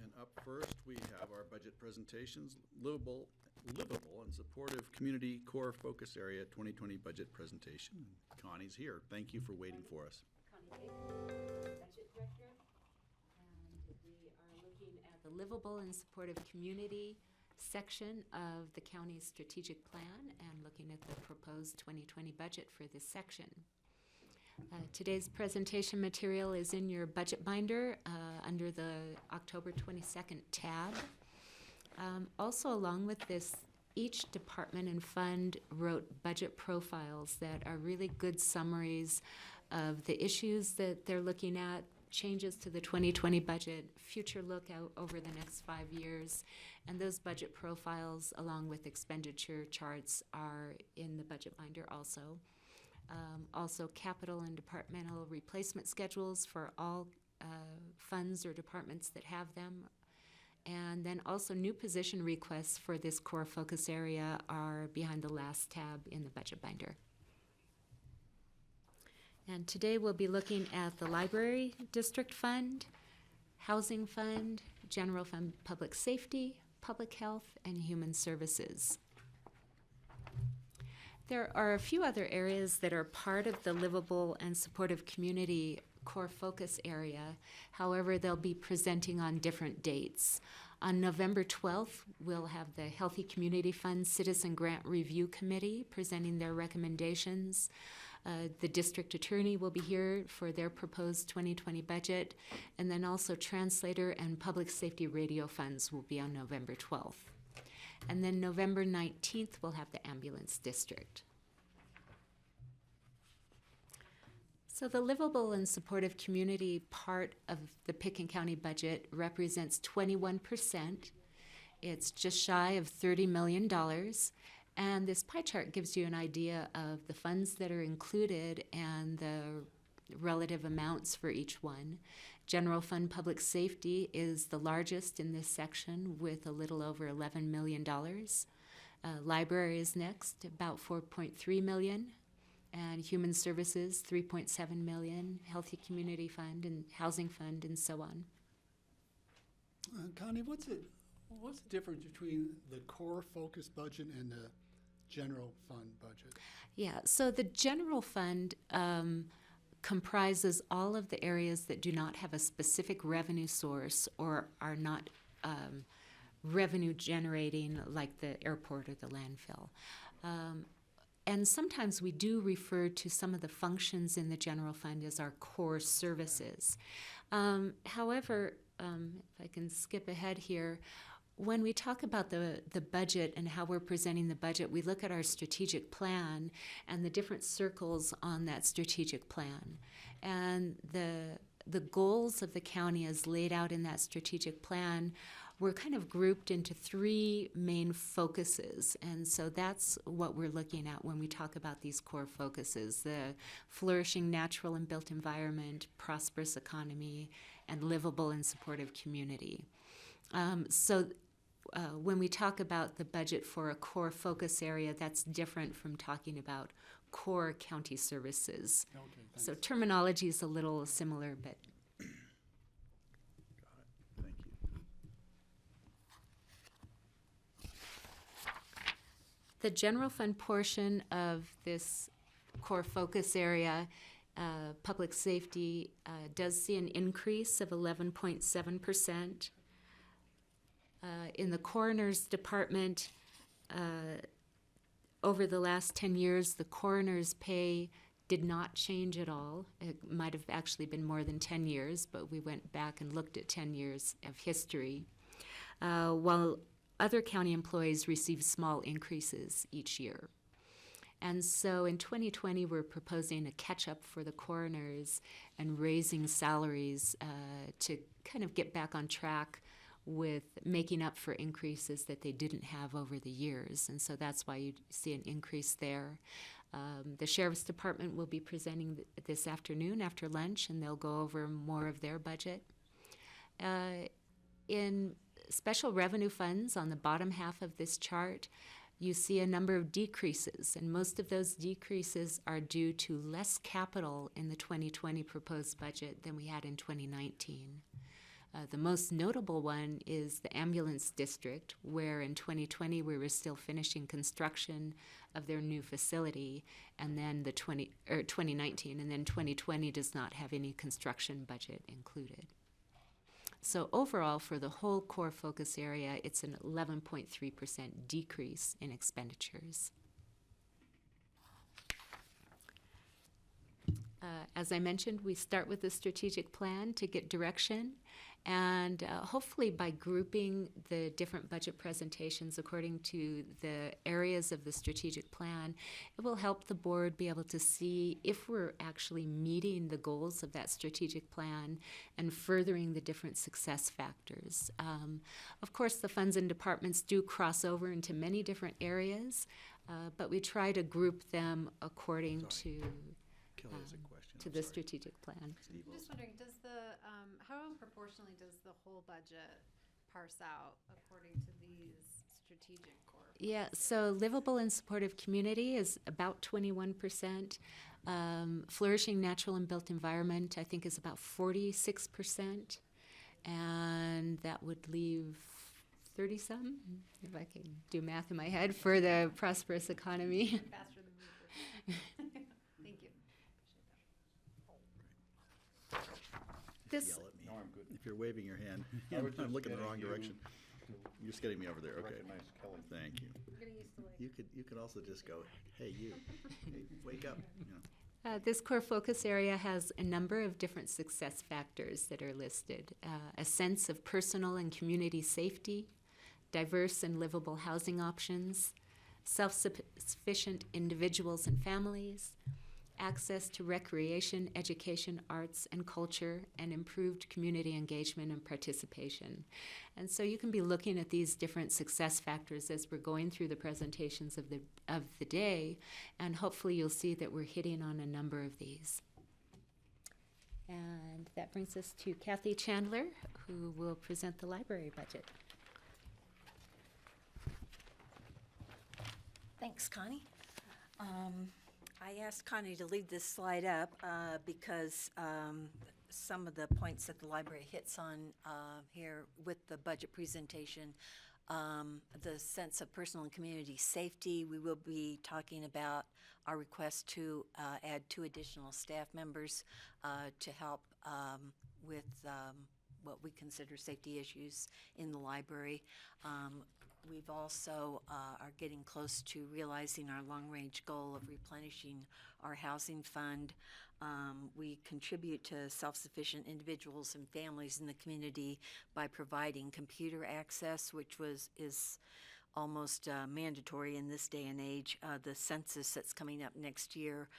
And up first, we have our budget presentations, livable and supportive community core focus area 2020 budget presentation. Connie's here. Thank you for waiting for us. Connie Baker, Budget Director, and we are looking at the livable and supportive community section of the county's strategic plan and looking at the proposed 2020 budget for this section. Today's presentation material is in your budget binder under the October 22nd tab. Also, along with this, each department and fund wrote budget profiles that are really good summaries of the issues that they're looking at, changes to the 2020 budget, future look out over the next 5 years, and those budget profiles along with expenditure charts are in the budget binder also. Also capital and departmental replacement schedules for all funds or departments that have them. And then also new position requests for this core focus area are behind the last tab in the budget binder. And today we'll be looking at the library district fund, housing fund, general fund public safety, public health, and human services. There are a few other areas that are part of the livable and supportive community core focus area. However, they'll be presenting on different dates. On November 12th, we'll have the Healthy Community Fund Citizen Grant Review Committee presenting their recommendations. The district attorney will be here for their proposed 2020 budget, and then also translator and public safety radio funds will be on November 12th. And then November 19th, we'll have the ambulance district. So the livable and supportive community part of the Pitkin County budget represents 21%. It's just shy of $30 million. And this pie chart gives you an idea of the funds that are included and the relative amounts for each one. General fund public safety is the largest in this section with a little over $11 million. Library is next, about $4.3 million. And human services, $3.7 million, healthy community fund and housing fund, and so on. Connie, what's the difference between the core focus budget and the general fund budget? Yeah, so the general fund comprises all of the areas that do not have a specific revenue source or are not revenue generating, like the airport or the landfill. And sometimes we do refer to some of the functions in the general fund as our core services. However, if I can skip ahead here, when we talk about the budget and how we're presenting the budget, we look at our strategic plan and the different circles on that strategic plan. And the goals of the county as laid out in that strategic plan were kind of grouped into three main focuses. And so that's what we're looking at when we talk about these core focuses: the flourishing natural and built environment, prosperous economy, and livable and supportive community. When we talk about the budget for a core focus area, that's different from talking about core county services. Okay, thanks. So terminology is a little similar, but... Got it. Thank you. The general fund portion of this core focus area, public safety, does see an increase of 11.7%. In the coroner's department, over the last 10 years, the coroner's pay did not change at all. It might have actually been more than 10 years, but we went back and looked at 10 years of history, while other county employees receive small increases each year. And so in 2020, we're proposing a catch-up for the coroners and raising salaries to kind of get back on track with making up for increases that they didn't have over the years. And so that's why you see an increase there. The Sheriff's Department will be presenting this afternoon after lunch, and they'll go over more of their budget. In special revenue funds on the bottom half of this chart, you see a number of decreases, and most of those decreases are due to less capital in the 2020 proposed budget than we had in 2019. The most notable one is the ambulance district, where in 2020 we were still finishing construction of their new facility, and then 2019, and then 2020 does not have any construction budget included. So overall, for the whole core focus area, it's an 11.3% decrease in expenditures. As I mentioned, we start with the strategic plan to get direction, and hopefully by grouping the different budget presentations according to the areas of the strategic plan, it will help the board be able to see if we're actually meeting the goals of that strategic plan and furthering the different success factors. Of course, the funds and departments do cross over into many different areas, but we try to group them according to Kelly has a question. to I'm the sorry. strategic plan. Steve I'm just wondering, does the, how proportionally does the whole budget parse out according to these strategic core? Yeah, so livable and supportive community is about 21%. Flourishing natural and built environment, I think, is about 46%. And that would leave 30-some, if I can do math in my head, for the prosperous economy. Faster than me. Thank you. This, Yell at me. No, I'm good. If you're waving your hand, I was I'm just looking the getting wrong you direction. to You're just getting me over there, okay. Recognize Kelly. Thank you. I'm getting used to like. You could also just go, hey, you, hey, wake up, you know. This core focus area has a number of different success factors that are listed. A sense of personal and community safety, diverse and livable housing options, self-sufficient individuals and families, access to recreation, education, arts, and culture, and improved community engagement and participation. And so you can be looking at these different success factors as we're going through the presentations of the day, and hopefully you'll see that we're hitting on a number of these. And that brings us to Kathy Chandler, who will present the library budget. Thanks, Connie. I asked Connie to lead this slide up because some of the points that the library hits on here with the budget presentation, the sense of personal and community safety, we will be talking about our request to add 2 additional staff members to help with what we consider safety issues in the library. We've also are getting close to realizing our long-range goal of replenishing our housing fund. We contribute to self-sufficient individuals and families in the community by providing computer access, which is almost mandatory in this day and age. The census that's coming up next year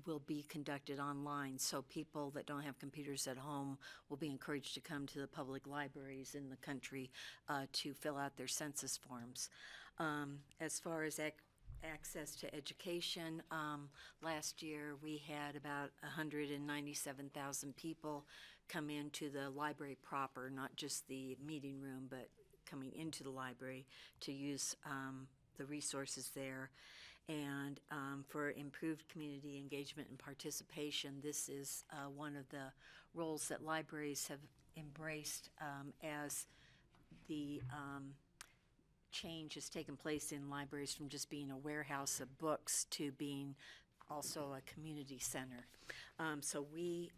will be conducted online, so people that don't have computers at home will be encouraged to come to the public libraries in the country to fill out their census forms. As far as access to education, last year we had about 197,000 people come into the library proper, not just the meeting room, but coming into the library to use the resources there. And for improved community engagement and participation, this is one of the roles that libraries have embraced as the change has taken place in libraries from just being a warehouse of books to being also a community center. So we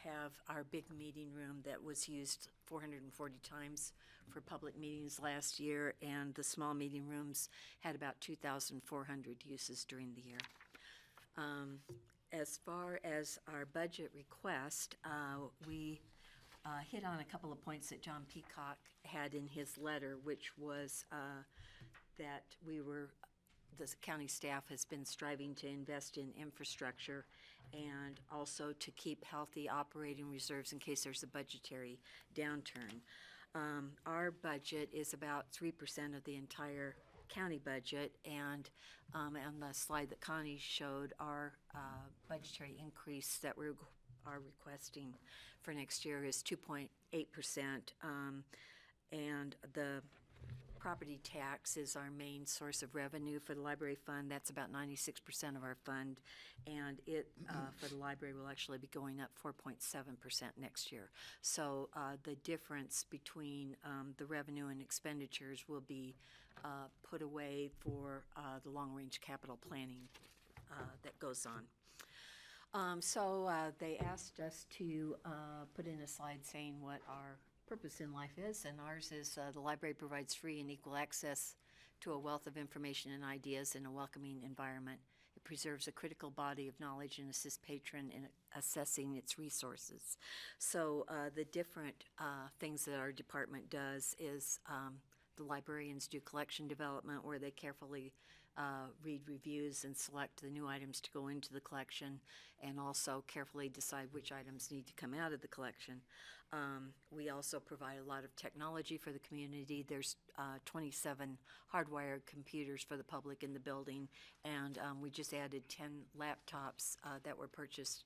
have our big meeting room that was used 440 times for public meetings last year, and the small meeting rooms had about 2,400 uses during the year. As far as our budget request, we hit on a couple of points that John Peacock had in his letter, which was that the county staff has been striving to invest in infrastructure and also to keep healthy operating reserves in case there's a budgetary downturn. Our budget is about 3% of the entire county budget, and on the slide that Connie showed, our budgetary increase that we are requesting for next year is 2.8%, and the property tax is our main source of revenue for the library fund. That's about 96% of our fund, and it, for the library, will actually be going up 4.7% next year. So the difference between the revenue and expenditures will be put away for the long-range capital planning that goes on. So they asked us to put in a slide saying what our purpose in life is, and ours is the library provides free and equal access to a wealth of information and ideas in a welcoming environment. It preserves a critical body of knowledge and assists patron in assessing its resources. So the different things that our department does is the librarians do collection development, where they carefully read reviews and select the new items to go into the collection, and also carefully decide which items need to come out of the collection. We also provide a lot of technology for the community. There's 27 hardwired computers for the public in the building, and we just added 10 laptops that were purchased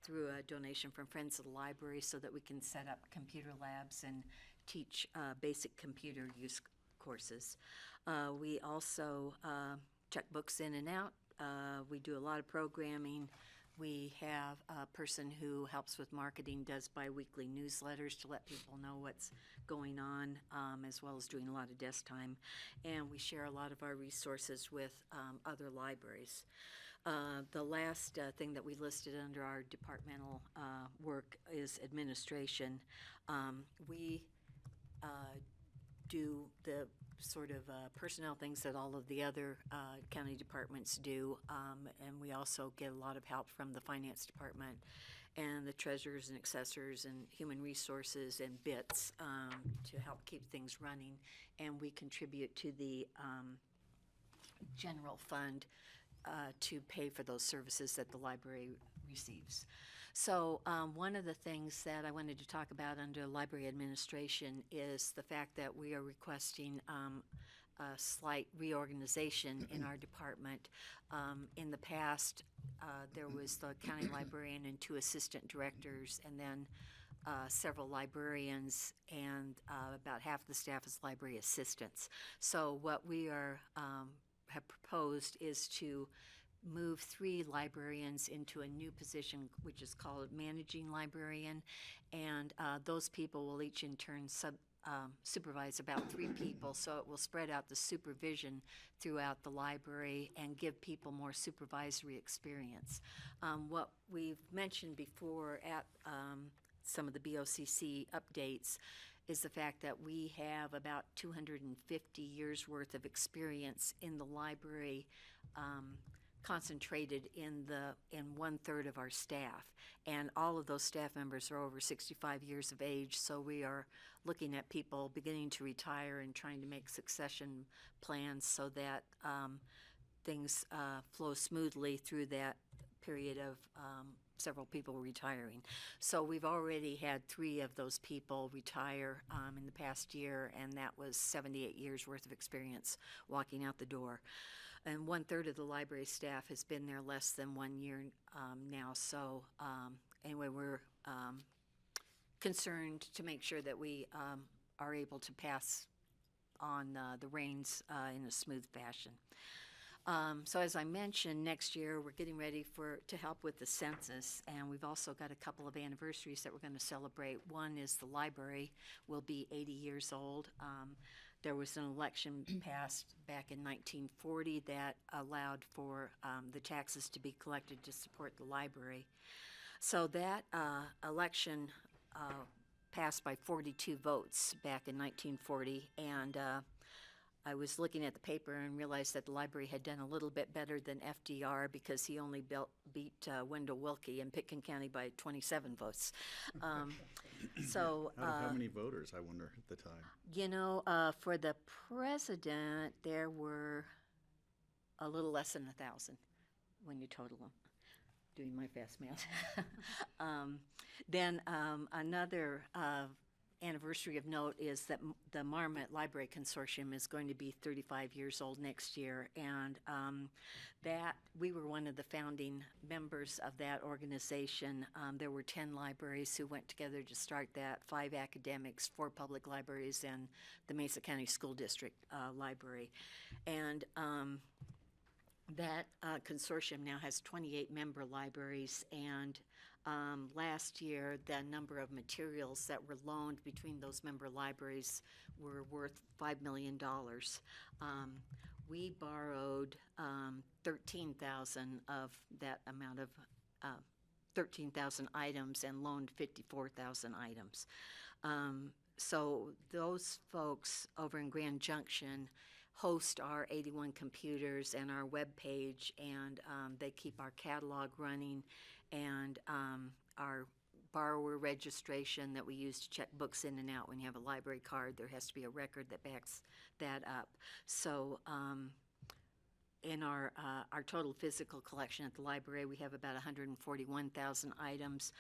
through a donation from Friends of the Library so that we can set up computer labs and teach basic computer use courses. We also check books in and out. We do a lot of programming. We have a person who helps with marketing, does biweekly newsletters to let people know what's going on, as well as doing a lot of desk time. And we share a lot of our resources with other libraries. The last thing that we listed under our departmental work is administration. We do the sort of personnel things that all of the other county departments do, and we also get a lot of help from the finance department and the treasurers and assessors and human resources and BITS to help keep things running, and we contribute to the general fund to pay for those services that the library receives. So one of the things that I wanted to talk about under library administration is the fact that we are requesting a slight reorganization in our department. In the past, there was the county librarian and 2 assistant directors, and then several librarians, and about half the staff is library assistants. So what we are have proposed is to move 3 librarians into a new position, which is called managing librarian, and those people will each in turn supervise about 3 people, so it will spread out the supervision throughout the library and give people more supervisory experience. What we've mentioned before at some of the BOCC updates is the fact that we have about 250 years worth of experience in the library, concentrated in 1/3 of our staff, and all of those staff members are over 65 years of age, so we are looking at people beginning to retire and trying to make succession plans so that things flow smoothly through that period of several people retiring. So we've already had 3 of those people retire in the past year, and that was 78 years worth of experience walking out the door. And 1/3 of the library staff has been there less than 1 year now. So anyway, we're concerned to make sure that we are able to pass on the reins in a smooth fashion. So as I mentioned, next year we're getting ready to help with the census, and we've also got a couple of anniversaries that we're going to celebrate. One is the library will be 80 years old. There was an election passed back in 1940 that allowed for the taxes to be collected to support the library. So that election passed by 42 votes back in 1940, and I was looking at the paper and realized that the library had done a little bit better than FDR because he only beat Wendell Willkie in Pitkin County by 27 votes. So How many voters, I wonder, at the time? You know, for the president, there were a little less than 1,000 when you total them, doing my fast math. Then another anniversary of note is that the Marmot Library Consortium is going to be 35 years old next year, and that we were one of the founding members of that organization. There were 10 libraries who went together to start that, 5 academics, 4 public libraries, and the Mesa County School District Library. And that consortium now has 28 member libraries, and last year the number of materials that were loaned between those member libraries were worth $5 million. We borrowed 13,000 of that amount of 13,000 items and loaned 54,000 items. So those folks over in Grand Junction host our 81 computers and our web page, and they keep our catalog running, and our borrower registration that we use to check books in and out. When you have a library card, there has to be a record that backs that up. So in our total physical collection at the library, we have about 141,000 items,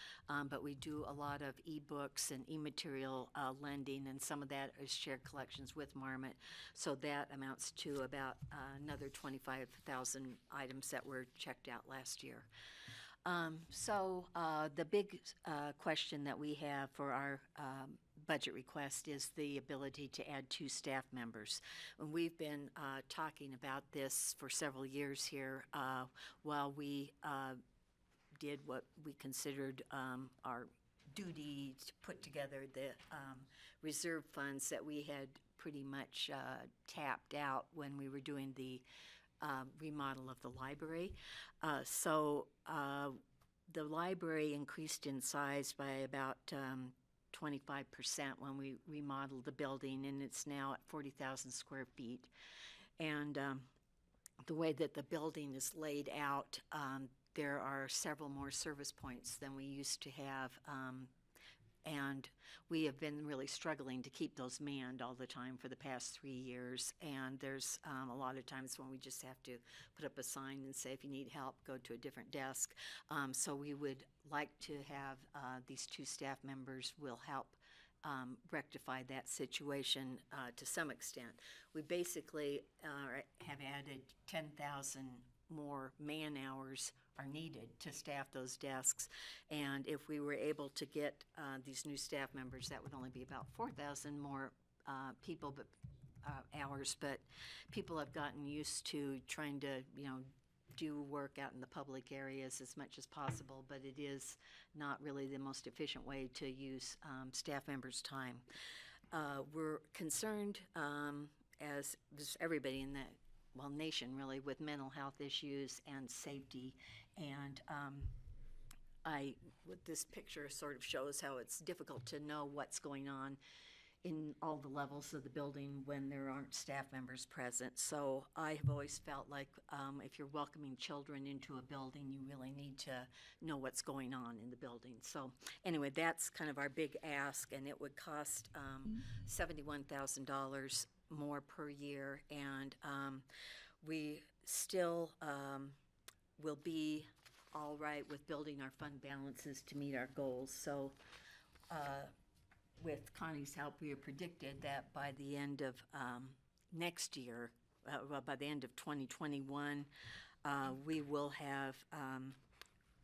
but we do a lot of e-books and e-material lending, and some of that is shared collections with Marmot. So that amounts to about another 25,000 items that were checked out last year. So the big question that we have for our budget request is the ability to add 2 staff members. And we've been talking about this for several years here while we did what we considered our duty to put together the reserve funds that we had pretty much tapped out when we were doing the remodel of the library. So the library increased in size by about 25% when we remodeled the building, and it's now at 40,000 square feet. And the way that the building is laid out, there are several more service points than we used to have. And we have been really struggling to keep those manned all the time for the past 3 years. And there's a lot of times when we just have to put up a sign and say, if you need help, go to a different desk. So we would like to have these 2 staff members will help rectify that situation to some extent. We basically have added 10,000 more man hours are needed to staff those desks, and if we were able to get these new staff members, that would only be about 4,000 more people, but hours. But people have gotten used to trying to, do work out in the public areas as much as possible, but it is not really the most efficient way to use staff members' time. We're concerned, as everybody in the nation really, with mental health issues and safety. And this picture sort of shows how it's difficult to know what's going on in all the levels of the building when there aren't staff members present. So I have always felt like if you're welcoming children into a building, you really need to know what's going on in the building. So anyway, that's kind of our big ask, and it would cost $71,000 more per year, and we still will be all right with building our fund balances to meet our goals. So with Connie's help, we have predicted that by the end of next year, by the end of 2021, we will have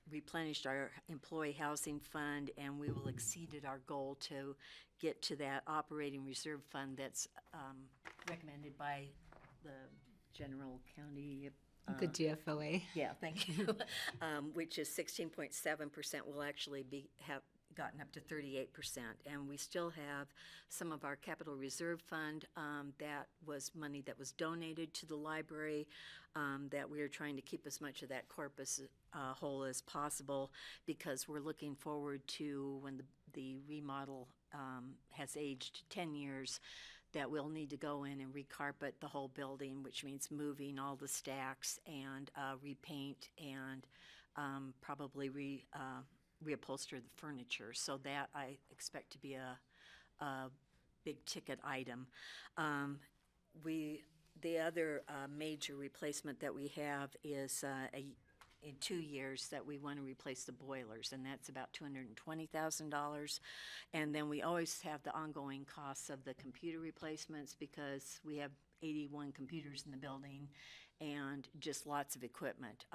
replenished our employee housing fund, and we will exceeded our goal to get to that operating reserve fund that's recommended by the general county. The GFOA. Yeah, thank you. Which is 16.7%, will actually have gotten up to 38%. And we still have some of our capital reserve fund that was money that was donated to the library, that we are trying to keep as much of that corpus whole as possible, because we're looking forward to when the remodel has aged 10 years, that we'll need to go in and recarpet the whole building, which means moving all the stacks and repaint and probably reupholster the furniture. So that I expect to be a big ticket item. The other major replacement that we have is in 2 years that we want to replace the boilers, and that's about $220,000. And then we always have the ongoing costs of the computer replacements because we have 81 computers in the building and just lots of equipment.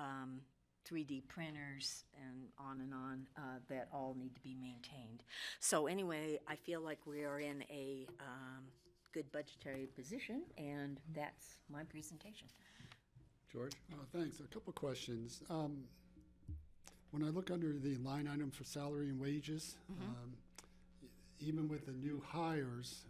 3D printers and on, that all need to be maintained. So anyway, I feel like we are in a good budgetary position, and that's my presentation. George? Thanks. A couple questions. When I look under the line item for salary and wages, even with the new hires,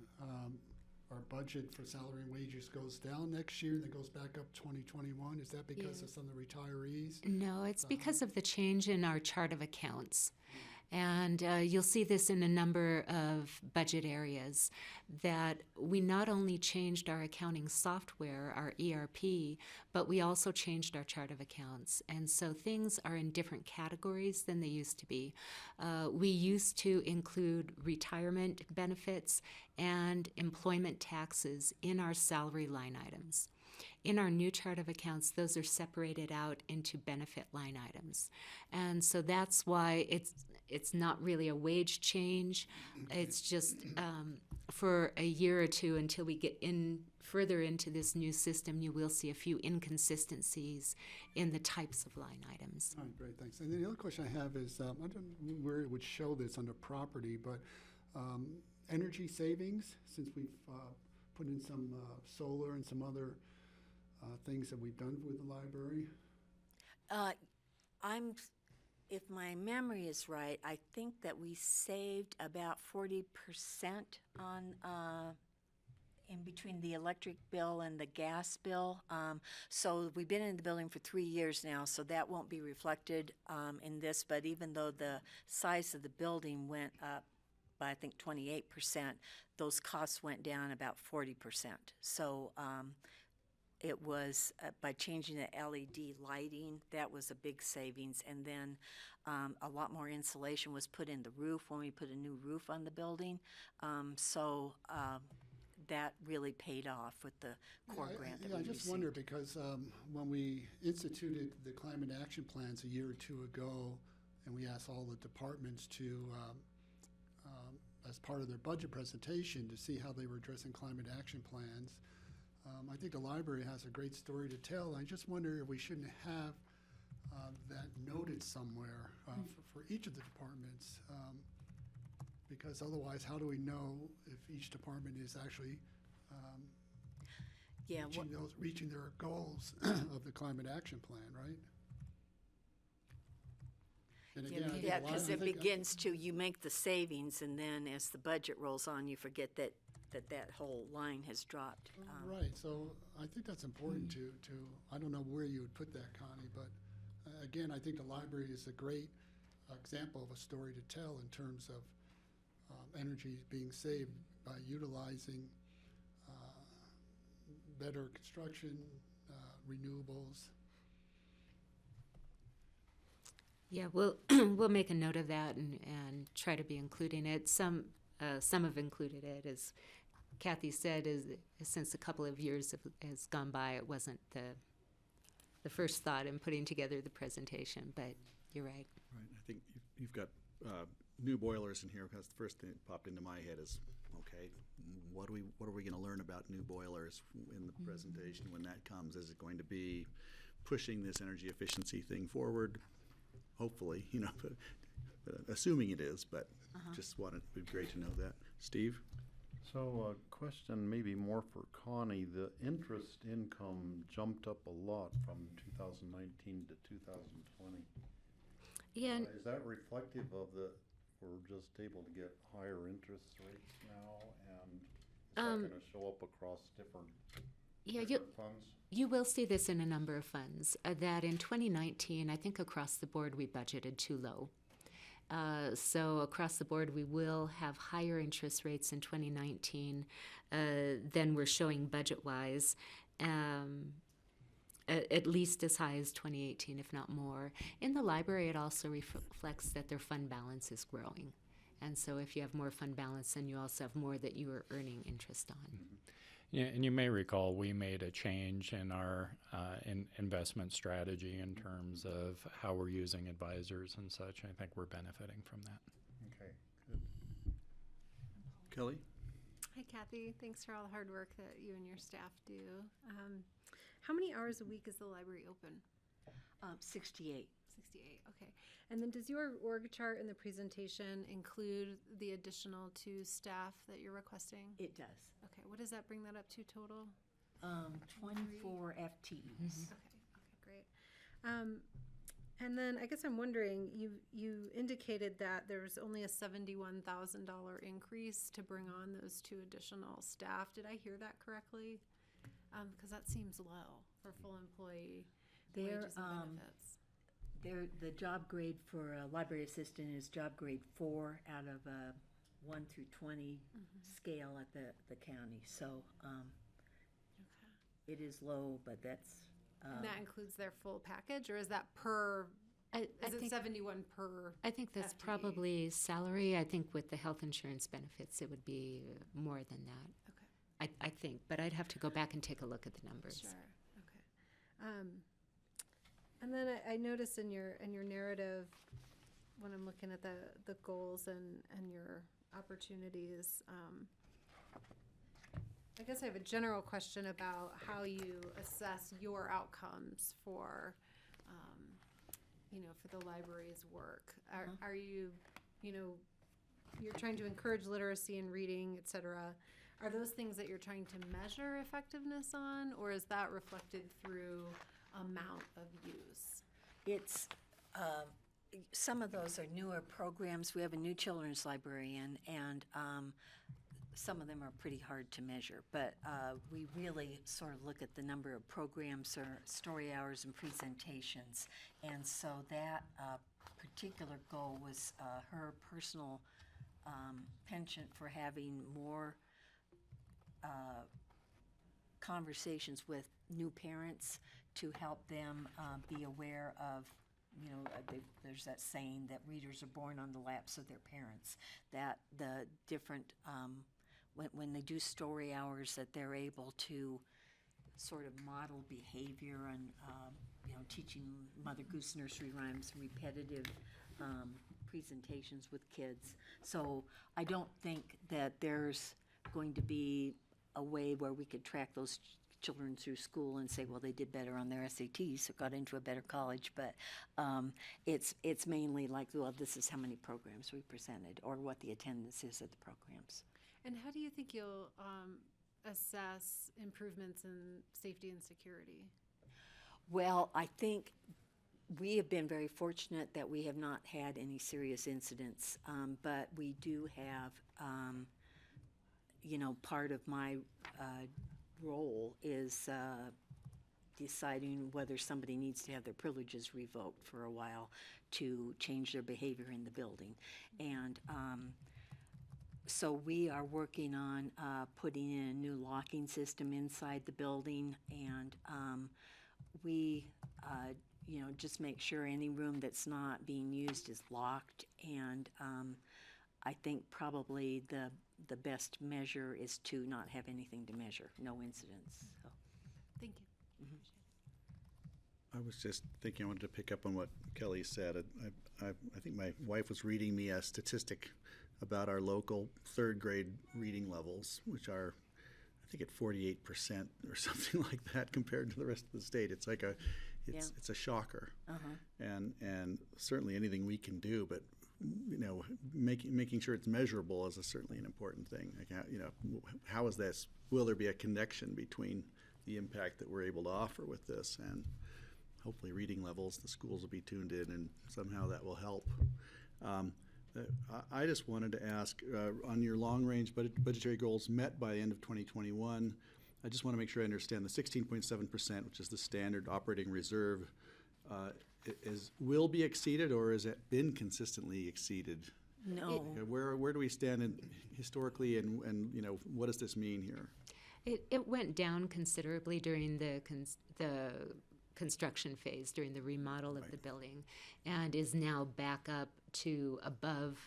our budget for salary and wages goes down next year, then goes back up 2021. Is that because of some of the retirees? No, it's because of the change in our chart of accounts. And you'll see this in a number of budget areas, that we not only changed our accounting software, our ERP, but we also changed our chart of accounts. And so things are in different categories than they used to be. We used to include retirement benefits and employment taxes in our salary line items. In our new chart of accounts, those are separated out into benefit line items. And so that's why it's not really a wage change. It's just for a year or two until we get in further into this new system, you will see a few inconsistencies in the types of line items. All right, great, thanks. And then the other question I have is, I don't know where it would show this under property, but energy savings, since we've put in some solar and some other things that we've done with the library. If my memory is right, I think that we saved about 40% on in between the electric bill and the gas bill. So we've been in the building for 3 years now, so that won't be reflected in this. But even though the size of the building went up by, I think, 28%, those costs went down about 40%. So it was, by changing the LED lighting, that was a big savings. And then a lot more insulation was put in the roof when we put a new roof on the building. So that really paid off with the core grant that we I just received. wonder because when we instituted the climate action plans a year or two ago, and we asked all the departments to, as part of their budget presentation, to see how they were addressing climate action plans, I think the library has a great story to tell. I just wonder if we shouldn't have that noted somewhere for each of the departments, because otherwise, how do we know if each department is actually reaching their goals of the climate action plan, right? And again, I think Yeah, a lot- because I it think- begins to, you make the savings, and then as the budget rolls on, you forget that whole line has dropped. Right, so I think that's important to, I don't know where you would put that, Connie, but again, I think the library is a great example of a story to tell in terms of energy being saved by utilizing better construction, renewables. Yeah, we'll make a note of that and try to be including it. Some have included it, as Kathy said, since a couple of years has gone by, it wasn't the first thought in putting together the presentation, but you're right. Right, I think you've got new boilers in here, because the first thing that popped into my head is, okay, what are we going to learn about new boilers in the presentation when that comes? Is it going to be pushing this energy efficiency thing forward? Hopefully, but assuming it is, but just wanted, it'd be great to know that. Steve? So a question maybe more for Connie. The interest income jumped up a lot from 2019 to 2020. Yeah, Is that reflective of we're just able to get higher interest rates now, and is that going to show up across different funds? You will see this in a number of funds, that in 2019, I think across the board we budgeted too low. So across the board, we will have higher interest rates in 2019 than we're showing budget-wise, at least as high as 2018, if not more. In the library, it also reflects that their fund balance is growing. And so if you have more fund balance, then you also have more that you are earning interest on. Mm-hmm. Yeah, and you may recall we made a change in our investment strategy in terms of how we're using advisors and such. I think we're benefiting from that. Okay, good. Kelly? Hi, Kathy. Thanks for all the hard work that you and your staff do. How many hours a week is the library open? 68. 68, okay. And then does your org chart in the presentation include the additional 2 staff that you're requesting? It does. Okay, what does that bring that up to total? 24 FTEs. Okay, great. And then I guess I'm wondering, you indicated that there's only a $71,000 increase to bring on those 2 additional staff. Did I hear that correctly? Because that seems low for full employee wages and benefits. The job grade for a library assistant is job grade 4 out of a 1 through 20 scale at the county. So Okay. it is low, but that's. And that includes their full package, or is that per? I Is it think 71 per? I think that's FTE? probably salary. I think with the health insurance benefits, it would be more than that. Okay. I think, but I'd have to go back and take a look at the numbers. Sure. Okay. And then I noticed in your narrative, when I'm looking at the goals and your opportunities, I guess I have a general question about how you assess your outcomes for, for the library's work. Are you, you're trying to encourage literacy and reading, et cetera. Are those things that you're trying to measure effectiveness on, or is that reflected through amount of use? It's some of those are newer programs. We have a new children's librarian, and some of them are pretty hard to measure. But we really sort of look at the number of programs or story hours and presentations. And so that particular goal was her personal penchant for having more conversations with new parents to help them be aware of, there's that saying that readers are born on the laps of their parents, that the different, when they do story hours, that they're able to sort of model behavior and, teaching Mother Goose nursery rhymes, repetitive presentations with kids. So I don't think that there's going to be a way where we could track those children through school and say, well, they did better on their SATs, so got into a better college. But it's mainly like, well, this is how many programs we presented or what the attendance is at the programs. And how do you think you'll assess improvements in safety and security? Well, I think we have been very fortunate that we have not had any serious incidents, but we do have, part of my role is deciding whether somebody needs to have their privileges revoked for a while to change their behavior in the building. And so we are working on putting in a new locking system inside the building, and we just make sure any room that's not being used is locked. And I think probably the best measure is to not have anything to measure, no incidents. So. Thank you. I was just thinking, I wanted to pick up on what Kelly said. I think my wife was reading me a statistic about our local third grade reading levels, which are, I think, at 48% or something like that compared to the rest of the state. It's like it's a shocker. And certainly anything we can do, but making sure it's measurable is certainly an important thing. Like, how is this? Will there be a connection between the impact that we're able to offer with this and hopefully reading levels? The schools will be tuned in, and somehow that will help. I just wanted to ask, on your long-range budgetary goals met by the end of 2021, I just want to make sure I understand the 16.7%, which is the standard operating reserve, will be exceeded, or has it been consistently exceeded? No. Where do we stand historically, and what does this mean here? It went down considerably during the construction phase, during the remodel of the building, and is now back up to above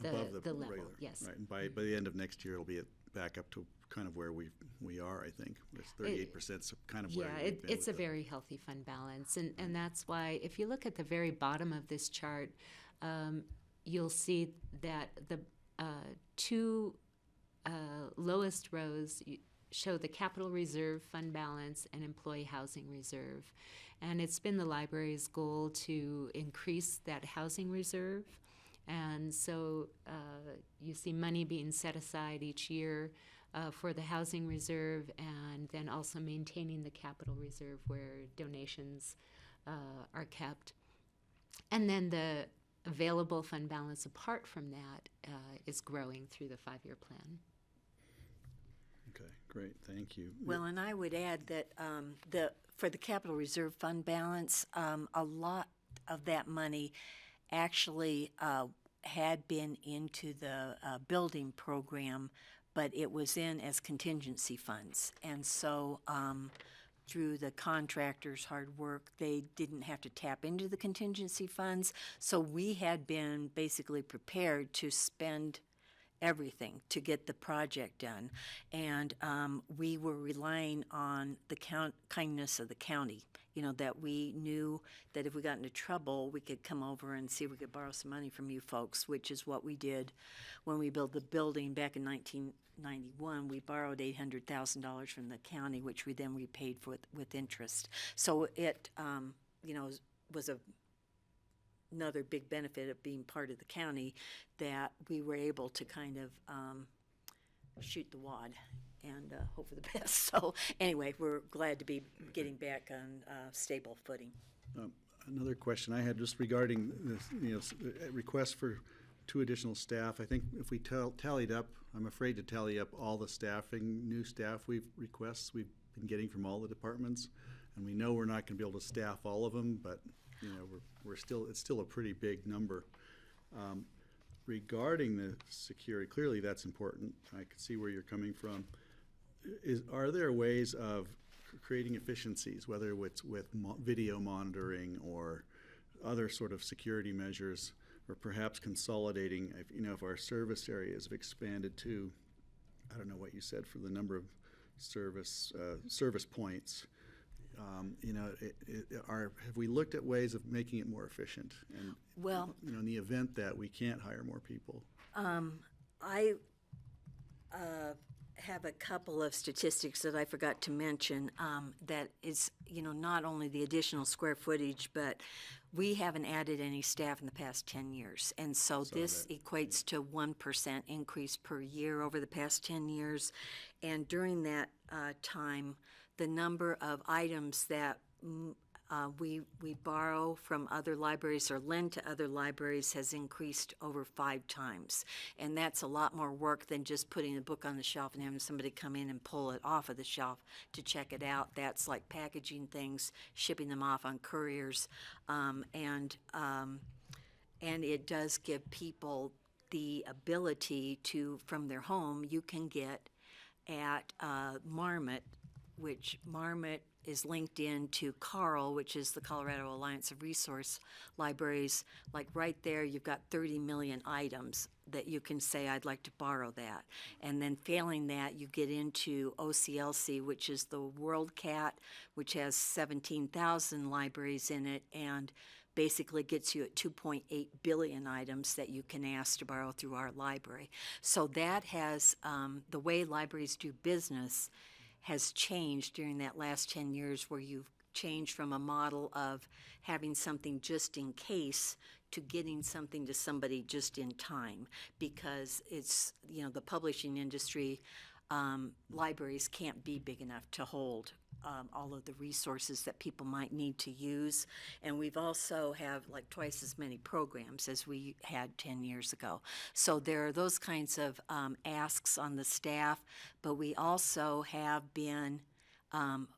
the level. Regular. Yes. Right. And by the end of next year, it'll be back up to kind of where we are, I think. It's 38% kind of where Yeah, we've been it's a with it. very healthy fund balance, and that's why if you look at the very bottom of this chart, you'll see that the two lowest rows show the capital reserve fund balance and employee housing reserve, and it's been the library's goal to increase that housing reserve, and so you see money being set aside each year for the housing reserve, and then also maintaining the capital reserve where donations are kept. And then the available fund balance apart from that is growing through the 5-year plan. Okay, great, thank you. Well, and I would add that for the capital reserve fund balance, a lot of that money actually had been into the building program, but it was in as contingency funds. And so through the contractors' hard work, they didn't have to tap into the contingency funds. So we had been basically prepared to spend everything to get the project done. And we were relying on the kindness of the county, that we knew that if we got into trouble, we could come over and see if we could borrow some money from you folks, which is what we did when we built the building back in 1991. We borrowed $800,000 from the county, which we then repaid with interest. So it, was another big benefit of being part of the county, that we were able to kind of shoot the wad and hope for the best. So anyway, we're glad to be getting back on stable footing. Another question I had just regarding this, request for 2 additional staff. I think if we tallied up, I'm afraid to tally up all the new staff requests we've been getting from all the departments, and we know we're not going to be able to staff all of them, but it's still a pretty big number. Regarding the security, clearly that's important. I can see where you're coming from. Are there ways of creating efficiencies, whether it's with video monitoring or other sort of security measures, or perhaps consolidating, if our service areas have expanded to, I don't know what you said for the number of service points, have we looked at ways of making it more efficient? And, well, in the event that we can't hire more people. I have a couple of statistics that I forgot to mention, that is, not only the additional square footage, but we haven't added any staff in the past 10 years. And so this equates to 1% increase per year over the past 10 years. And during that time, the number of items that we borrow from other libraries or lend to other libraries has increased over 5 times. And that's a lot more work than just putting a book on the shelf and having somebody come in and pull it off of the shelf to check it out. That's like packaging things, shipping them off on couriers, and it does give people the ability to, from their home, you can get at Marmot, which Marmot is linked in to CARL, which is the Colorado Alliance of Resource Libraries. Like right there, you've got 30 million items that you can say, I'd like to borrow that. And then failing that, you get into OCLC, which is the WorldCat, which has 17,000 libraries in it, and basically gets you at 2.8 billion items that you can ask to borrow through our library. So that has, the way libraries do business has changed during that last 10 years, where you've changed from a model of having something just in case to getting something to somebody just in time, because it's, the publishing industry, libraries can't be big enough to hold all of the resources that people might need to use. And we've also have like twice as many programs as we had 10 years ago. So there are those kinds of asks on the staff, but we also have been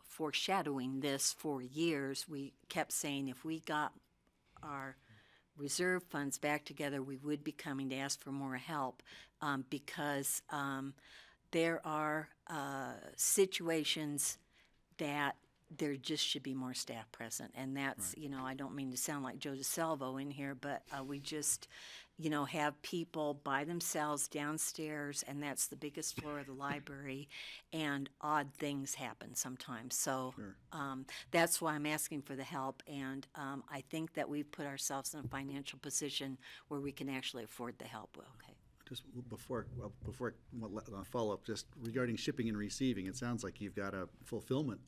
foreshadowing this for years. We kept saying if we got our reserve funds back together, we would be coming to ask for more help, because there are situations that there just should be more staff present. And that's, Right. you know, I don't mean to sound like Joe DeSalvo in here, but we just, you know, have people by themselves downstairs, and that's the biggest floor of the library, and odd things happen sometimes. So Sure. that's why I'm asking for the help, and I think that we've put ourselves in a financial position where we can actually afford the help. Well, okay. Just before I follow up, just regarding shipping and receiving, it sounds like you've got a fulfillment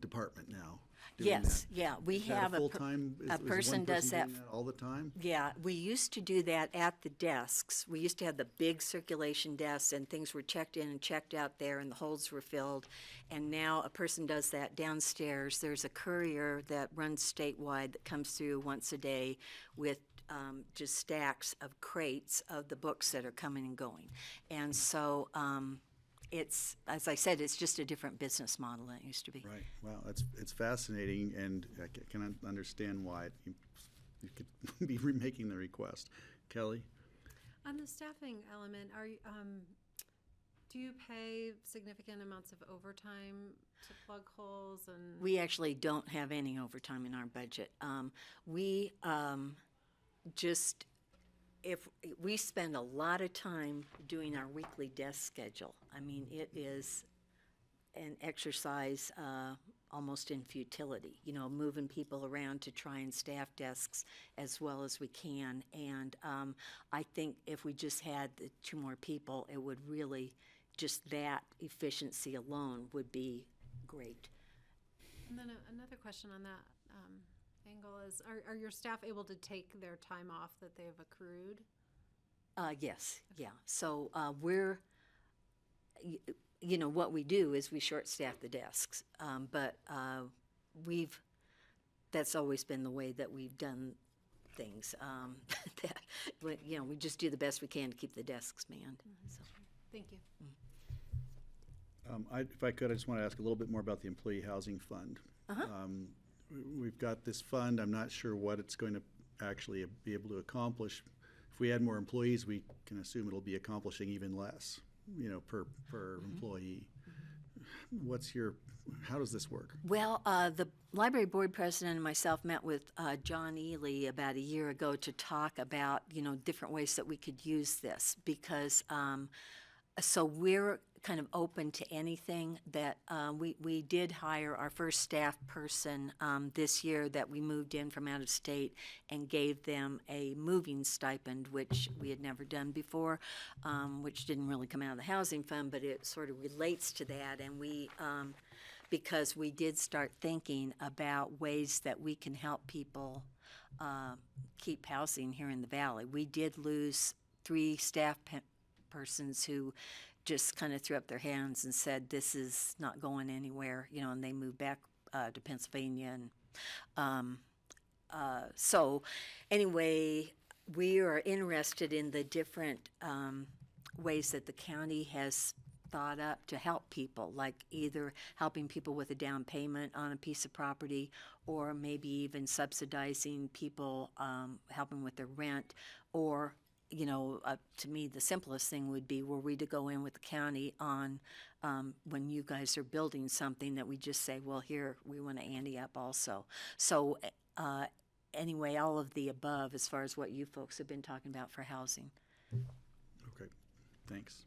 department now doing Yes, that. yeah, we Is that have a full-time? a Is one person does that doing all the time? Yeah, we used to do that at the desks. We used to have the big circulation desks, and things were checked in and checked out there, and the holds were filled. And now a person does that downstairs. There's a courier that runs statewide that comes through once a day with just stacks of crates of the books that are coming and going. And so it's, as I said, it's just a different business model than it used to be. Right. Well, it's fascinating, and I can understand why you could be remaking the request. Kelly? On the staffing element, do you pay significant amounts of overtime to plug holes and? We actually don't have any overtime in our budget. We just, if we spend a lot of time doing our weekly desk schedule. I mean, it is an exercise almost in futility, you know, moving people around to try and staff desks as well as we can. And I think if we just had the 2 more people, it would really, just that efficiency alone would be great. And then another question on that angle is, are your staff able to take their time off that they have accrued? Yes, yeah. So we're, you know, what we do is we short staff the desks, but that's always been the way that we've done things. You know, we just do the best we can to keep the desks manned. So. Thank you. If I could, I just want to ask a little bit more about the Employee Housing Fund. We've got this fund. I'm not sure what it's going to actually be able to accomplish. If we add more employees, we can assume it'll be accomplishing even less, you know, per employee. How does this work? Well, the library board president and myself met with John Ely about a year ago to talk about, you know, different ways that we could use this, because so we're kind of open to anything that we did hire our first staff person this year that we moved in from out of state and gave them a moving stipend, which we had never done before, which didn't really come out of the housing fund, but it sort of relates to that. And we, because we did start thinking about ways that we can help people keep housing here in the valley. We did lose 3 staff persons who just kind of threw up their hands and said, this is not going anywhere, you know, and they moved back to Pennsylvania. And so anyway, we are interested in the different ways that the county has thought up to help people, like either helping people with a down payment on a piece of property, or maybe even subsidizing people, helping with their rent, or you know, to me, the simplest thing would be, were we to go in with the county on when you guys are building something, that we just say, well, here, we want to ante up also. So anyway, all of the above as far as what you folks have been talking about for housing. Okay, thanks.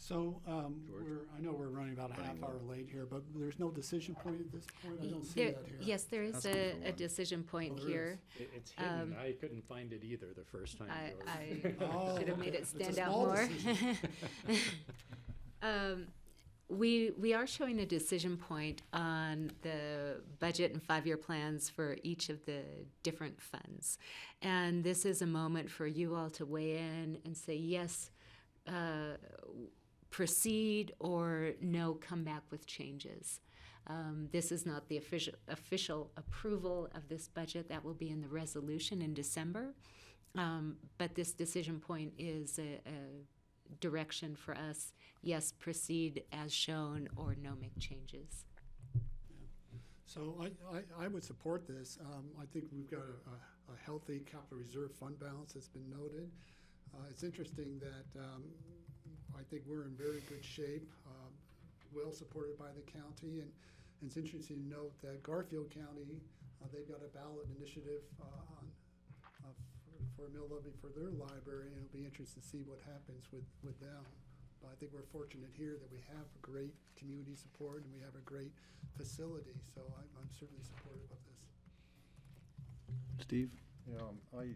So I know we're running about a half hour late here, but there's no decision point at this point? I don't see that here. Yes, there is That's good for a one. decision point Oh, there here. It's hidden. I couldn't find it either the first time. I Oh, should have made okay. it It's a stand out small more. decision. We are showing a decision point on the budget and 5-year plans for each of the different funds. And this is a moment for you all to weigh in and say, yes, proceed, or no, come back with changes. This is not the official approval of this budget. That will be in the resolution in December. But this decision point is a direction for us. Yes, proceed as shown, or no, make changes. So I would support this. I think we've got a healthy capital reserve fund balance that's been noted. It's interesting that I think we're in very good shape. well supported by the county. And it's interesting to note that Garfield County, they've got a ballot initiative for a mill levy for their library, and it'll be interesting to see what happens with them. But I think we're fortunate here that we have great community support and we have a great facility, so I'm certainly supportive of this. Steve? Yeah, I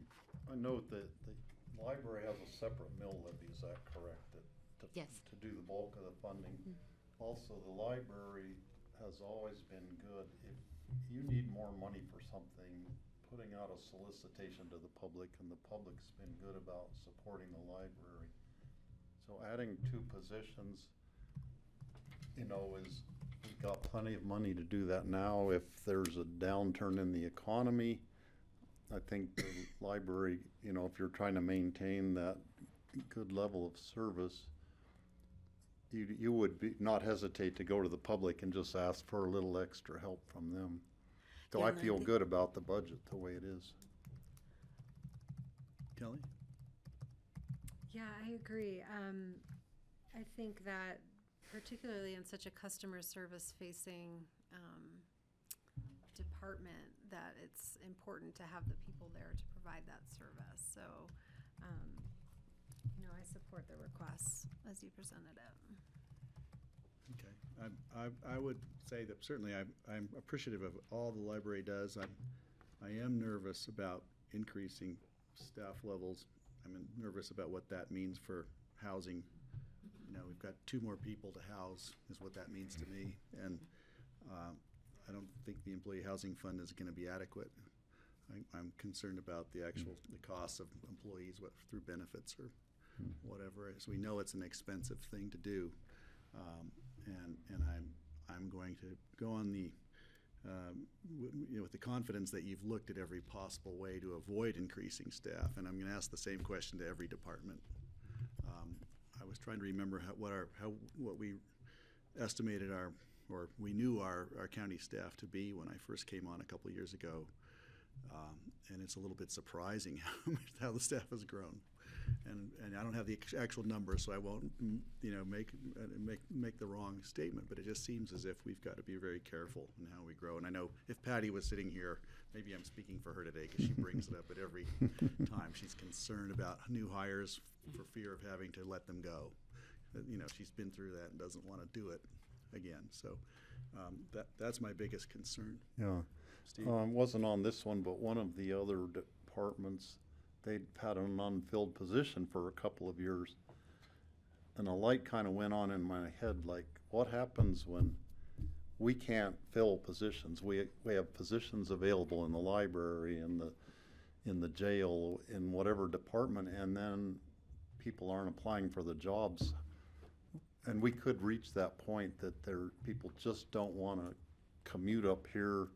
note that the library has a separate mill levy, is that correct? Yes. To do the bulk of the funding. Also, the library has always been good. If you need more money for something, putting out a solicitation to the public, and the public's been good about supporting the library. So adding 2 positions, we've got plenty of money to do that now. If there's a downturn in the economy, I think the library, if you're trying to maintain that good level of service, you would not hesitate to go to the public and just ask for a little extra help from them. So Yeah, I and I feel think- good about the budget the way it is. Kelly? Yeah, I agree. I think that particularly in such a customer service facing department, that it's important to have the people there to provide that service. So, I support the requests as you presented it. Okay. I would say that certainly I'm appreciative of all the library does. I am nervous about increasing staff levels. I'm nervous about what that means for housing. We've got 2 more people to house is what that means to me. And I don't think the employee housing fund is going to be adequate. I'm concerned about the costs of employees, through benefits or whatever. So we know it's an expensive thing to do. And I'm going to go on the with the confidence that you've looked at every possible way to avoid increasing staff, and I'm going to ask the same question to every department. I was trying to remember what we estimated we knew our county staff to be when I first came on a couple of years ago, and it's a little bit surprising how the staff has grown. And I don't have the actual numbers, so I won't, make the wrong statement. But it just seems as if we've got to be very careful in how we grow. And I know if Patty was sitting here, maybe I'm speaking for her today because she brings it up at every time. She's concerned about new hires for fear of having to let them go. She's been through that and doesn't want to do it again. So that's my biggest concern. Yeah. Steve? Wasn't on this one, but one of the other departments, they'd had an unfilled position for a couple of years. And a light kind of went on in my head, like, what happens when we can't fill positions? We have positions available in the library, in the jail, in whatever department, and then people aren't applying for the jobs. And we could reach that point that people just don't want to commute up here.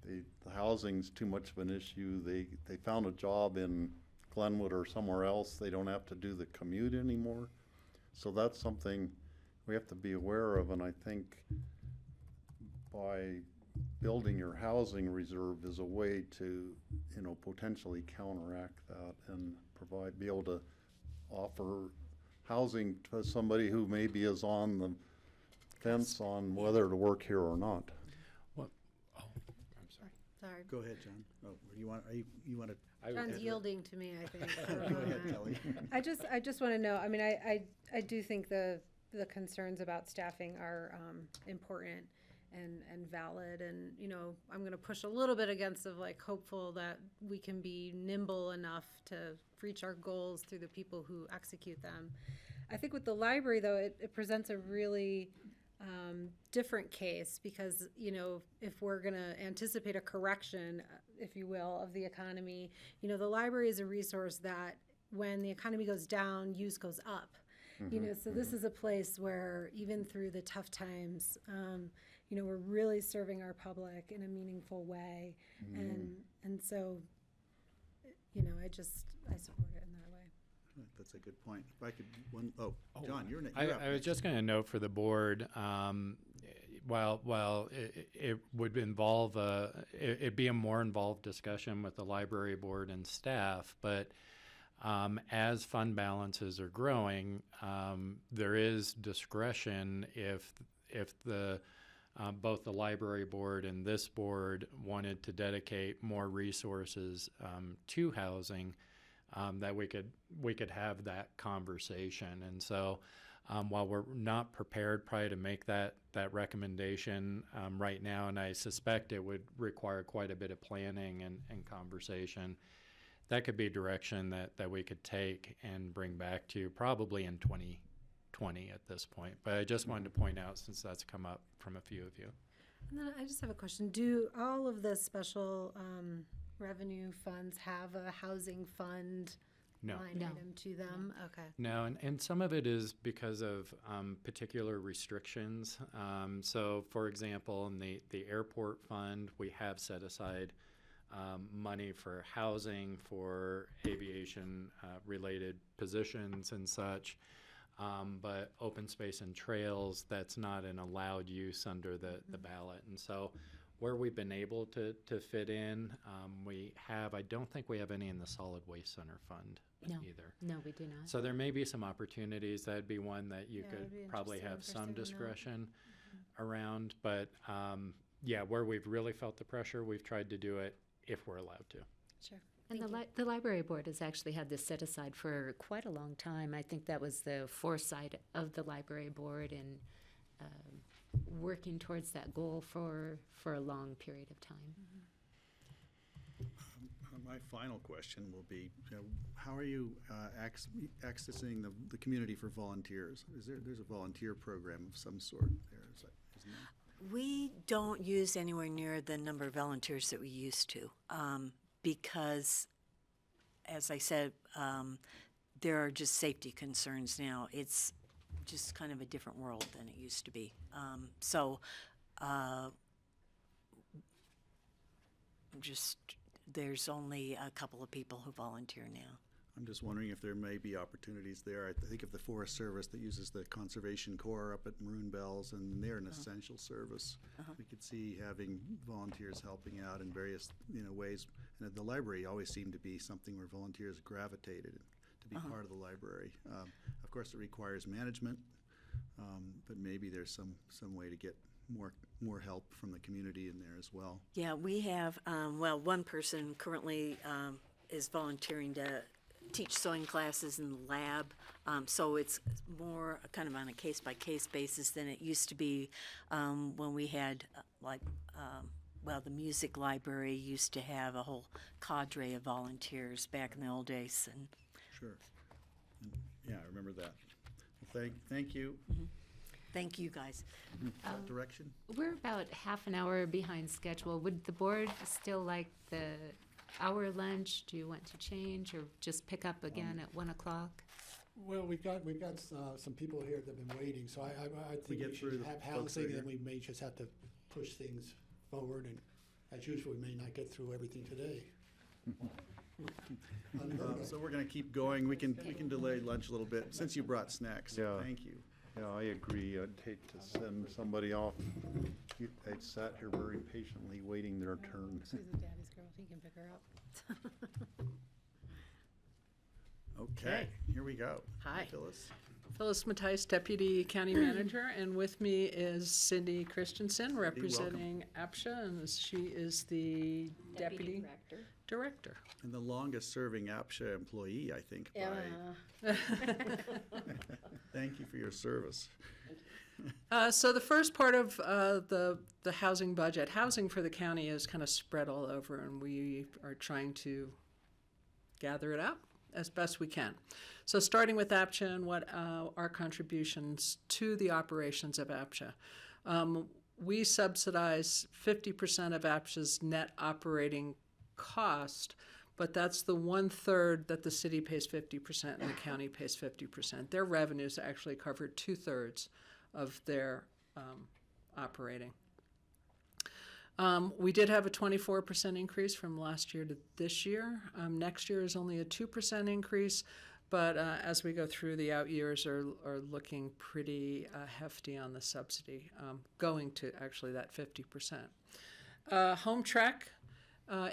The housing's too much of an issue. They found a job in Glenwood or somewhere else. They don't have to do the commute anymore. So that's something we have to be aware of, and I think by building your housing reserve is a way to, potentially counteract that and be able to offer housing to somebody who maybe is on the fence on whether to work here or not. Sorry. Go ahead, John. Oh, you want to? John's yielding to me, I think. Go ahead, Kelly. I just want to know, I do think the concerns about staffing are important and valid, and, I'm going to push a little bit against hopeful that we can be nimble enough to reach our goals through the people who execute them. I think with the library, though, it presents a really different case because, if we're going to anticipate a correction, if you will, of the economy, the library is a resource that when the economy goes down, use goes up. So this is a place where even through the tough times, we're really serving our public in a meaningful way. And so, I support it in that way. That's a good point. If I could, John, you're up I was just going to note for the board, while it would involve it'd be a more involved discussion with the library board and staff, but As fund balances are growing, there is discretion if the both the library board and this board wanted to dedicate more resources to housing, that we could have that conversation. And so while we're not prepared probably to make that recommendation right now, and I suspect it would require quite a bit of planning and conversation, that could be direction that we could take and bring back to you probably in 2020 at this point. But I just wanted to point out, since that's come up from a few of you. And then I just have a question. Do all of the special revenue funds have a housing fund No. line No. item to them? Okay. No, and some of it is because of particular restrictions. So, for example, in the airport fund, we have set aside money for housing, for aviation-related positions and such. But open space and trails, that's not an allowed use under the ballot. And so where we've been able to fit in, we have, I don't think we have any in the solid waste center fund No. either. No, we do not. So there may be some opportunities. That'd be one that you Yeah, could it'd be probably interesting have for some someone else. discretion around. But yeah, where we've really felt the pressure, we've tried to do it if we're allowed to. Sure. And the library board has actually had this set aside for quite a long time. I think that was the foresight of the library board in working towards that goal for a long period of time. My final question will be, how are you accessing the community for volunteers? There's a volunteer program of some sort there, isn't there? We don't use anywhere near the number of volunteers that we used to, because, as I said, there are just safety concerns now. It's just kind of a different world than it used to be. There's only a couple of people who volunteer now. I'm just wondering if there may be opportunities there. I think of the Forest Service that uses the Conservation Corps up at Maroon Bells, and they're an essential service. We could see having volunteers helping out in various ways. And the library always seemed to be something where volunteers gravitated to be part of the library. Of course, it requires management, but maybe there's some way to get more help from the community in there as well. Yeah, we have, one person currently is volunteering to teach sewing classes in the lab. So it's more kind of on a case-by-case basis than it used to be when we had, the music library used to have a whole cadre of volunteers back in the old days. And Sure. And, yeah, I remember that. Well, thank you. thank you, guys. Direction? We're about half an hour behind schedule. Would the board still like the hour lunch? Do you want to change or just pick up again at 1 o'clock? Well, we've got some people here that have been waiting, so I think get we through should the have folks that are housing, and here. we may just have to push things forward, and as usual, we may not get through everything today. Unheard of. So we're going to keep going. We can delay lunch a little bit, since you brought snacks. Yeah. Thank you. Yeah, I agree. I'd hate to send somebody off. They sat here very patiently waiting their turn. She's a daddy's girl. He can pick her up. Okay, here we go. Hi. Phyllis. Phyllis Mattice, Deputy County Manager, and with me is Cindy Christensen, representing APSHA, and she is the Deputy Director. And the longest-serving APSHA employee, I think, Yeah. Thank you for your service. So the first part of the housing budget, housing for the county is kind of spread all over, and we are trying to gather it up as best we can. So starting with APSHA and what our contributions to the operations of APSHA. We subsidize 50% of APSHA's net operating cost, but that's the 1/3 that the city pays 50% and the county pays 50%. Their revenues actually cover 2/3 of their operating. We did have a 24% increase from last year to this year. Next year is only a 2% increase, but as we go through, the out years are looking pretty hefty on the subsidy, going to actually that 50%. Home Track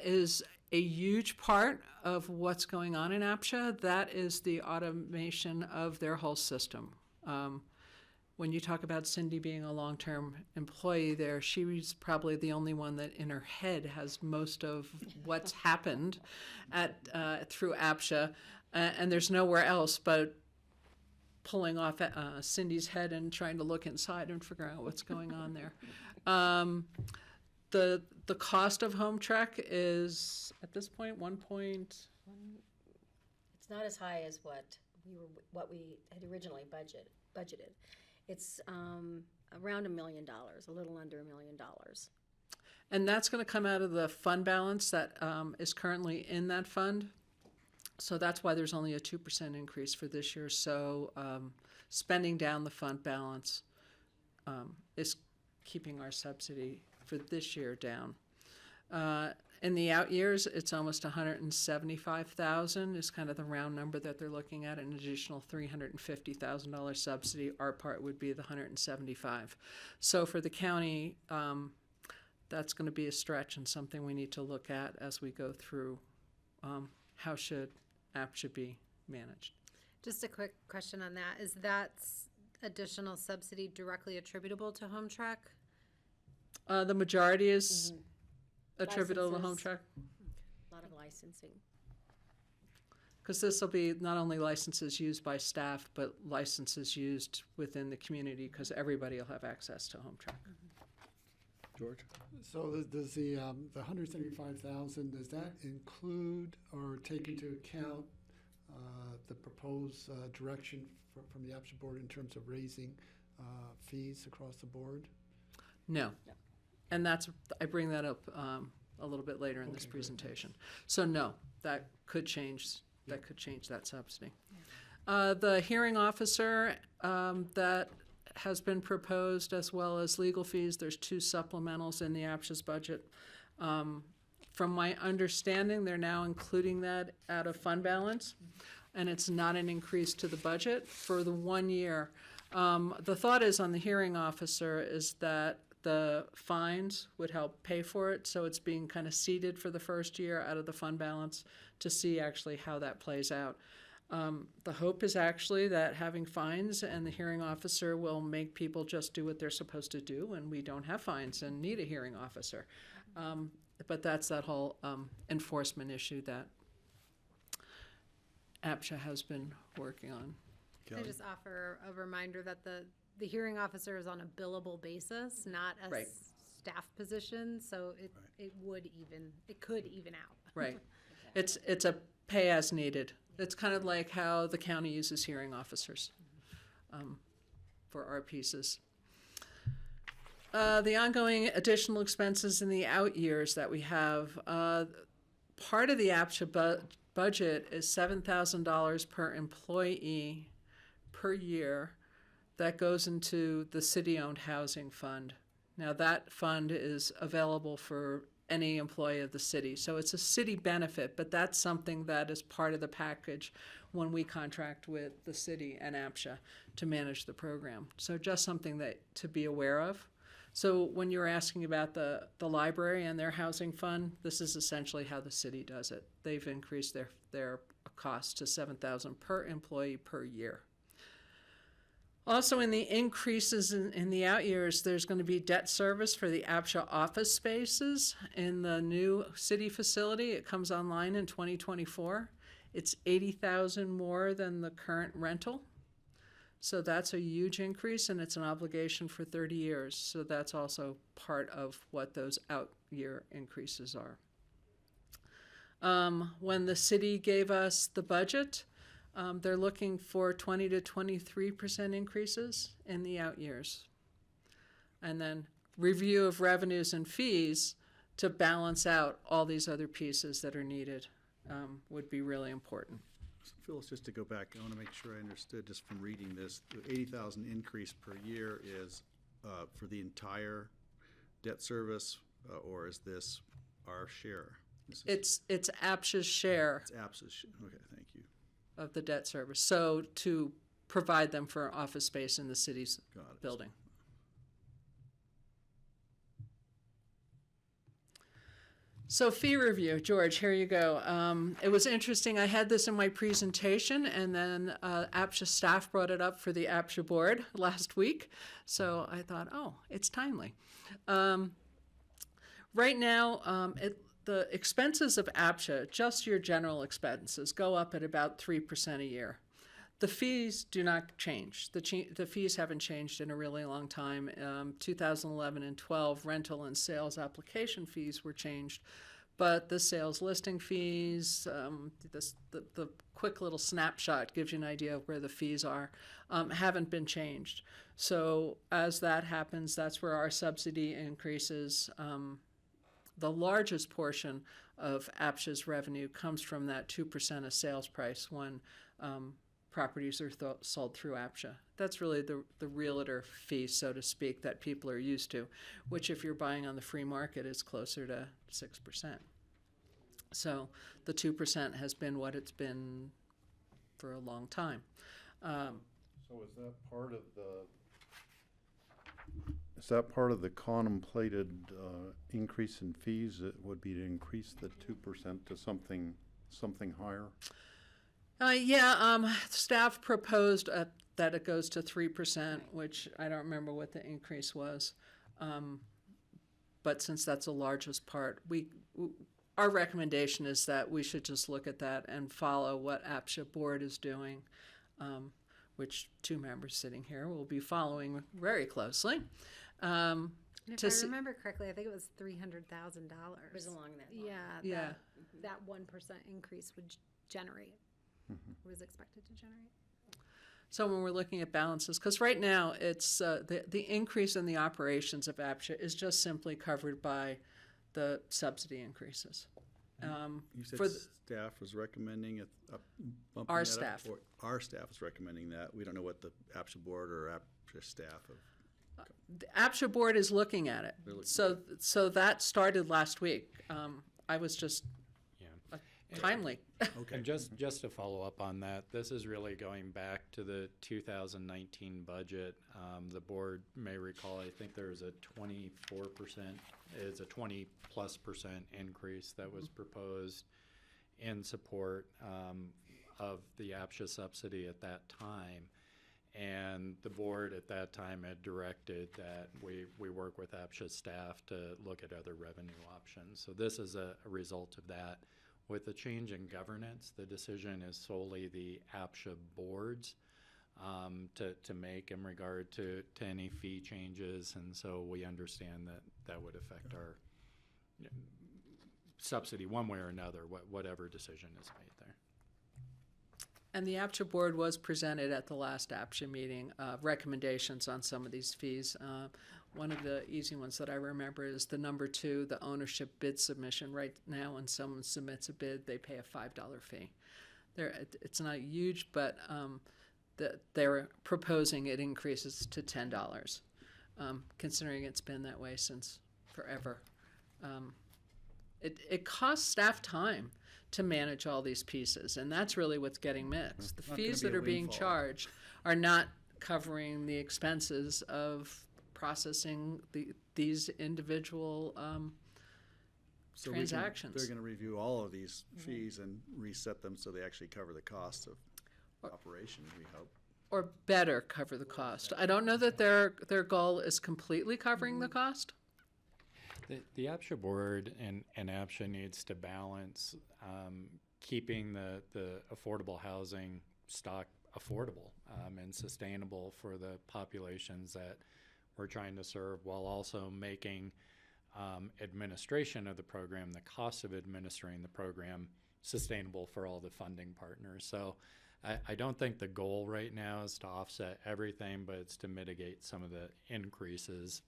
is a huge part of what's going on in APSHA. That is the automation of their whole system. When you talk about Cindy being a long-term employee there, she's probably the only one that in her head has most of what's happened through APSHA, and there's nowhere else but pulling off Cindy's head and trying to look inside and figure out what's going on there. The cost of Home Trek is at this point 1 point. It's not as high as what we had originally budgeted. It's around $1 million, a little under $1 million. And that's going to come out of the fund balance that is currently in that fund. So that's why there's only a 2% increase for this year. So spending down the fund balance is keeping our subsidy for this year down. In the out years, it's almost $175,000 is kind of the round number that they're looking at. An additional $350,000 subsidy. Our part would be the $175,000. So for the county, that's going to be a stretch and something we need to look at as we go through how should APSHA be managed. Just a quick question on that. Is that additional subsidy directly attributable to Home Trek? The majority is attributable to Home Trek. A lot of licensing. Because this will be not only licenses used by staff, but licenses used within the community, because everybody will have access to Home Trek. George? So does the 175,000, does that include or take into account the proposed direction from the APSHA board in terms of raising fees across the board? No. And I bring that up a little bit later in this presentation. So no, that could change. That could change that subsidy. The hearing officer that has been proposed, as well as legal fees. There's 2 supplementals in the APSHA's budget. From my understanding, they're now including that out of fund balance, and it's not an increase to the budget for the 1 year. The thought is on the hearing officer is that the fines would help pay for it, so it's being kind of seeded for the first year out of the fund balance to see actually how that plays out. The hope is actually that having fines and the hearing officer will make people just do what they're supposed to do, and we don't have fines and need a hearing officer. But that's that whole enforcement issue that APSHA has been working on. Can I just offer a reminder that the hearing officer is on a billable basis, not a Right. staff position, so it could even out. Right. It's a pay as needed. It's kind of like how the county uses hearing officers for our pieces. The ongoing additional expenses in the out years that we have, part of the APSHA budget is $7,000 per employee per year that goes into the city-owned housing fund. Now that fund is available for any employee of the city. So it's a city benefit, but that's something that is part of the package when we contract with the city and APSHA to manage the program. So just something that to be aware of. So when you're asking about the library and their housing fund, this is essentially how the city does it. They've increased their cost to $7,000 per employee per year. Also, in the increases in the out years, there's going to be debt service for the APSHA office spaces in the new city facility. It comes online in 2024. It's $80,000 more than the current rental. So that's a huge increase, and it's an obligation for 30 years. So that's also part of what those out year increases are. When the city gave us the budget, they're looking for 20 to 23% increases in the out years. And then review of revenues and fees to balance out all these other pieces that are needed would be really important. So Phyllis, just to go back, I want to make sure I understood just from reading this, the 80,000 increase per year is for the entire debt service, or is this our share? It's APSHA's share It's APSA's share. Okay, thank you. of the debt service. So to provide them for office space in the city's Got it. So fee review, George, here you go. It was interesting. I had this in my presentation, and then APSHA staff brought it up for the APSHA board last week. So I thought, oh, it's timely. Right now, the expenses of APSHA, just your general expenses, go up at about 3% a year. The fees do not change. The fees haven't changed in a really long time. 2011 and 12 rental and sales application fees were changed, but the sales listing fees, the quick little snapshot gives you an idea of where the fees are, haven't been changed. So as that happens, that's where our subsidy increases. The largest portion of APSHA's revenue comes from that 2% of sales price when properties are sold through APSHA. That's really the realtor fee, so to speak, that people are used to, which if you're buying on the free market is closer to 6%. So the 2% has been what it's been for a long time. So is that part of the contemplated increase in fees? It would be to increase the 2% to something higher? Staff proposed that it goes to 3%, which I don't remember what the increase was. But since that's the largest part, our recommendation is that we should just look at that and follow what APSHA board is doing, which 2 members sitting here will be following very closely. And if I remember correctly, I think it was $300,000. It was along that line. Yeah, that 1% increase would generate. Was expected to generate. So when we're looking at balances, because right now it's the increase in the operations of APSHA is just simply covered by the subsidy increases. You said staff was recommending bumping Our that staff. up, or our staff is recommending that. We don't know what the APSHA board or APSHA staff have. The APSHA board is looking at it. So that started last week. I was just timely. Okay. And just to follow up on that, this is really going back to the 2019 budget. The board may recall, I think there's a 24%, it's a 20+% increase that was proposed in support of the APSHA subsidy at that time. And the board at that time had directed that we work with APSHA staff to look at other revenue options. So this is a result of that. With the change in governance, the decision is solely the APSHA boards to make in regard to any fee changes, and so we understand that would affect our subsidy one way or another, whatever decision is made there. And the APSHA board was presented at the last APSHA meeting, recommendations on some of these fees. One of the easy ones that I remember is the number 2, the ownership bid submission. Right now, when someone submits a bid, they pay a $5 fee. It's not huge, but they're proposing it increases to $10, considering it's been that way since forever. It costs staff time to manage all these pieces, and that's really what's getting mixed. The fees that are being charged are not covering the expenses of processing these individual transactions. They're going to review all of these fees and reset them so they actually cover the cost of operation, we hope. Or better cover the cost. I don't know that their goal is completely covering the cost. The APSHA board and APSHA needs to balance keeping the affordable housing stock affordable and sustainable for the populations that we're trying to serve, while also making administration of the program, the cost of administering the program, sustainable for all the funding partners. So I don't think the goal right now is to offset everything, but it's to mitigate some of the increases.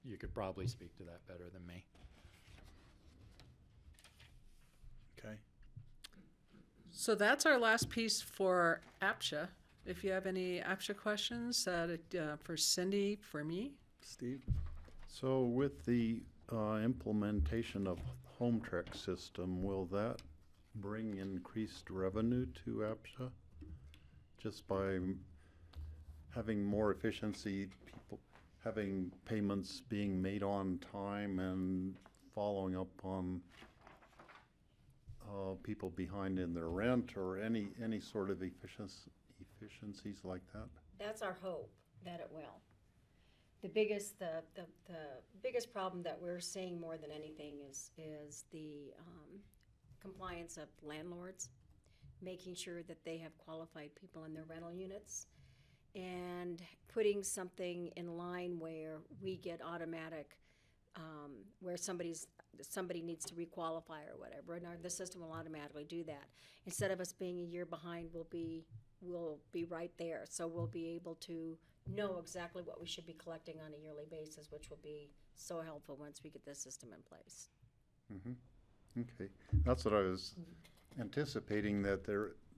You could probably speak to that better than me. Okay. So that's our last piece for APSHA. If you have any APSHA questions for Cindy, for me. Steve? So with the implementation of home track system, will that bring increased revenue to APSHA? Just by having more efficiency, people having payments being made on time and following up on people behind in their rent or any sort of efficiencies like that? That's our hope, that it will. The biggest problem that we're seeing more than anything is the compliance of landlords, making sure that they have qualified people in their rental units, and putting something in line where we get automatic, where somebody needs to requalify or whatever, and the system will automatically do that. Instead of us being a year behind, we'll be right there. So we'll be able to know exactly what we should be collecting on a yearly basis, which will be so helpful once we get this system in place. Mm-hmm. Okay, that's what I was anticipating, that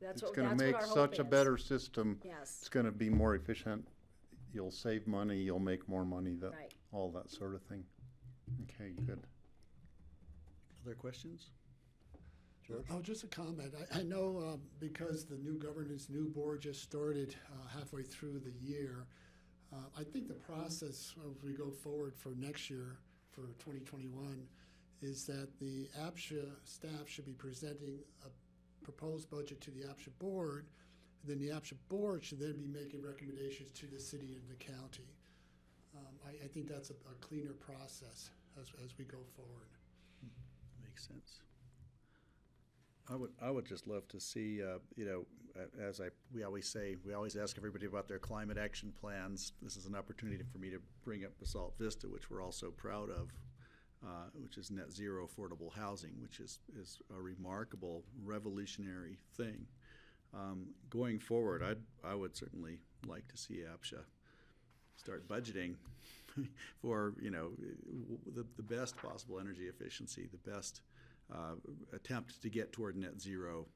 That's it's what going to our make hope such a is. better system. Yes. It's going to be more efficient. You'll save money. You'll make more money. Right. All that sort of thing. Okay, good. Other questions? Oh, just a comment. I know because the new governance, new board just started halfway through the year, I think the process as we go forward for next year, for 2021, is that the APSHA staff should be presenting a proposed budget to the APSHA board, and then the APSHA board should then be making recommendations to the city and the county. I think that's a cleaner process as we go forward. Makes sense. I would just love to see, we always ask everybody about their climate action plans. This is an opportunity for me to bring up Basalt Vista, which we're all so proud of, which is net zero affordable housing, which is a remarkable, revolutionary thing. Going forward, I would certainly like to see APSHA start budgeting for the best possible energy efficiency, the best attempt to get toward net zero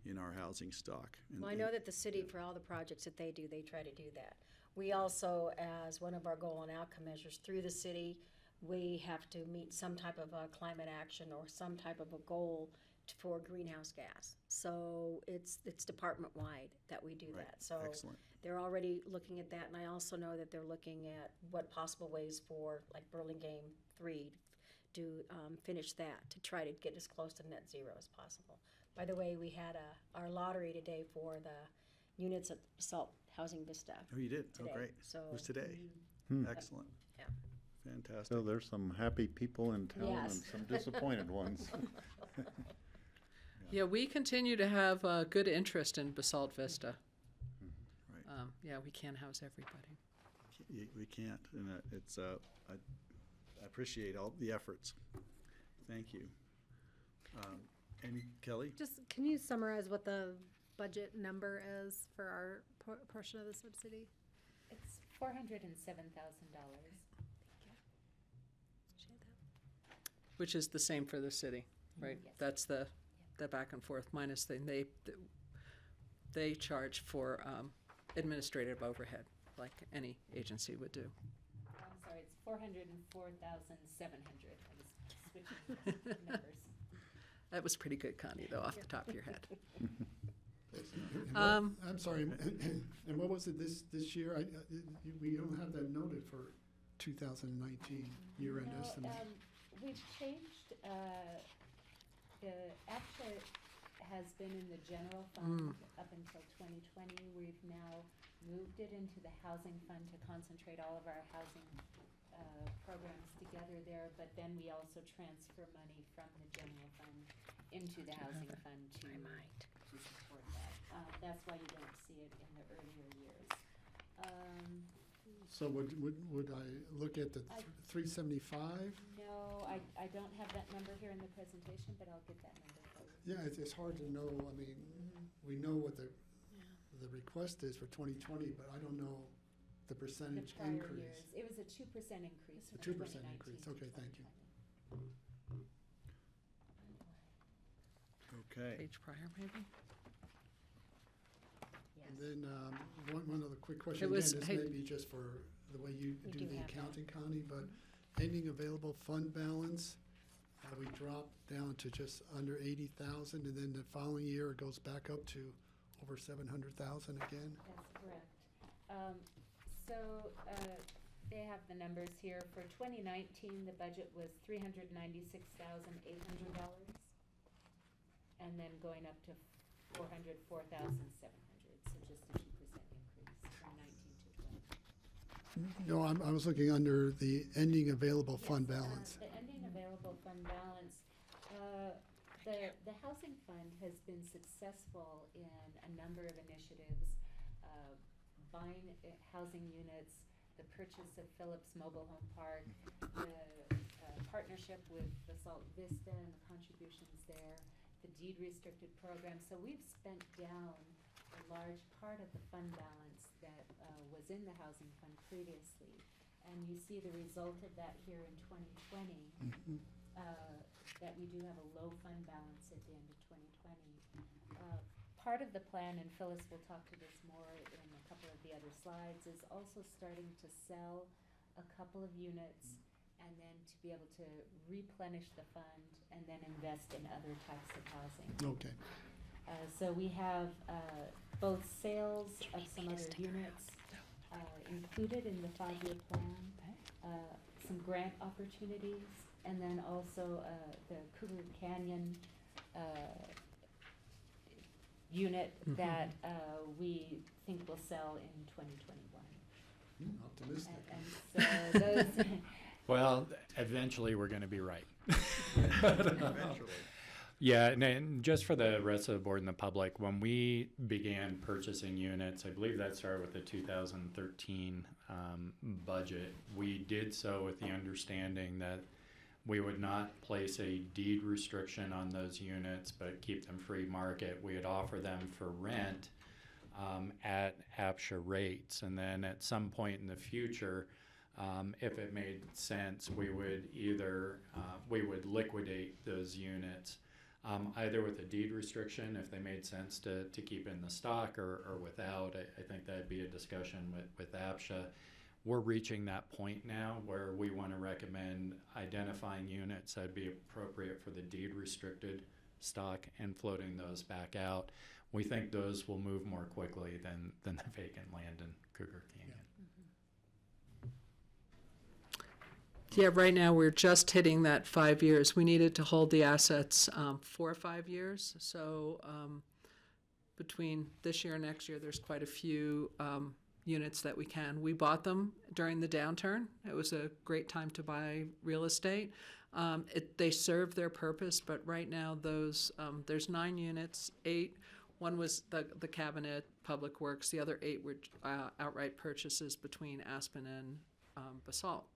in our housing stock. Well, I know that the city, for all the projects that they do, they try to do that. We also, as one of our goal and outcome measures through the city, we have to meet some type of a climate action or some type of a goal for greenhouse gas. So it's department-wide that we do Right. that. So Excellent. they're already looking at that, and I also know that they're looking at what possible ways for, like Burlingame 3, to finish that, to try to get as close to net zero as possible. By the way, we had our lottery today for the units at Basalt Housing Vista. Oh, you did? Today. Oh, great. So, It was today. Hmm. Excellent. Yeah. Fantastic. So there's some happy people in town Yes. and some disappointed ones. Yeah, we continue to have good interest in Basalt Vista. Right. Yeah, we can't house everybody. We can't, and I appreciate all the efforts. Thank you. Amy, Kelly? Just, can you summarize what the budget number is for our portion of the subsidy? It's $407,000. Which is the same for the city, right? Yes. That's the back and forth minus thing. They charge for administrative overhead, like any agency would do. I'm sorry, it's 404,700. I was switching numbers. That was pretty good, Connie, though, off the top of your head. I'm sorry, and what was it this year? We don't have that noted for 2019 year-end No, estimate. we've changed, the APSHA has been in the general fund up until 2020. We've now moved it into the housing fund to concentrate all of our housing programs together there, but then we also transfer money from the general fund into the housing fund to support that. That's why you don't see it in the earlier years. So would I look at the 375? No, I don't have that number here in the presentation, but I'll get that number for you. Yeah, it's hard to know. I mean, we know what the request is for 2020, but I don't know the The percentage prior increase. years, it was a 2% increase A from 2% 2019 increase. to Okay, thank you. 2020. Okay. Page prior, maybe? And then one other quick question. It was- Again, this hey- may be just for the way you We do do the have that. accounting, Connie, but ending available fund balance, we dropped down to just under 80,000, and then the following year it goes back up to over 700,000 again. That's correct. They have the numbers here. For 2019, the budget was $396,800. and then going up to 400, 4,700, so just a 2% increase from 19 to 20. No, I was looking under the ending available fund Yes, balance. The ending available fund balance, the housing fund has been successful in a number of initiatives, buying housing units, the purchase of Phillips Mobile Home Park, the partnership with the Salt Vista and the contributions there, the deed restricted program. So we've spent down a large part of the fund balance that was in the housing fund previously. And you see the result of that here in 2020, that we do have a low fund balance at the end of 2020. Part of the plan, and Phyllis will talk to this more in a couple of the other slides, is also starting to sell a couple of units and then to be able to replenish the fund and then invest in other types of housing. Okay. So we have both sales of some other units included in the 5-year plan, some grant opportunities, and then also the Cougar Canyon unit that we think will sell in 2021. Optimistic. And so those, Well, eventually we're going to be right. Eventually. Yeah, and just for the rest of the board and the public, when we began purchasing units, I believe that started with the 2013 budget. We did so with the understanding that we would not place a deed restriction on those units, but keep them free market. We would offer them for rent at APSHA rates, and then at some point in the future, if it made sense, we would either liquidate those units, either with a deed restriction if they made sense to keep in the stock, or without. I think that'd be a discussion with APSHA. We're reaching that point now where we want to recommend identifying units that'd be appropriate for the deed restricted stock and floating those back out. We think those will move more quickly than the vacant land in Cougar Canyon. Yeah, right now we're just hitting that 5 years. We needed to hold the assets 4 or 5 years. So between this year and next year, there's quite a few units that we can. We bought them during the downturn. It was a great time to buy real estate. They serve their purpose, but right now those there's 9 units, 8. One was the cabinet, Public Works. The other 8 were outright purchases between Aspen and Basalt.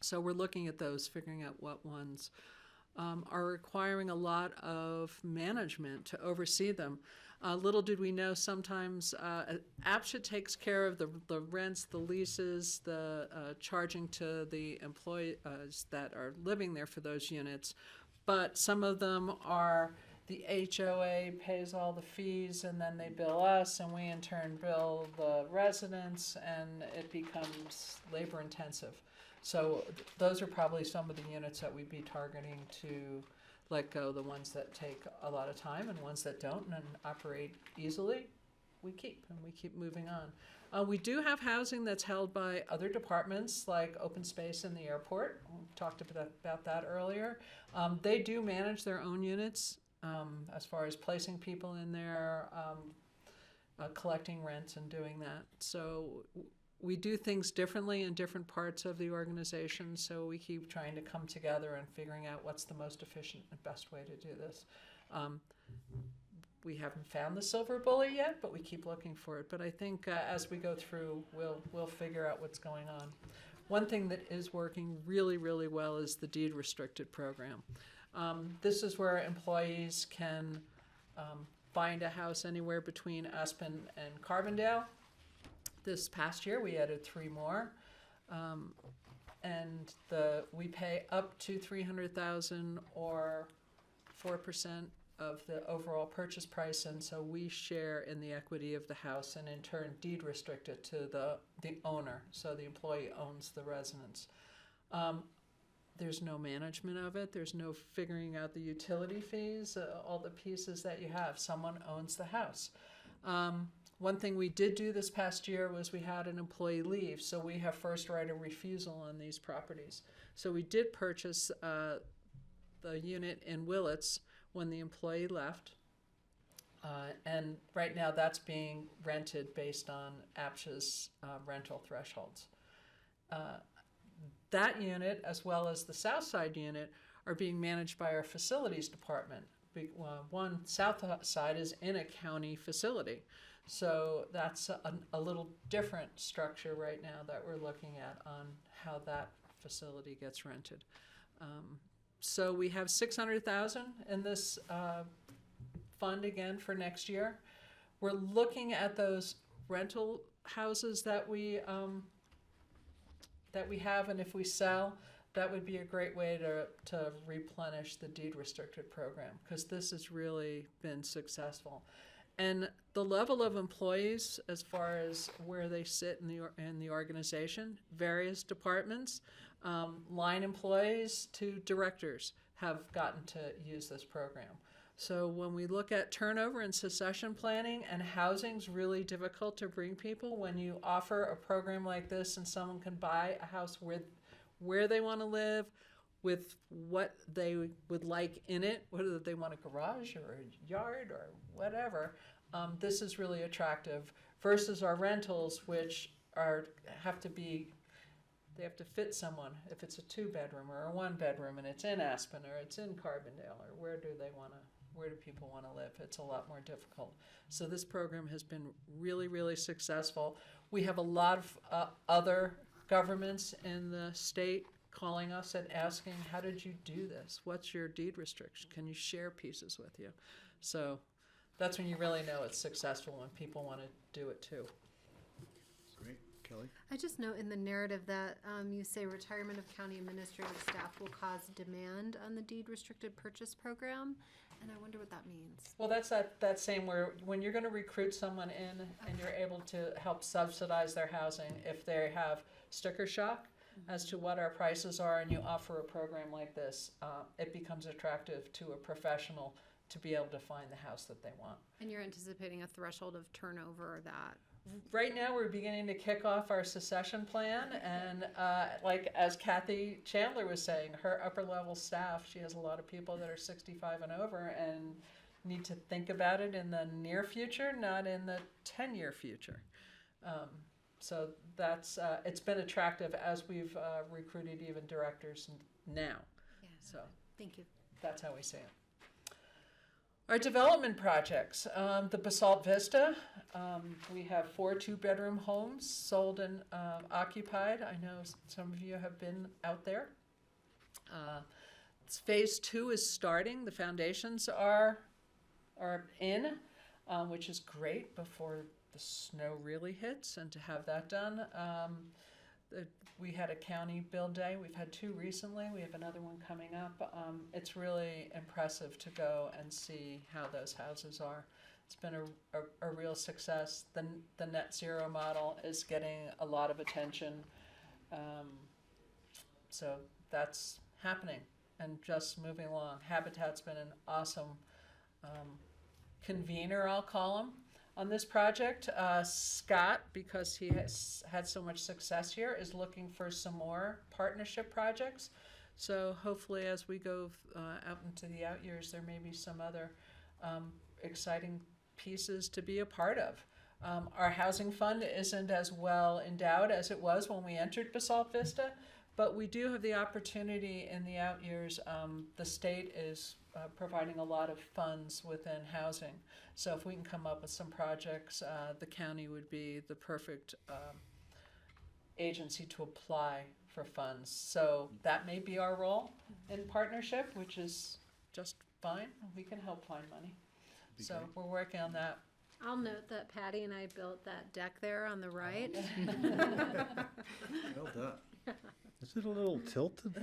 So we're looking at those, figuring out what ones are requiring a lot of management to oversee them. Little did we know, sometimes APSHA takes care of the rents, the leases, the charging to the employees that are living there for those units. But some of them are the HOA pays all the fees, and then they bill us, and we in turn bill the residents, and it becomes labor intensive. So those are probably some of the units that we'd be targeting to let go. The ones that take a lot of time and ones that don't and operate easily, we keep moving on. We do have housing that's held by other departments like open space in the airport. We talked about that earlier. They do manage their own units as far as placing people in there, collecting rents and doing that. So we do things differently in different parts of the organization, so we keep trying to come together and figuring out what's the most efficient and best way to do this. We haven't found the silver bullet yet, but we keep looking for it. But I think as we go through, we'll figure out what's going on. One thing that is working really, really well is the deed restricted program. This is where employees can find a house anywhere between Aspen and Carbondale. This past year, we added 3 more, and we pay up to $300,000 or 4% of the overall purchase price, and so we share in the equity of the house, and in turn deed restrict it to the owner, so the employee owns the residence. There's no management of it. There's no figuring out the utility fees, all the pieces that you have. Someone owns the house. One thing we did do this past year was we had an employee leave, so we have first right of refusal on these properties. So we did purchase the unit in Willits, when the employee left. And right now that's being rented based on APSHA's rental thresholds. That unit, as well as the South Side unit, are being managed by our facilities department. One South Side is in a county facility. So that's a little different structure right now that we're looking at on how that facility gets rented. So we have $600,000 in this fund again for next year. We're looking at those rental houses that we have, and if we sell, that would be a great way to replenish the deed restricted program, because this has really been successful. And the level of employees, as far as where they sit in the organization, various departments, line employees to directors have gotten to use this program. So when we look at turnover and succession planning, and housing's really difficult to bring people, when you offer a program like this and someone can buy a house where they want to live, with what they would like in it, whether they want a garage or a yard or whatever, this is really attractive versus our rentals, which have to fit someone. If it's a 2-bedroom or a 1-bedroom and it's in Aspen or it's in Carbondale, or where do people want to live? It's a lot more difficult. So this program has been really, really successful. We have a lot of other governments in the state calling us and asking, how did you do this? What's your deed restriction? Can you share pieces with you? So that's when you really know it's successful, when people want to do it too. Great. Kelly? I just note in the narrative that you say retirement of county administrative staff will cause demand on the deed restricted purchase program, and I wonder what that means. Well, that's that same where when you're going to recruit someone in and you're able to help subsidize their housing, if they have sticker shock as to what our prices are, and you offer a program like this, it becomes attractive to a professional to be able to find the house that they want. And you're anticipating a threshold of turnover that... Right now, we're beginning to kick off our succession plan, and like as Kathy Chandler was saying, her upper level staff, she has a lot of people that are 65 and over and need to think about it in the near future, not in the 10-year future. So that's it's been attractive as we've recruited even directors now. Yeah. So Thank you. that's how we see it. Our development projects, the Basalt Vista, we have 4 2-bedroom homes sold and occupied. I know some of you have been out there. Phase 2 is starting. The foundations are in, which is great before the snow really hits, and to have that done. We had a county build day. We've had 2 recently. We have another one coming up. It's really impressive to go and see how those houses are. It's been a real success. The net zero model is getting a lot of attention. So that's happening and just moving along. Habitat's been an awesome convener, I'll call him, on this project. Scott, because he has had so much success here, is looking for some more partnership projects. So hopefully as we go out into the out years, there may be some other exciting pieces to be a part of. Our housing fund isn't as well endowed as it was when we entered Basalt Vista, but we do have the opportunity in the out years. The state is providing a lot of funds within housing. So if we can come up with some projects, the county would be the perfect agency to apply for funds. So that may be our role in partnership, which is just fine. We can help find money. So we're working on that. I'll note that Patty and I built that deck there on the right. Well done. Is it a little tilted?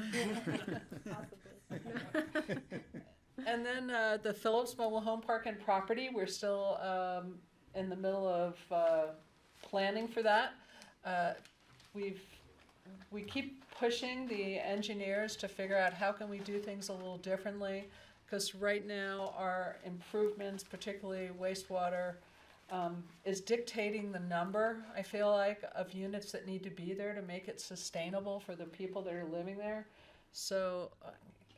And then the Phillips Mobile Home Park and Property, we're still in the middle of planning for that. We keep pushing the engineers to figure out how can we do things a little differently, because right now our improvements, particularly wastewater, is dictating the number, I feel like, of units that need to be there to make it sustainable for the people that are living there. So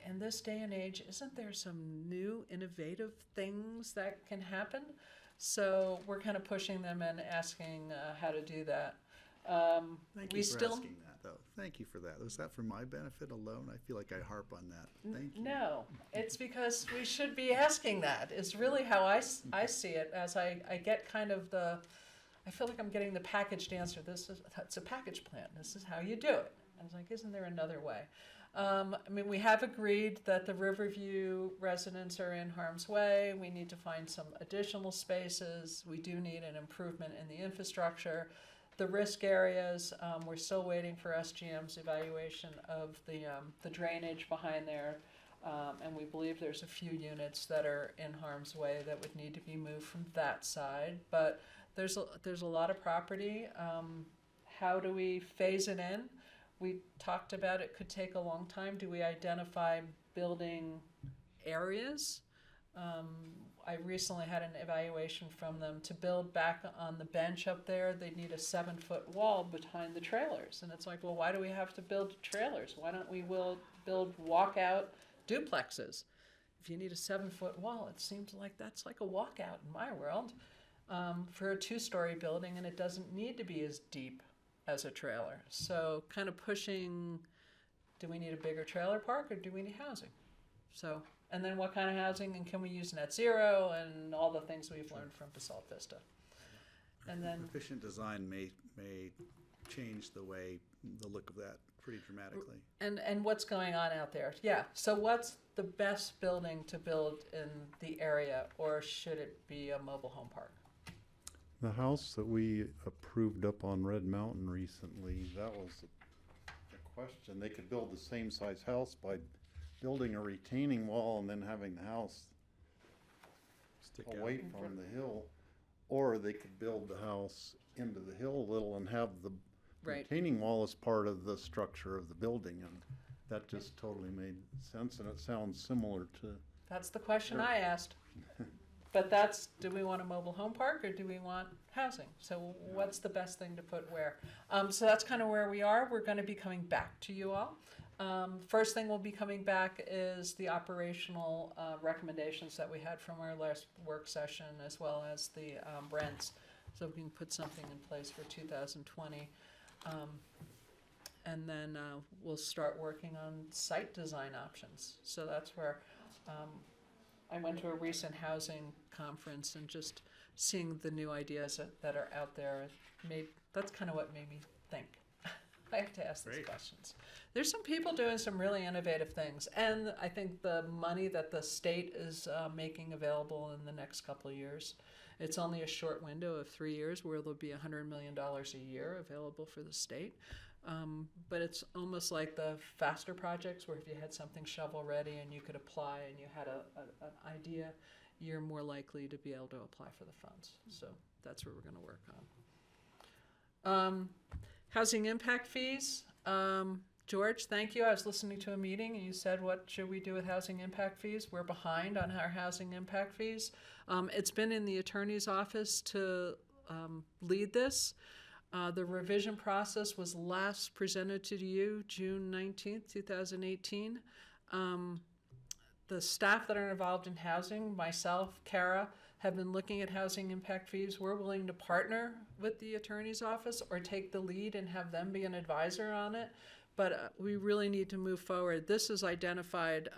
in this day and age, isn't there some new innovative things that can happen? So we're kind of pushing them and asking how to do that. Thank we you for still asking that, though. Thank you for that. Was that for my benefit alone? I feel like I harp on that. Thank you. No, it's because we should be asking that. It's really how I see it, as I get kind of I feel like I'm getting the packaged answer. It's a package plan. This is how you do it. I was like, isn't there another way? I mean, we have agreed that the Riverview residents are in harm's way. We need to find some additional spaces. We do need an improvement in the infrastructure. The risk areas, we're still waiting for SGM's evaluation of the drainage behind there. And we believe there's a few units that are in harm's way that would need to be moved from that side. But there's a lot of property. How do we phase it in? We talked about it could take a long time. Do we identify building areas? I recently had an evaluation from them to build back on the bench up there. They'd need a 7-foot wall behind the trailers. And it's like, well, why do we have to build trailers? Why don't we build walkout duplexes? If you need a 7-foot wall, it seems like that's like a walkout in my world for a 2-story building, and it doesn't need to be as deep as a trailer. So kind of pushing, do we need a bigger trailer park or do we need housing? So, and then what kind of housing, and can we use net zero, and all the things we've learned from Basalt Vista. And then Efficient design may change the look of that pretty dramatically. and what's going on out there? Yeah. So what's the best building to build in the area, or should it be a mobile home park? The house that we approved up on Red Mountain recently, that was a question. They could build the same size house by building a retaining wall and then having the house Stick away out. from the hill, or they could build the house into the hill a little and have the Right. retaining wall as part of the structure of the building, and that just totally made sense, and it sounds similar to. That's the question Sure. I asked. But do we want a mobile home park or do we want housing? So what's the best thing to put where? So that's kind of where we are. We're going to be coming back to you all. First thing we'll be coming back is the operational recommendations that we had from our last work session, as well as the rents. So we can put something in place for 2020. And then we'll start working on site design options. So that's where I went to a recent housing conference, and just seeing the new ideas that are out there, that's kind of what made me think. I have to ask these Great. questions. There's some people doing some really innovative things, and I think the money that the state is making available in the next couple of years, it's only a short window of 3 years where there'll be $100 million a year available for the state. But it's almost like the faster projects, where if you had something shovel ready and you could apply and you had an idea, you're more likely to be able to apply for the funds. So that's what we're going to work on. Housing impact fees. George, thank you. I was listening to a meeting and you said, what should we do with housing impact fees? We're behind on our housing impact fees. It's been in the attorney's office to lead this. The revision process was last presented to you June 19th, 2018. The staff that are involved in housing, myself, Kara, have been looking at housing impact fees. We're willing to partner with the attorney's office or take the lead and have them be an advisor on it. But we really need to move forward. This is identified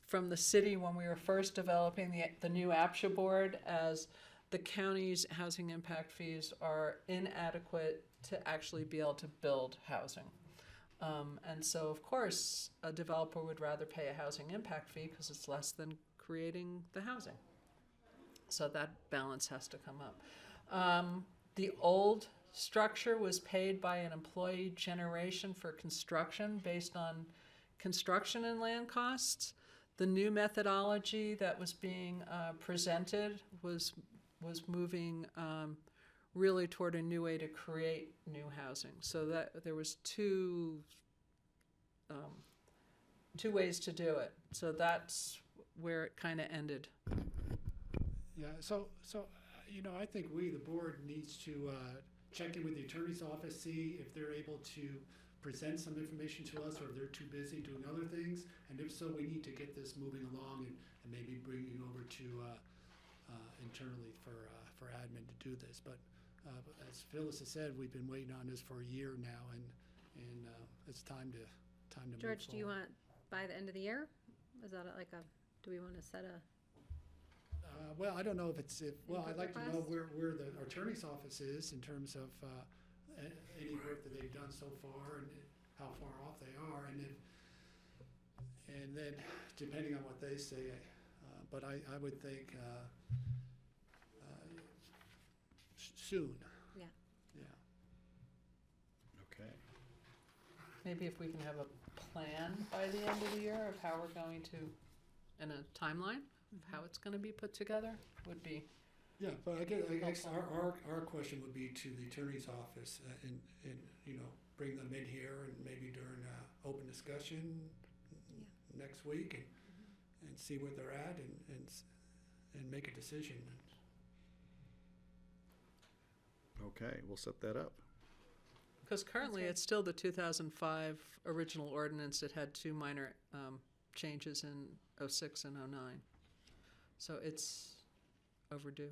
from the city when we were first developing the new APSHA board as the county's housing impact fees are inadequate to actually be able to build housing. And so, of course, a developer would rather pay a housing impact fee because it's less than creating the housing. So that balance has to come up. The old structure was paid by an employee generation for construction based on construction and land costs. The new methodology that was being presented was moving really toward a new way to create new housing. So that there was two ways to do it. So that's where it kind of ended. Yeah, so I think we, the board, needs to check in with the attorney's office, see if they're able to present some information to us, or if they're too busy doing other things. And if so, we need to get this moving along and maybe bring you over to internally for admin to do this. But as Phyllis has said, we've been waiting on this for a year now, and it's time to move George, do you forward. want by the end of the year? Is that like a, do we want to set a? Well, I don't know if well, I'd like to know request? where the attorney's office is in terms of any work that they've done so far and how far off they are, and then depending on what they say, but I would think soon. Yeah. Yeah. Okay. Maybe if we can have a plan by the end of the year of how we're going to, and a timeline of how it's gonna be put together, would be. Yeah, but I guess our question would be to the attorney's office and bring them in here and maybe during open discussion next week and see where they're at and make a decision. Okay, we'll set that up. Because currently, it's still the 2005 original ordinance. It had two minor changes in '06 and '09. So it's overdue.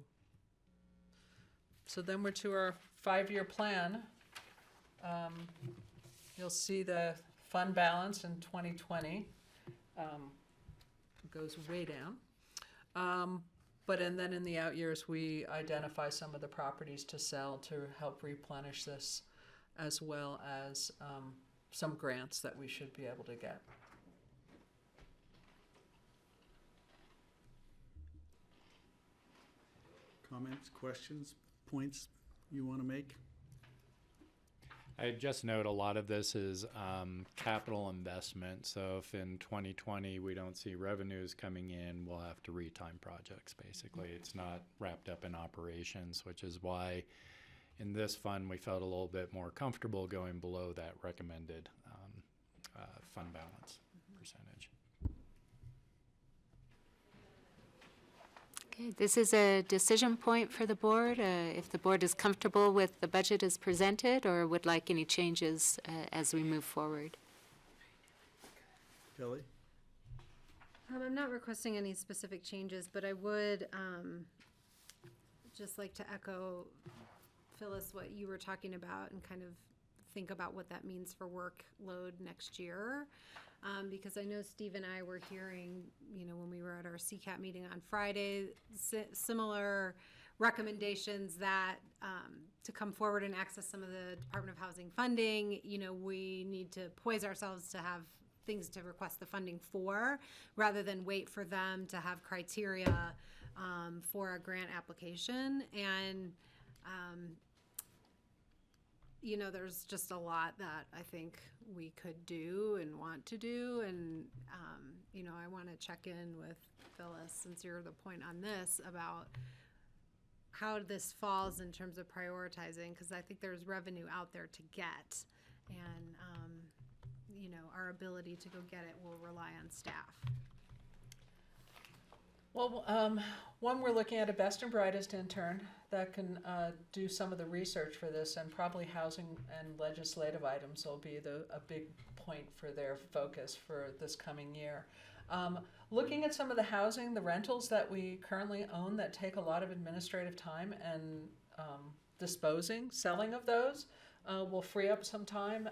So then we're to our 5-year plan. You'll see the fund balance in 2020 goes way down. And then in the out years, we identify some of the properties to sell to help replenish this, as well as some grants that we should be able to get. Comments, questions, points you want to make? I just note a lot of this is capital investment. So if in 2020 we don't see revenues coming in, we'll have to retime projects, basically. It's not wrapped up in operations, which is why in this fund we felt a little bit more comfortable going below that recommended fund balance percentage. Okay, this is a decision point for the board. If the board is comfortable with the budget as presented or would like any changes as we move forward. Kelly? I'm not requesting any specific changes, but I would just like to echo, Phyllis, what you were talking about and kind of think about what that means for workload next year. Because I know Steve and I were hearing, when we were at our CCAT meeting on Friday, similar recommendations that to come forward and access some of the Department of Housing funding, we need to poise ourselves to have things to request the funding for, rather than wait for them to have criteria for a grant application. And there's just a lot that I think we could do and want to do. And, I want to check in with Phyllis, since you're the point on this, about how this falls in terms of prioritizing, because I think there's revenue out there to get. And, our ability to go get it will rely on staff. Well, one, we're looking at a best and brightest intern that can do some of the research for this, and probably housing and legislative items will be a big point for their focus for this coming year. Looking at some of the housing, the rentals that we currently own that take a lot of administrative time, and selling of those will free up some time.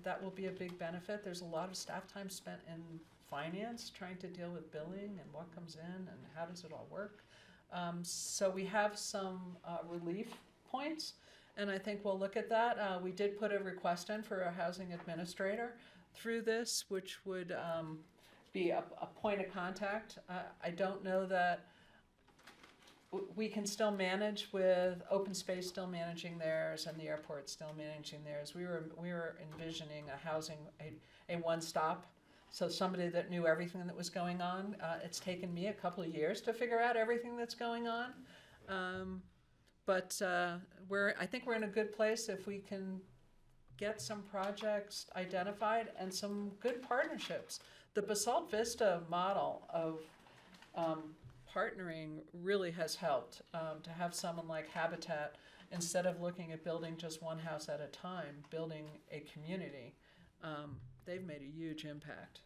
That will be a big benefit. There's a lot of staff time spent in finance, trying to deal with billing and what comes in and how does it all work. So we have some relief points, and I think we'll look at that. We did put a request in for a housing administrator through this, which would be a point of contact. I don't know that we can still manage with open space still managing theirs and the airport still managing theirs. We were envisioning a one-stop. So somebody that knew everything that was going on. It's taken me a couple of years to figure out everything that's going on. But I think we're in a good place if we can get some projects identified and some good partnerships. The Basalt Vista model of partnering really has helped to have someone like Habitat, instead of looking at building just one house at a time, building a community. They've made a huge impact.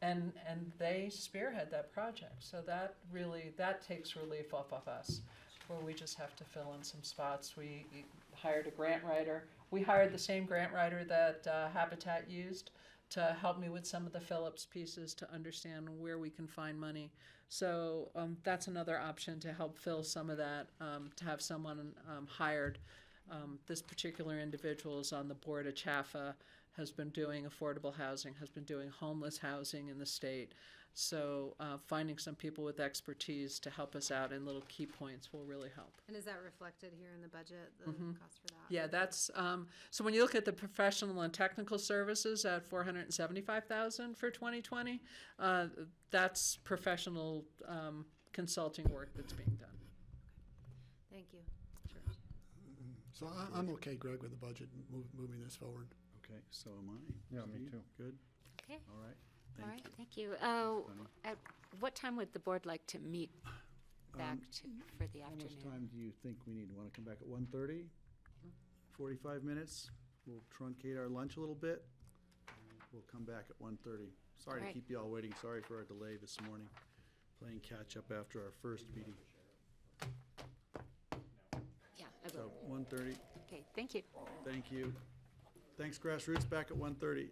And they spearhead that project. So that really, that takes relief off of us, where we just have to fill in some spots. We hired a grant writer. We hired the same grant writer that Habitat used to help me with some of the Phillips pieces to understand where we can find money. So that's another option to help fill some of that, to have someone hired. This particular individual is on the board of CHAFA, has been doing affordable housing, has been doing homeless housing in the state. So finding some people with expertise to help us out in little key points will really help. And is that reflected here in the budget, the cost for that? Yeah, that's, so when you look at the professional and technical services at $475,000 for 2020, that's professional consulting work that's being done. Thank you. So I'm okay, Greg, with the budget, moving this forward. Okay, so am I. Yeah, me Steve, too. Good? Okay. All right. All right, Thank you. thank you. At what time would the board like to meet back for the How much afternoon? time do you think we need? Want to come back at 1:30? 45 minutes? We'll truncate our lunch a little bit. We'll come back at 1:30. Sorry to Alright. keep you all waiting. Sorry for our delay this morning. Playing catch up after our first meeting. Yeah, I So will. 1:30. Okay, thank you. Thank you. Thanks, Grassroots. Back at 1:30.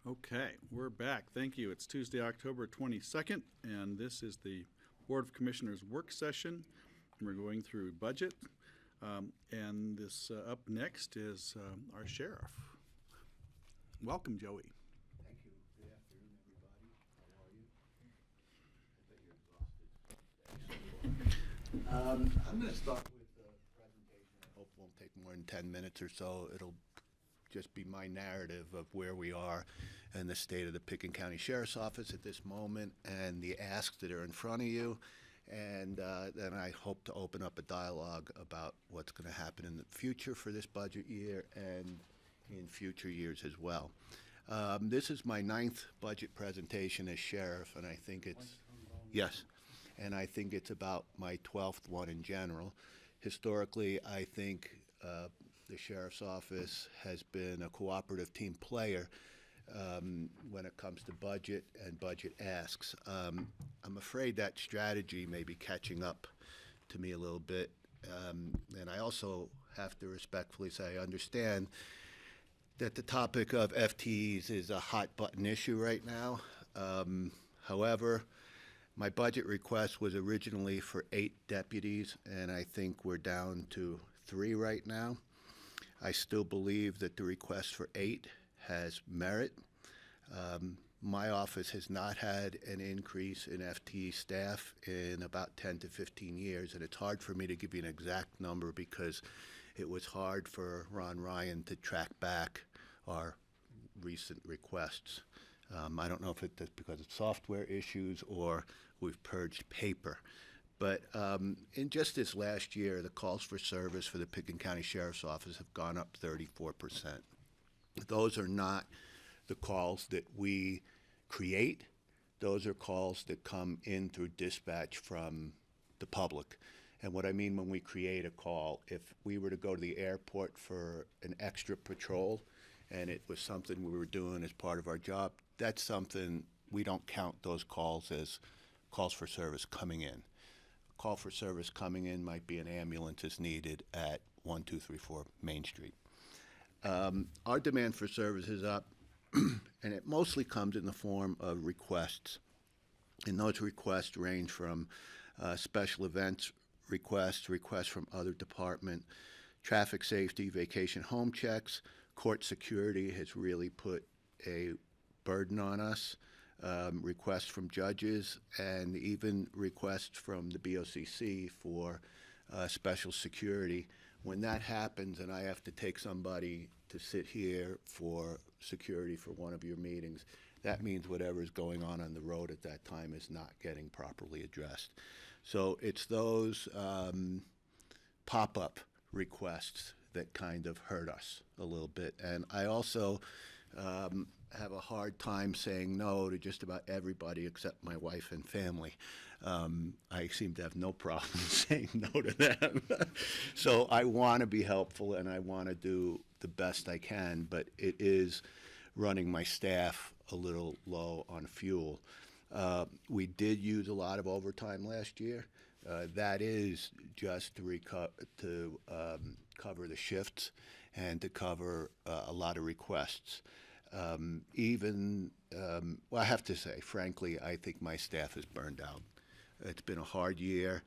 Okay, we're back. Thank you. It's Tuesday, October 22nd, and this is the Board of Commissioners work session. We're going through budget, and this up next is our sheriff. Welcome, Joey. Thank you. Good afternoon, everybody. How are you? I bet you're exhausted. I'm going to start with the presentation. I hope it won't take more than 10 minutes or so. It'll just be my narrative of where we are and the state of the Pickens County Sheriff's Office at this moment and the asks that are in front of you. And then I hope to open up a dialogue about what's going to happen in the future for this budget year and in future years as well. This is my 9th budget presentation as sheriff, and I think it's, yes, and I think it's about my 12th one in general. Historically, I think the sheriff's office has been a cooperative team player when it comes to budget and budget asks. I'm afraid that strategy may be catching up to me a little bit, and I also have to respectfully say I understand that the topic of FTEs is a hot button issue right now. However, my budget request was originally for 8 deputies, and I think we're down to 3 right now. I still believe that the request for 8 has merit. My office has not had an increase in FTE staff in about 10 to 15 years, and it's hard for me to give you an exact number because it was hard for Ron Ryan to track back our recent requests. I don't know if it's because of software issues or we've purged paper. But in just this last year, the calls for service for the Pickens County Sheriff's Office have gone up 34%. Those are not the calls that we create. Those are calls that come in through dispatch from the public. And what I mean when we create a call, if we were to go to the airport for an extra patrol and it was something we were doing as part of our job, that's something we don't count those calls as calls for service coming in. A call for service coming in might be an ambulance is needed at 1234 Main Street. Our demand for service is up, and it mostly comes in the form of requests. And those requests range from special events requests from other departments, traffic safety, vacation home checks. Court security has really put a burden on us, requests from judges, and even requests from the BOCC for special security. When that happens and I have to take somebody to sit here for security for one of your meetings, that means whatever is going on the road at that time is not getting properly addressed. So it's those pop-up requests that kind of hurt us a little bit. And I also have a hard time saying no to just about everybody except my wife and family. I seem to have no problem saying no to them. So I want to be helpful and I want to do the best I can, but it is running my staff a little low on fuel. We did use a lot of overtime last year. That is just to cover the shifts and to cover a lot of requests. Well, I have to say, frankly, I think my staff is burned out. It's been a hard year.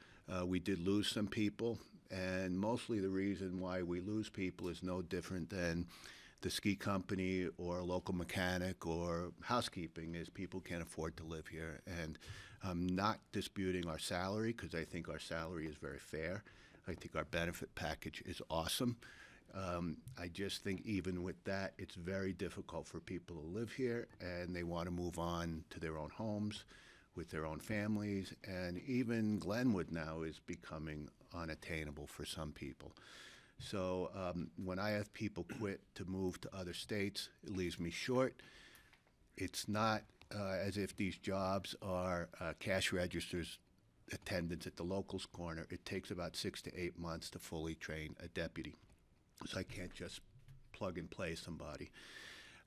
We did lose some people, and mostly the reason why we lose people is no different than the ski company or a local mechanic or housekeeping, is people can't afford to live here. And I'm not disputing our salary because I think our salary is very fair. I think our benefit package is awesome. I just think even with that, it's very difficult for people to live here, and they want to move on to their own homes with their own families. And even Glenwood now is becoming unattainable for some people. So when I have people quit to move to other states, it leaves me short. It's not as if these jobs are cash registers attendants at the locals corner. It takes about 6 to 8 months to fully train a deputy. So I can't just plug and play somebody.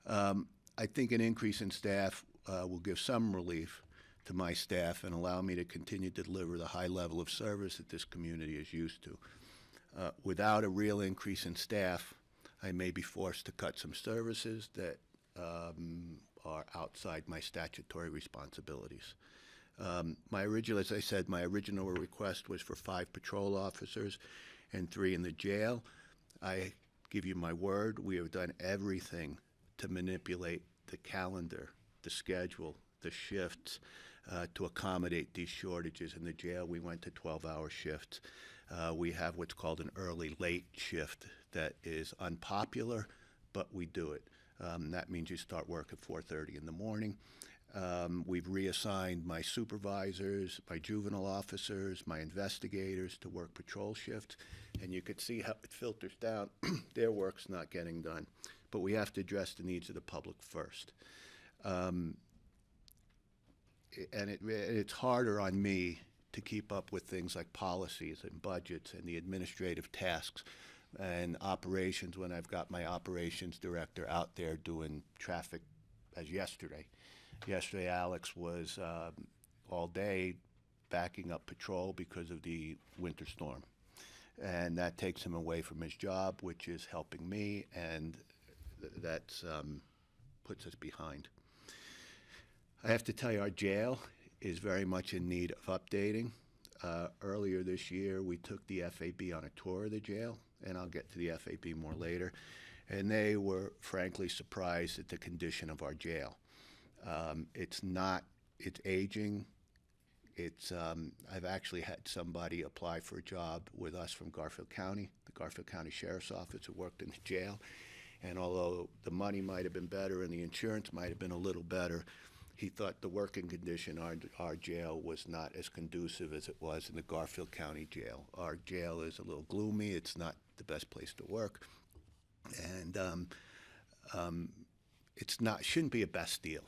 I think an increase in staff will give some relief to my staff and allow me to continue to deliver the high level of service that this community is used to. Without a real increase in staff, I may be forced to cut some services that are outside my statutory responsibilities. As I said, my original request was for 5 patrol officers and 3 in the jail. I give you my word, we have done everything to manipulate the calendar, the schedule, the shifts, to accommodate these shortages. In the jail, we went to 12-hour shifts. We have what's called an early-late shift that is unpopular, but we do it. That means you start work at 4:30 in the morning. We've reassigned my supervisors, my juvenile officers, my investigators to work patrol shifts, and you could see how it filters down. Their work's not getting done, but we have to address the needs of the public first. It's harder on me to keep up with things like policies and budgets and the administrative tasks and operations when I've got my operations director out there doing traffic as yesterday. Yesterday, Alex was all day backing up patrol because of the winter storm. and that takes him away from his job, which is helping me, and that puts us behind. I have to tell you, our jail is very much in need of updating. Earlier this year, we took the FAB on a tour of the jail, and I'll get to the FAB more later, and they were frankly surprised at the condition of our jail. It's aging. I've actually had somebody apply for a job with us from Garfield County, the Garfield County Sheriff's Office, who worked in the jail. And although the money might have been better and the insurance might have been a little better, he thought the working condition in our jail was not as conducive as it was in the Garfield County jail. Our jail is a little gloomy. It's not the best place to work. And shouldn't be a best deal.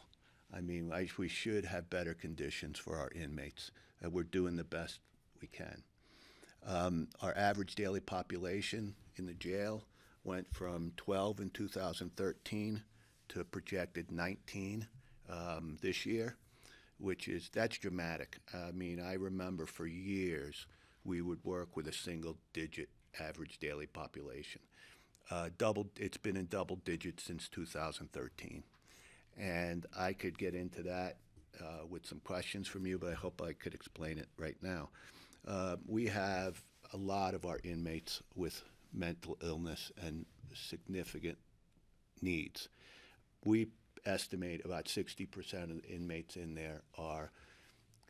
I mean, we should have better conditions for our inmates. We're doing the best we can. Our average daily population in the jail went from 12 in 2013 to a projected 19 this year, that's dramatic. I mean, I remember for years we would work with a single-digit average daily population. It's been in double digits since 2013. And I could get into that with some questions from you, but I hope I could explain it right now. We have a lot of our inmates with mental illness and significant needs. We estimate about 60% of the inmates in there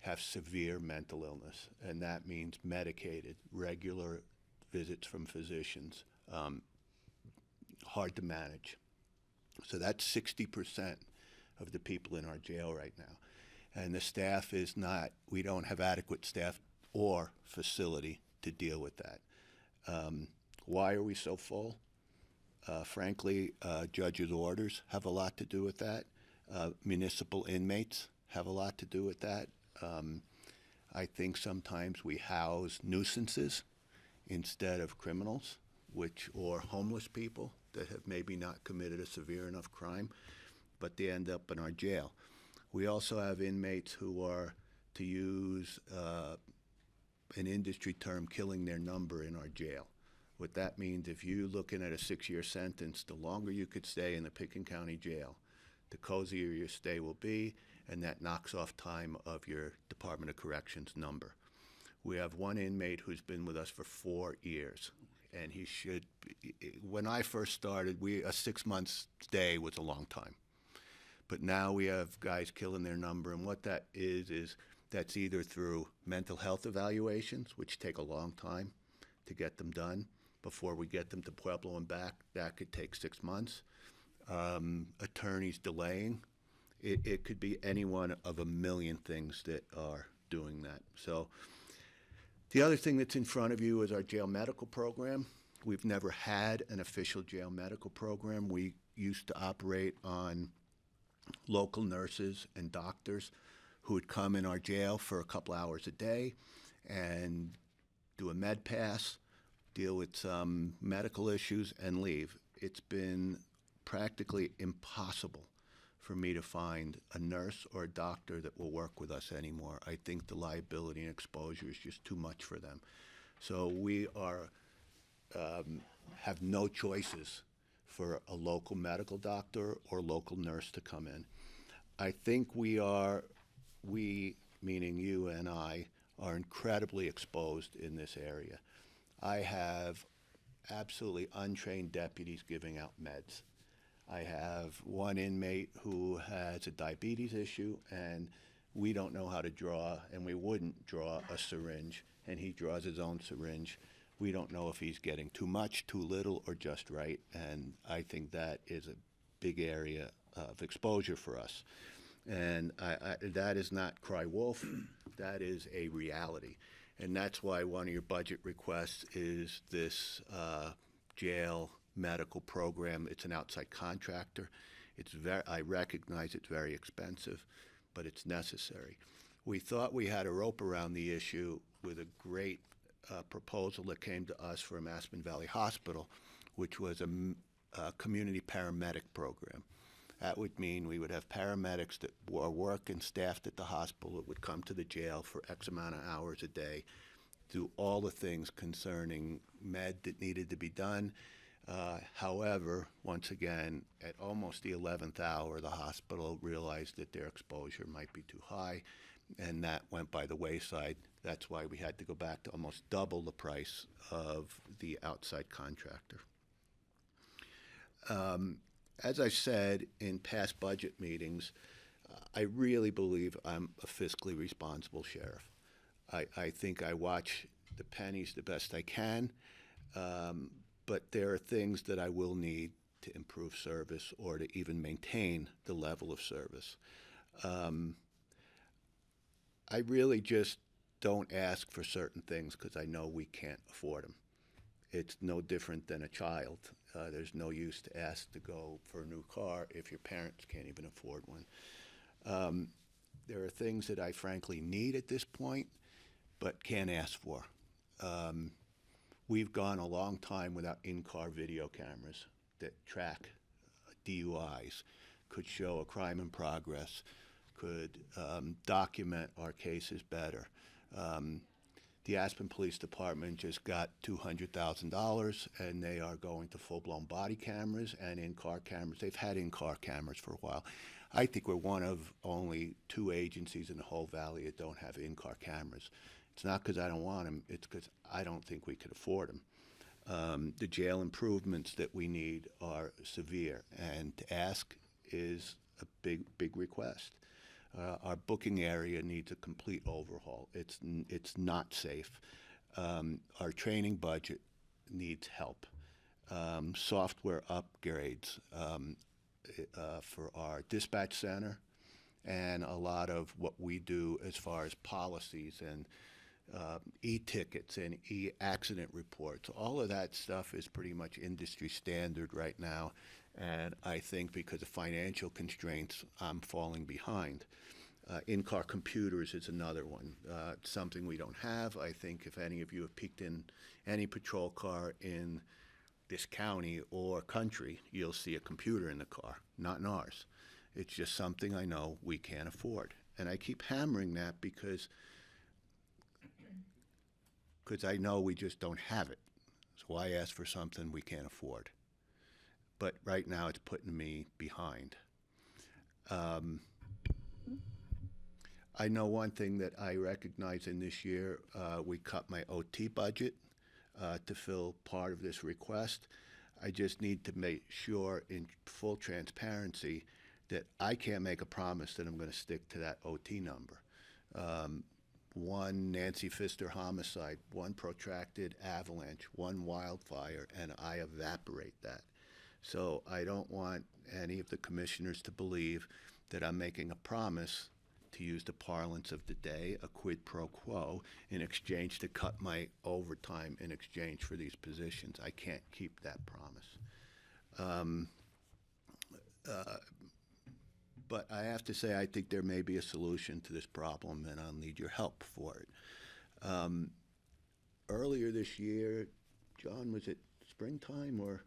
have severe mental illness, and that means medicated, regular visits from physicians, hard to manage. So that's 60% of the people in our jail right now. And the staff we don't have adequate staff or facility to deal with that. Why are we so full? Frankly, judges' orders have a lot to do with that. Municipal inmates have a lot to do with that. I think sometimes we house nuisances instead of criminals, or homeless people that have maybe not committed a severe enough crime, but they end up in our jail. We also have inmates who are, to use an industry term, killing their number in our jail. What that means, if you're looking at a 6-year sentence, the longer you could stay in the Pickens County Jail, the cozier your stay will be, and that knocks off time of your Department of Corrections number. We have one inmate who's been with us for 4 years, and he should be, when I first started, a 6-month stay was a long time. But now we have guys killing their number, and what that is that's either through mental health evaluations, which take a long time to get them done. Before we get them to Pueblo and back, that could take 6 months. Attorneys delaying. It could be any one of a million things that are doing that. So the other thing that's in front of you is our jail medical program. We've never had an official jail medical program. We used to operate on local nurses and doctors who would come in our jail for a couple hours a day and do a med pass, deal with some medical issues, and leave. It's been practically impossible for me to find a nurse or a doctor that will work with us anymore. I think the liability and exposure is just too much for them. So we have no choices for a local medical doctor or local nurse to come in. I think we, meaning you and I, are incredibly exposed in this area. I have absolutely untrained deputies giving out meds. I have one inmate who has a diabetes issue, and we don't know how to draw, and we wouldn't draw a syringe, and he draws his own syringe. We don't know if he's getting too much, too little, or just right, and I think that is a big area of exposure for us. And that is not cry wolf, that is a reality. And that's why one of your budget requests is this jail medical program. It's an outside contractor. I recognize it's very expensive, but it's necessary. We thought we had a rope around the issue with a great proposal that came to us from Aspen Valley Hospital, which was a community paramedic program. That would mean we would have paramedics that were working staffed at the hospital that would come to the jail for X amount of hours a day do all the things concerning med that needed to be done. However, once again, at almost the 11th hour, the hospital realized that their exposure might be too high, and that went by the wayside. That's why we had to go back to almost double the price of the outside contractor. As I said in past budget meetings, I really believe I'm a fiscally responsible sheriff. I think I watch the pennies the best I can, but there are things that I will need to improve service or to even maintain the level of service. I really just don't ask for certain things because I know we can't afford them. It's no different than a child. There's no use to ask to go for a new car if your parents can't even afford one. There are things that I frankly need at this point, but can't ask for. We've gone a long time without in-car video cameras that track DUIs, could show a crime in progress, could document our cases better. The Aspen Police Department just got $200,000, and they are going to full-blown body cameras and in-car cameras. They've had in-car cameras for a while. I think we're one of only 2 agencies in the whole valley that don't have in-car cameras. It's not because I don't want them, it's because I don't think we could afford them. The jail improvements that we need are severe, and to ask is a big, big request. Our booking area needs a complete overhaul. It's not safe. Our training budget needs help. Software upgrades for our dispatch center, and a lot of what we do as far as policies and e-tickets and e-accident reports. All of that stuff is pretty much industry standard right now, and I think because of financial constraints, I'm falling behind. In-car computers is another one, something we don't have. I think if any of you have peeked in any patrol car in this county or country, you'll see a computer in the car, not in ours. It's just something I know we can't afford. And I keep hammering that because I know we just don't have it. So why ask for something we can't afford? But right now it's putting me behind. I know one thing that I recognize in this year, we cut my OT budget to fill part of this request. I just need to make sure in full transparency that I can't make a promise that I'm going to stick to that OT number. One Nancy Pfister homicide, one protracted avalanche, one wildfire, and I evaporate that. So I don't want any of the commissioners to believe that I'm making a promise, to use the parlance of the day, a quid pro quo, in exchange to cut my overtime in exchange for these positions. I can't keep that promise. But I have to say, I think there may be a solution to this problem, and I'll need your help for it. Earlier this year, John, was it springtime, or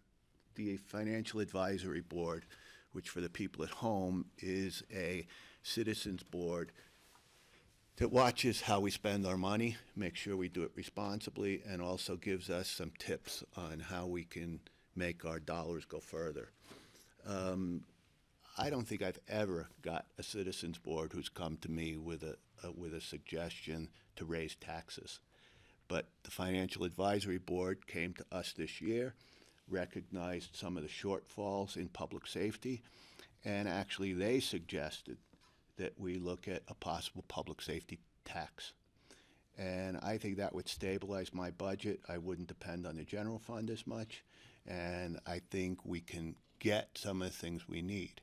the Financial Advisory Board, which for the people at home is a citizens board that watches how we spend our money, makes sure we do it responsibly, and also gives us some tips on how we can make our dollars go further. I don't think I've ever got a citizens board who's come to me with a suggestion to raise taxes. But the Financial Advisory Board came to us this year, recognized some of the shortfalls in public safety, and actually they suggested that we look at a possible public safety tax. And I think that would stabilize my budget. I wouldn't depend on the general fund as much, and I think we can get some of the things we need.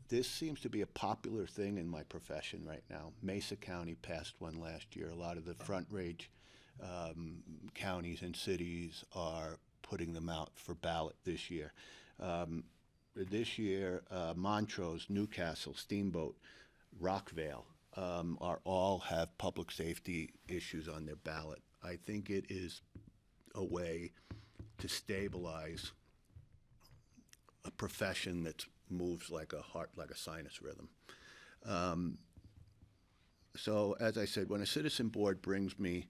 This seems to be a popular thing in my profession right now. Mesa County passed one last year. A lot of the front range counties and cities are putting them out for ballot this year. This year, Montrose, Newcastle, Steamboat, Rockvale are all have public safety issues on their ballot. I think it is a way to stabilize a profession that moves like a heart, like a sinus rhythm. So as I said, when a citizen board brings me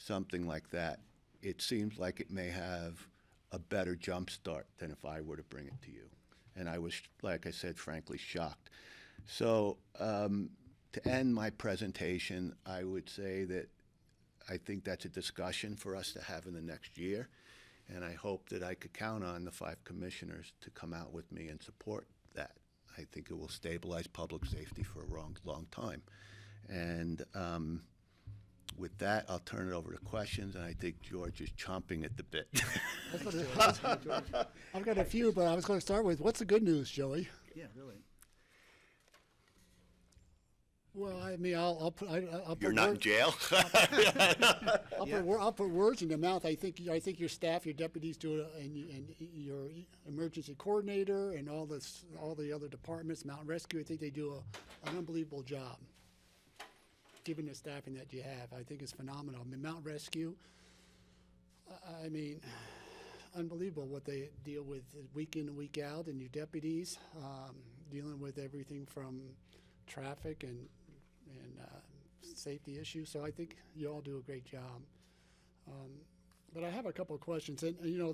something like that, it seems like it may have a better jump start than if I were to bring it to you. And I was, like I said, frankly shocked. So to end my presentation, I would say that I think that's a discussion for us to have in the next year. And I hope that I could count on the 5 commissioners to come out with me and support that. I think it will stabilize public safety for a long time. And with that, I'll turn it over to questions, and I think George is chomping at the bit. I've got a few, but I was going to start with, what's the good news, Joey? Yeah, really. Well, I mean, I'll put You're not in jail? I'll put words in your mouth. I think your staff, your deputies and your emergency coordinator and all the other departments, Mountain Rescue, I think they do an unbelievable job. Given the staffing that you have, I think it's phenomenal. I mean, Mountain Rescue, I mean, unbelievable what they deal with week in and week out, and your deputies dealing with everything from traffic and safety issues. So I think you all do a great job. But I have a couple of questions, and you know,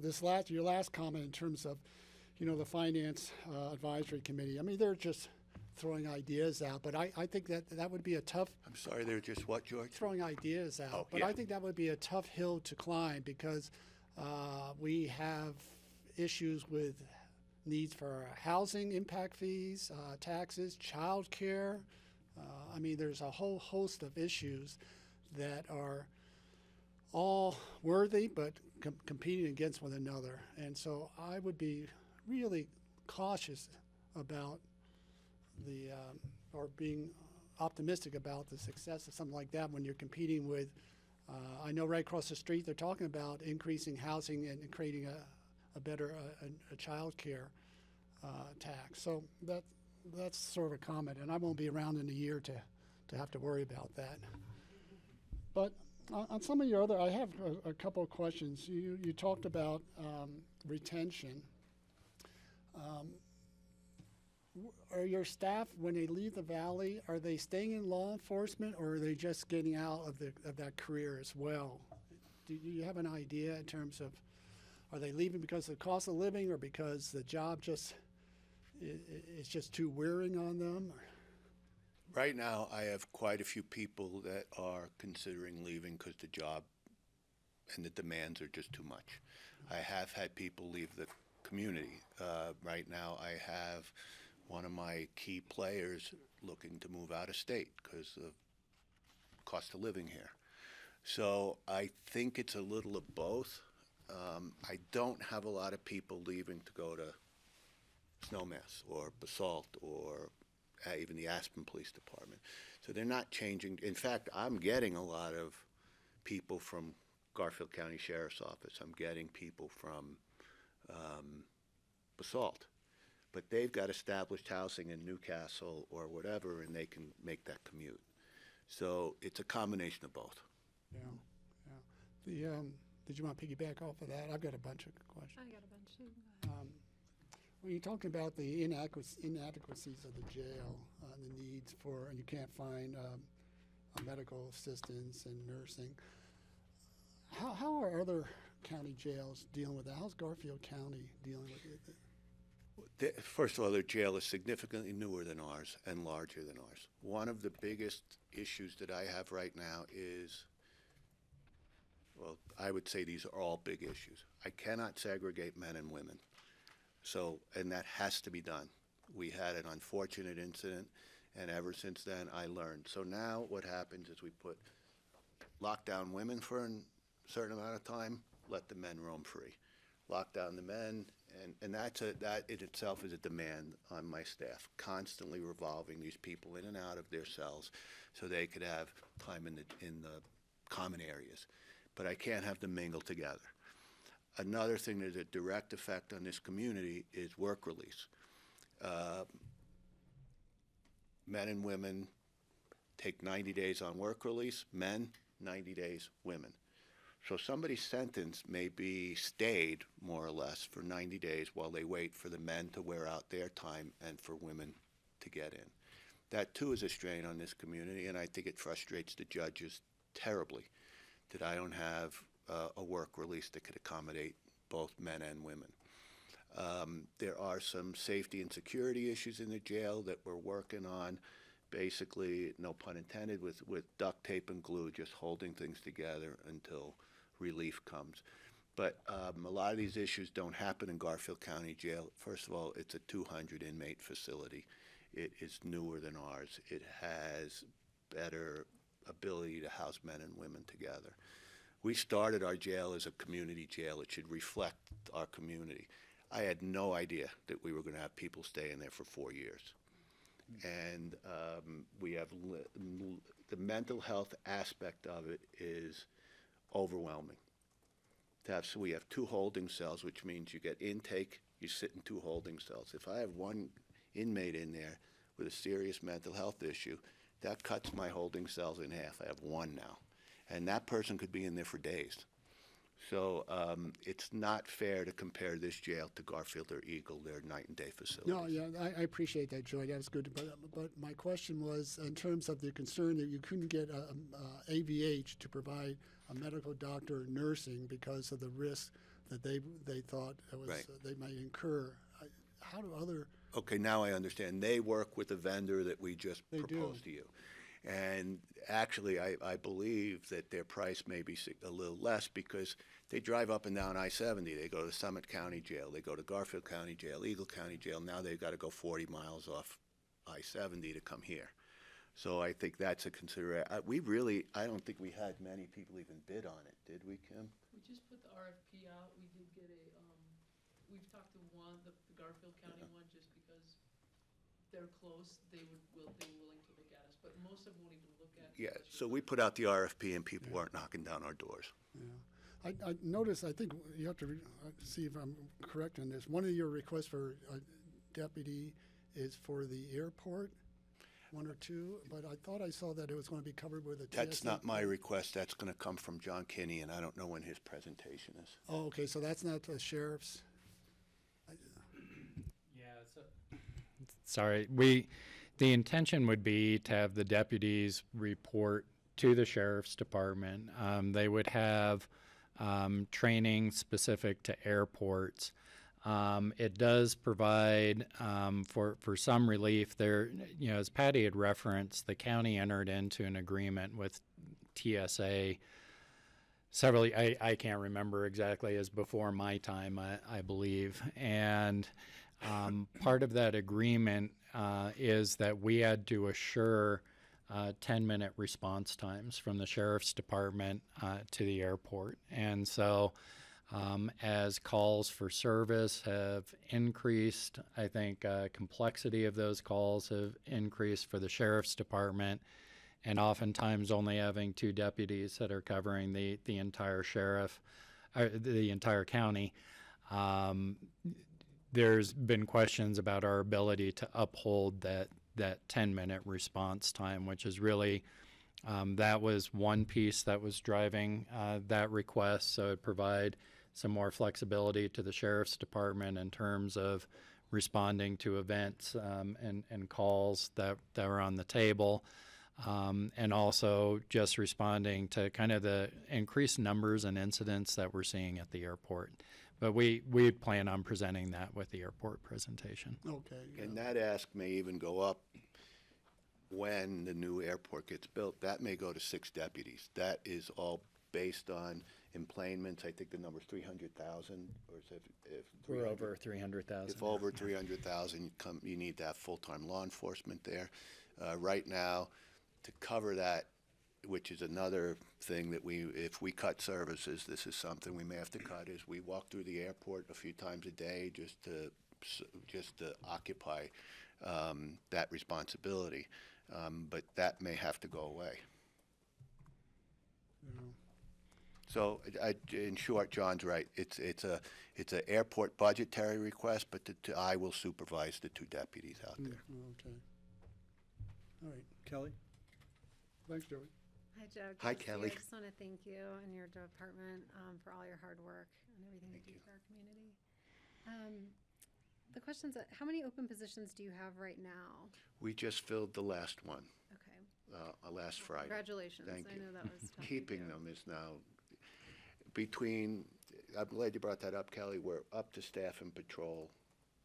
your last comment in terms of, you know, the Finance Advisory Committee. I mean, they're just throwing ideas out, but I think that would be a tough. I'm sorry, they're just what, George? Throwing ideas out. Oh, but yeah. I think that would be a tough hill to climb because we have issues with needs for housing impact fees, taxes, child care. I mean, there's a whole host of issues that are all worthy but competing against one another. And so I would be really cautious about or being optimistic about the success of something like that when you're competing with, I know right across the street they're talking about increasing housing and creating a better child care tax. So that's sort of a comment, and I won't be around in a year to have to worry about that. But on some of your other, I have a couple of questions. You talked about retention. Are your staff, when they leave the valley, are they staying in law enforcement, or are they just getting out of that career as well? Do you have an idea in terms of, are they leaving because of the cost of living, or because the job just is just too wearing on them? Right now, I have quite a few people that are considering leaving because the job and the demands are just too much. I have had people leave the community. Right now, I have one of my key players looking to move out of state because of cost of living here. So I think it's a little of both. I don't have a lot of people leaving to go to Snowmass or Basalt or even the Aspen Police Department. So they're not changing. In fact, I'm getting a lot of people from Garfield County Sheriff's Office. I'm getting people from Basalt. But they've got established housing in Newcastle or whatever, and they can make that commute. So it's a combination of both. Yeah. Did you want to piggyback off of that? I've got a bunch of questions. I got a bunch too. When you're talking about the inadequacies of the jail, the needs for, and you can't find medical assistance and nursing, how are other county jails dealing with that? How's Garfield County dealing with it? First of all, their jail is significantly newer than ours and larger than ours. One of the biggest issues that I have right now is, well, I would say these are all big issues. I cannot segregate men and women. So, and that has to be done. We had an unfortunate incident, and ever since then I learned. So now what happens is we lock down women for a certain amount of time, let the men roam free. Lock down the men, and that in itself is a demand on my staff, constantly revolving these people in and out of their cells so they could have time in the common areas. But I can't have them mingle together. Another thing that has a direct effect on this community is work release. Men and women take 90 days on work release, men, 90 days, women. So somebody's sentence may be stayed, more or less, for 90 days while they wait for the men to wear out their time and for women to get in. That, too, is a strain on this community, and I think it frustrates the judges terribly. that I don't have a work release that could accommodate both men and women. There are some safety and security issues in the jail that we're working on, basically, no pun intended, with duct tape and glue, just holding things together until relief comes. But a lot of these issues don't happen in Garfield County Jail. First of all, it's a 200 inmate facility. It is newer than ours. It has better ability to house men and women together. We started our jail as a community jail. It should reflect our community. I had no idea that we were going to have people stay in there for 4 years. And we have the mental health aspect of it is overwhelming. So we have 2 holding cells, which means you get intake, you sit in 2 holding cells. If I have one inmate in there with a serious mental health issue, that cuts my holding cells in half. I have 1 now. And that person could be in there for days. So it's not fair to compare this jail to Garfield or Eagle. They're night and day facilities. No, yeah, I appreciate that, Joy. That's good. But my question was, in terms of the concern that you couldn't get AVH to provide a medical doctor or nursing because of the risk that they thought it was, Right. They might incur. How do other... Okay, now I understand. They work with a vendor that we just They proposed to you. And actually, I believe that their price may be a little less because they drive up and down I-70. They go to Summit County Jail. They go to Garfield County Jail, Eagle County Jail. Now they've got to go 40 miles off I-70 to come here. So I think that's a consideration. I don't think we had many people even bid on it, did we, Kim? We just put the RFP out. We did get we've talked to the Garfield County one, just because they're close, they were willing to look at us, but most of them won't even look at. Yeah, so we put out the RFP and people weren't knocking down our doors. Yeah. I noticed, I think you have to see if I'm correct on this. One of your requests for a deputy is for the airport, 1 or 2, but I thought I saw that it was going to be covered with a TSA. That's not my request. That's going to come from John Kinney, and I don't know when his presentation is. Oh, okay, so that's not the sheriff's? Sorry, the intention would be to have the deputies report to the sheriff's department. They would have training specific to airports. It does provide for some relief. There, as Patty had referenced, the county entered into an agreement with TSA several. I can't remember exactly, as before my time, I believe, and. Part of that agreement is that we had to assure 10-minute response times from the sheriff's department to the airport. And so as calls for service have increased, I think complexity of those calls have increased for the sheriff's department, and oftentimes only having 2 deputies that are covering the entire the entire county. There's been questions about our ability to uphold that 10-minute response time, which is really, that was one piece that was driving that request. So it provide some more flexibility to the sheriff's department in terms of responding to events and calls that were on the table. And also just responding to kind of the increased numbers and incidents that we're seeing at the airport. But we plan on presenting that with the airport presentation. Okay. Yeah. And that ask may even go up when the new airport gets built. That may go to 6 deputies. That is all based on emplanements. I think the number's 300,000, or is it? If We're over 300,000. If over 300,000, you need to have full-time law enforcement there. Right now, to cover that, which is another thing that if we cut services, this is something we may have to cut, is we walk through the airport a few times a day just to occupy that responsibility. But that may have to go away. Yeah. So in short, John's right. It's an airport budgetary request, but I will supervise the 2 deputies out there. Okay. All right. Kelly? Thanks, Joey. Hi, Joe. Hi, Good to see you. Kelly. I just want to thank you and your department for all your hard work and everything you do for our community. The question's, how many open positions do you have right now? We just filled the last one. Okay. last Friday. Congratulations. Thank I you. know that was tough to Keeping do. them is now, I'm glad you brought that up, Kelly. We're up to staff and patrol.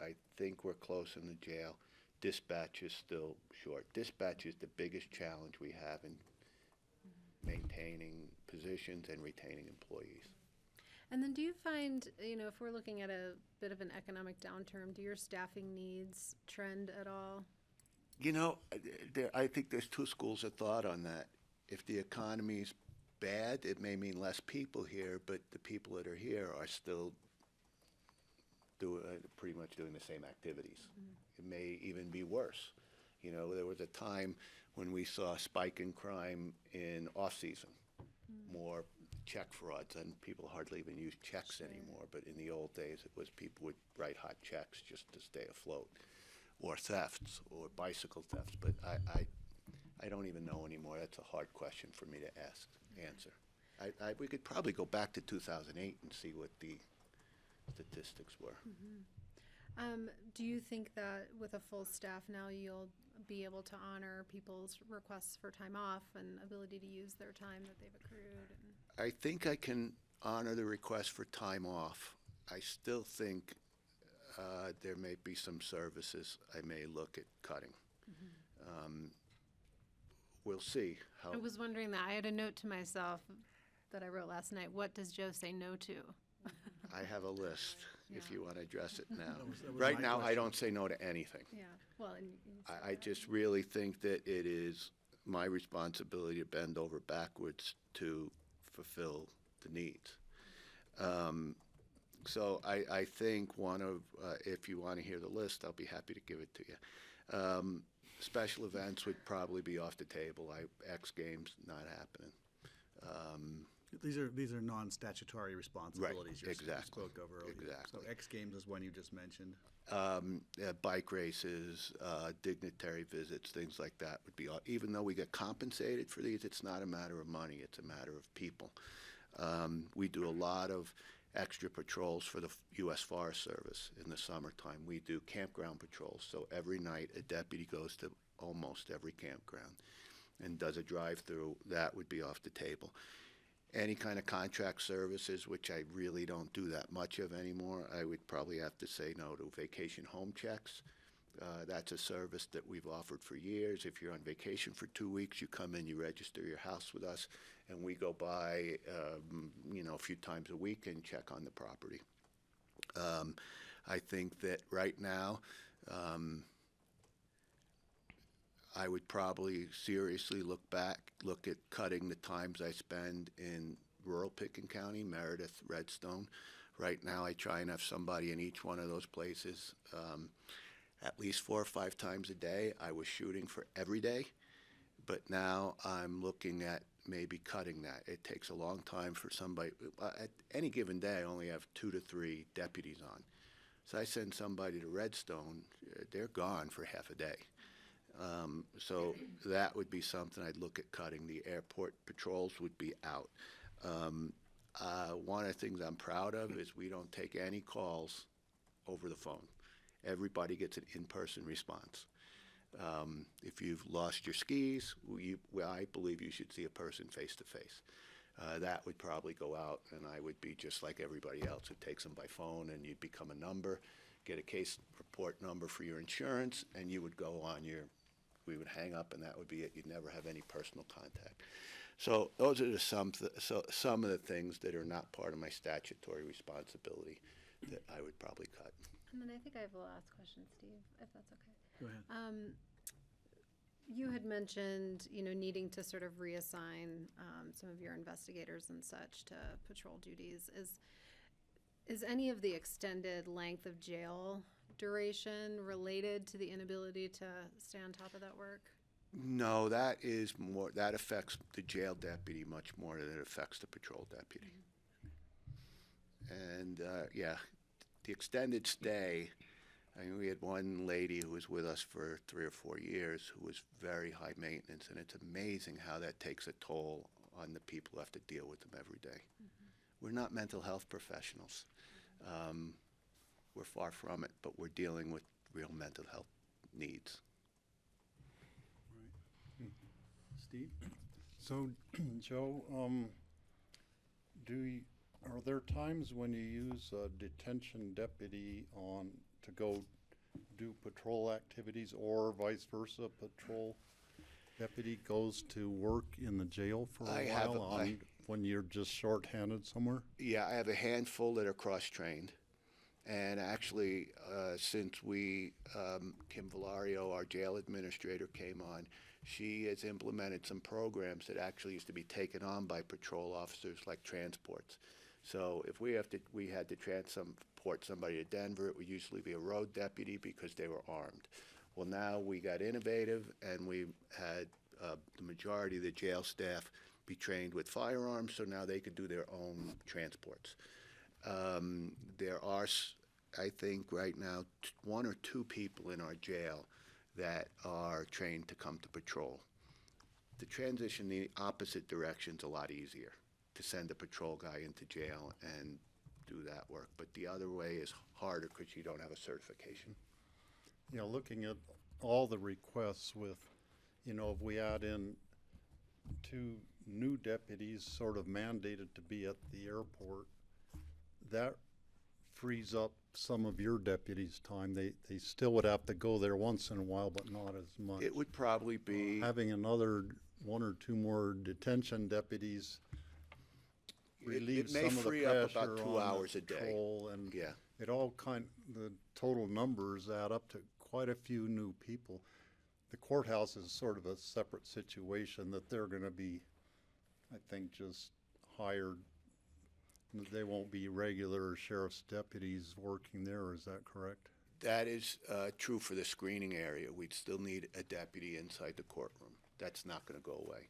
I think we're close in the jail. Dispatch is still short. Dispatch is the biggest challenge we have in maintaining positions and retaining employees. And then do you find, if we're looking at a bit of an economic downturn, do your staffing needs trend at all? I think there's two schools of thought on that. If the economy's bad, it may mean less people here, but the people that are here are still pretty much doing the same activities. It may even be worse. There was a time when we saw a spike in crime in off-season, more check frauds, and people hardly even use checks anymore. But in the old days, it was people would write hot checks just to stay afloat, or thefts, or bicycle thefts. But I don't even know anymore. That's a hard question for me to answer. We could probably go back to 2008 and see what the statistics were. Do you think that with a full staff now, you'll be able to honor people's requests for time off and ability to use their time that they've accrued? I think I can honor the request for time off. I still think there may be some services I may look at cutting. We'll see how. I was wondering that. I had a note to myself that I wrote last night. What does Joe say no to? I have a list if you want to address it now. That was Right my now, I question. don't say no to anything. Yeah, well, and I just really think that it is my responsibility to bend over backwards to fulfill the needs. So I think if you want to hear the list, I'll be happy to give it to you. Special events would probably be off the table. X Games, not happening. These are non-statutory responsibilities you exactly, spoke of earlier. exactly. So X Games is one you just mentioned. Bike races, dignitary visits, things like that would be, even though we get compensated for these, it's not a matter of money, it's a matter of people. We do a lot of extra patrols for the U.S. Forest Service in the summertime. We do campground patrols, so every night a deputy goes to almost every campground and does a drive-through. That would be off the table. Any kind of contract services, which I really don't do that much of anymore, I would probably have to say no to. Vacation home checks, that's a service that we've offered for years. If you're on vacation for 2 weeks, you come in, you register your house with us, and we go by, a few times a week and check on the property. I think that right now, I would probably seriously look at cutting the times I spend in rural Pickens County, Meredith, Redstone. Right now, I try and have somebody in each one of those places at least 4 or 5 times a day. I was shooting for every day, but now I'm looking at maybe cutting that. It takes a long time for somebody. At any given day, I only have 2 to 3 deputies on. So I send somebody to Redstone, they're gone for half a day. So that would be something I'd look at cutting. The airport patrols would be out. One of the things I'm proud of is we don't take any calls over the phone. Everybody gets an in-person response. If you've lost your skis, I believe you should see a person face-to-face. That would probably go out, and I would be just like everybody else who takes them by phone, and you'd become a number, get a case report number for your insurance, and you would go on we would hang up, and that would be it. You'd never have any personal contact. So those are some of the things that are not part of my statutory responsibility that I would probably cut. And then I think I have a last question, Steve, if that's okay. Go ahead. You had mentioned, needing to sort of reassign some of your investigators and such to patrol duties. Is any of the extended length of jail duration related to the inability to stay on top of that work? No, that affects the jail deputy much more than it affects the patrol deputy. And the extended stay, we had one lady who was with us for 3 or 4 years who was very high maintenance, and it's amazing how that takes a toll on the people who have to deal with them every day. We're not mental health professionals. We're far from it, but we're dealing with real mental health needs. Steve? So, Joe, are there times when you use a detention deputy to go do patrol activities, or vice versa, patrol deputy goes to work in the jail for a while when you're just shorthanded somewhere? Yeah, I have a handful that are cross-trained. And actually, since Kim Valario, our jail administrator, came on, she has implemented some programs that actually used to be taken on by patrol officers, like transports. So if we had to transport somebody to Denver, it would usually be a road deputy because they were armed. Well, now we got innovative, and we had the majority of the jail staff be trained with firearms, so now they could do their own transports. There are, I think, right now, one or two people in our jail that are trained to come to patrol. The transition the opposite direction is a lot easier, to send a patrol guy into jail and do that work. But the other way is harder because you don't have a certification. You know, looking at all the requests with, if we add in 2 new deputies sort of mandated to be at the airport, that frees up some of your deputies' time. They still would have to go there once in a while, but not as much. It would probably be having another 1 or 2 more detention deputies relieves it may some of the free up pressure about 2 on hours the a day. patrol, and Yeah. it all the total numbers add up to quite a few new people. The courthouse is sort of a separate situation that they're going to be, I think, just hired. They won't be regular sheriff's deputies working there, is that correct? That is true for the screening area. We'd still need a deputy inside the courtroom. That's not going to go away.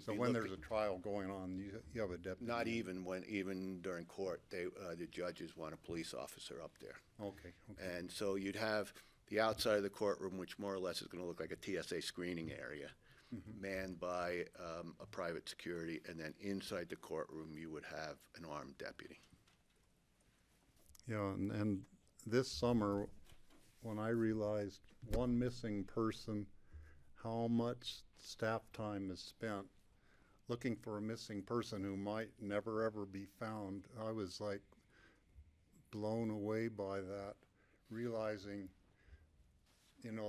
So when there's a trial going on, you have a deputy? Not even during court, the judges want a police officer up there. Okay. And so you'd have the outside of the courtroom, which more or less is going to look like a TSA screening area, manned by a private security, and then inside the courtroom you would have an armed deputy. Yeah, and this summer, when I realized one missing person, how much staff time is spent looking for a missing person who might never ever be found, I was like blown away by that, realizing,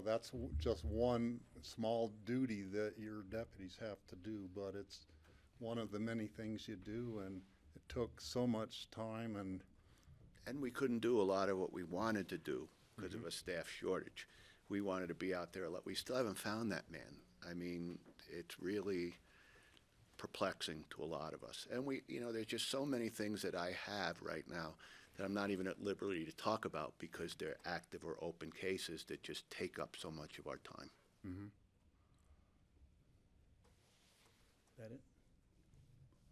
that's just one small duty that your deputies have to do, but it's one of the many things you do, and it took so much time. And we couldn't do a lot of what we wanted to do because of a staff shortage. We wanted to be out there a lot. We still haven't found that man. I mean, it's really perplexing to a lot of us. And there's just so many things that I have right now that I'm not even at liberty to talk about because they're active or open cases that just take up so much of our time. Is that it?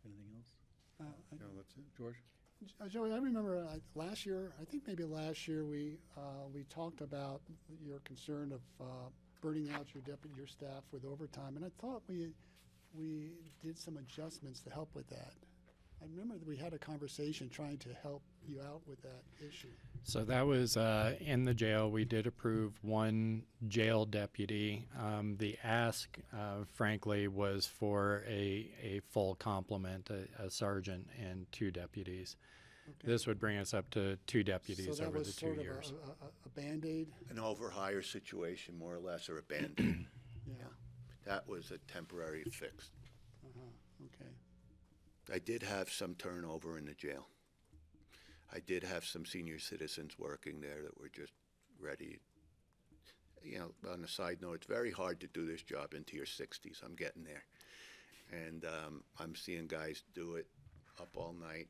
Anything else? Yeah, that's it. George? Joey, I remember last year, we talked about your concern of burning out your staff with overtime, and I thought we did some adjustments to help with that. I remember that we had a conversation trying to help you out with that issue. So that was in the jail. We did approve 1 jail deputy. The ask, frankly, was for a full complement, a sergeant and 2 deputies. Okay. This would bring us up to 2 deputies over the 2 years. So that was sort of a Band-Aid? An overhire situation, more or less, or a Band-Aid. Yeah. That was a temporary fix. Okay. I did have some turnover in the jail. I did have some senior citizens working there that were just ready. On a side note, it's very hard to do this job into your 60s. I'm getting there. And I'm seeing guys do it up all night,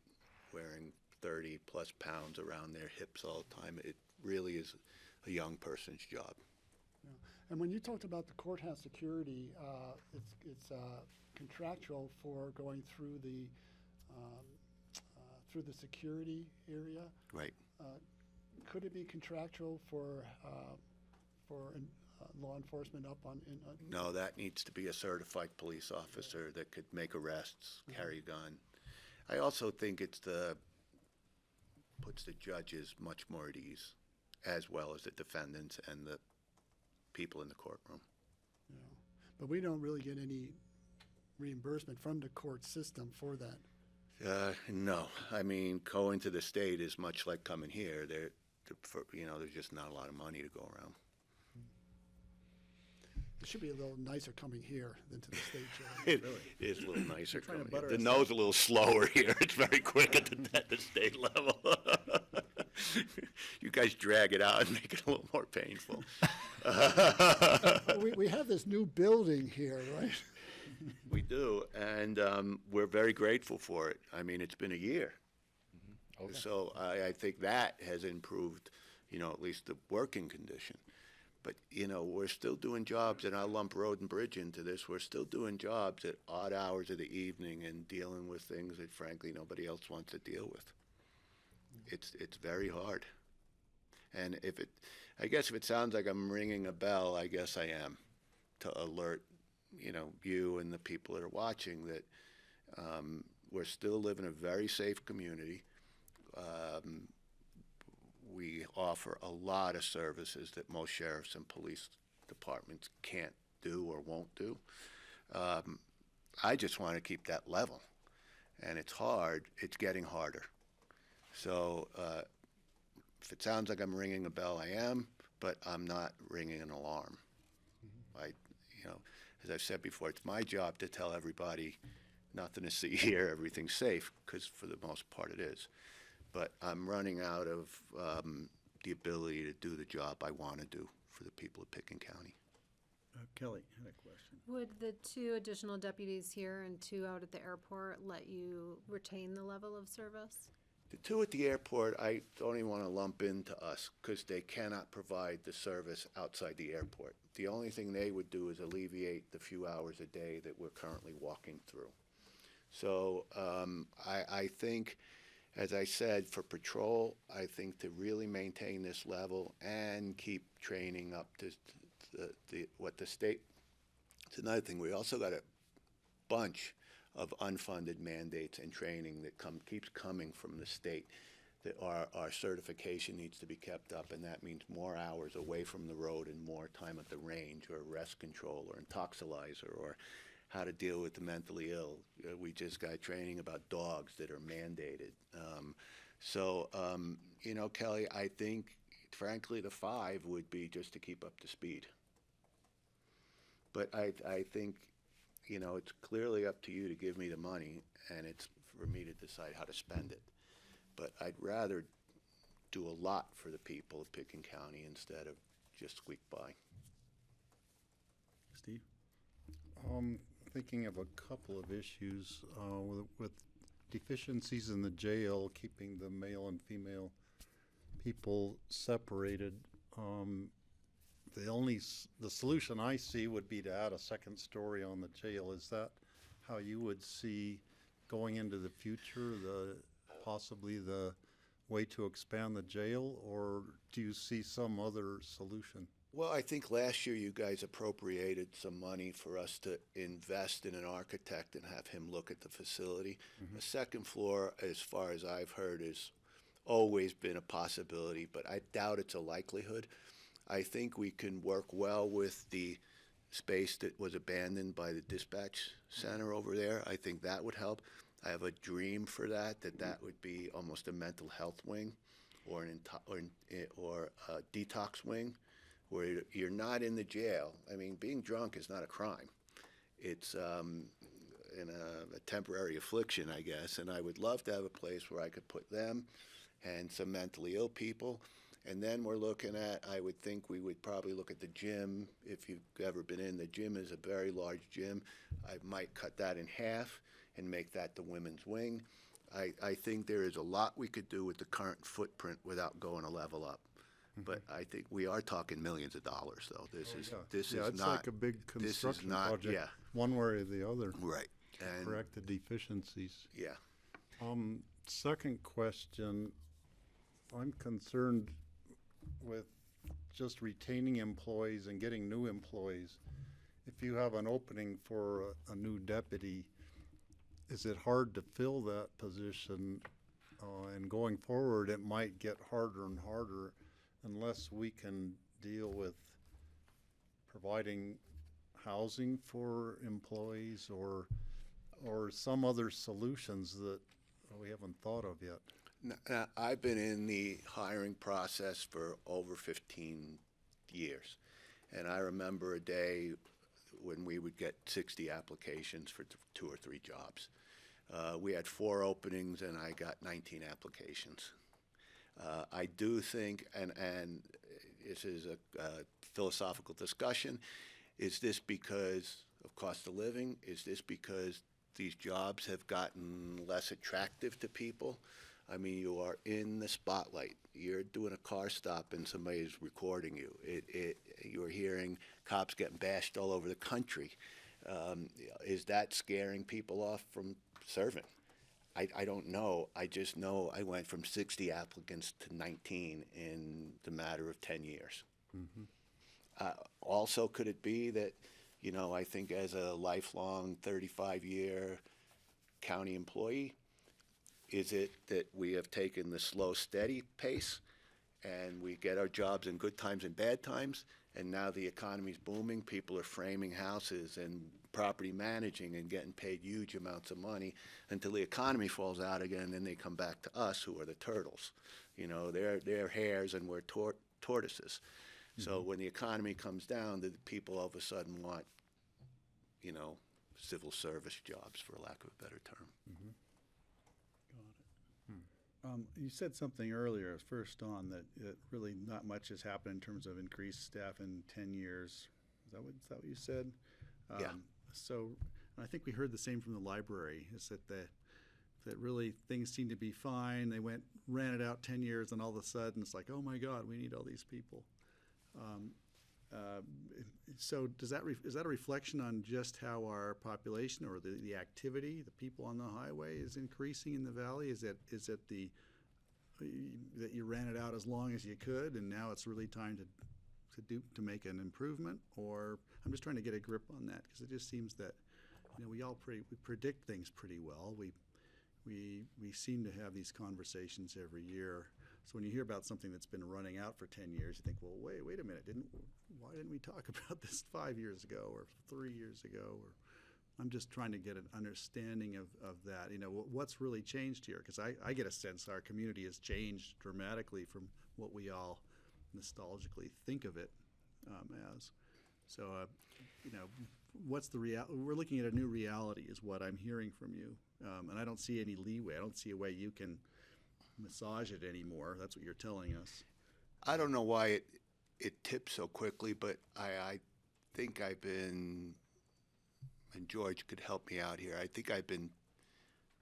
wearing 30-plus pounds around their hips all the time. It really is a young person's job. Yeah. And when you talked about the courthouse security, it's contractual for going through the security area. Right. Could it be contractual for law enforcement up on? No, that needs to be a certified police officer that could make arrests, carry a gun. I also think puts the judges much more at ease, as well as the defendants and the people in the courtroom. Yeah. but we don't really get any reimbursement from the court system for that. No, I mean, going to the state is much like coming here. There's just not a lot of money to go around. It should be a little nicer coming here than to the state jail. It is a little nicer trying to coming butter here. The us up. nose a little slower here. It's very quick at the state level. You guys drag it out and make it a little more painful. We have this new building here, right? We do, and we're very grateful for it. I mean, it's been a year. So I think that has improved, at least the working condition. But, we're still doing jobs, and I lump road and bridge into this. We're still doing jobs at odd hours of the evening and dealing with things that, frankly, nobody else wants to deal with. It's very hard. And I guess if it sounds like I'm ringing a bell, I guess I am, to alert, you and the people that are watching that we're still living in a very safe community. We offer a lot of services that most sheriffs and police departments can't do or won't do. I just want to keep that level. And it's hard. It's getting harder. So if it sounds like I'm ringing a bell, I am, but I'm not ringing an alarm. As I've said before, it's my job to tell everybody nothing to see here, everything's safe, because for the most part it is. But I'm running out of the ability to do the job I want to do for the people of Pickens County. Kelly had a question. Would the 2 additional deputies here and 2 out at the airport let you retain the level of service? The 2 at the airport, I don't even want to lump into us because they cannot provide the service outside the airport. The only thing they would do is alleviate the few hours a day that we're currently walking through. So I think, as I said, for patrol, I think to really maintain this level and keep training up to what the state. It's another thing. We also got a bunch of unfunded mandates and training that keeps coming from the state. That our certification needs to be kept up, and that means more hours away from the road and more time at the range, or arrest control, or intoxilizer, or how to deal with the mentally ill. We just got training about dogs that are mandated. Kelly, I think, frankly, the 5 would be just to keep up to speed. But I think, it's clearly up to you to give me the money, and it's for me to decide how to spend it. But I'd rather do a lot for the people of Pickens County instead of just squeak by. Steve? Thinking of a couple of issues with deficiencies in the jail, keeping the male and female people separated. The solution I see would be to add a second story on the jail. Is that how you would see going into the future, possibly the way to expand the jail, or do you see some other solution? Well, I think last year you guys appropriated some money for us to invest in an architect and have him look at the facility. Mm-hmm. The second floor, as far as I've heard, has always been a possibility, but I doubt it's a likelihood. I think we can work well with the space that was abandoned by the dispatch center over there. I think that would help. I have a dream for that would be almost a mental health wing or a detox wing where you're not in the jail. I mean, being drunk is not a crime. It's a temporary affliction, I guess, and I would love to have a place where I could put them and some mentally ill people. And then we're looking at, I would think we would probably look at the gym. If you've ever been in, the gym is a very large gym. I might cut that in half and make that the women's wing. I think there is a lot we could do with the current footprint without going a level up. Mm-hmm. But I think we are talking millions of dollars, though. This is it's not like a big construction project, yeah, one way or the other. Right. And correct the deficiencies. Yeah. Second question, I'm concerned with just retaining employees and getting new employees. If you have an opening for a new deputy, is it hard to fill that position? And going forward, it might get harder and harder unless we can deal with providing housing for employees or some other solutions that we haven't thought of yet? I've been in the hiring process for over 15 years. And I remember a day when we would get 60 applications for 2 or 3 jobs. We had 4 openings and I got 19 applications. I do think, and this is a philosophical discussion, is this because of cost of living? Is this because these jobs have gotten less attractive to people? I mean, you are in the spotlight. You're doing a car stop and somebody's recording you. You're hearing cops getting bashed all over the country. Is that scaring people off from serving? I don't know. I just know I went from 60 applicants to 19 in the matter of 10 years. Mm-hmm. Also, could it be that, you know, I think as a lifelong 35-year county employee, is it that we have taken the slow, steady pace and we get our jobs in good times and bad times, and now the economy's booming, people are framing houses and property managing and getting paid huge amounts of money until the economy falls out again, and then they come back to us who are the turtles. You know, they're hares and we're tortoises. Mm-hmm. So when the economy comes down, the people all of a sudden want, you know, civil service jobs, for lack of a better term. Mm-hmm. You said something earlier, first on, that really not much has happened in terms of increased staff in 10 years. Is that what you said? Yeah. So I think we heard the same from the library, is that really things seem to be fine. They ran it out 10 years, and all of a sudden it's like, oh my God, we need all these people. So is that a reflection on just how our population or the activity, the people on the highway, is increasing in the valley? Is it that you ran it out as long as you could and now it's really time to make an improvement? Or I'm just trying to get a grip on that, because it just seems that, you know, we predict things pretty well. We seem to have these conversations every year. So when you hear about something that's been running out for 10 years, you think, well, wait a minute, why didn't we talk about this 5 years ago or 3 years ago? Or I'm just trying to get an understanding of that. You know, what's really changed here? Because I get a sense our community has changed dramatically from what we all nostalgically think of it as. So, you know, what's the we're looking at a new reality is what I'm hearing from you. And I don't see any leeway. I don't see a way you can massage it anymore. That's what you're telling us. I don't know why it tipped so quickly, but I think I've been, and George could help me out here, I think I've been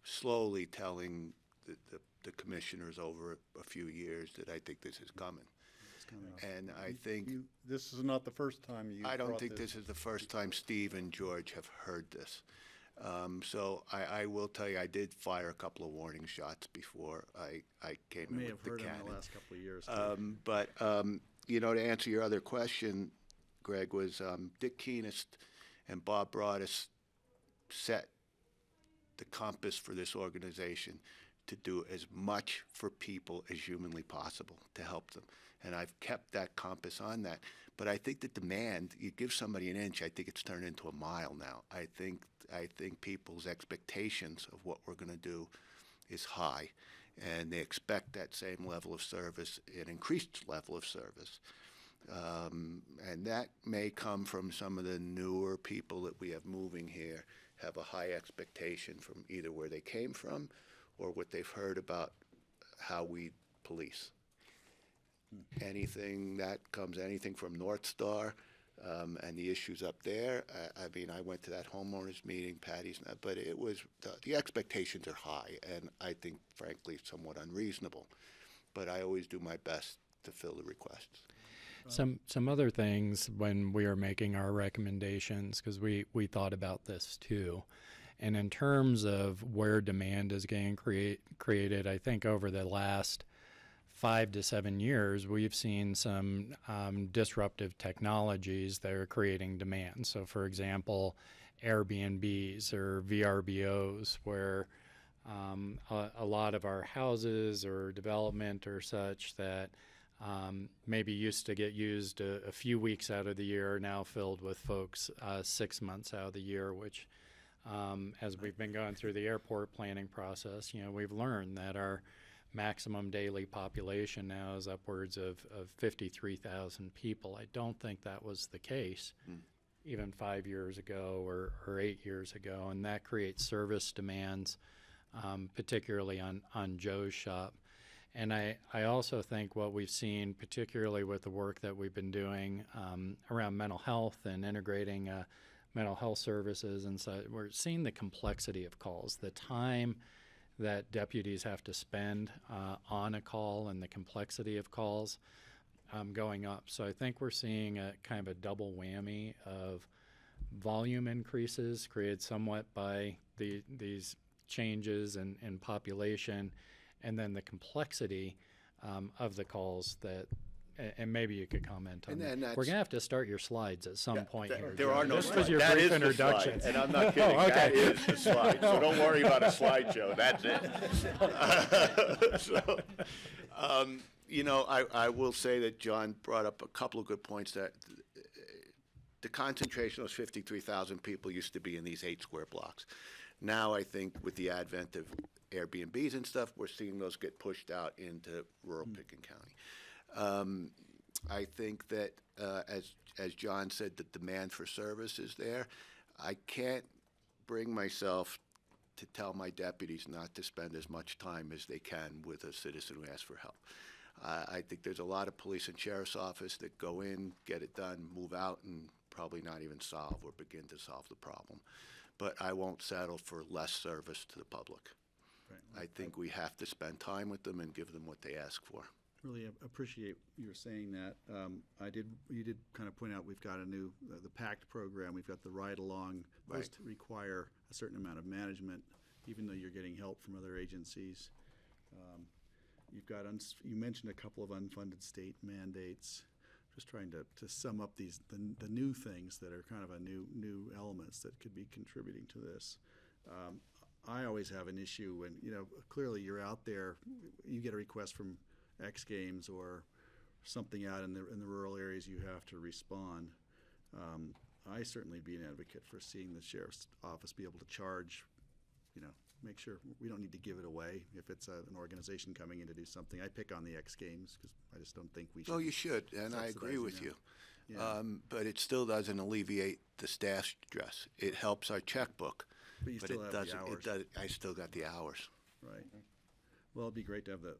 slowly telling the commissioners over a few years that I think this is coming. And I think this is not the first time you. I don't think this is the first time Steve and George have heard this. So I will tell you, I did fire a couple of warning shots before I came in with the cannon. May have heard them in the last couple of years. But you know, to answer your other question, Greg, was Dick Keenest and Bob Broadus set the compass for this organization to do as much for people as humanly possible to help them. And I've kept that compass on that. But I think the demand, you give somebody an inch, I think it's turned into a mile now. I think people's expectations of what we're going to do is high, and they expect that same level of service, an increased level of service. And that may come from some of the newer people that we have moving here, have a high expectation from either where they came from or what they've heard about how we police. Anything from North Star and the issues up there. I mean, I went to that homeowners meeting, Patty's, but it was, the expectations are high, and I think, frankly, somewhat unreasonable. But I always do my best to fill the requests. Some other things when we are making our recommendations, because we thought about this too. And in terms of where demand is getting created, I think over the last 5 to 7 years, we've seen some disruptive technologies that are creating demand. So, for example, Airbnbs or VRBOs, where a lot of our houses or development are such that maybe used to get used a few weeks out of the year, now filled with folks 6 months out of the year, which as we've been going through the airport planning process, we've learned that our maximum daily population now is upwards of 53,000 people. I don't think that was the case even 5 years ago or 8 years ago, and that creates service demands, particularly on Joe's shop. And I also think what we've seen, particularly with the work that we've been doing around mental health and integrating mental health services, and so we're seeing the complexity of calls, the time that deputies have to spend on a call and the complexity of calls going up. So I think we're seeing a kind of a double whammy of volume increases created somewhat by these changes in population, and then the complexity of the calls that, and maybe you could comment on that. We're going to have to start your slides at some point here. There Joe. are no This slides. was your That brief is the introduction. slide, and I'm not kidding. Okay. That is the slide. So don't worry about a slideshow. That's it. I will say that John brought up a couple of good points, that the concentration of those 53,000 people used to be in these 8 square blocks. Now I think with the advent of Airbnbs and stuff, we're seeing those get pushed out into rural Pickens County. I think that, as John said, the demand for service is there. I can't bring myself to tell my deputies not to spend as much time as they can with a citizen who asks for help. I think there's a lot of police and sheriff's office that go in, get it done, move out, and probably not even solve or begin to solve the problem. But I won't settle for less service to the public. Right. I think we have to spend time with them and give them what they ask for. Really appreciate your saying that. You did kind of point out we've got a new, the PACT program, we've got the ride-along. Those Right. require a certain amount of management, even though you're getting help from other agencies. You've got, you mentioned a couple of unfunded state mandates. Just trying to sum up the new things that are kind of a new elements that could be contributing to this. I always have an issue when, clearly you're out there, you get a request from X Games or something out in the rural areas, you have to respond. I certainly be an advocate for seeing the sheriff's office be able to charge, make sure we don't need to give it away if it's an organization coming in to do something. I pick on the X Games because I just don't think we should. Oh, you should, and I agree with subsidizing you. them. But it still doesn't alleviate the staff stress. It helps our checkbook, But you still it have the doesn't. hours. I still got the hours. Right. Well, it'd be great to have the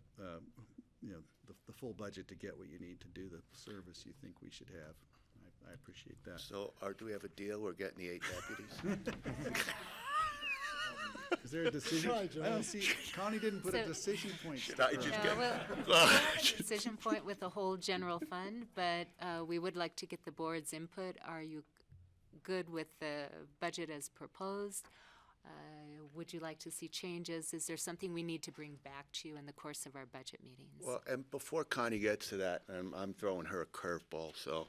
full budget to get what you need to do the service you think we should have. I appreciate that. So, do we have a deal? We're getting the 8 deputies. Is there a decision? Try, John. I don't see, Connie didn't put a So- decision point. I just Yeah, get- well, we have a decision point with the whole general fund, but we would like to get the board's input. Are you good with the budget as proposed? Would you like to see changes? Is there something we need to bring back to you in the course of our budget meetings? Well, and before Connie gets to that, I'm throwing her a curveball, so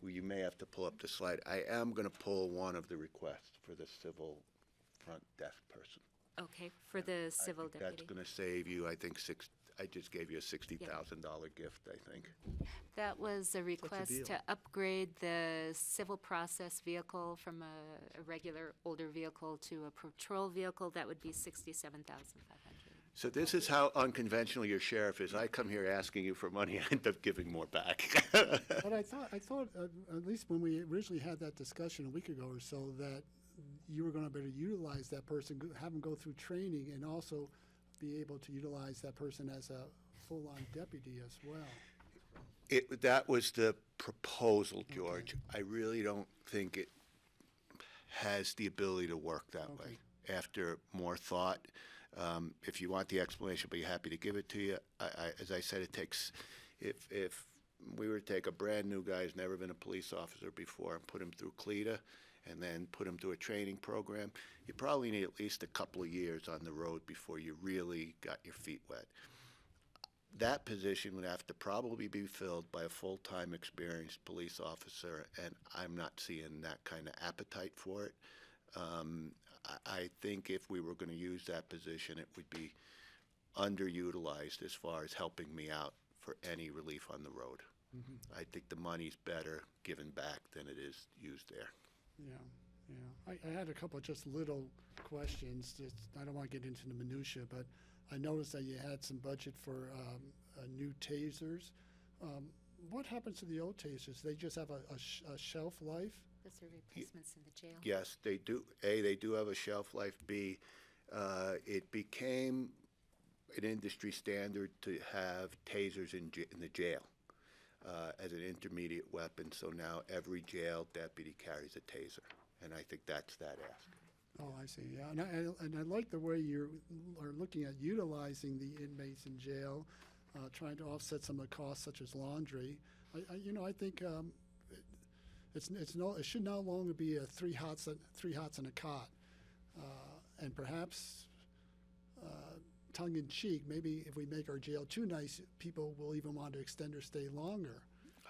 you may have to pull up the slide. I am going to pull one of the requests for the civil front desk person. Okay, for the civil I think deputy. that's going to save you, I think, I just gave you a $60,000 gift, I think. That was a deal? request to upgrade the civil process vehicle from a regular older vehicle to a patrol vehicle. That would be $67,500. So this is how unconventional your sheriff is. I come here asking you for money, I end up giving more back. But I thought, at least when we originally had that discussion a week ago or so, that you were going to be able to utilize that person, have them go through training, and also be able to utilize that person as a full-on deputy as well. That was the proposal, George. I really don't think it has the ability to work that way. After more thought, if you want the explanation, I'll be happy to give it to you. As I said, it takes, if we were to take a brand-new guy who's never been a police officer before and put him through CLETA, and then put him through a training program, you probably need at least a couple of years on the road before you really got your feet wet. That position would have to probably be filled by a full-time experienced police officer, and I'm not seeing that kind of appetite for it. I think if we were going to use that position, it would be underutilized as far as helping me out for any relief on the road. I think the money's better given back than it is used there. Yeah. I had a couple of just little questions. I don't want to get into the minutia, but I noticed that you had some budget for new tasers. What happens to the old tasers? They just have a shelf life? Those are replacements in the jail. Yes, they do. A, they do have a shelf life. B, it became an industry standard to have tasers in the jail as an intermediate weapon. So now every jail deputy carries a taser, and I think that's that ask. Oh, I see. Yeah, and I like the way you are looking at utilizing the inmates in jail, trying to offset some of the costs such as laundry. I think it should no longer be a three hots and a cot, and perhaps tongue in cheek, maybe if we make our jail too nice, people will even want to extend their stay longer.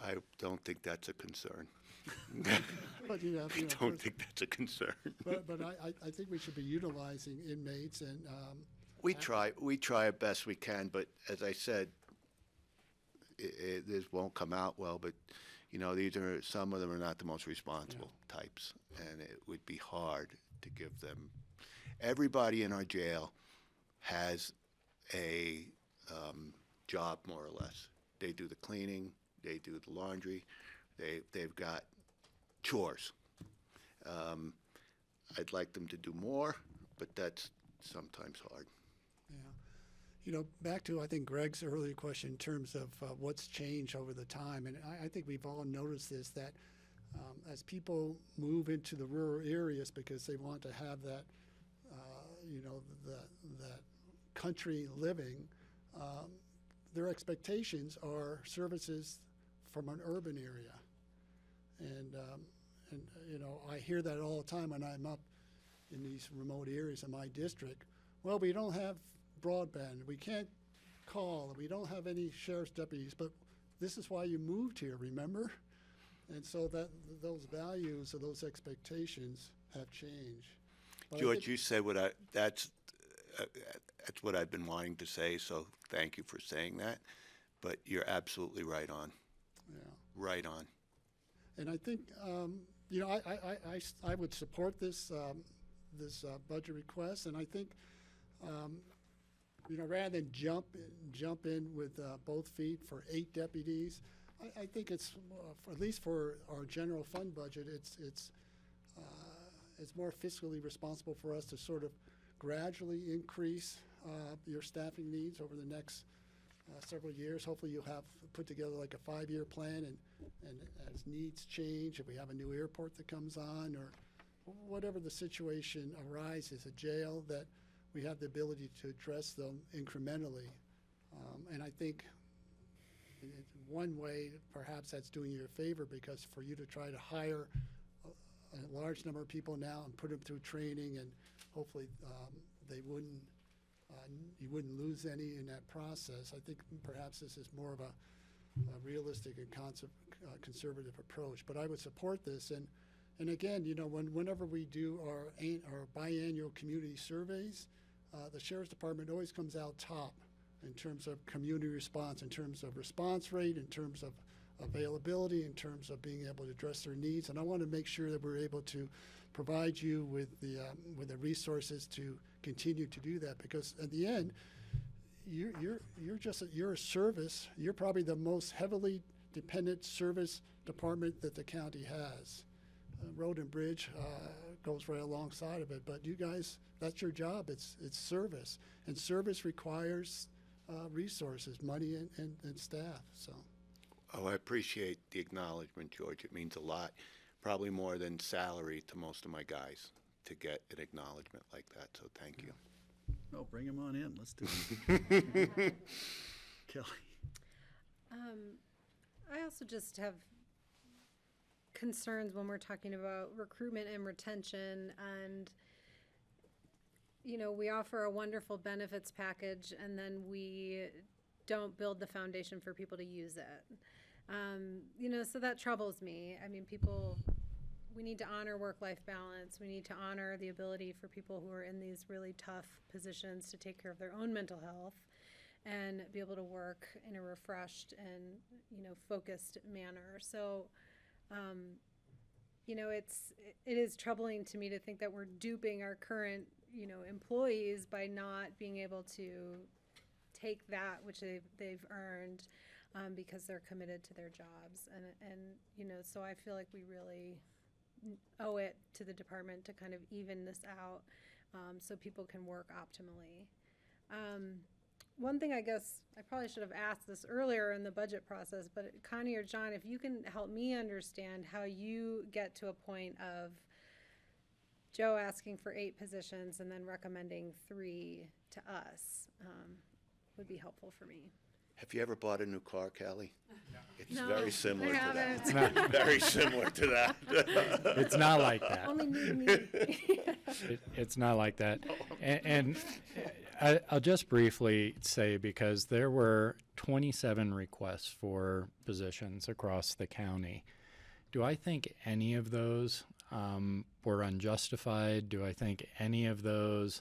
I don't think that's a concern. But I don't think that's a concern. But I think we should be utilizing inmates and. We try as best we can, but as I said, this won't come out well. But some of them are not the most responsible types, and it would be hard to give them. Everybody in our jail has a job, more or less. They do the cleaning, they do the laundry, they've got chores. I'd like them to do more, but that's sometimes hard. Yeah. Back to, I think, Greg's earlier question in terms of what's changed over the time, and I think we've all noticed this, that as people move into the rural areas because they want to have that, that country living, their expectations are services from an urban area. And I hear that all the time when I'm up in these remote areas in my district. Well, we don't have broadband, we can't call, we don't have any sheriff's deputies, but this is why you moved here, remember? And so that those values or those expectations have changed. But George, you said that's what I've been wanting to say, so thank you for saying that. But you're absolutely right on. Yeah. Right on. And I think, I would support this budget request, and I think, rather than jump in with both feet for 8 deputies, I think it's at least for our general fund budget, it's more fiscally responsible for us to sort of gradually increase your staffing needs over the next several years. Hopefully you'll have put together like a 5-year plan, and as needs change, if we have a new airport that comes on or whatever the situation arises, a jail, that we have the ability to address them incrementally. And I think in one way, perhaps that's doing you a favor, because for you to try to hire a large number of people now and put them through training, and hopefully you wouldn't lose any in that process. I think perhaps this is more of a realistic and conservative approach. But I would support this. And again, whenever we do our biannual community surveys, the Sheriff's Department always comes out top in terms of community response, in terms of response rate, in terms of availability, in terms of being able to address their needs. And I want to make sure that we're able to provide you with the resources to continue to do that, because at the end, you're a service. You're probably the most heavily dependent service department that the county has. Road and Bridge goes right alongside of it, but you guys, that's your job. It's service, and service requires resources, money, and staff. So. Oh, I appreciate the acknowledgement, George. It means a lot, probably more than salary to most of my guys to get an acknowledgement like that. So thank you. No, bring him on in. Let's do it. Kelly. I also just have concerns when we're talking about recruitment and retention, and we offer a wonderful benefits package, and then we don't build the foundation for people to use it. So that troubles me. I mean, we need to honor work-life balance. We need to honor the ability for people who are in these really tough positions to take care of their own mental health. and be able to work in a refreshed and, focused manner. So, it is troubling to me to think that we're duping our current, employees by not being able to take that which they've earned, because they're committed to their jobs. And so I feel like we really owe it to the department to kind of even this out, so people can work optimally. One thing I guess I probably should have asked this earlier in the budget process, but Connie or John, if you can help me understand how you get to a point of Joe asking for 8 positions and then recommending 3 to us, would be helpful for me. Have you ever bought a new car, Callie? It's No, very similar I to that. haven't. Very similar to that. It's not like that. Only me. It's not like that. And I'll just briefly say, because there were 27 requests for positions across the county. Do I think any of those were unjustified? Do I think any of those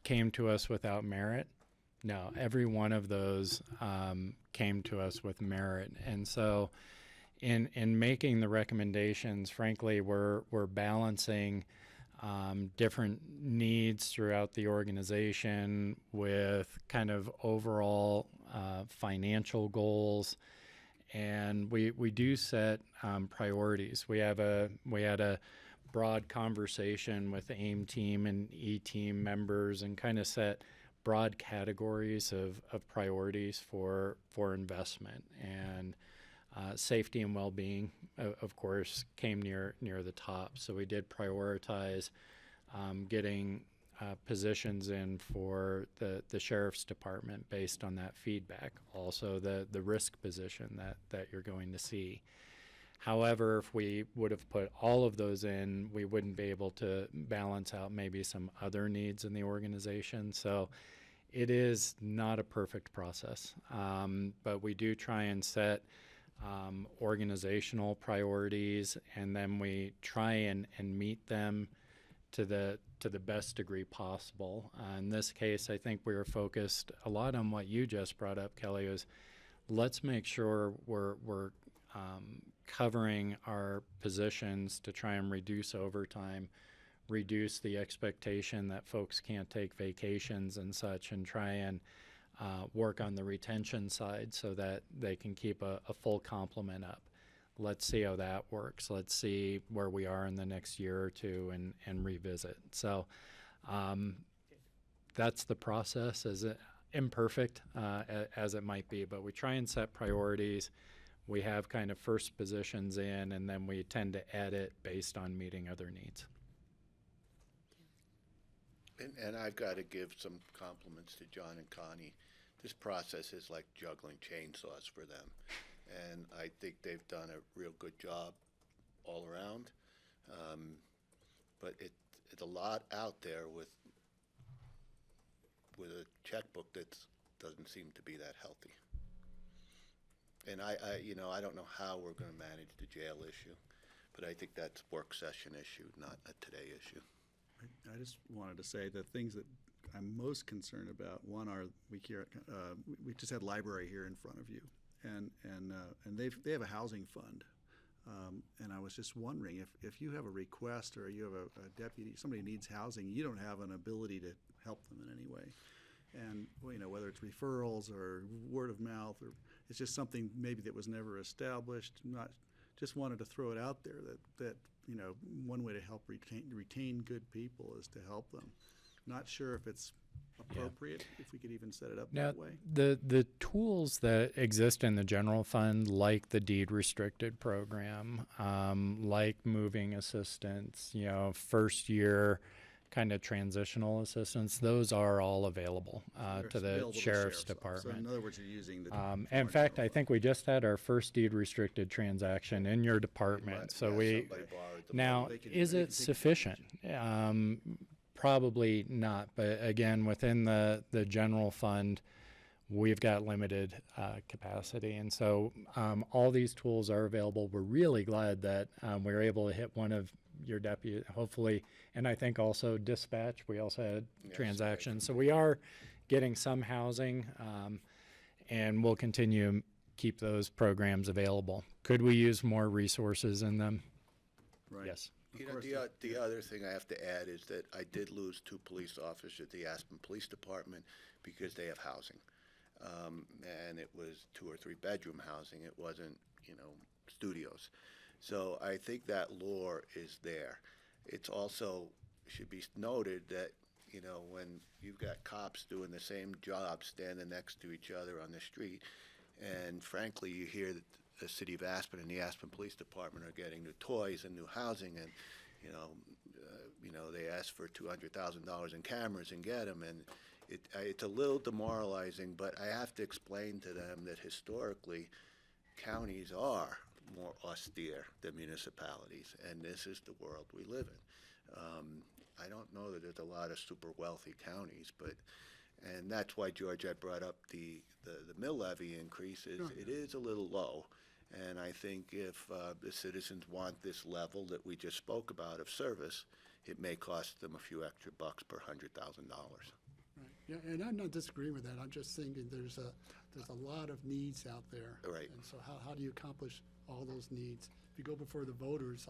came to us without merit? No, every one of those came to us with merit. And so in making the recommendations, frankly, we're balancing different needs throughout the organization with kind of overall financial goals. And we do set priorities. We had a broad conversation with the AIM team and E-team members and kind of set broad categories of priorities for investment. And safety and well-being, of course, came near the top. So we did prioritize getting positions in for the sheriff's department based on that feedback. Also, the risk position that you're going to see. However, if we would have put all of those in, we wouldn't be able to balance out maybe some other needs in the organization. So it is not a perfect process, but we do try and set organizational priorities, and then we try and meet them to the best degree possible. In this case, I think we were focused a lot on what you just brought up, Kelly, is let's make sure we're covering our positions to try and reduce overtime, reduce the expectation that folks can't take vacations and such, and try and work on the retention side so that they can keep a full complement up. Let's see how that works. Let's see where we are in the next year or two and revisit. So that's the process, as imperfect as it might be, but we try and set priorities. We have kind of first positions in, and then we tend to edit based on meeting other needs. And I've got to give some compliments to John and Connie. This process is like juggling chainsaws for them. And I think they've done a real good job all around. But it's a lot out there with a checkbook that doesn't seem to be that healthy. And I don't know how we're going to manage the jail issue, but I think that's work session issue, not a today issue. I just wanted to say the things that I'm most concerned about. One are we just had library here in front of you, and they have a housing fund, and I was just wondering if you have a request or you have a deputy, somebody needs housing, you don't have an ability to help them in any way, and whether it's referrals or word of mouth, or it's just something maybe that was never established. Just wanted to throw it out there that one way to help retain good people is to help them. Not sure if it's appropriate, if we could even set it up Now, that way. the tools that exist in the general fund, like the deed restricted program, like moving assistance, first year kind of transitional assistance, those are all available to the Available to sheriff's office. department. So in other words, you're using the. In fact, I think we just had our first deed restricted transaction in your department. Right, So yeah, we somebody borrowed the now money. is it sufficient? Probably not. But again, within the general fund, we've got limited capacity, and so all these tools are available. We're really glad that we were able to hit one of your deputy, hopefully, and I think also dispatch. We also had Yes, transactions, so we are getting some housing, and we'll continue to keep those programs available. Could we use more resources in them? Right. Yes. Of You know, course, the other thing I have to add is that I did lose 2 police officers at the Aspen Police Department because they have housing. And it was 2 or 3 bedroom housing. It wasn't, studios. So I think that lore is there. It's also should be noted that, when you've got cops doing the same job standing next to each other on the street, and frankly, you hear that the city of Aspen and the Aspen Police Department are getting new toys and new housing, and they ask for $200,000 in cameras and get them, and it's a little demoralizing. But I have to explain to them that historically, counties are more austere than municipalities, and this is the world we live in. I don't know that there's a lot of super wealthy counties, and that's why, George, I brought up the mill levy increase. It is a little low, and I think if the citizens want this level that we just spoke about of service, it may cost them a few extra bucks per $100,000. Right. Yeah, and I'm not disagreeing with that. I'm just thinking there's a lot of needs out there. Right. And so how do you accomplish all those needs? If you go before the voters,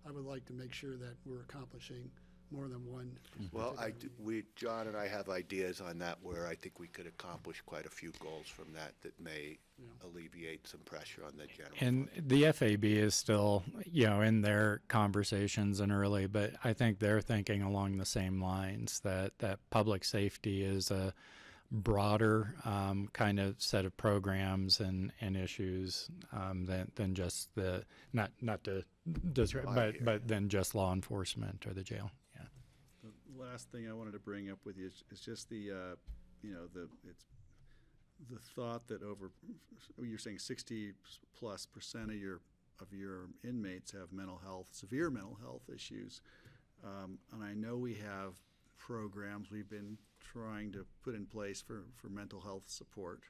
I would like to make sure that we're accomplishing more than one. Well, particular need. John and I have ideas on that where I think we could accomplish quite a few goals from that may alleviate some pressure on the general And fund. the FAB is still, in their conversations and early, but I think they're thinking along the same lines that public safety is a broader kind of set of programs and issues than just not to describe, but than just law enforcement or the jail. Yeah. The last thing I wanted to bring up with you is just the thought that you're saying 60+% of your inmates have severe mental health issues, and I know we have programs we've been trying to put in place for mental health support,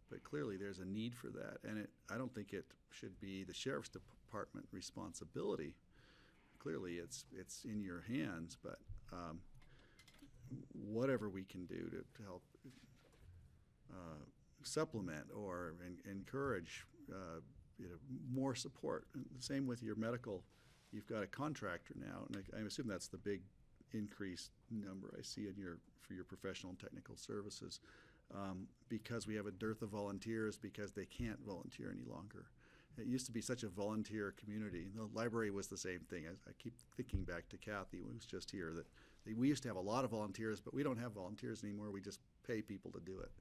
but clearly there's a need for that, and I don't think it should be the sheriff's department responsibility. Clearly it's in your hands, but whatever we can do to help supplement or encourage more support. And the same with your medical. You've got a contractor now, and I assume that's the big increased number I see for your professional and technical services, because we have a dearth of volunteers because they can't volunteer any longer. It used to be such a volunteer community. The library was the same thing. I keep thinking back to Kathy, who was just here, that we used to have a lot of volunteers, but we don't have volunteers anymore. We just pay people to do it.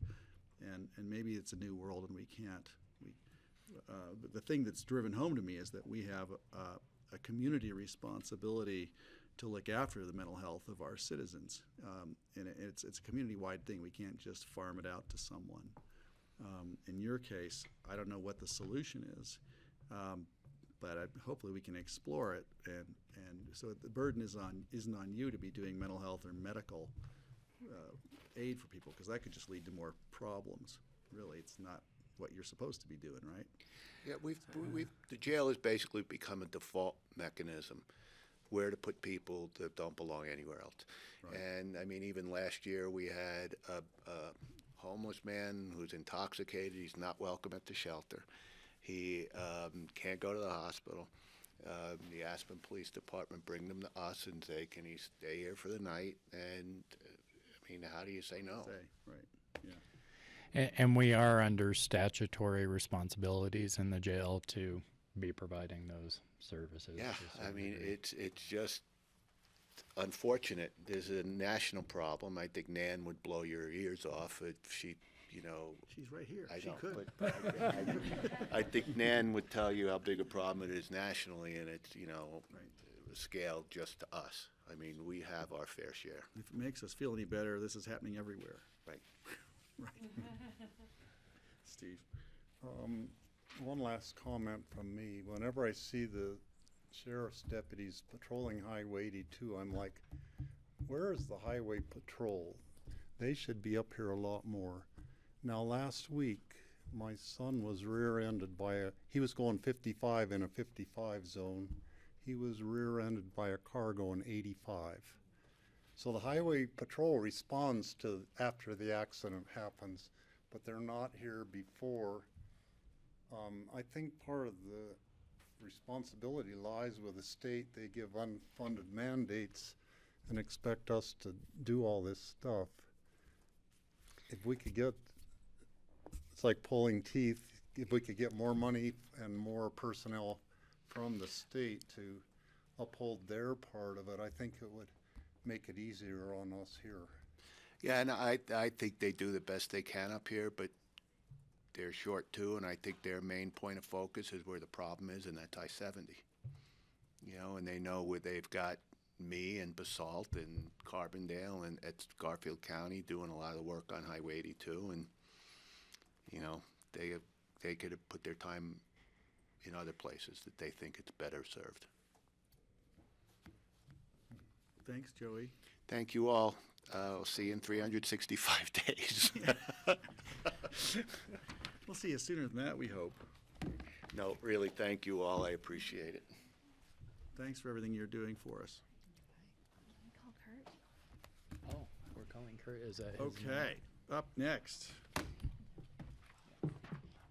And maybe it's a new world and we can't. The thing that's driven home to me is that we have a community responsibility to look after the mental health of our citizens. And it's a community-wide thing. We can't just farm it out to someone. In your case, I don't know what the solution is, but hopefully we can explore it. And so the burden isn't on you to be doing mental health or medical aid for people, because that could just lead to more problems. Really, it's not what you're supposed to be doing, right? Yeah, the jail has basically become a default mechanism where to put people that don't belong anywhere else. Right. And I mean, even last year we had a homeless man who's intoxicated. He's not welcome at the shelter. He can't go to the hospital. The Aspen Police Department bring them to us and say, can he stay here for the night? And I mean, how do you say no? Right, yeah. And we are under statutory responsibilities in the jail to be providing those services. Yeah, to some I mean, degree. it's just unfortunate. There's a national problem. I think Nan would blow your ears off if she, She's right here. I She know, could. but I think Nan would tell you how big a problem it is nationally, and it's, scaled just to us. I mean, we have our fair share. If it makes us feel any better, this is happening everywhere. Right. Right. Steve? One last comment from me. Whenever I see the sheriff's deputies patrolling Highway 82, I'm like, where is the highway patrol? They should be up here a lot more. Now, last week, my son was rear-ended he was going 55 in a 55 zone. He was rear-ended by a car going 85. So the highway patrol responds to after the accident happens, but they're not here before. I think part of the responsibility lies with the state. They give unfunded mandates and expect us to do all this stuff. If we could get, it's like pulling teeth, if we could get more money and more personnel from the state to uphold their part of it, I think it would make it easier on us here. Yeah, and I think they do the best they can up here, but they're short too, and I think their main point of focus is where the problem is, and that's I-70. You know, and they know where they've got me and Basalt and Carbondale and at Garfield County doing a lot of work on Highway 82, and you know, they could have put their time in other places that they think it's better served. Thanks, Joey. Thank you all. I'll see you in 365 days. We'll see you sooner than that, we hope. No, really, thank you all. I appreciate it. Thanks for everything you're doing for us. Oh, we're calling Kurt. Is that his Okay, up next. name?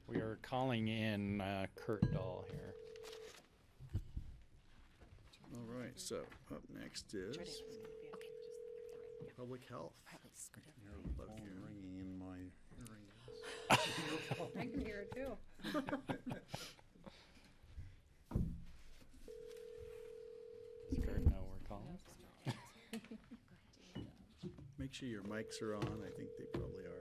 We are calling in Kurt Dahl here. All right, so up next is public health. Your phone ringing in my hearing. I can hear it too. Does Kurt know we're calling? Make sure your mics are on. I think they probably are.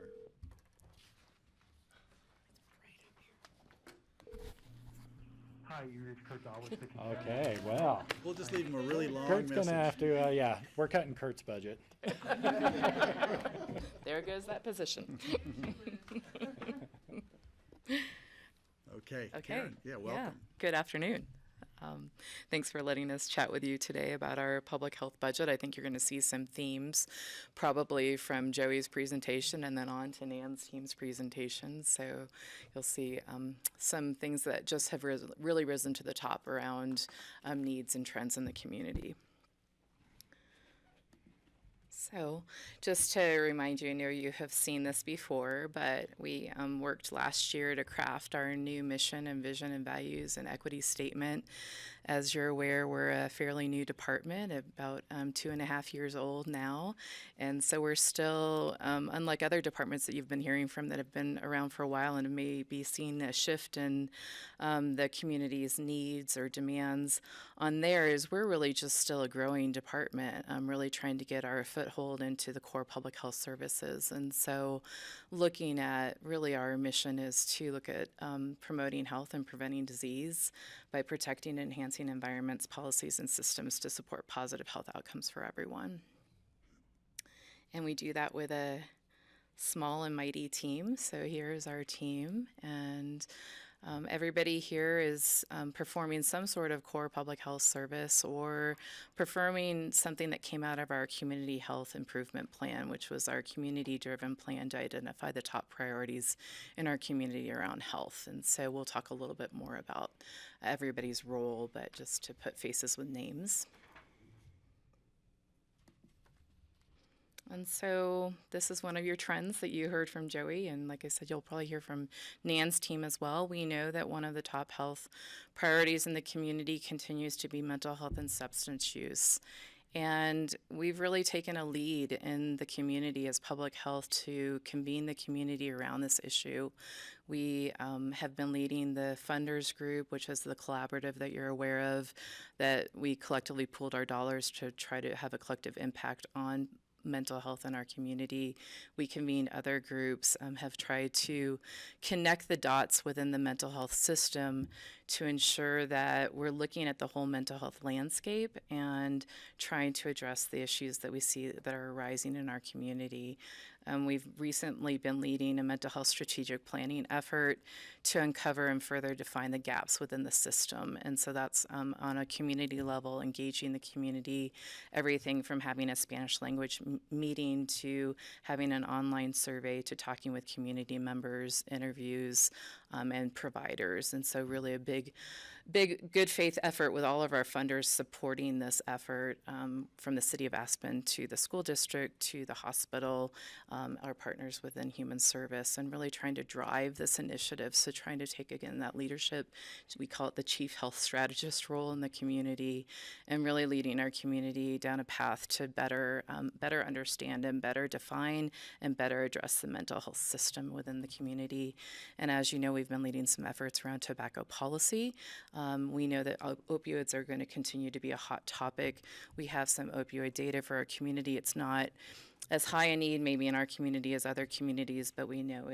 Hi, you reached Kurt Dahl with Pick and Okay, well, We'll just leave them a really long Kurt's message. gonna have to, yeah, we're cutting Kurt's budget. There goes that position. Okay, Okay. Karen, yeah, welcome. Good afternoon. Thanks for letting us chat with you today about our public health budget. I think you're going to see some themes probably from Joey's presentation and then on to Nan's team's presentation. So you'll see some things that just have really risen to the top around needs and trends in the community. So just to remind you, I know you have seen this before, but we worked last year to craft our new mission and vision and values and equity statement. As you're aware, we're a fairly new department, about 2.5 years old now. And so we're still, unlike other departments that you've been hearing from that have been around for a while and may be seeing a shift in the community's needs or demands on theirs, we're really just still a growing department, really trying to get our foothold into the core public health services. And so looking at really our mission is to look at promoting health and preventing disease by protecting and enhancing environments, policies, and systems to support positive health outcomes for everyone. And we do that with a small and mighty team. So here's our team, and everybody here is performing some sort of core public health service or performing something that came out of our community health improvement plan, which was our community-driven plan to identify the top priorities in our community around health. And so we'll talk a little bit more about everybody's role, but just to put faces with names. And so this is one of your trends that you heard from Joey, and like I said, you'll probably hear from Nan's team as well. We know that one of the top health priorities in the community continues to be mental health and substance use. And we've really taken a lead in the community as public health to convene the community around this issue. We have been leading the funders group, which is the collaborative that you're aware of, that we collectively pooled our dollars to try to have a collective impact on mental health in our community. We convened other groups, have tried to connect the dots within the mental health system to ensure that we're looking at the whole mental health landscape and trying to address the issues that we see that are arising in our community. We've recently been leading a mental health strategic planning effort to uncover and further define the gaps within the system. And so that's on a community level, engaging the community, everything from having a Spanish language meeting to having an online survey to talking with community members, interviews, and providers. And so really a big big good faith effort with all of our funders supporting this effort, from the city of Aspen to the school district to the hospital, our partners within human service, and really trying to drive this initiative. So trying to take, again, that leadership, we call it the chief health strategist role in the community, and really leading our community down a path to better understand and better define and better address the mental health system within the community. And as you know, we've been leading some efforts around tobacco policy. We know that opioids are going to continue to be a hot topic. We have some opioid data for our community. It's not as high a need maybe in our community as other communities, but we know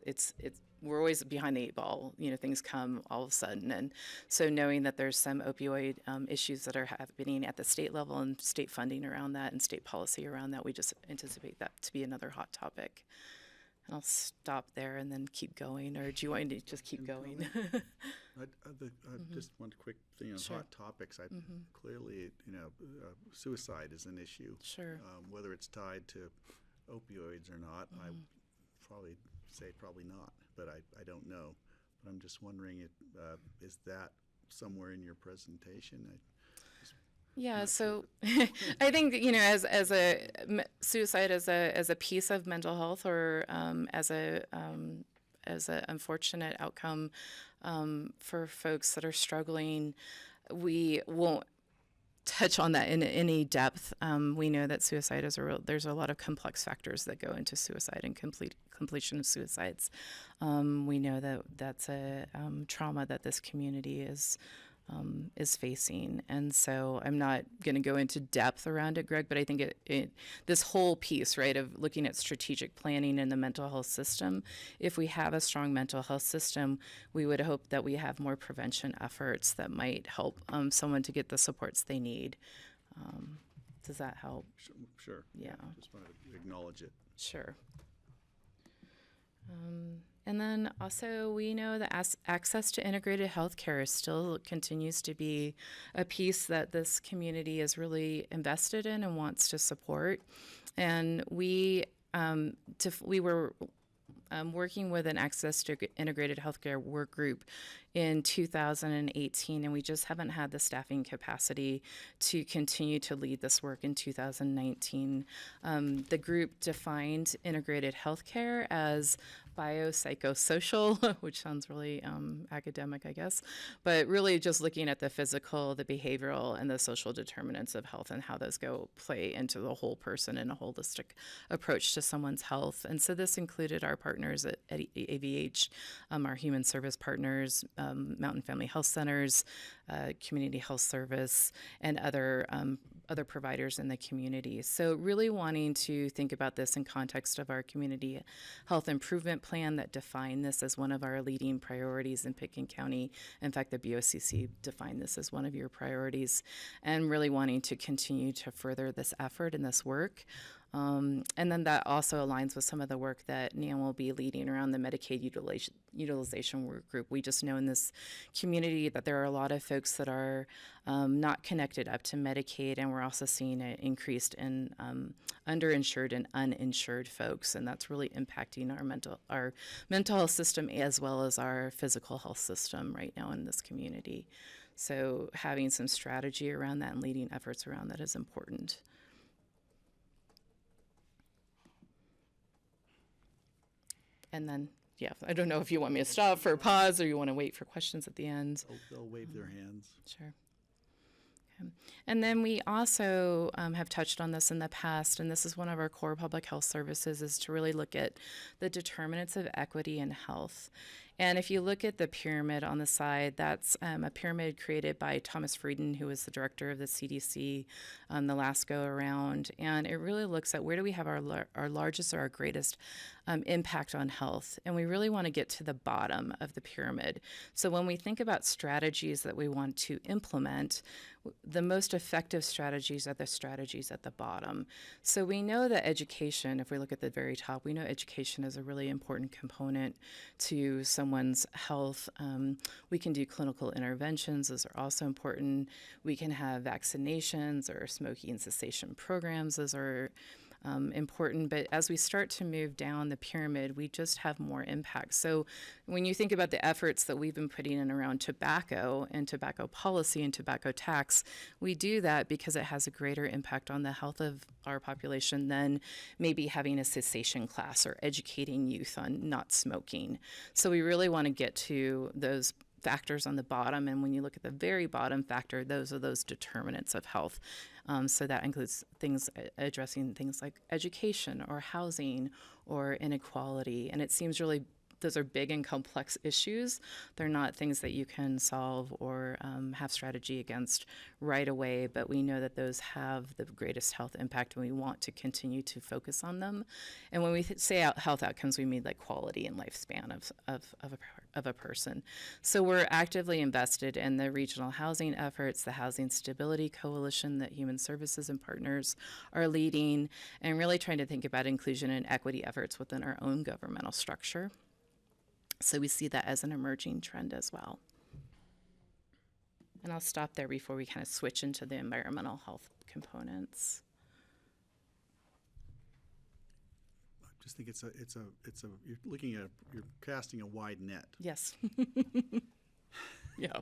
it's we're always behind the eight ball. Things come all of a sudden, and so knowing that there's some opioid issues that are happening at the state level and state funding around that and state policy around that, we just anticipate that to be another hot topic. And I'll stop there and then keep going, or do you want me to just keep going? Just one quick thing on Sure. hot topics. Clearly, suicide is an issue. Sure. Whether it's tied to opioids or not, I probably say probably not, but I don't know. But I'm just wondering, is that somewhere in your presentation? Yeah, so I think as suicide as a piece of mental health, or as a unfortunate outcome for folks that are struggling, we won't touch on that in any depth. We know that suicide is there's a lot of complex factors that go into suicide and completion of suicides. We know that that's a trauma that this community is facing. And so I'm not going to go into depth around it, Greg, but I think this whole piece, right, of looking at strategic planning in the mental health system, if we have a strong mental health system, we would hope that we have more prevention efforts that might help someone to get the supports they need. Does that help? Sure. Yeah. Just wanted to acknowledge it. Sure. And then also we know that access to integrated healthcare still continues to be a piece that this community is really invested in and wants to support. And we were working with an access to integrated healthcare work group in 2018, and we just haven't had the staffing capacity to continue to lead this work in 2019. The group defined integrated healthcare as biopsychosocial, which sounds really academic, I guess, but really just looking at the physical, the behavioral, and the social determinants of health and how those play into the whole person and a holistic approach to someone's health. And so this included our partners at AVH, our human service partners, Mountain Family Health Centers, Community Health Service, and other providers in the community. So really wanting to think about this in context of our community health improvement plan that defined this as one of our leading priorities in Pitkin County. In fact, the BOCC defined this as one of your priorities, and really wanting to continue to further this effort and this work. And then that also aligns with some of the work that Nan will be leading around the Medicaid utilization work group. We just know in this community that there are a lot of folks that are not connected up to Medicaid, and we're also seeing an increase in underinsured and uninsured folks, and that's really impacting our mental health system as well as our physical health system right now in this community. So having some strategy around that and leading efforts around that is important. And then, yeah, I don't know if you want me to stop for a pause or you want to wait for questions at the end. They'll wave their hands. Sure. Okay. And then we also have touched on this in the past, and this is one of our core public health services, is to really look at the determinants of equity in health. And if you look at the pyramid on the side, that's a pyramid created by Thomas Frieden, who was the director of the CDC the last go around. And it really looks at where do we have our largest or our greatest impact on health. And we really want to get to the bottom of the pyramid. So when we think about strategies that we want to implement, the most effective strategies are the strategies at the bottom. So we know that education, if we look at the very top, we know education is a really important component to someone's health. We can do clinical interventions. Those are also important. We can have vaccinations or smoking cessation programs. Those are important. But as we start to move down the pyramid, we just have more impact. So when you think about the efforts that we've been putting in around tobacco and tobacco policy and tobacco tax, we do that because it has a greater impact on the health of our population than maybe having a cessation class or educating youth on not smoking. So we really want to get to those factors on the bottom, and when you look at the very bottom factor, those are those determinants of health. So that includes things addressing things like education or housing or inequality, and it seems really those are big and complex issues. They're not things that you can solve or have strategy against right away, but we know that those have the greatest health impact, and we want to continue to focus on them. And when we say health outcomes, we mean like quality and lifespan of a person. So we're actively invested in the regional housing efforts, the Housing Stability Coalition that Human Services and partners are leading, and really trying to think about inclusion and equity efforts within our own governmental structure. So we see that as an emerging trend as well. And I'll stop there before we kind of switch into the environmental health components. I just think you're looking at, you're casting a wide net. Yes. Yeah.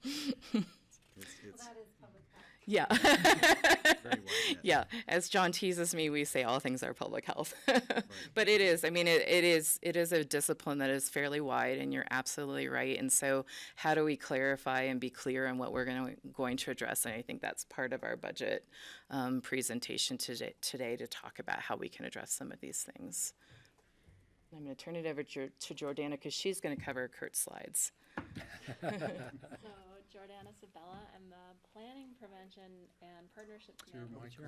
It's That is public health. Yeah. very wide net. Yeah. As John teases me, we say all things are public health. But it is. I mean, it is a discipline that is fairly wide, and you're absolutely right. And so how do we clarify and be clear on what we're going to address? And I think that's part of our budget presentation today to talk about how we can address some of these things. I'm going to turn it over to Jordana because she's going to cover Kurt's slides. So, Jordana Sabella, I'm the Planning, Prevention, and Partnerships Manager.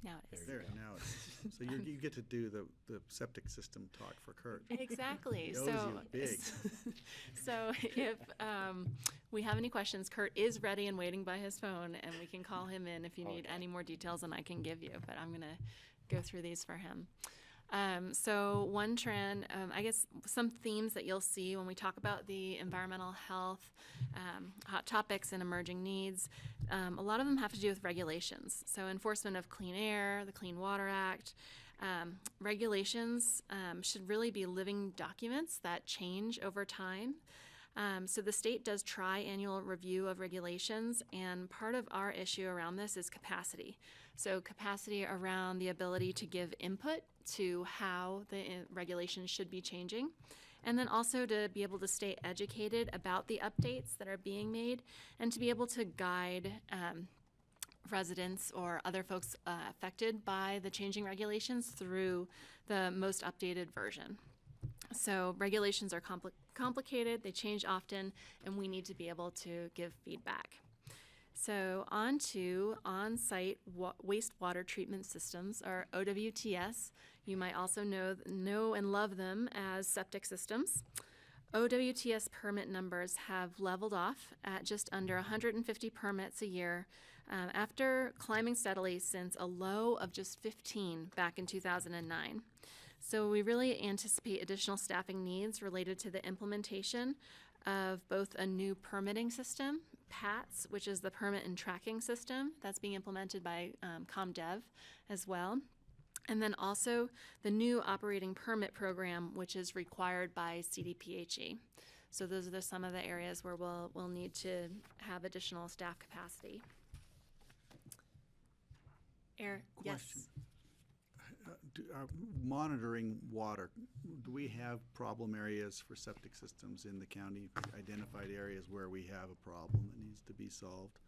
Now it is. There, now it's, so you get to do the septic system talk for Kurt. Exactly. He owes you big. So if we have any questions, Kurt is ready and waiting by his phone, and we can call him in if you need any more details than I can give you, but I'm going to go through these for him. So one trend, I guess some themes that you'll see when we talk about the environmental health, hot topics and emerging needs, a lot of them have to do with regulations. So enforcement of clean air, the Clean Water Act, regulations should really be living documents that change over time. So the state does tri-annual review of regulations, and part of our issue around this is capacity. So capacity around the ability to give input to how the regulations should be changing, and then also to be able to stay educated about the updates that are being made and to be able to guide residents or other folks affected by the changing regulations through the most updated version. So regulations are complicated, they change often, and we need to be able to give feedback. So on to on-site wastewater treatment systems, or OWTS. You might also know and love them as septic systems. OWTS permit numbers have leveled off at just under 150 permits a year after climbing steadily since a low of just 15 back in 2009. So we really anticipate additional staffing needs related to the implementation of both a new permitting system, PATS, which is the permit and tracking system that's being implemented by ComDev as well, and then also the new operating permit program, which is required by CDPHE. So those are some of the areas where we'll need to have additional staff capacity. Yes. Monitoring water, do we have problem areas for septic systems in the county, identified areas where we have a problem that needs to be solved?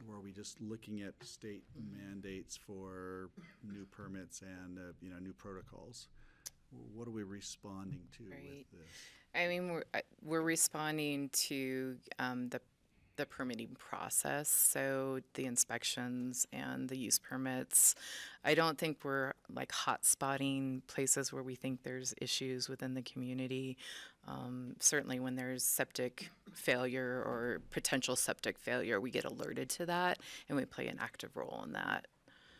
Or are we just looking at state mandates for new permits and new protocols? What are we responding to with this? I mean, we're responding to the permitting process, so the inspections and the use permits. I don't think we're like hot spotting places where we think there's issues within the community. Certainly when there's septic failure or potential septic failure, we get alerted to that and we play an active role in that.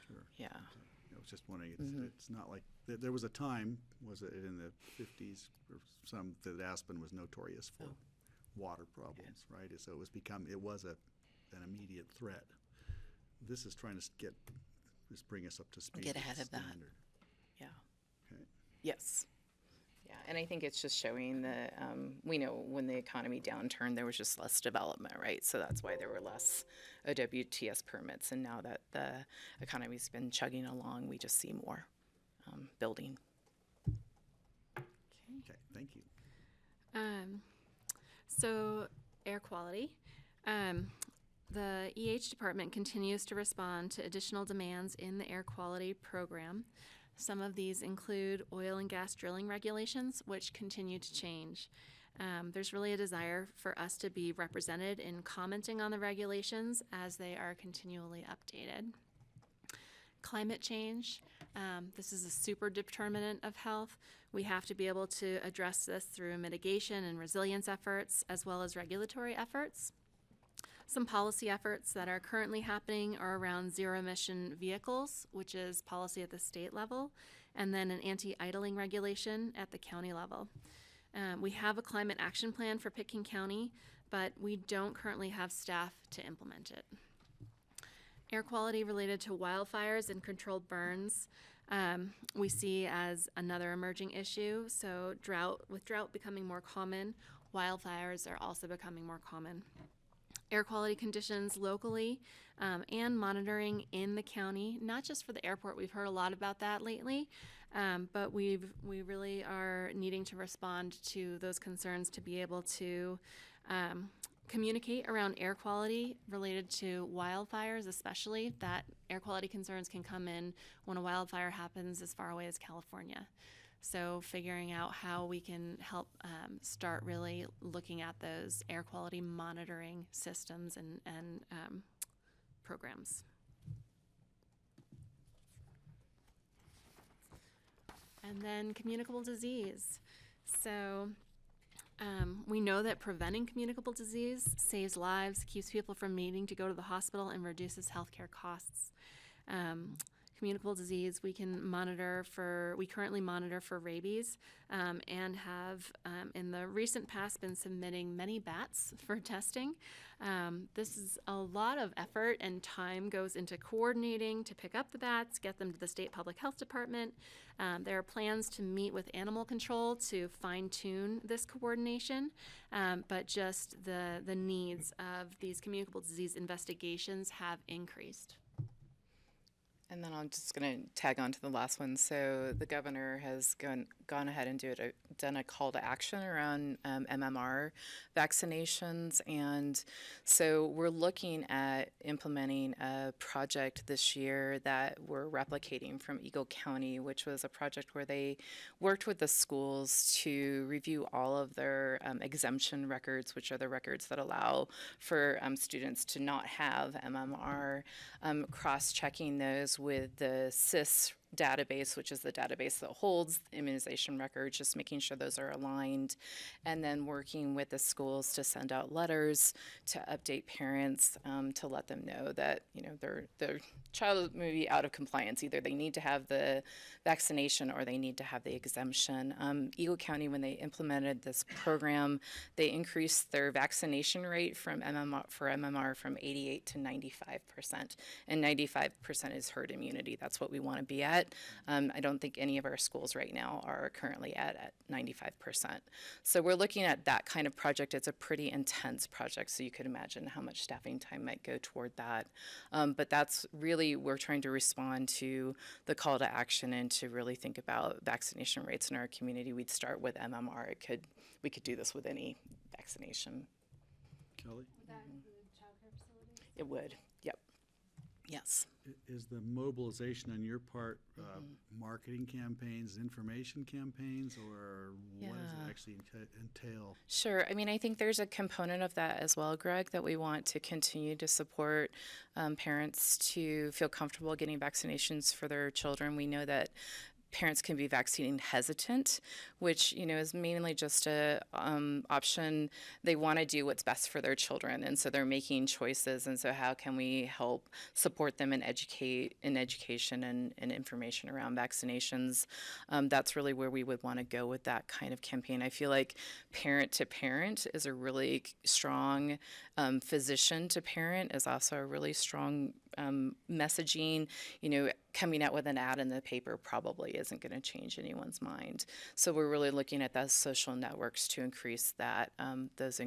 Sure. Yeah. I was just wondering, it's not like, there was a time, was it in the 50s or some, that Aspen was notorious for water problems, right? So it was an immediate threat. This is trying to get just bring us up to speed. Get with ahead the of that. standard. Yeah. Okay. Yes. Yeah, and I think it's just showing that we know when the economy downturned, there was just less development, right? So that's why there were less OWTS permits. And now that the economy's been chugging along, we just see more building. Okay, thank you. So air quality. The EH department continues to respond to additional demands in the air quality program. Some of these include oil and gas drilling regulations, which continue to change. There's really a desire for us to be represented in commenting on the regulations as they are continually updated. Climate change. This is a super determinant of health. We have to be able to address this through mitigation and resilience efforts, as well as regulatory efforts. Some policy efforts that are currently happening are around zero-emission vehicles, which is policy at the state level, and then an anti-idling regulation at the county level. We have a climate action plan for Pitkin County, but we don't currently have staff to implement it. Air quality related to wildfires and controlled burns, we see as another emerging issue. So with drought becoming more common, wildfires are also becoming more common. Air quality conditions locally and monitoring in the county, not just for the airport. We've heard a lot about that lately, but we really are needing to respond to those concerns to be able to communicate around air quality related to wildfires, especially that air quality concerns can come in when a wildfire happens as far away as California. So figuring out how we can help start really looking at those air quality monitoring systems and programs. And then communicable disease. So we know that preventing communicable disease saves lives, keeps people from needing to go to the hospital, and reduces healthcare costs. Communicable disease, we currently monitor for rabies and have in the recent past been submitting many bats for testing. This is a lot of effort and time goes into coordinating to pick up the bats, get them to the state public health department. There are plans to meet with animal control to fine-tune this coordination, but just the needs of these communicable disease investigations have increased. And then I'm just going to tag on to the last one. So the governor has gone ahead and done a call to action around MMR vaccinations. And so we're looking at implementing a project this year that we're replicating from Eagle County, which was a project where they worked with the schools to review all of their exemption records, which are the records that allow for students to not have MMR, cross-checking those with the CIS database, which is the database that holds the immunization records, just making sure those are aligned, and then working with the schools to send out letters to update parents to let them know that their child may be out of compliance. Either they need to have the vaccination or they need to have the exemption. Eagle County, when they implemented this program, they increased their vaccination rate for MMR from 88 to 95%, and 95% is herd immunity. That's what we want to be at. I don't think any of our schools right now are currently at 95%. So we're looking at that kind of project. It's a pretty intense project, so you could imagine how much staffing time might go toward that. But that's really, we're trying to respond to the call to action and to really think about vaccination rates in our community. We'd start with MMR. We could do this with any vaccination. Kelly? Would that include childcare facilities? It would, yep. Yes. Is the mobilization on your part marketing campaigns, information campaigns, or what does it actually entail? Sure. I mean, I think there's a component of that as well, Greg, that we want to continue to support parents to feel comfortable getting vaccinations for their children. We know that parents can be vaccine hesitant, which, is mainly just a option. They want to do what's best for their children, and so they're making choices. And so how can we help support them in education and information around vaccinations? That's really where we would want to go with that kind of campaign. I feel like parent to parent is a really strong, physician to parent is also a really strong messaging. Coming out with an ad in the paper probably isn't going to change anyone's mind. So we're really looking at those social networks to increase that, those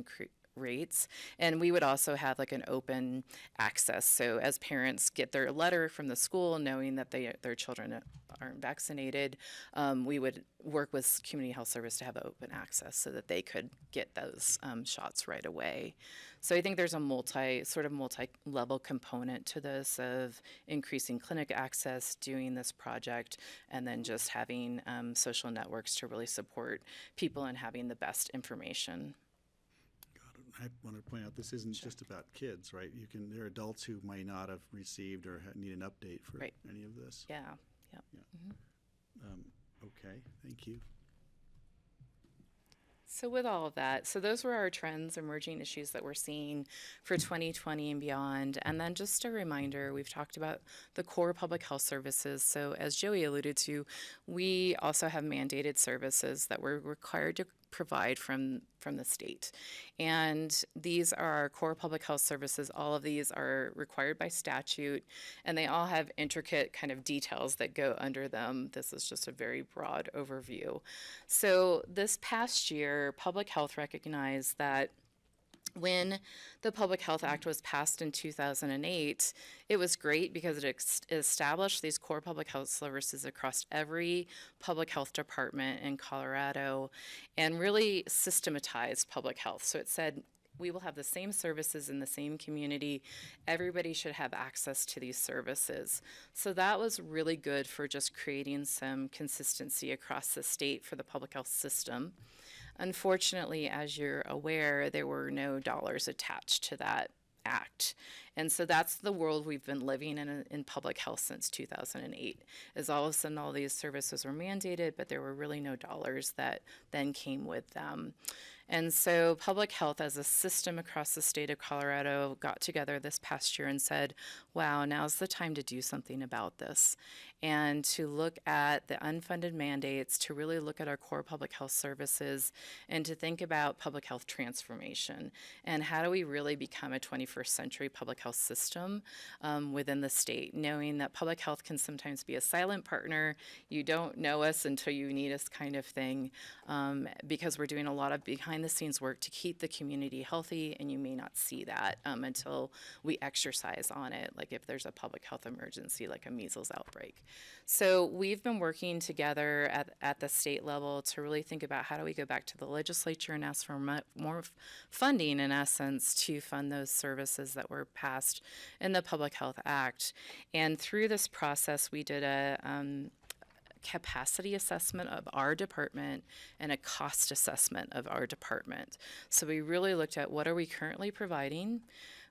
rates. And we would also have like an open access. So as parents get their letter from the school knowing that their children aren't vaccinated, we would work with Community Health Service to have open access so that they could get those shots right away. So I think there's a multi-level component to this of increasing clinic access, doing this project, and then just having social networks to really support people and having the best information. I want to point out this isn't just about kids, right? There are adults who might not have received or need an update for any of this. Yeah. Yep. Yeah. Okay. Thank you. So with all of that, so those were our trends, emerging issues that we're seeing for 2020 and beyond. And then just a reminder, we've talked about the core public health services. So as Joey alluded to, we also have mandated services that we're required to provide from the state. And these are our core public health services. All of these are required by statute, and they all have intricate kind of details that go under them. This is just a very broad overview. So this past year, Public Health recognized that when the Public Health Act was passed in 2008, it was great because it established these core public health services across every public health department in Colorado and really systematized public health. So it said, we will have the same services in the same community. Everybody should have access to these services. So that was really good for just creating some consistency across the state for the public health system. Unfortunately, as you're aware, there were no dollars attached to that act. And so that's the world we've been living in public health since 2008, is all of a sudden all these services were mandated, but there were really no dollars that then came with them. And so Public Health as a system across the state of Colorado got together this past year and said, wow, now's the time to do something about this, and to look at the unfunded mandates, to really look at our core public health services, and to think about public health transformation. And how do we really become a 21st century public health system within the state, knowing that public health can sometimes be a silent partner. You don't know us until you need us kind of thing, because we're doing a lot of behind the scenes work to keep the community healthy, and you may not see that until we exercise on it, like if there's a public health emergency like a measles outbreak. So we've been working together at the state level to really think about how do we go back to the legislature and ask for more funding, in essence, to fund those services that were passed in the Public Health Act. And through this process, we did a capacity assessment of our department and a cost assessment of our department. So we really looked at what are we currently providing,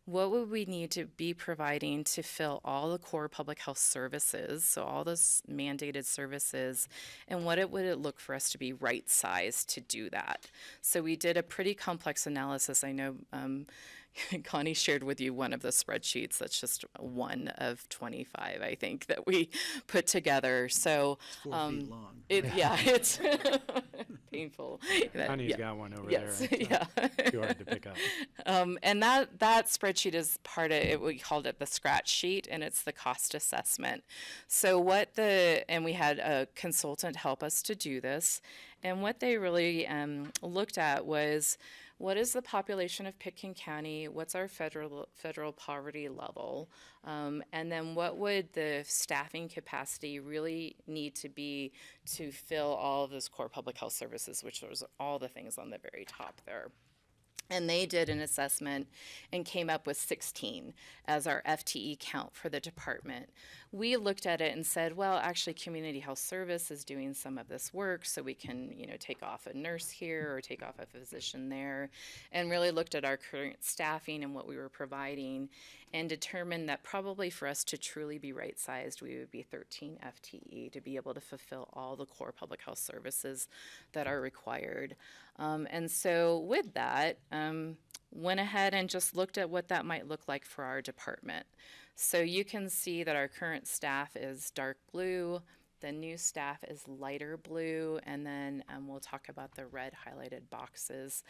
what would we need to be providing to fill all the core public health services, so all those mandated services, and what would it look for us to be right-sized to do that. So we did a pretty complex analysis. I know Connie shared with you one of the spreadsheets. That's just one of 25, I think, that we put together. So It's 4 feet long. It's painful. Connie's got one over yes, there. Yeah. Too hard to pick up. And that spreadsheet is part of it. We called it the scratch sheet, and it's the cost assessment. So and we had a consultant help us to do this. And what they really looked at was, what is the population of Pitkin County? What's our federal poverty level? And then what would the staffing capacity really need to be to fill all of those core public health services, which was all the things on the very top there. And they did an assessment and came up with 16 as our FTE count for the department. We looked at it and said, well, actually Community Health Service is doing some of this work, so we can, take off a nurse here or take off a physician there, and really looked at our current staffing and what we were providing. and determined that probably for us to truly be right-sized, we would be 13 FTE to be able to fulfill all the core public health services that are required. And so with that, went ahead and just looked at what that might look like for our department. So you can see that our current staff is dark blue, the new staff is lighter blue, and then we'll talk about the red highlighted boxes.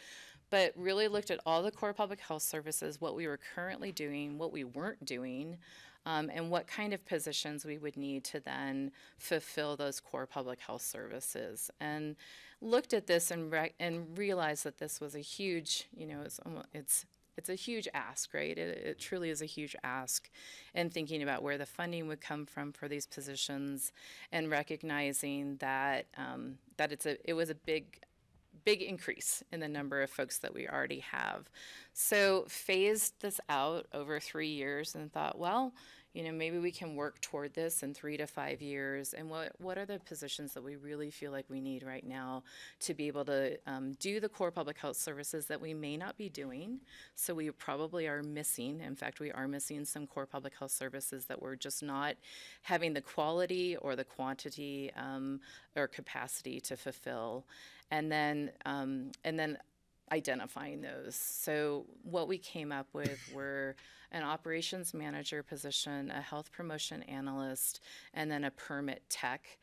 But really looked at all the core public health services, what we were currently doing, what we weren't doing, and what kind of positions we would need to then fulfill those core public health services. And looked at this and realized that this was a huge, it's a huge ask, right? It truly is a huge ask. And thinking about where the funding would come from for these positions, and recognizing that it was a big increase in the number of folks that we already have. So phased this out over 3 years and thought, well, maybe we can work toward this in 3 to 5 years. And what are the positions that we really feel like we need right now to be able to do the core public health services that we may not be doing? So we probably are missing, in fact, we are missing some core public health services that we're just not having the quality or the quantity or capacity to fulfill. And then identifying those. So what we came up with were an operations manager position, a health promotion analyst, and then a permit tech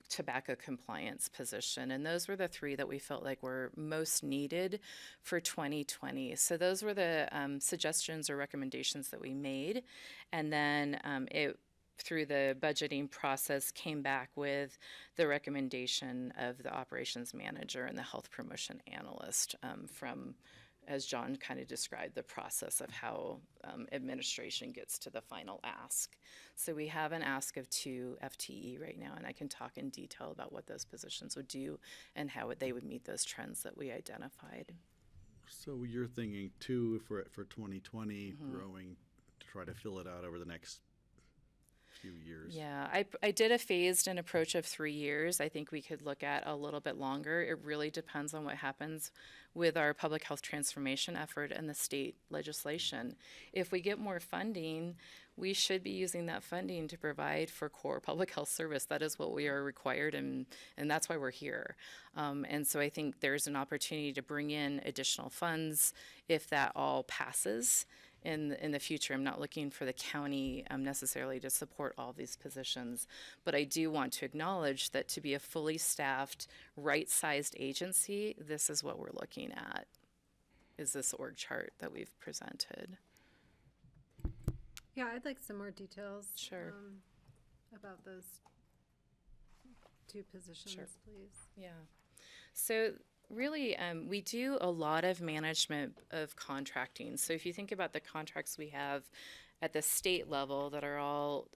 tobacco compliance position. And those were the 3 that we felt like were most needed for 2020. So those were the suggestions or recommendations that we made. And then through the budgeting process, came back with the recommendation of the operations manager and the health promotion analyst from, as John kind of described, the process of how administration gets to the final ask. So we have an ask of 2 FTE right now, and I can talk in detail about what those positions would do and how they would meet those trends that we identified. So you're thinking 2 for 2020, growing to try to fill it out over the next few years. Yeah, I did a phased an approach of 3 years. I think we could look at a little bit longer. It really depends on what happens with our public health transformation effort and the state legislation. If we get more funding, we should be using that funding to provide for core public health service. That is what we are required, and that's why we're here. And so I think there's an opportunity to bring in additional funds if that all passes in the future. I'm not looking for the county necessarily to support all these positions, but I do want to acknowledge that to be a fully staffed, right-sized agency, this is what we're looking at, is this org chart that we've presented. Yeah, I'd like some more details. Sure. About those 2 positions, Sure. please. Yeah. So really, we do a lot of management of contracting. So if you think about the contracts we have at the state level that are all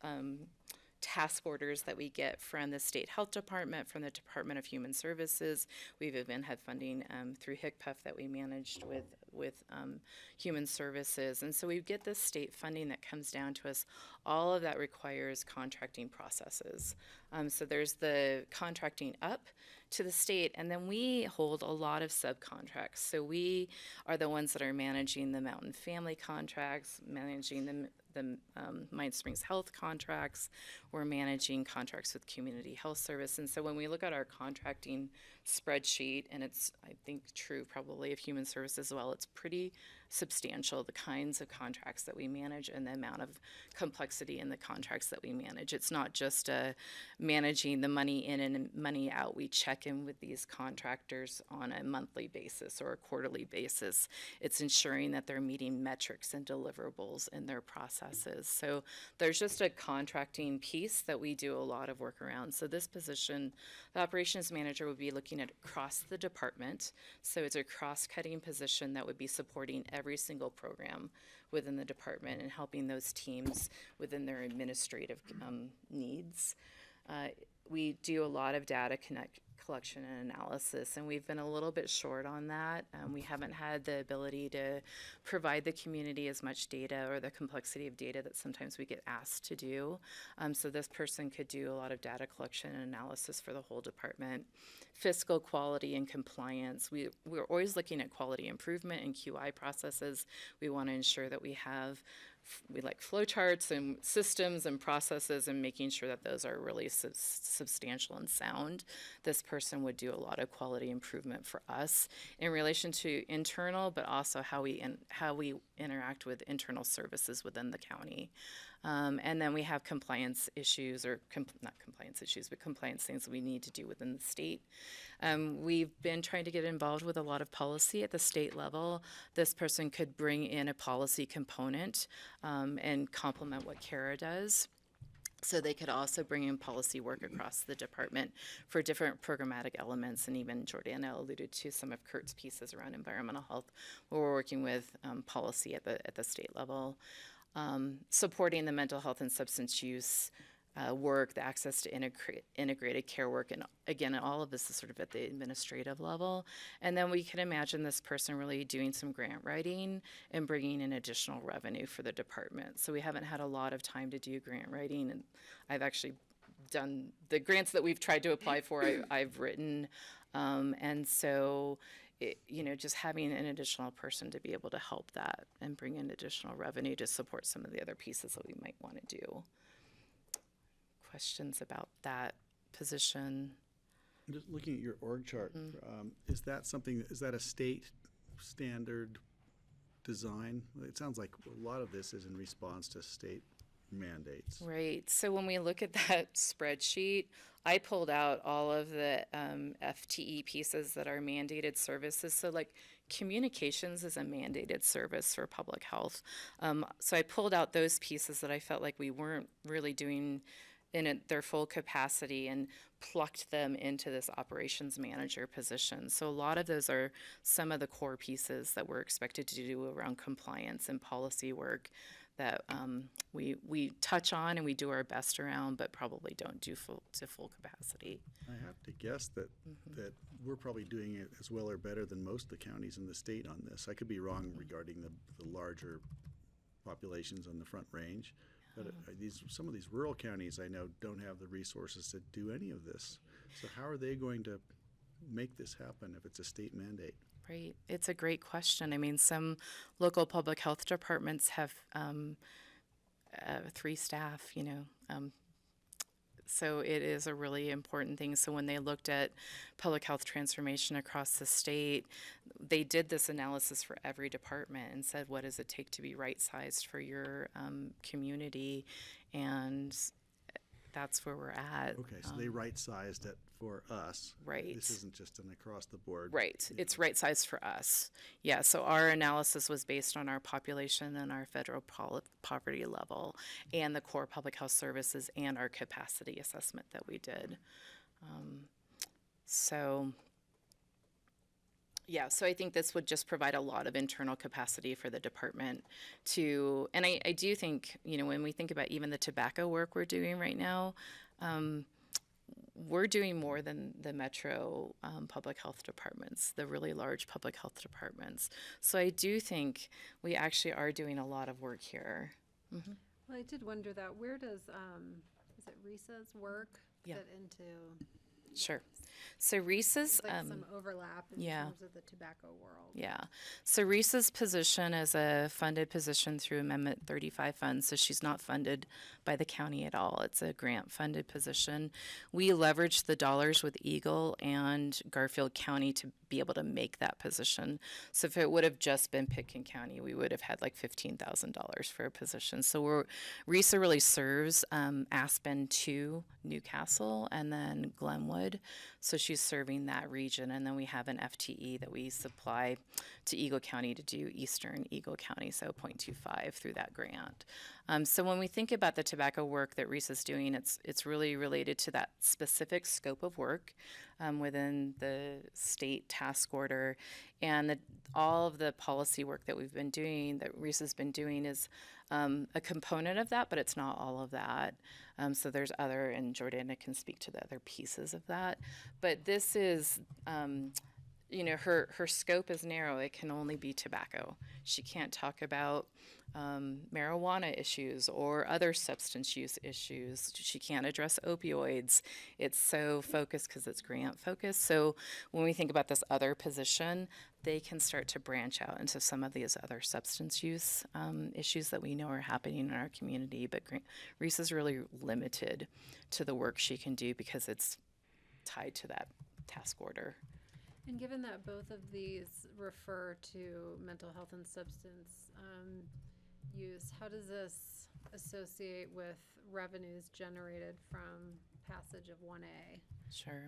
task orders that we get from the state health department, from the Department of Human Services. We've even had funding through HICPUF that we managed with Human Services. And so we get this state funding that comes down to us. All of that requires contracting processes. So there's the contracting up to the state, and then we hold a lot of subcontracts. So we are the ones that are managing the Mountain Family contracts, managing the Mind Springs Health contracts. We're managing contracts with Community Health Service. And so when we look at our contracting spreadsheet, and it's, I think, true probably of Human Services as well, it's pretty substantial, the kinds of contracts that we manage and the amount of complexity in the contracts that we manage. It's not just managing the money in and money out. We check in with these contractors on a monthly basis or a quarterly basis. It's ensuring that they're meeting metrics and deliverables in their processes. So there's just a contracting piece that we do a lot of work around. So this position, the operations manager would be looking at across the department. So it's a cross-cutting position that would be supporting every single program within the department and helping those teams within their administrative needs. We do a lot of data collection and analysis, and we've been a little bit short on that. We haven't had the ability to provide the community as much data or the complexity of data that sometimes we get asked to do. So this person could do a lot of data collection and analysis for the whole department. Fiscal quality and compliance. We're always looking at quality improvement and QI processes. We want to ensure that we have we like flowcharts and systems and processes, and making sure that those are really substantial and sound. This person would do a lot of quality improvement for us in relation to internal, but also how we interact with internal services within the county. And then we have compliance issues, or not compliance issues, but compliance things we need to do within the state. We've been trying to get involved with a lot of policy at the state level. This person could bring in a policy component and complement what Kara does. So they could also bring in policy work across the department for different programmatic elements. And even Jordana alluded to some of Kurt's pieces around environmental health, where we're working with policy at the state level. Supporting the mental health and substance use work, the access to integrated care work, and again, all of this is sort of at the administrative level. And then we can imagine this person really doing some grant writing and bringing in additional revenue for the department. So we haven't had a lot of time to do grant writing, and I've actually done the grants that we've tried to apply for, I've written, and so just having an additional person to be able to help that and bring in additional revenue to support some of the other pieces that we might want to do. Questions about that position? Just looking at your org chart, is that a state standard design? It sounds like a lot of this is in response to state mandates. Right. So when we look at that spreadsheet, I pulled out all of the FTE pieces that are mandated services. So like communications is a mandated service for public health. So I pulled out those pieces that I felt like we weren't really doing in their full capacity and plucked them into this operations manager position. So a lot of those are some of the core pieces that we're expected to do around compliance and policy work that we touch on and we do our best around, but probably don't do to full capacity. I have to guess that that we're probably doing it as well or better than most of the counties in the state on this. I could be wrong regarding the larger populations on the Front Range, but some of these rural counties I know don't have the resources to do any of this. So how are they going to make this happen if it's a state mandate? Right. It's a great question. I mean, some local public health departments have 3 staff, so it is a really important thing. So when they looked at public health transformation across the state, they did this analysis for every department and said, what does it take to be right-sized for your community? And that's where we're at. Okay, so they right-sized it for us. Right. This isn't just an across-the-board. Right. It's right-sized for us. Yeah, so our analysis was based on our population and our federal poverty level and the core public health services and our capacity assessment that we did. So I think this would just provide a lot of internal capacity for the department to, and I do think, when we think about even the tobacco work we're doing right now, we're doing more than the metro public health departments, the really large public health departments. So I do think we actually are doing a lot of work here. Mm-hmm. Well, I did wonder that. Where does, is it RISA's work fit into? Sure. So RISA's like some overlap in terms of the tobacco world. Yeah. So RISA's position is a funded position through Amendment 35 funds. So she's not funded by the county at all. It's a grant funded position. We leveraged the dollars with Eagle and Garfield County to be able to make that position. So if it would have just been Pitkin County, we would have had like $15,000 for a position. So RISA really serves Aspen to Newcastle and then Glenwood. So she's serving that region. And then we have an FTE that we supply to Eagle County to do Eastern Eagle County, so 0.25 through that grant. So when we think about the tobacco work that RISA's doing, it's really related to that specific scope of work within the state task order. And all of the policy work that we've been doing, that RISA's been doing, is a component of that, but it's not all of that. So there's other, and Jordana can speak to the other pieces of that. But this is you know, her scope is narrow. It can only be tobacco. She can't talk about marijuana issues or other substance use issues. She can't address opioids. It's so focused because it's grant focused. So when we think about this other position, they can start to branch out into some of these other substance use issues that we know are happening in our community. But Reese is really limited to the work she can do because it's tied to that task order. And given that both of these refer to mental health and substance use, how does this associate with revenues generated from passage of 1A? Sure.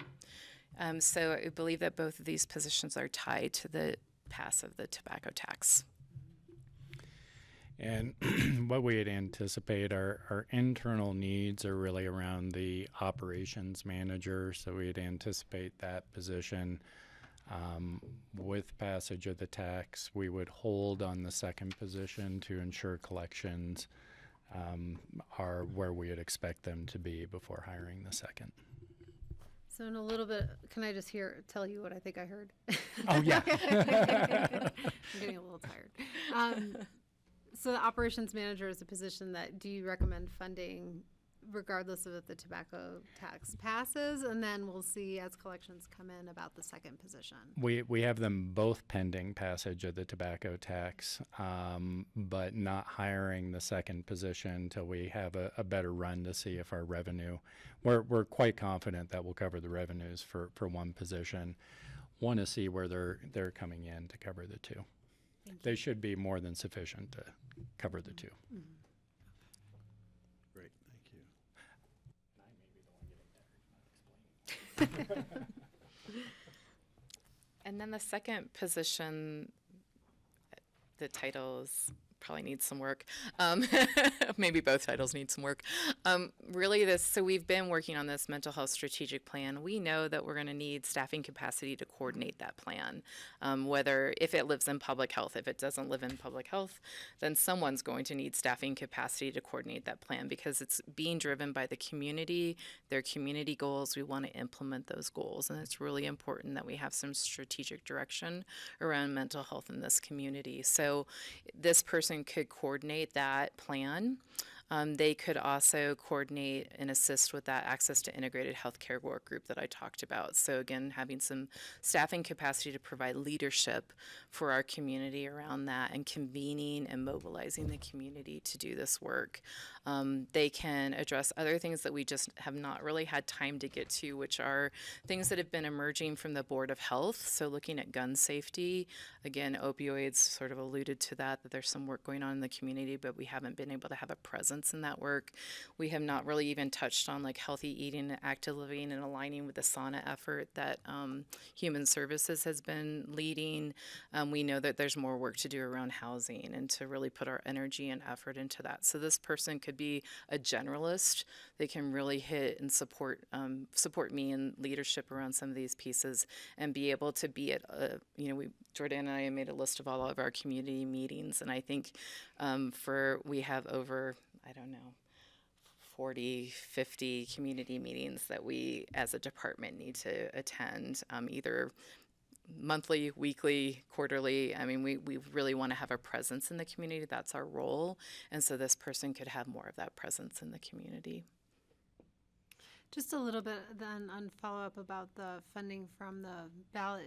So I believe that both of these positions are tied to the pass of the tobacco tax. And what we'd anticipate, our internal needs are really around the operations manager. So we'd anticipate that position. With passage of the tax, we would hold on the second position to ensure collections are where we would expect them to be before hiring the second. So in a little bit, can I just tell you what I think I heard? Oh, yeah. I'm getting a little tired. So the operations manager is a position that, do you recommend funding regardless of if the tobacco tax passes? And then we'll see as collections come in about the second position. We have them both pending passage of the tobacco tax, but not hiring the second position until we have a better run to see if our revenue, we're quite confident that we'll cover the revenues for one position. Want to see where they're coming in to cover the two. They should be more than sufficient to cover the two. Mm-hmm. Great, thank you. And then the second position, the titles probably needs some work. Maybe both titles need some work. So we've been working on this mental health strategic plan. We know that we're going to need staffing capacity to coordinate that plan. Whether if it lives in public health, if it doesn't live in public health, then someone's going to need staffing capacity to coordinate that plan because it's being driven by the community, their community goals. We want to implement those goals, and it's really important that we have some strategic direction around mental health in this community. So this person could coordinate that plan. They could also coordinate and assist with that access to integrated healthcare work group that I talked about. So again, having some staffing capacity to provide leadership for our community around that and convening and mobilizing the community to do this work. They can address other things that we just have not really had time to get to, which are things that have been emerging from the Board of Health. So looking at gun safety, again, opioids sort of alluded to that there's some work going on in the community, but we haven't been able to have a presence in that work. We have not really even touched on like healthy eating and active living and aligning with the SANA effort that Human Services has been leading. We know that there's more work to do around housing and to really put our energy and effort into that. So this person could be a generalist. They can really hit and support me in leadership around some of these pieces and be able to be at, Jordan and I made a list of all of our community meetings, and I think we have over, 40, 50 community meetings that we as a department need to attend, either monthly, weekly, quarterly. I mean, we really want to have a presence in the community. That's our role. And so this person could have more of that presence in the community. Just a little bit then on follow-up about the funding from the ballot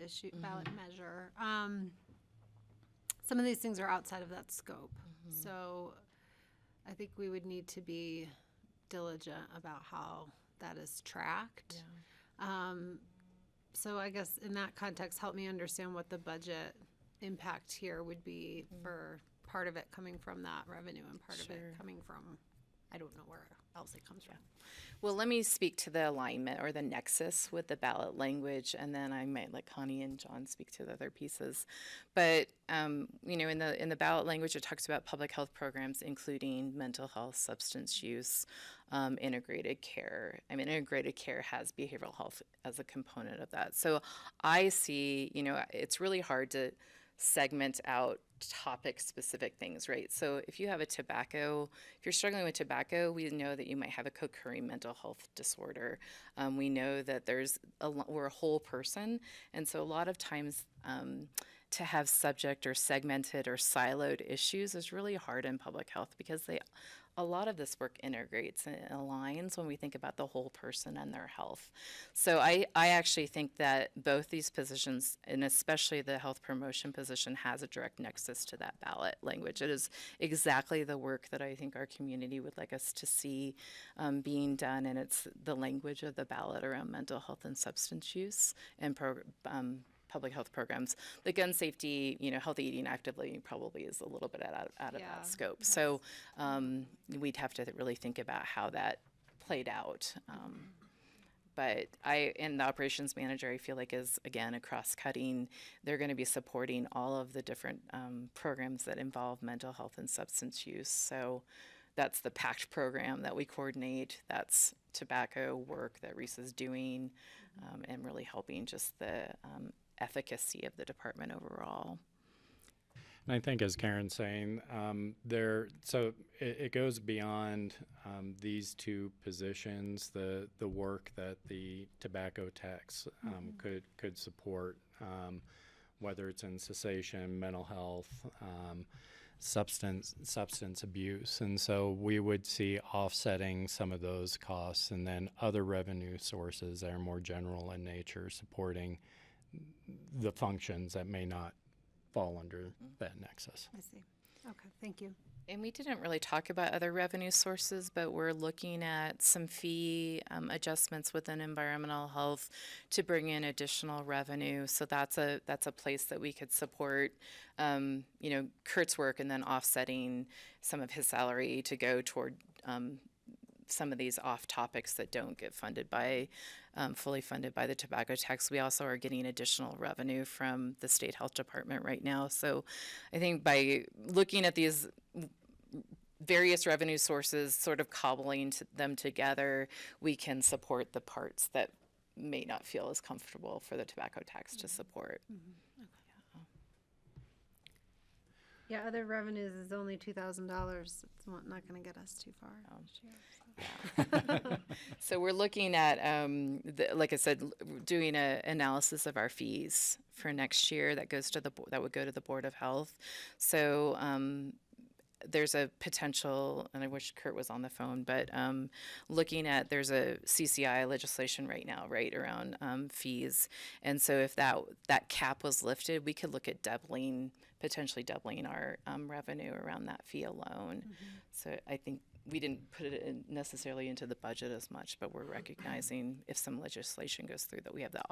measure. Some of these things are outside of that scope. Mm-hmm. So I think we would need to be diligent about how that is tracked. Yeah. So I guess in that context, help me understand what the budget impact here would be for part of it coming from that revenue and part of it coming from, I don't know where else it comes from. Well, let me speak to the alignment or the nexus with the ballot language, and then I might let Connie and John speak to the other pieces. But in the ballot language, it talks about public health programs, including mental health, substance use, integrated care. I mean, integrated care has behavioral health as a component of that. So I see, it's really hard to segment out topic-specific things, right? So if you have if you're struggling with tobacco, we know that you might have a co-occurring mental health disorder. We know that we're a whole person, and so a lot of times to have subject or segmented or siloed issues is really hard in public health because a lot of this work integrates and aligns when we think about the whole person and their health. So I actually think that both these positions, and especially the health promotion position, has a direct nexus to that ballot language. It is exactly the work that I think our community would like us to see being done, and it's the language of the ballot around mental health and substance use and public health programs. The gun safety, healthy eating actively probably is a little bit out of that scope. Yes. So we'd have to really think about how that played out. But and the operations manager, I feel like is, again, a cross-cutting. They're going to be supporting all of the different programs that involve mental health and substance use. So that's the PACT program that we coordinate. That's tobacco work that Reese is doing, and really helping just the efficacy of the department overall. And I think, as Karen's saying, it goes beyond these two positions. The work that the tobacco tax could support, whether it's in cessation, mental health, substance abuse, and so we would see offsetting some of those costs, and then other revenue sources that are more general in nature supporting the functions that may not fall under that nexus. I see. Okay, thank you. And we didn't really talk about other revenue sources, but we're looking at some fee adjustments within environmental health to bring in additional revenue. So that's a place that we could support, Kurt's work, and then offsetting some of his salary to go toward some of these off topics that don't get funded by fully funded by the tobacco tax. We also are getting additional revenue from the state health department right now. So I think by looking at these various revenue sources, sort of cobbling them together, we can support the parts that may not feel as comfortable for the tobacco tax to support. Yeah, other revenues is only $2,000. It's not going to get us too far this year. So we're looking at, like I said, doing an analysis of our fees for next year that would go to the Board of Health. So there's a potential, and I wish Kurt was on the phone, but looking at, there's a CCI legislation right now, right, around fees. And so if that cap was lifted, we could look at potentially doubling our revenue around that fee alone. So I think we didn't put it necessarily into the budget as much, but we're recognizing if some legislation goes through that we have that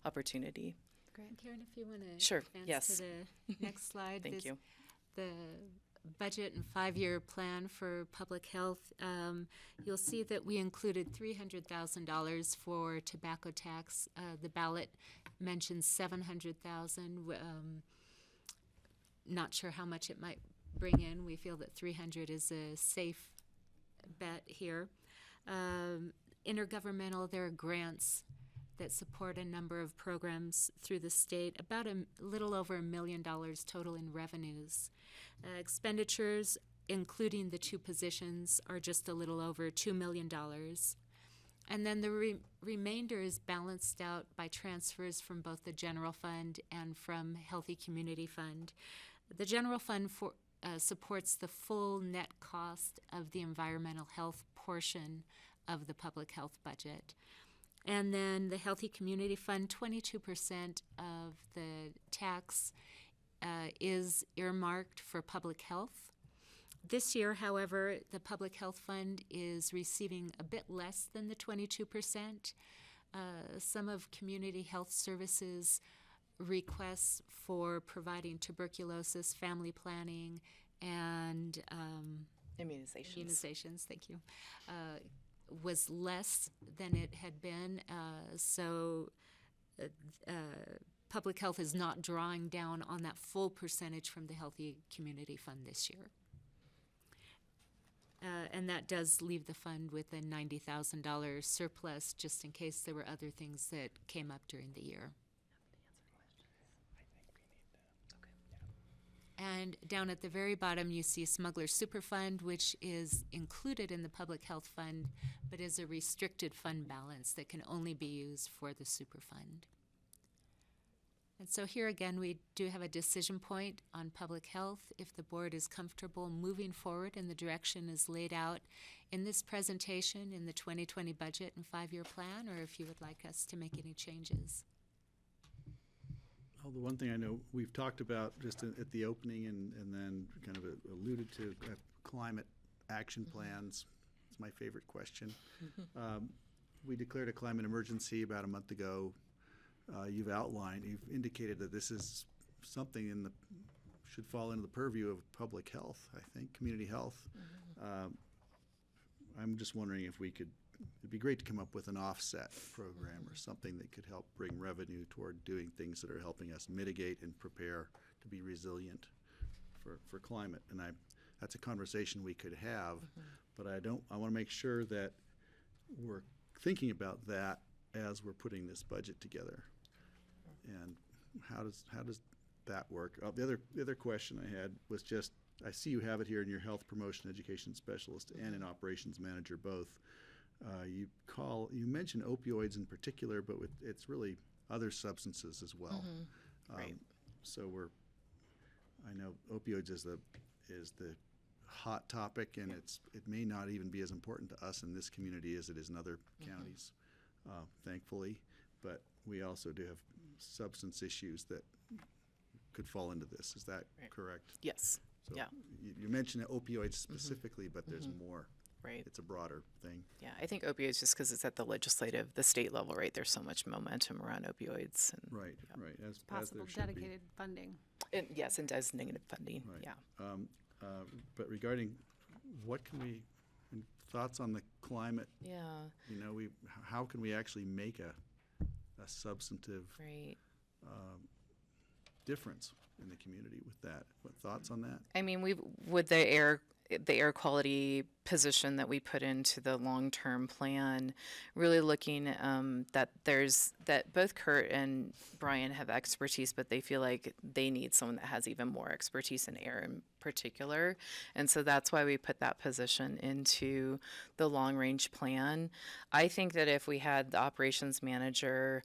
opportunity. Great. Karen, if you want to Sure. advance Yes. to the next slide. Thank you. The budget and 5-year plan for public health, you'll see that we included $300,000 for tobacco tax. The ballot mentions $700,000. Not sure how much it might bring in. We feel that 300 is a safe bet here. Intergovernmental, there are grants that support a number of programs through the state, about a little over $1 million total in revenues. Expenditures, including the two positions, are just a little over $2 million. And then the remainder is balanced out by transfers from both the general fund and from Healthy Community Fund. The general fund supports the full net cost of the environmental health portion of the public health budget. And then the Healthy Community Fund, 22% of the tax is earmarked for public health. This year, however, the Public Health Fund is receiving a bit less than the 22%. Some of Community Health Services requests for providing tuberculosis, family planning, and immunizations, thank you, was less than it had been. So public health is not drawing down on that full percentage from the Healthy Community Fund this year. And that does leave the fund with a $90,000 surplus just in case there were other things that came up during the year. And down at the very bottom, you see Smuggler Superfund, which is included in the Public Health Fund, but is a restricted fund balance that can only be used for the Superfund. And so here again, we do have a decision point on public health if the board is comfortable moving forward and the direction is laid out in this presentation in the 2020 budget and 5-year plan, or if you would like us to make any changes. Well, the one thing I know we've talked about just at the opening and then kind of alluded to climate action plans. It's my favorite question. We declared a climate emergency about a month ago. You've indicated that this is something should fall into the purview of public health, I think, community health. I'm just wondering if it'd be great to come up with an offset program or something that could help bring revenue toward doing things that are helping us mitigate and prepare to be resilient for climate. And that's a conversation we could have, but I want to make sure that we're thinking about that as we're putting this budget together. And how does that work? The other question I had was just, I see you have it here in your health promotion education specialist and in operations manager both. You mention opioids in particular, but it's really other substances as well. Right. So I know opioids is the hot topic, and it may not even be as important to us in this community as it is in other counties, thankfully. But we also do have substance issues that could fall into this. Is that correct? Yes. So Yeah. You mentioned opioids specifically, but there's more. Right. It's a broader thing. Yeah, I think opioids, just because it's at the state level, right? There's so much momentum around opioids. And, Right. As Possible there should be. dedicated funding. and designated funding. Right. Yeah. But regarding thoughts on the climate? Yeah. How can we actually make a substantive Right. difference in the community with that? What thoughts on that? I mean, with the air quality position that we put into the long-term plan, really looking that both Kurt and Brian have expertise, but they feel like they need someone that has even more expertise in air in particular. And so that's why we put that position into the long-range plan. I think that if we had the operations manager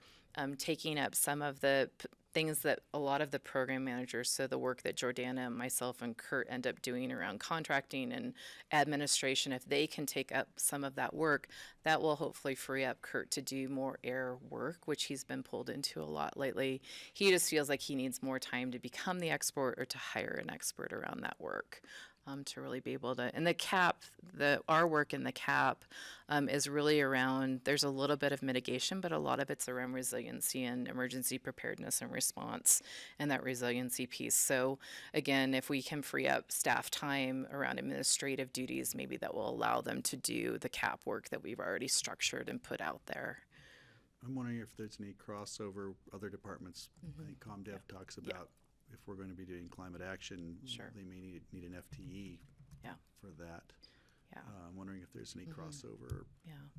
taking up some of the things that a lot of the program managers, so the work that Jordana, myself, and Kurt end up doing around contracting and administration, if they can take up some of that work, that will hopefully free up Kurt to do more air work, which he's been pulled into a lot lately. He just feels like he needs more time to become the expert or to hire an expert around that work. To really be able to, and the CAP, our work in the CAP is really around, there's a little bit of mitigation, but a lot of it's around resiliency and emergency preparedness and response and that resiliency piece. So again, if we can free up staff time around administrative duties, maybe that will allow them to do the CAP work that we've already structured and put out there. I'm wondering if there's any crossover, other departments. I think ComDev talks about if we're going to be doing climate action, they may need an FTE for that. Yeah. I'm wondering if there's any crossover or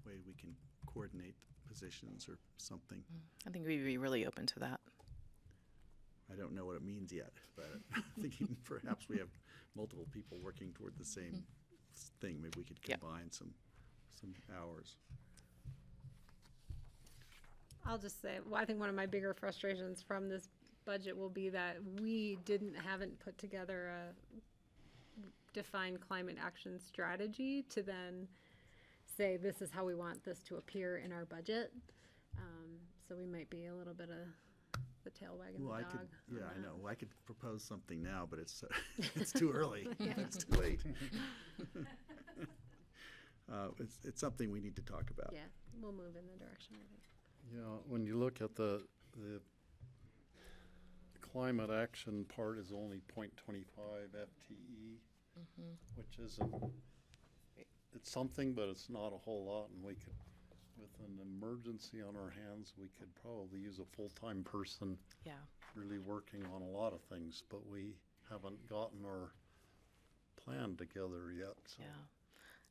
way we can coordinate positions or something. I think we'd be really open to that. I don't know what it means yet, but I'm thinking perhaps we have multiple people working toward the same thing. Maybe we could combine some hours. I'll just say, I think one of my bigger frustrations from this budget will be that we haven't put together a defined climate action strategy to then say this is how we want this to appear in our budget. So we might be a little bit of the tail wagging the dog. I know. Well, I could propose something now, but it's too early. It's too late. It's something we need to talk about. Yeah, we'll move in the direction, I think. When you look at the climate action part is only 0.25 FTE, which isn't, it's something, but it's not a whole lot. And we could, with an emergency on our hands, we could probably use a full-time person really working on a lot of things, but we haven't gotten our plan together yet. So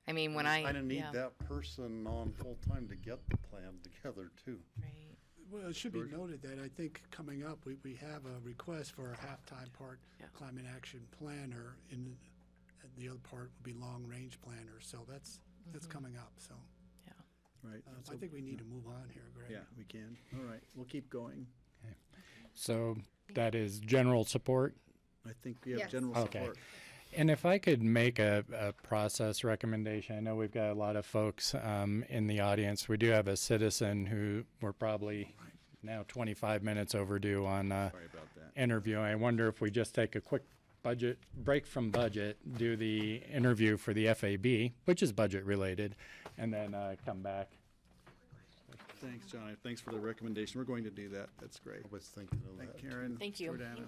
I mean, I kind of need that person on full-time to get the plan together too. Right. Well, it should be George? noted that I think coming up, we have a request for a halftime part Yeah. climate action planner, and the other part would be long-range planner, so that's coming up, so. Right. I think we need to move on here, Greg. Yeah, we can. All right, we'll keep going. So that is general support. I think we have Yes. general Okay. support. And if I could make a process recommendation, I know we've got a lot of folks in the audience. We do have a citizen who we're probably now 25 minutes overdue on Sorry about that. interviewing. I wonder if we just take a quick break from budget, do the interview for the FAB, which is budget related, and then come back. Thanks, John. Thanks for the recommendation. We're going to do that. That's great. I was thinking of Thank that. Karen. Thank you. Jordana.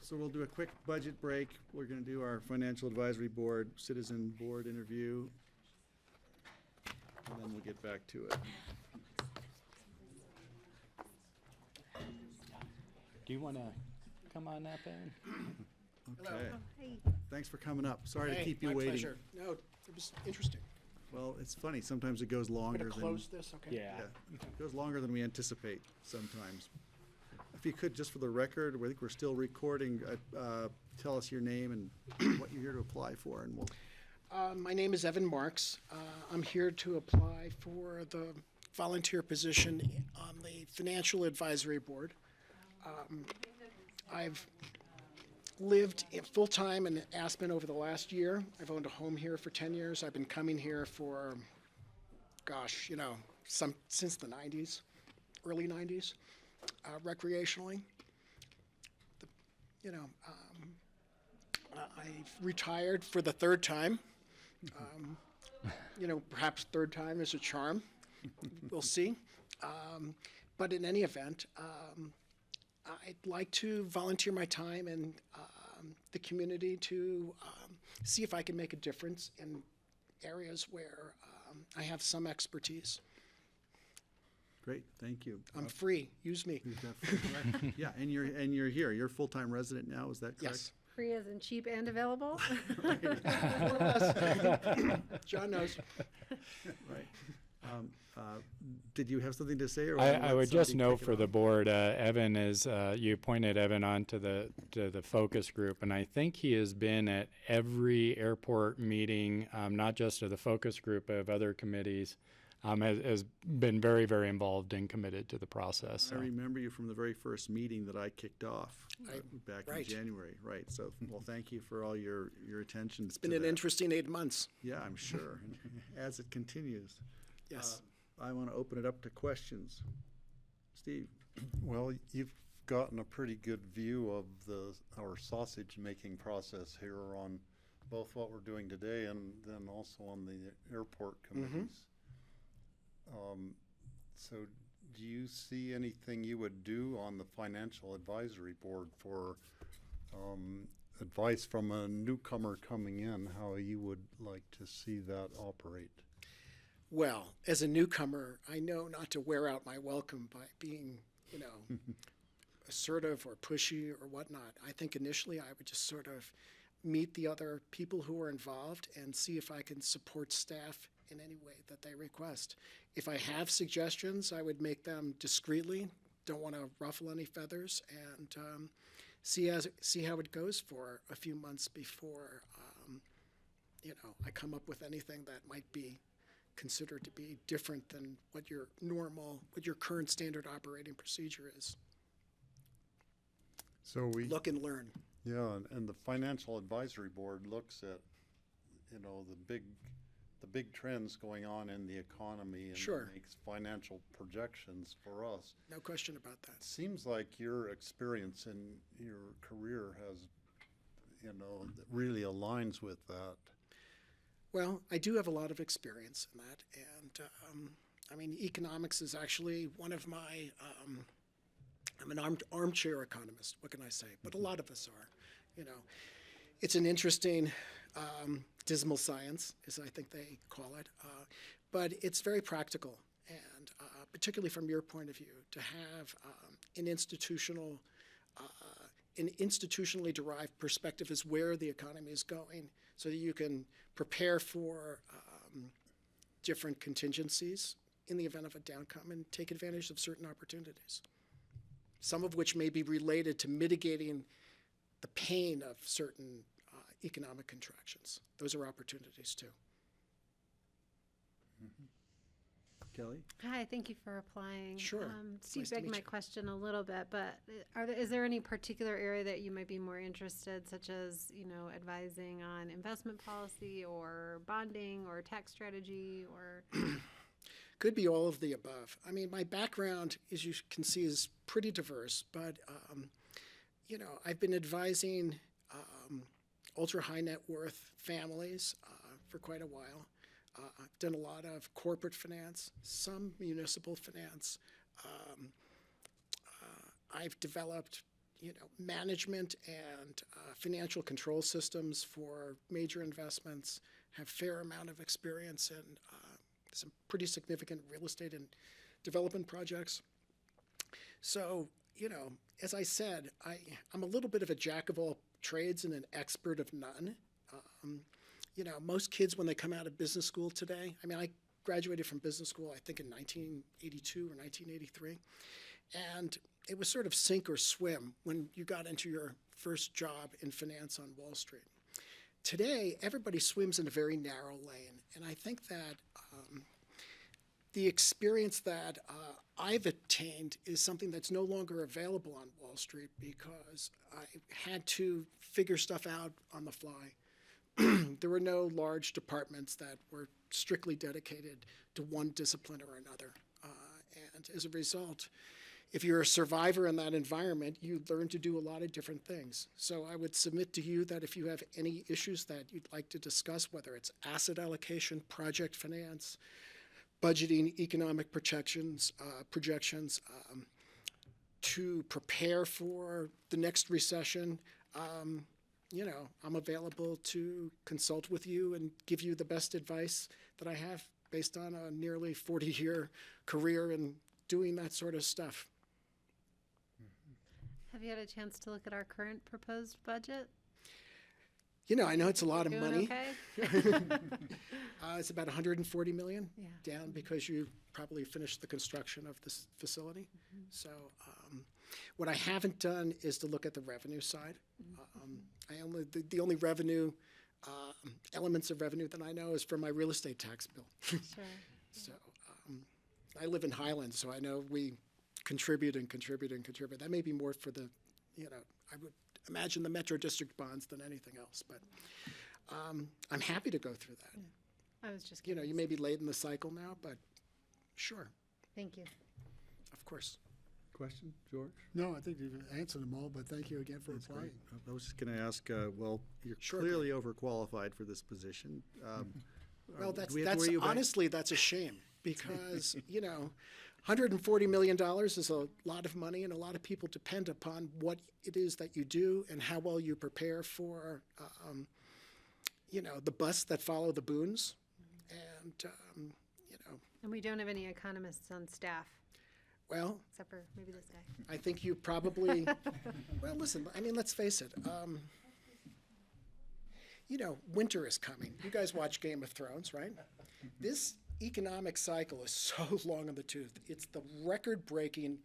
So we'll do a quick budget break. We're going to do our Financial Advisory Board, Citizen Board interview, and then we'll get back to it. Do you want to come on up, Evan? Okay. Thanks for coming up. Sorry to Hey, keep you my waiting. pleasure. No, it was interesting. Well, it's funny. Sometimes it goes We're longer gonna than. close this, okay? Yeah. It goes longer than we anticipate sometimes. If you could, just for the record, I think we're still recording, tell us your name and what you're here to apply for, and we'll. My name is Evan Marks. I'm here to apply for the volunteer position on the Financial Advisory Board. I've lived full-time in Aspen over the last year. I've owned a home here for 10 years. I've been coming here for, gosh, since the 90s, early 90s, recreationally. I've retired for the third time. Perhaps third time is a charm. We'll see. But in any event, I'd like to volunteer my time in the community to see if I can make a difference in areas where I have some expertise. Great, thank you. I'm free. Use me. You've got- Yeah, and you're here. You're a full-time resident now, is that correct? Yes. Free as in cheap and available? John knows. Right. Did you have something to say? Or I would just somebody note take it for the on? board, Evan is, you appointed Evan on to the focus group, and I think he has been at every airport meeting, not just of the focus group, but of other committees, has been very, very involved and committed to the process. I remember you from the very first meeting that I kicked off back in Right. January, right? So, well, thank you for all your attention. It's been an interesting 8 months. Yeah, I'm sure, as it continues. Yes. I want to open it up to questions. Steve? Well, you've gotten a pretty good view of our sausage making process here on both what we're doing today and then also on the airport committees. So do you see anything you would do on the Financial Advisory Board for advice from a newcomer coming in, how you would like to see that operate? Well, as a newcomer, I know not to wear out my welcome by being, assertive or pushy or whatnot. I think initially I would just sort of meet the other people who are involved and see if I can support staff in any way that they request. If I have suggestions, I would make them discreetly, don't want to ruffle any feathers, and see how it goes for a few months before, I come up with anything that might be considered to be different than what your current standard operating procedure is. So Look and learn. Yeah, and the Financial Advisory Board looks at, the big trends going on in the economy and Sure. makes financial projections for us. No question about that. Seems like your experience in your career has, really aligns with that. Well, I do have a lot of experience in that, and economics is actually one of my. I'm an armchair economist. What can I say? But a lot of us are. It's an interesting, dismal science, as I think they call it, but it's very practical, and particularly from your point of view, to have an institutionally derived perspective as where the economy is going, so that you can prepare for different contingencies in the event of a downtime and take advantage of certain opportunities. Some of which may be related to mitigating the pain of certain economic contractions. Those are opportunities too. Kelly? Hi, thank you for applying. Sure. Steve Nice to begged meet my you. question a little bit, but is there any particular area that you might be more interested, such as, advising on investment policy or bonding or tax strategy or? Could be all of the above. I mean, my background, as you can see, is pretty diverse, but, I've been advising ultra-high net worth families for quite a while. I've done a lot of corporate finance, some municipal finance. I've developed, management and financial control systems for major investments, have a fair amount of experience in some pretty significant real estate and development projects. So, as I said, I'm a little bit of a jack of all trades and an expert of none. Most kids, when they come out of business school today, I mean, I graduated from business school, I think in 1982 or 1983, and it was sort of sink or swim when you got into your first job in finance on Wall Street. Today, everybody swims in a very narrow lane, and I think that the experience that I've attained is something that's no longer available on Wall Street because I had to figure stuff out on the fly. There were no large departments that were strictly dedicated to one discipline or another. And as a result, if you're a survivor in that environment, you learn to do a lot of different things. So I would submit to you that if you have any issues that you'd like to discuss, whether it's asset allocation, project finance, budgeting, economic projections, to prepare for the next recession, I'm available to consult with you and give you the best advice that I have based on a nearly 40-year career in doing that sort of stuff. Have you had a chance to look at our current proposed budget? I know it's a lot of Doing money. okay? It's about 140 million Yeah. down because you probably finished the construction of this facility. So what I haven't done is to look at the revenue side. The only revenue elements of revenue that I know is from my real estate tax bill. Sure. So I live in Highland, so I know we contribute and contribute and contribute. That may be more for the, I would imagine the Metro District bonds than anything else. But I'm happy to go through that. I was just curious. You may be late in the cycle now, but sure, Thank you. of course. Question, George? No, I think you've answered them all, but thank you again for That's applying. great. I was just going to ask, well, you're Sure. clearly overqualified for this position. Well, do that's we have to worry about- honestly, that's a shame because, $140 million is a lot of money and a lot of people depend upon what it is that you do and how well you prepare for, the busts that follow the boons. And, And we don't have any economists on staff, well, except for maybe this guy. I think you probably, well, listen, I mean, let's face it. Winter is coming. You guys watch Game of Thrones, right? This economic cycle is so long in the tooth. It's the record-breaking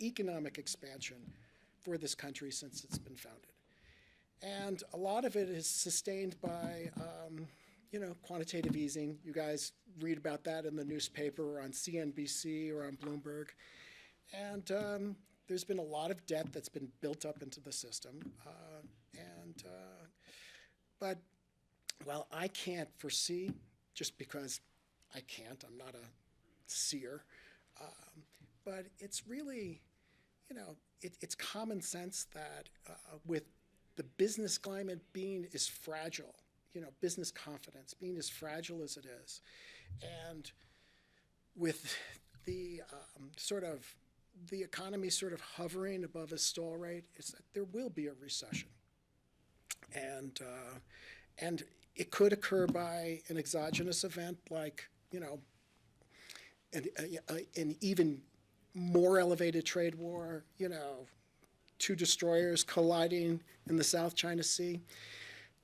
economic expansion for this country since it's been founded. And a lot of it is sustained by, quantitative easing. You guys read about that in the newspaper or on CNBC or on Bloomberg. And there's been a lot of debt that's been built up into the system. But I can't foresee, just because I can't, I'm not a seer, but it's really, it's common sense that with the business climate being as fragile, business confidence being as fragile as it is, and with the the economy sort of hovering above a stall rate, is that there will be a recession. And it could occur by an exogenous event like, an even more elevated trade war, two destroyers colliding in the South China Sea.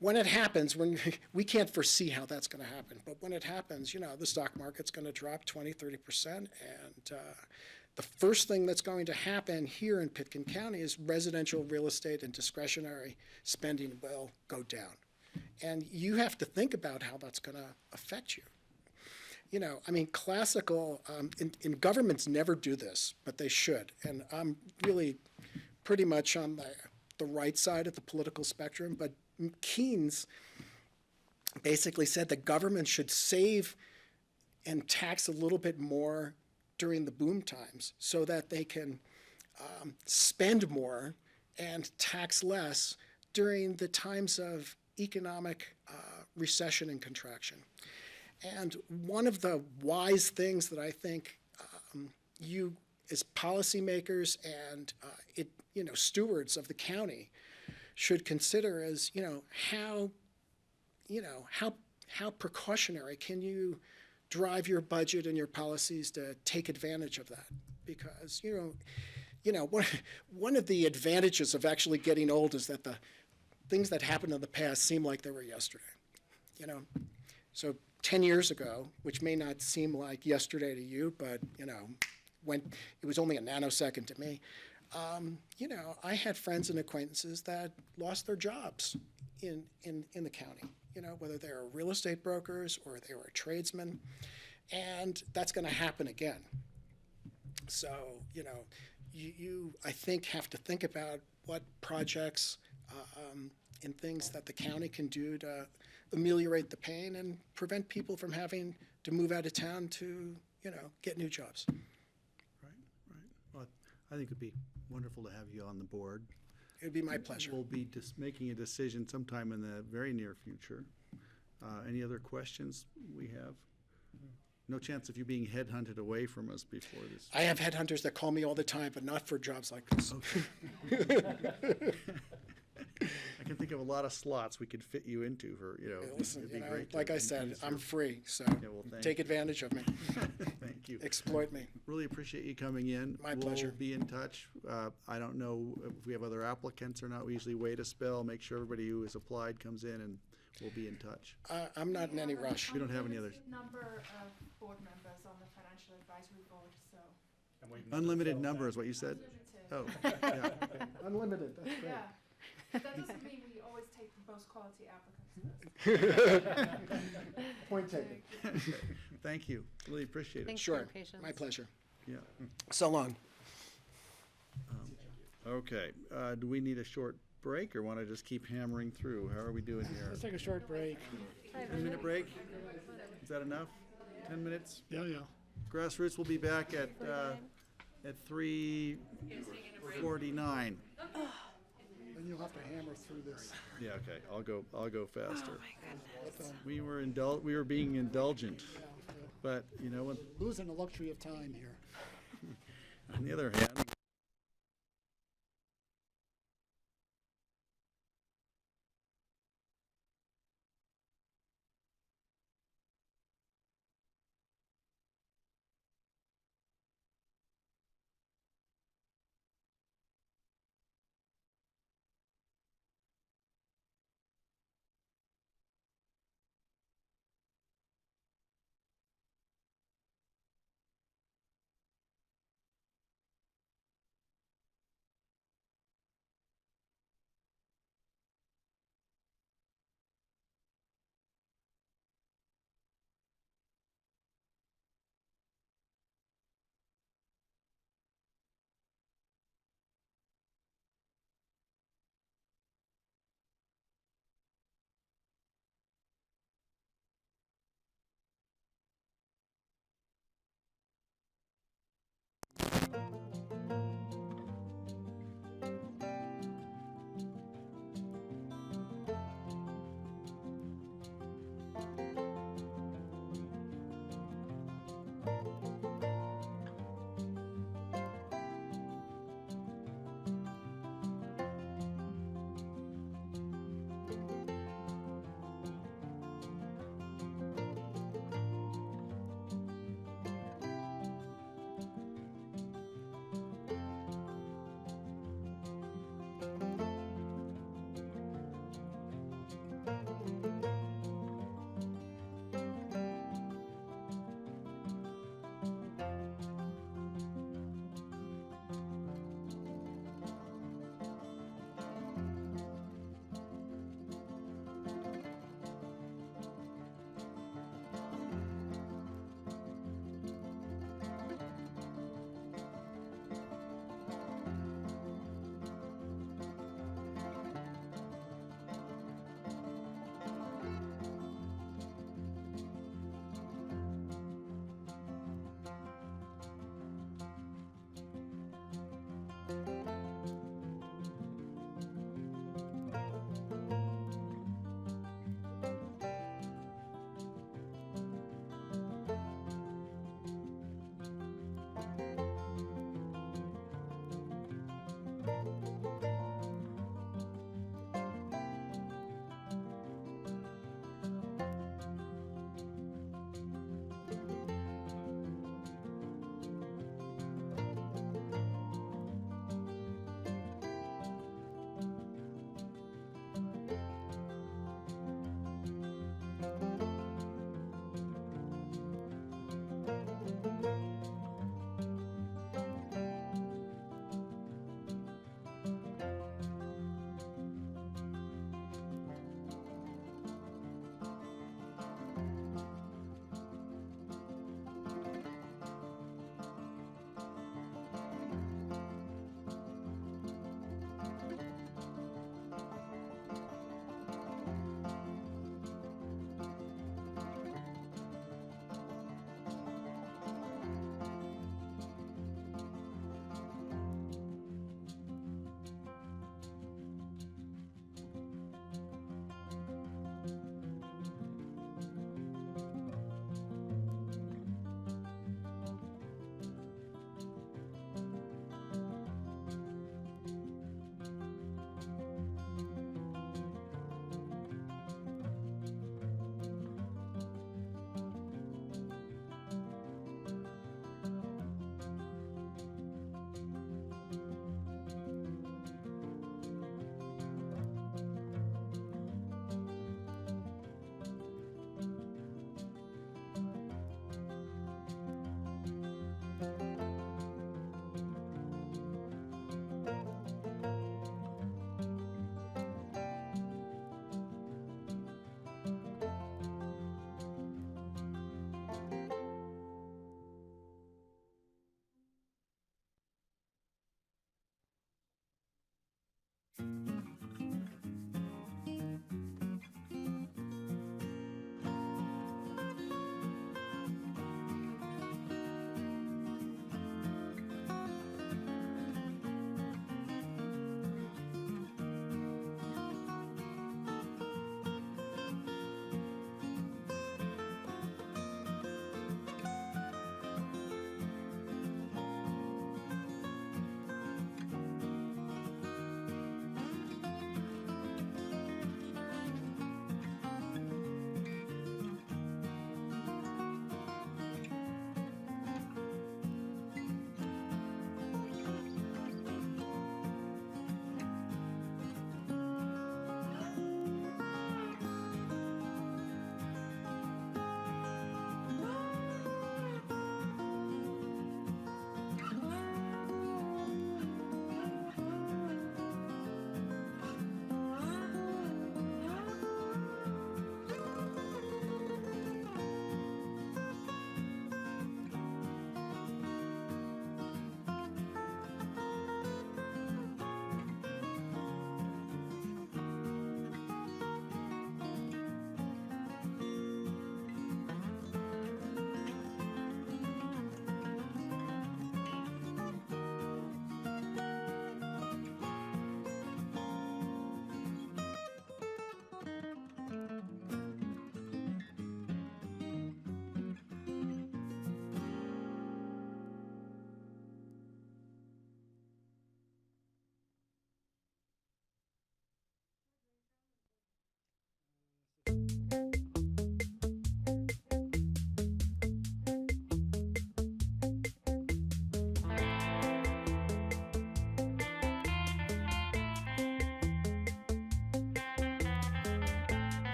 when it happens, when we can't foresee how that's going to happen, but when it happens, the stock market's going to drop 20-30%, and the first thing that's going to happen here in Pitkin County is residential real estate and discretionary spending will go down. And you have to think about how that's going to affect you. Classical, in governments never do this, but they should. And I'm really pretty much on the right side of the political spectrum, but Keynes basically said the government should save and tax a little bit more during the boom times so that they can spend more and tax less during the times of economic recession and contraction. And one of the wise things that I think you as policymakers and stewards of the county should consider is how precautionary can you drive your budget and your policies to take advantage of that? Because one of the advantages of actually getting old is that the things that happened in the past seem like they were yesterday. So 10 years ago, which may not seem like yesterday to you, but when it was only a nanosecond to me, I had friends and acquaintances that lost their jobs in the county, whether they were real estate brokers or they were tradesmen, and that's going to happen again. So, you I think, have to think about what projects and things that the county can do to ameliorate the pain and prevent people from having to move out of town to, get new jobs. Right. Well, I think it'd be wonderful to have you on the board. It would be my pleasure. We'll be just making a decision sometime in the very near future. Any other questions we have? No chance of you being headhunted away from us before this? I have headhunters that call me all the time, but not for jobs like this. Okay. I can think of a lot of slots we could fit you into for, Listen, it'd be great. like I said, I'm free, so well, take advantage of me. Thank you. Exploit me. Really appreciate you coming in. My pleasure. We'll be in touch. I don't know if we have other applicants or not. We usually wait a spell, make sure everybody who has applied comes in, and we'll be in touch. I'm not in any rush. We don't have any others. Number of board members on the financial advisory board, so. Unlimited number is what you said? Oh, yeah. Unlimited, that's great. Yeah. That doesn't mean we always take the most quality applicants. Point taken. Thank you. Really appreciate it. Thanks for Sure, your patience. my pleasure. Yeah. So long. Okay. Do we need a short break or want to just keep hammering through? How are we doing here? Let's take a short break. 10-minute break? Is that enough? 10 minutes? Yeah. Grassroots will be back at 3:49. And you'll have to hammer through this. Yeah, okay. I'll go faster. Oh, my goodness. We were being indulgent, but Losing the luxury of time here. on the other hand,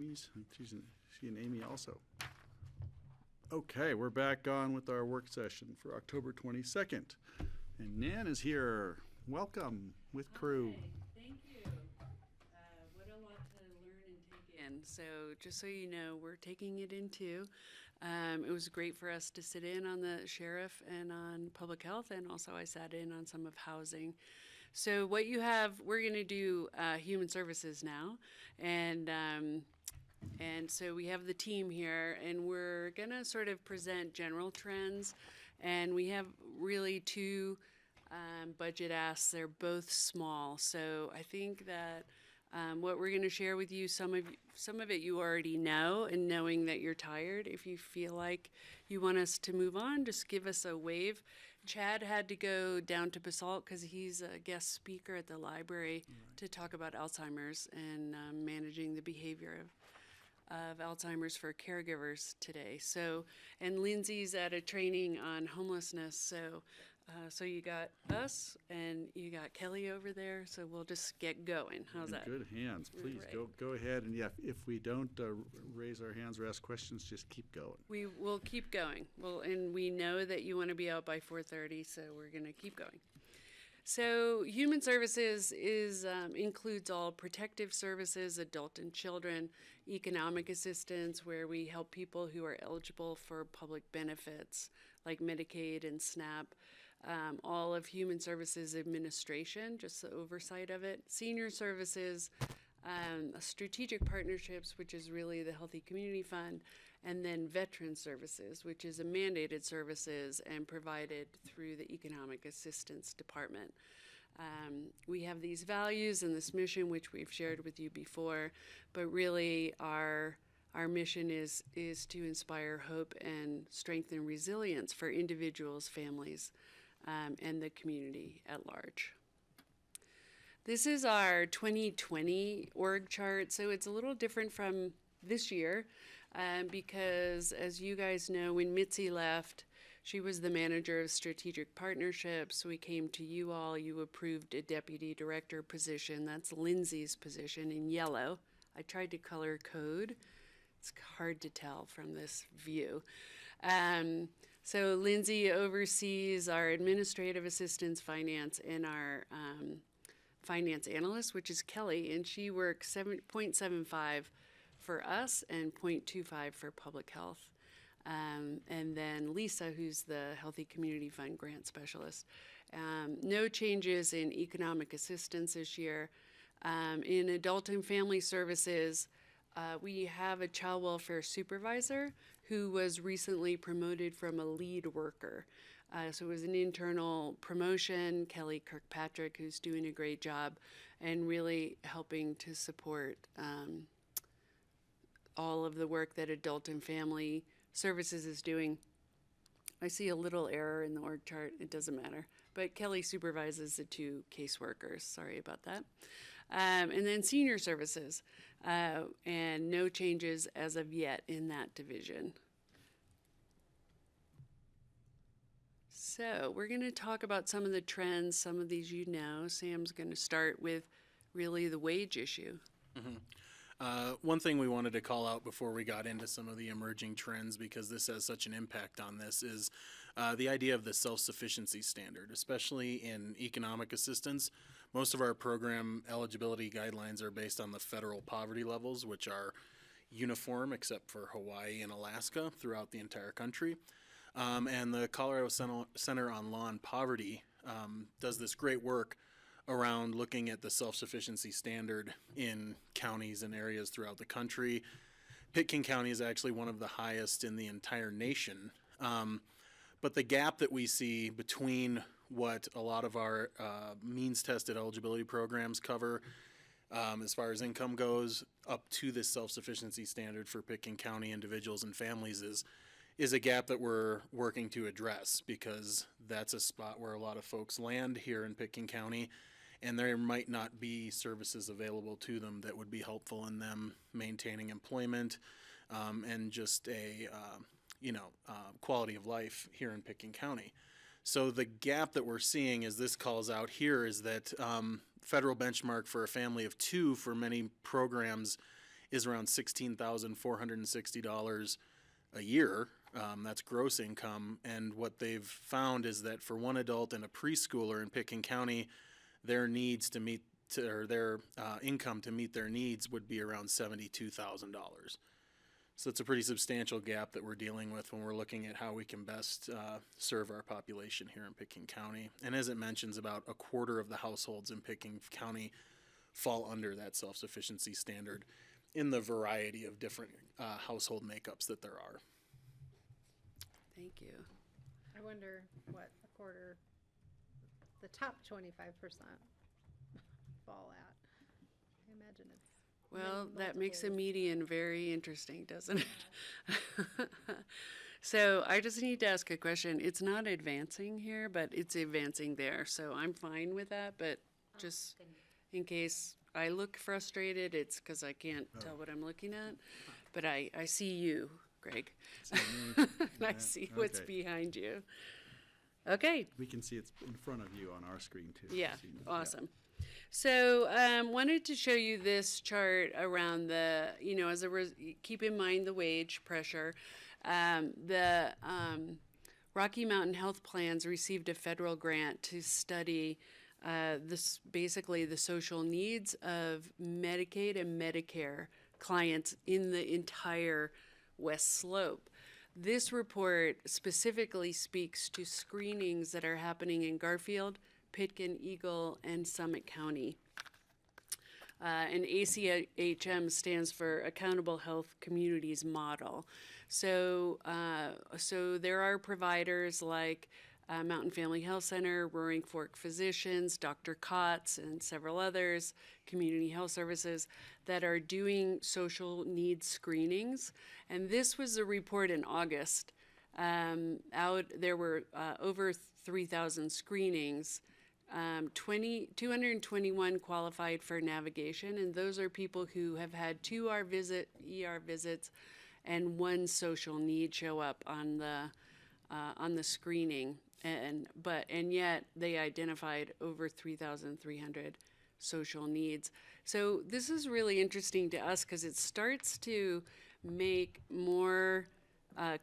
she's she and Amy also. Okay, we're back on with our work session for October 22nd. And Nan is here. Welcome with crew. Hi, thank you. What a lot to learn and take in. So just so you know, we're taking it in two. It was great for us to sit in on the sheriff and on public health, and also I sat in on some of housing. So what you have, we're going to do human services now, and so we have the team here, and we're going to sort of present general trends, and we have really two budget asks. They're both small, so I think that what we're going to share with you, some of it you already know, and knowing that you're tired, if you feel like you want us to move on, just give us a wave. Chad had to go down to BOCC because he's a guest speaker at the library to talk about Alzheimer's and managing the behavior of Alzheimer's for caregivers today. So, and Lindsay's at a training on homelessness. So you got us and you got Kelly over there. So we'll just get going. How's In that? good hands. Please Right. go ahead. And yeah, if we don't raise our hands or ask questions, just keep going. We will keep going. Well, and we know that you want to be out by 4:30, so we're going to keep going. So human services includes all protective services, adult and children, economic assistance, where we help people who are eligible for public benefits like Medicaid and SNAP, all of human services administration, just the oversight of it, senior services, strategic partnerships, which is really the Healthy Community Fund, and then veteran services, which is a mandated services and provided through the Economic Assistance Department. We have these values and this mission, which we've shared with you before, but really our mission is to inspire hope and strengthen resilience for individuals, families, and the community at large. This is our 2020 org chart, so it's a little different from this year because, as you guys know, when Mitzi left, she was the manager of strategic partnerships. We came to you all. You approved a deputy director position. That's Lindsay's position in yellow. I tried to color code. It's hard to tell from this view. So Lindsay oversees our administrative assistance, finance, and our finance analyst, which is Kelly, and she works 0.75 for us and 0.25 for public health. And then Lisa, who's the Healthy Community Fund grant specialist. No changes in economic assistance this year. In adult and family services, we have a child welfare supervisor who was recently promoted from a lead worker. So it was an internal promotion. Kelly Kirkpatrick, who's doing a great job and really helping to support all of the work that adult and family services is doing. I see a little error in the org chart. It doesn't matter. But Kelly supervises the two caseworkers. Sorry about that. And then senior services, and no changes as of yet in that division. So we're going to talk about some of the trends. Some of these you know. Sam's going to start with really the wage issue. One thing we wanted to call out before we got into some of the emerging trends, because this has such an impact on this, is the idea of the self-sufficiency standard, especially in economic assistance. Most of our program eligibility guidelines are based on the federal poverty levels, which are uniform except for Hawaii and Alaska throughout the entire country. And the Colorado Center on Law and Poverty does this great work around looking at the self-sufficiency standard in counties and areas throughout the country. Pitkin County is actually one of the highest in the entire nation. But the gap that we see between what a lot of our means-tested eligibility programs cover as far as income goes up to this self-sufficiency standard for Pitkin County individuals and families is a gap that we're working to address, because that's a spot where a lot of folks land here in Pitkin County, and there might not be services available to them that would be helpful in them maintaining employment and just a quality of life here in Pitkin County. So the gap that we're seeing, as this calls out here, is that federal benchmark for a family of two for many programs is around $16,460 a year. That's gross income. And what they've found is that for one adult and a preschooler in Pickens County, their needs to meet or their income to meet their needs would be around $72,000. So it's a pretty substantial gap that we're dealing with when we're looking at how we can best serve our population here in Pickens County. And as it mentions, about a quarter of the households in Pickens County fall under that self-sufficiency standard in the variety of different household makeups that there are. Thank you. I wonder what a quarter, the top 25% fall at. I imagine it's Well, many that makes a multiples. median very interesting, doesn't it? So I just need to ask a question. It's not advancing here, but it's advancing there. So I'm fine with that, but just in case I look frustrated, it's because I can't tell what I'm looking at. But I see you, Greg. And I see what's Okay. behind you. Okay. We can see it's in front of you on our screen too. Yeah, See- awesome. So wanted to show you this chart around the, keep in mind the wage pressure. The Rocky Mountain Health Plans received a federal grant to study basically the social needs of Medicaid and Medicare clients in the entire West Slope. This report specifically speaks to screenings that are happening in Garfield, Pitkin, Eagle, and Summit County. And ACHM stands for Accountable Health Communities Model. So there are providers like Mountain Family Health Center, Roaring Fork Physicians, Dr. Kotz, and several others, Community Health Services, that are doing social needs screenings. And this was a report in August. There were over 3,000 screenings. 221 qualified for navigation, and those are people who have had 2 ER visits and 1 social need show up on the screening, and yet they identified over 3,300 social needs. So this is really interesting to us because it starts to make more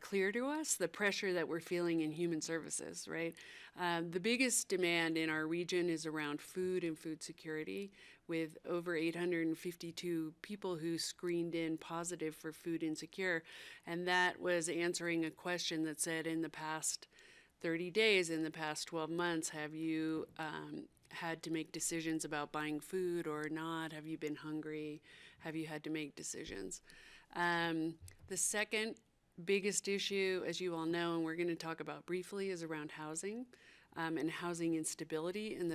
clear to us the pressure that we're feeling in human services, right? The biggest demand in our region is around food and food security, with over 852 people who screened in positive for food insecure. And that was answering a question that said, in the past 30 days, in the past 12 months, have you had to make decisions about buying food or not? Have you been hungry? Have you had to make decisions? The second biggest issue, as you all know, and we're going to talk about briefly, is around housing and housing instability and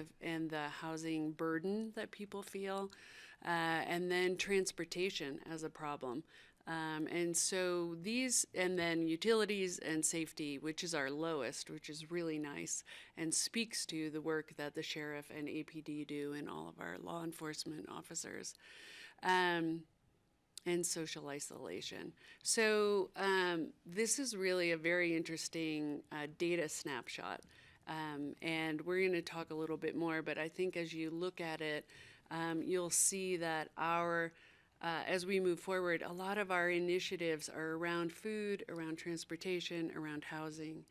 the housing burden that people feel, and then transportation as a problem. And then utilities and safety, which is our lowest, which is really nice and speaks to the work that the sheriff and APD do and all of our law enforcement officers. And social isolation. So this is really a very interesting data snapshot. And we're going to talk a little bit more, but I think as you look at it, you'll see that as we move forward, a lot of our initiatives are around food, around transportation, around housing,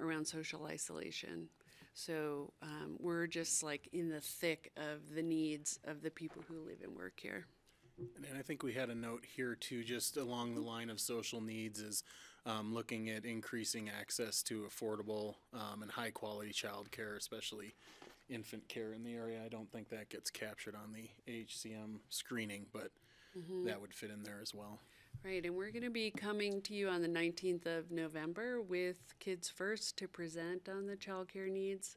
around social isolation. So we're just like in the thick of the needs of the people who live and work here. And I think we had a note here too, just along the line of social needs, is looking at increasing access to affordable and high quality child care, especially infant care in the area. I don't think that gets captured on the AHCM screening, but that would fit in there as well. Right, and we're going to be coming to you on the 19th of November with Kids First to present on the child care needs.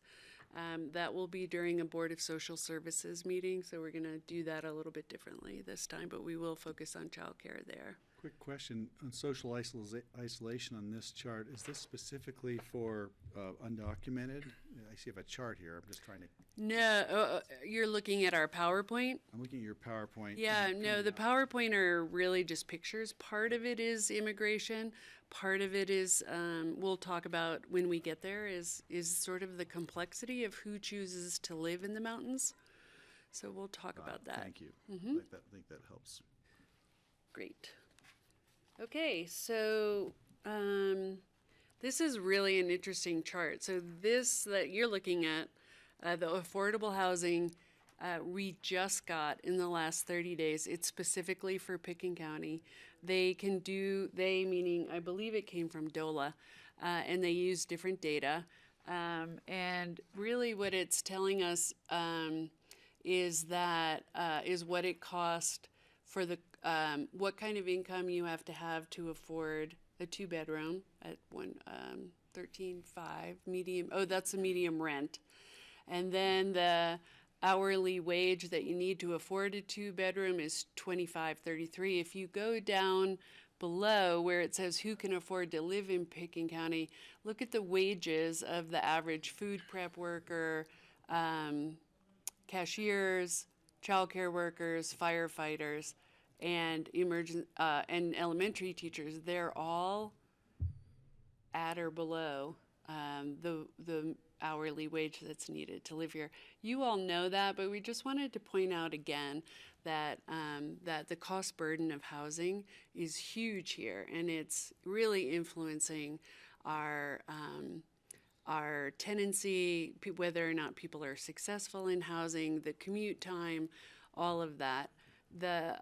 That will be during a Board of Social Services meeting, so we're going to do that a little bit differently this time, but we will focus on childcare there. Quick question on social isolation on this chart. Is this specifically for undocumented? I see you have a chart here. I'm just trying to. No, you're looking at our PowerPoint? I'm looking at your PowerPoint. Yeah, no, the PowerPoint are really just pictures. Part of it is immigration. Part of it is, we'll talk about when we get there, is sort of the complexity of who chooses to live in the mountains. So we'll talk about that. Thank you. Mm-hmm. I think that helps. Great. Okay, so this is really an interesting chart. So this that you're looking at, the affordable housing, we just got in the last 30 days. It's specifically for Picken County. They meaning I believe it came from DOLA, and they use different data. And really what it's telling us is what it cost for the what kind of income you have to afford a 2-bedroom at 13.5 medium. Oh, that's a medium rent, and then the hourly wage that you need to afford a 2-bedroom is $25.33. If you go down below where it says who can afford to live in Picken County, look at the wages of the average food prep worker, cashiers, childcare workers, firefighters, and and elementary teachers. They're all at or below the hourly wage that's needed to live here. You all know that, but we just wanted to point out again that that the cost burden of housing is huge here, and it's really influencing our tenancy, whether or not people are successful in housing, the commute time, all of that. The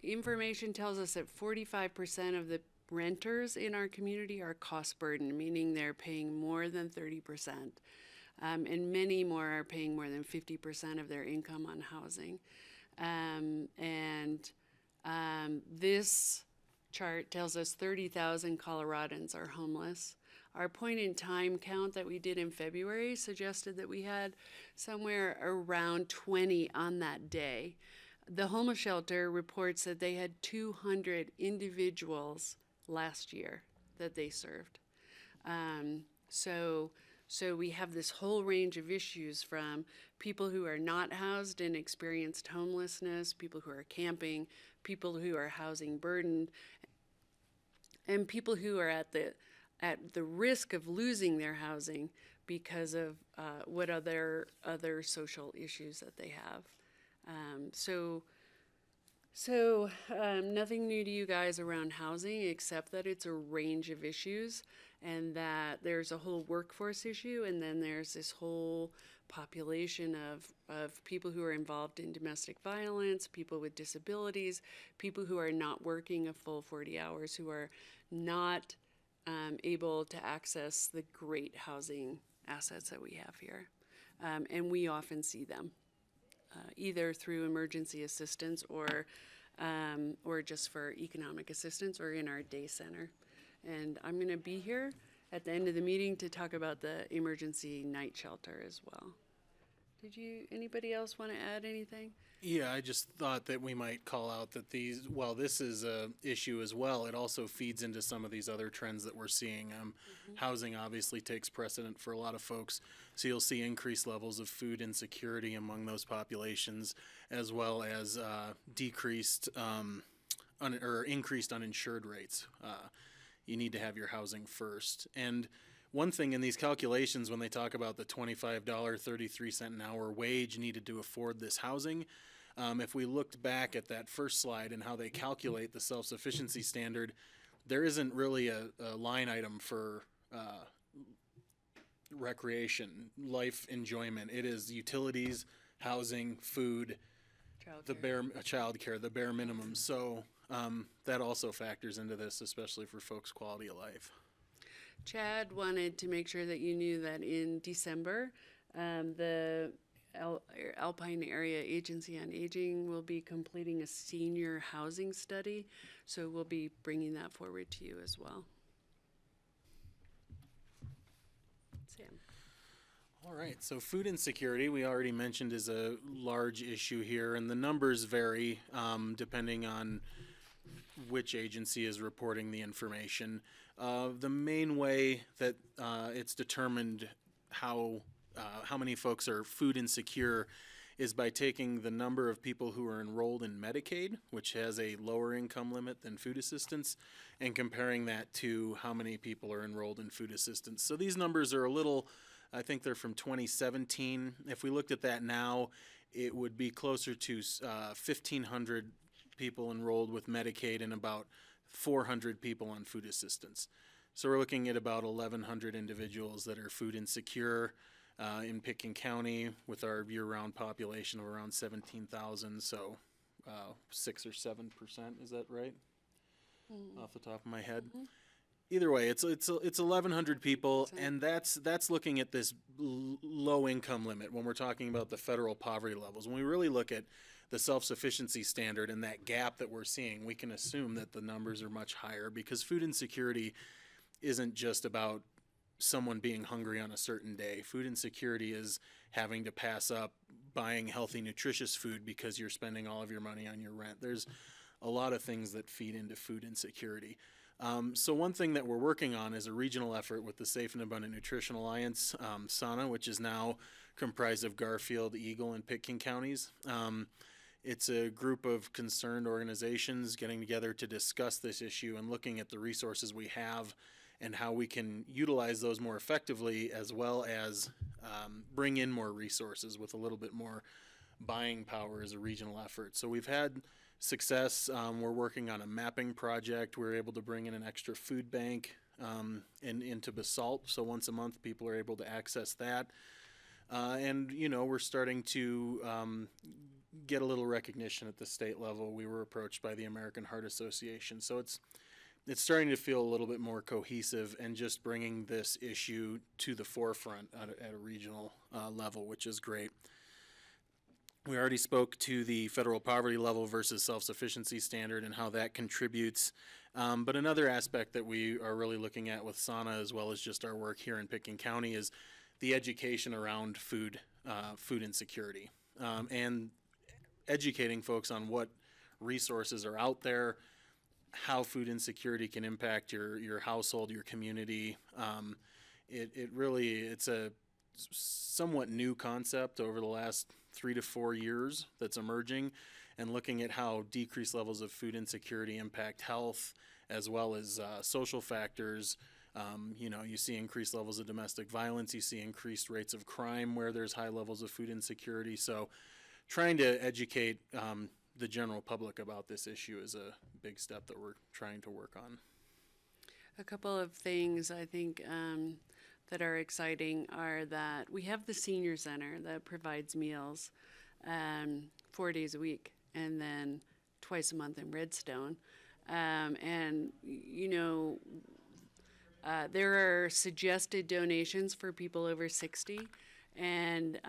information tells us that 45% of the renters in our community are cost burdened, meaning they're paying more than 30%. And many more are paying more than 50% of their income on housing. This chart tells us 30,000 Coloradans are homeless. Our point in time count that we did in February suggested that we had somewhere around 20 on that day. The homeless shelter reports that they had 200 individuals last year that they served. So we have this whole range of issues, from people who are not housed and experienced homelessness, people who are camping, people who are housing burdened, and people who are at the risk of losing their housing because of what other social issues that they have. So nothing new to you guys around housing, except that it's a range of issues, and that there's a whole workforce issue, and then there's this whole population of people who are involved in domestic violence, people with disabilities, people who are not working a full 40 hours, who are not able to access the great housing assets that we have here. And we often see them, either through emergency assistance or just for economic assistance, or in our day center. And I'm going to be here at the end of the meeting to talk about the emergency night shelter as well. Anybody else want to add anything? Yeah, I just thought that we might call out that this is a issue as well. It also feeds into some of these other trends that we're seeing. Housing obviously takes precedent for a lot of folks, so you'll see increased levels of food insecurity among those populations, as well as decreased or increased uninsured rates. You need to have your housing first. And one thing in these calculations, when they talk about the $25.33 an hour wage needed to afford this housing, if we looked back at that first slide and how they calculate the self-sufficiency standard, there isn't really a line item for recreation, life enjoyment. It is utilities, housing, food, childcare, the bare minimum. So that also factors into this, especially for folks' quality of life. Chad wanted to make sure that you knew that in December, the Alpine Area Agency on Aging will be completing a senior housing study, so we'll be bringing that forward to you as well. Sam. All right, so food insecurity, we already mentioned, is a large issue here, and the numbers vary depending on which agency is reporting the information. The main way that it's determined how many folks are food insecure is by taking the number of people who are enrolled in Medicaid, which has a lower income limit than food assistance, and comparing that to how many people are enrolled in food assistance. So these numbers are a little, I think they're from 2017. If we looked at that now, it would be closer to 1,500 people enrolled with Medicaid and about 400 people on food assistance. So we're looking at about 1,100 individuals that are food insecure in Pickens County with our year-round population of around 17,000, so 6 or 7%, is that right? Off the top of my head. Either way, it's 1,100 people, and that's looking at this low income limit when we're talking about the federal poverty levels. When we really look at the self-sufficiency standard and that gap that we're seeing, we can assume that the numbers are much higher, because food insecurity isn't just about someone being hungry on a certain day. Food insecurity is having to pass up buying healthy, nutritious food because you're spending all of your money on your rent. There's a lot of things that feed into food insecurity. So one thing that we're working on is a regional effort with the Safe and Abundant Nutrition Alliance, SANA, which is now comprised of Garfield, Eagle, and Pickens counties. It's a group of concerned organizations getting together to discuss this issue and looking at the resources we have and how we can utilize those more effectively, as well as bring in more resources with a little bit more buying power as a regional effort. So we've had success. We're working on a mapping project. We're able to bring in an extra food bank into BOCC, so once a month people are able to access that. And, you know, we're starting to get a little recognition at the state level. We were approached by the American Heart Association. So it's starting to feel a little bit more cohesive and just bringing this issue to the forefront at a regional level, which is great. We already spoke to the federal poverty level versus self-sufficiency standard and how that contributes. But another aspect that we are really looking at with SANA, as well as just our work here in Pickens County, is the education around food insecurity, and educating folks on what resources are out there, how food insecurity can impact your household, your community. It's a somewhat new concept over the last 3 to 4 years that's emerging, and looking at how decreased levels of food insecurity impact health, as well as social factors. You know, you see increased levels of domestic violence, you see increased rates of crime where there's high levels of food insecurity. So trying to educate the general public about this issue is a big step that we're trying to work on. A couple of things I think that are exciting are that we have the senior center that provides meals 4 days a week, and then twice a month in Redstone. And, you know, there are suggested donations for people over 60. And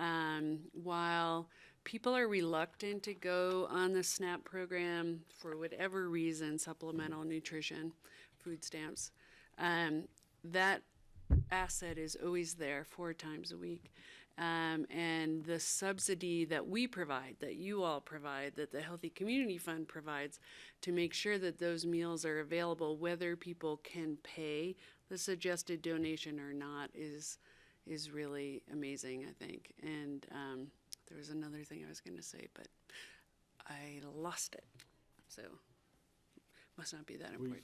while people are reluctant to go on the SNAP program for whatever reason, supplemental nutrition, food stamps, that asset is always there 4 times a week. And the subsidy that we provide, that you all provide, that the Healthy Community Fund provides to make sure that those meals are available, whether people can pay the suggested donation or not, is really amazing, I think. And there was another thing I was going to say, but I lost it. So must not be that important.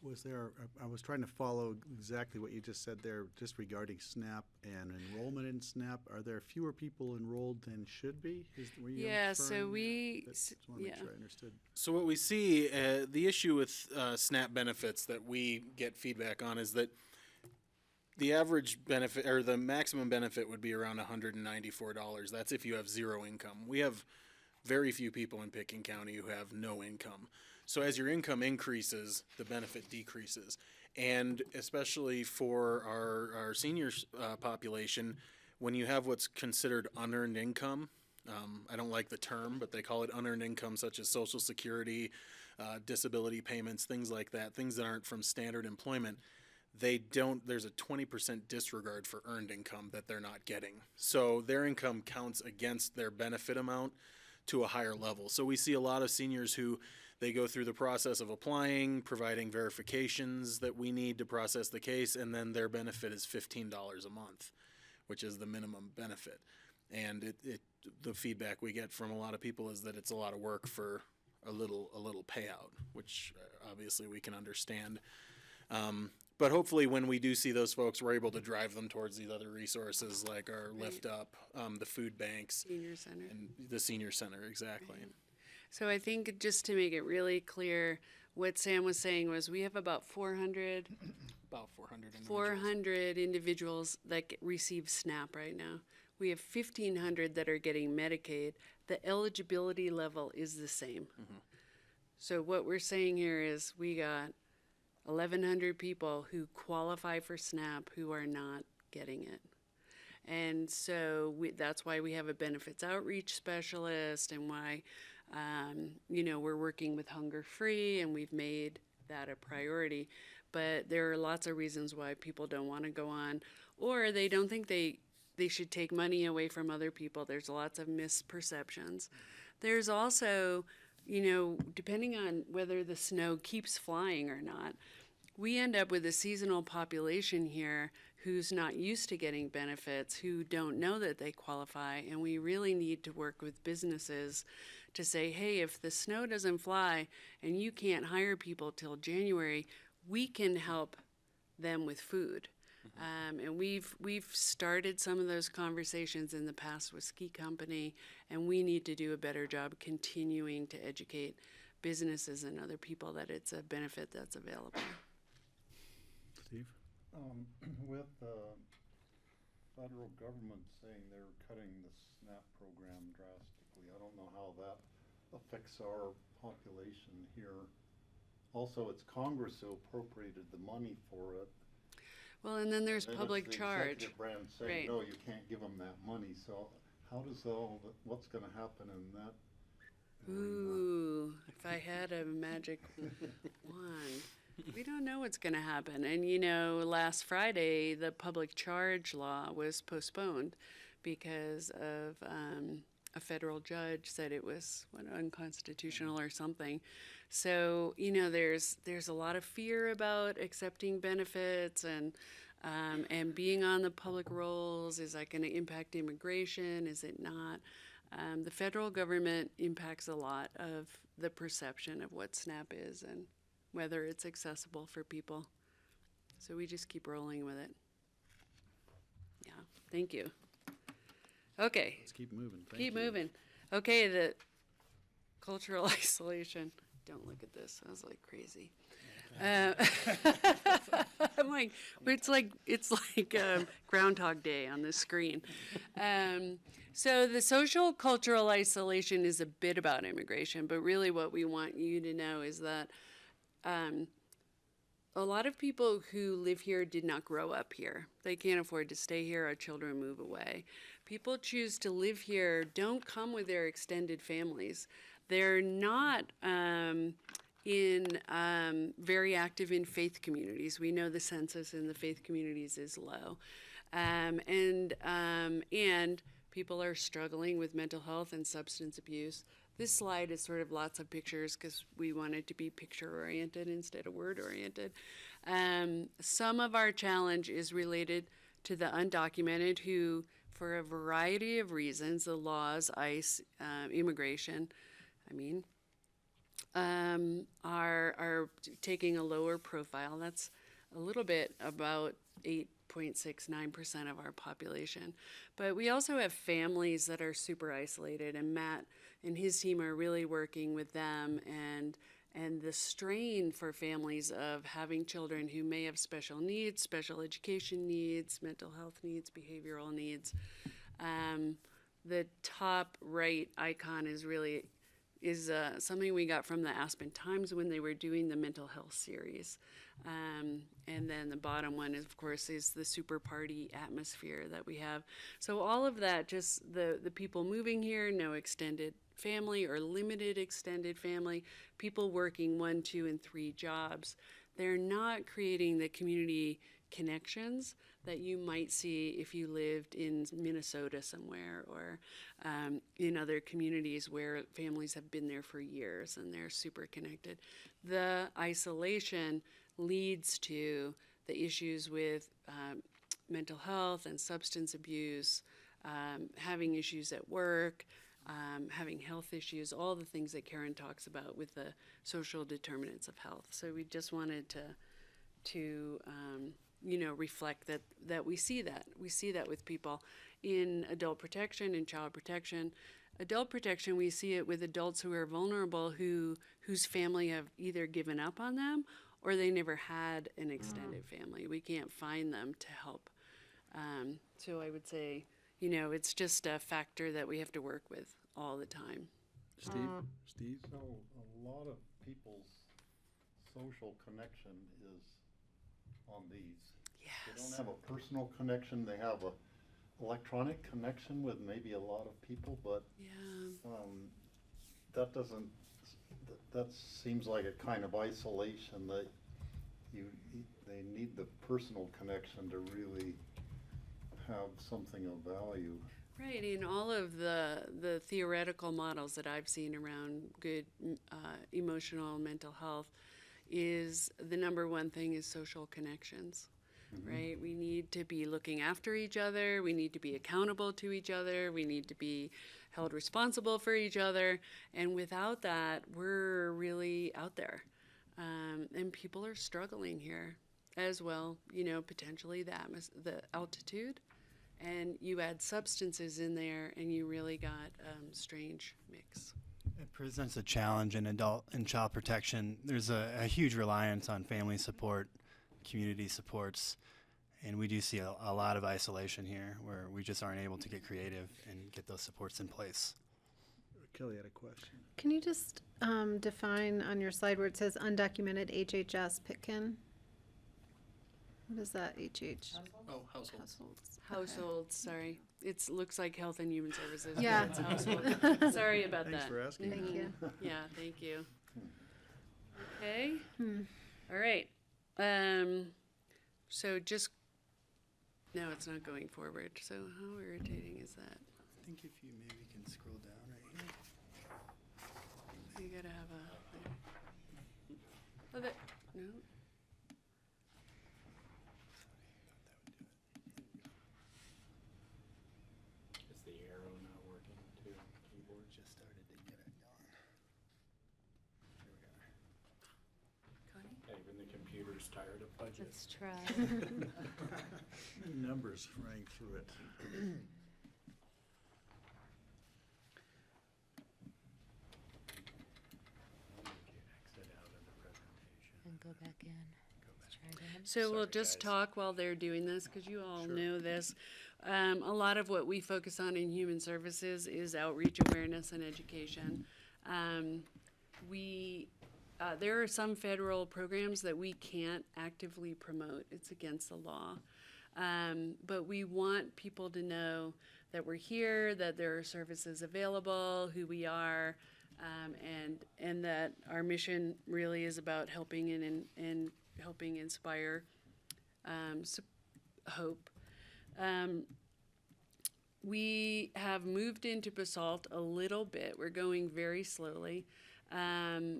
I was trying to follow exactly what you just said there, just regarding SNAP and enrollment in SNAP. Are there fewer people enrolled than should be? Were you Yeah, so inferring we, that? Just want to make sure I understood. So what we see, the issue with SNAP benefits that we get feedback on is that the average benefit, or the maximum benefit, would be around $194. That's if you have zero income. We have very few people in Pickens County who have no income. So as your income increases, the benefit decreases. And especially for our senior population, when you have what's considered unearned income, I don't like the term, but they call it unearned income, such as Social Security, disability payments, things like that, things that aren't from standard employment. There's a 20% disregard for earned income that they're not getting. So their income counts against their benefit amount to a higher level. So we see a lot of seniors who they go through the process of applying, providing verifications that we need to process the case, and then their benefit is $15 a month, which is the minimum benefit. And the feedback we get from a lot of people is that it's a lot of work for a little payout, which obviously we can understand. But hopefully when we do see those folks, we're able to drive them towards these other resources like our Lift Up, the food banks. Senior Center. And the Senior Center, exactly. Right. So I think just to make it really clear, what Sam was saying was we have about 400, About 400 individuals. 400 individuals that receive SNAP right now. We have 1,500 that are getting Medicaid. The eligibility level is the same. So what we're saying here is we got 1,100 people who qualify for SNAP who are not getting it. And so that's why we have a benefits outreach specialist, and why, we're working with Hunger Free, and we've made that a priority. But there are lots of reasons why people don't want to go on, or they don't think they should take money away from other people. There's lots of misperceptions. There's also, depending on whether the snow keeps flying or not, we end up with a seasonal population here who's not used to getting benefits, who don't know that they qualify, and we really need to work with businesses to say, hey, if the snow doesn't fly and you can't hire people till January, we can help them with food. And we've started some of those conversations in the past with Ski Company, and we need to do a better job continuing to educate businesses and other people that it's a benefit that's available. Steve? With the federal government saying they're cutting the SNAP program drastically, I don't know how that affects our population here. Also, it's Congress who appropriated the money for it. Well, and then there's And public it's the charge. executive branch saying, Right. no, you can't give them that money. So how does what's going to happen in that? Ooh, if I had a magic wand. We don't know what's going to happen. And, last Friday, the public charge law was postponed because of a federal judge said it was unconstitutional or something. So, there's a lot of fear about accepting benefits and being on the public rolls. Is that going to impact immigration? Is it not? The federal government impacts a lot of the perception of what SNAP is and whether it's accessible for people. So we just keep rolling with it. Yeah, thank you. Okay. Let's keep moving. Thank Keep you. moving. Okay, the cultural isolation. Don't look at this. I was like crazy. I'm like, it's like Groundhog Day on the screen. So the social cultural isolation is a bit about immigration, but really what we want you to know is that a lot of people who live here did not grow up here. They can't afford to stay here. Our children move away. People choose to live here, don't come with their extended families. They're not very active in faith communities. We know the census in the faith communities is low. And people are struggling with mental health and substance abuse. This slide is sort of lots of pictures because we wanted to be picture-oriented instead of word-oriented. Some of our challenge is related to the undocumented who, for a variety of reasons, the laws, ICE, immigration, are taking a lower profile. That's a little bit about 8.69% of our population. But we also have families that are super isolated, and Matt and his team are really working with them, and the strain for families of having children who may have special needs, special education needs, mental health needs, behavioral needs. The top right icon is something we got from the Aspen Times when they were doing the mental health series. And then the bottom one, of course, is the super party atmosphere that we have. So all of that, just the people moving here, no extended family or limited extended family, people working 1, 2, and 3 jobs, they're not creating the community connections that you might see if you lived in Minnesota somewhere or in other communities where families have been there for years and they're super connected. The isolation leads to the issues with mental health and substance abuse, having issues at work, having health issues, all the things that Karen talks about with the social determinants of health. So we just wanted to reflect that we see that. We see that with people in adult protection and child protection. adult protection, we see it with adults who are vulnerable, whose family have either given up on them or they never had an extended family. We can't find them to help. So I would say, it's just a factor that we have to work with all the time. Steve? So a lot of people's social connection is on these. Yes. They don't have a personal connection. They have a electronic connection with maybe a lot of people, but that doesn't. That seems like a kind of isolation that they need the personal connection to really have something of value. Right, in all of the theoretical models that I've seen around good emotional mental health, is the number one thing is social connections. Right? We need to be looking after each other. We need to be accountable to each other. We need to be held responsible for each other. And without that, we're really out there. And people are struggling here as well, potentially the altitude. And you add substances in there, and you really got strange mix. It presents a challenge in adult and child protection. There's a huge reliance on family support, community supports, and we do see a lot of isolation here where we just aren't able to get creative and get those supports in place. Kelly had a question. Can you just define on your slide where it says undocumented HHS Pitkin? What is that, HH? Oh, households. Households, sorry. It looks like Health and Human Services. but Yeah. it's household. Sorry about Thanks that. for asking. Thank you. Yeah, thank you. Okay. All right. So just, no, it's not going forward. So how irritating is that? I think if you maybe can scroll down right here. You gotta have a, oh, that, no. Is the arrow not working too? Keyboard Just started to get it going. Here we are. Connie? Even the computer's tired of budgets. Let's try. Numbers rang through it. Exit out of the presentation. And go back in. Let's try that. So we'll Sorry, just guys. talk while they're doing this, because you all know this. A lot of what we focus on in human services is outreach, awareness, and education. There are some federal programs that we can't actively promote. It's against the law. But we want people to know that we're here, that there are services available, who we are, and that our mission really is about helping and helping inspire hope. We have moved into BOCC a little bit. We're going very slowly.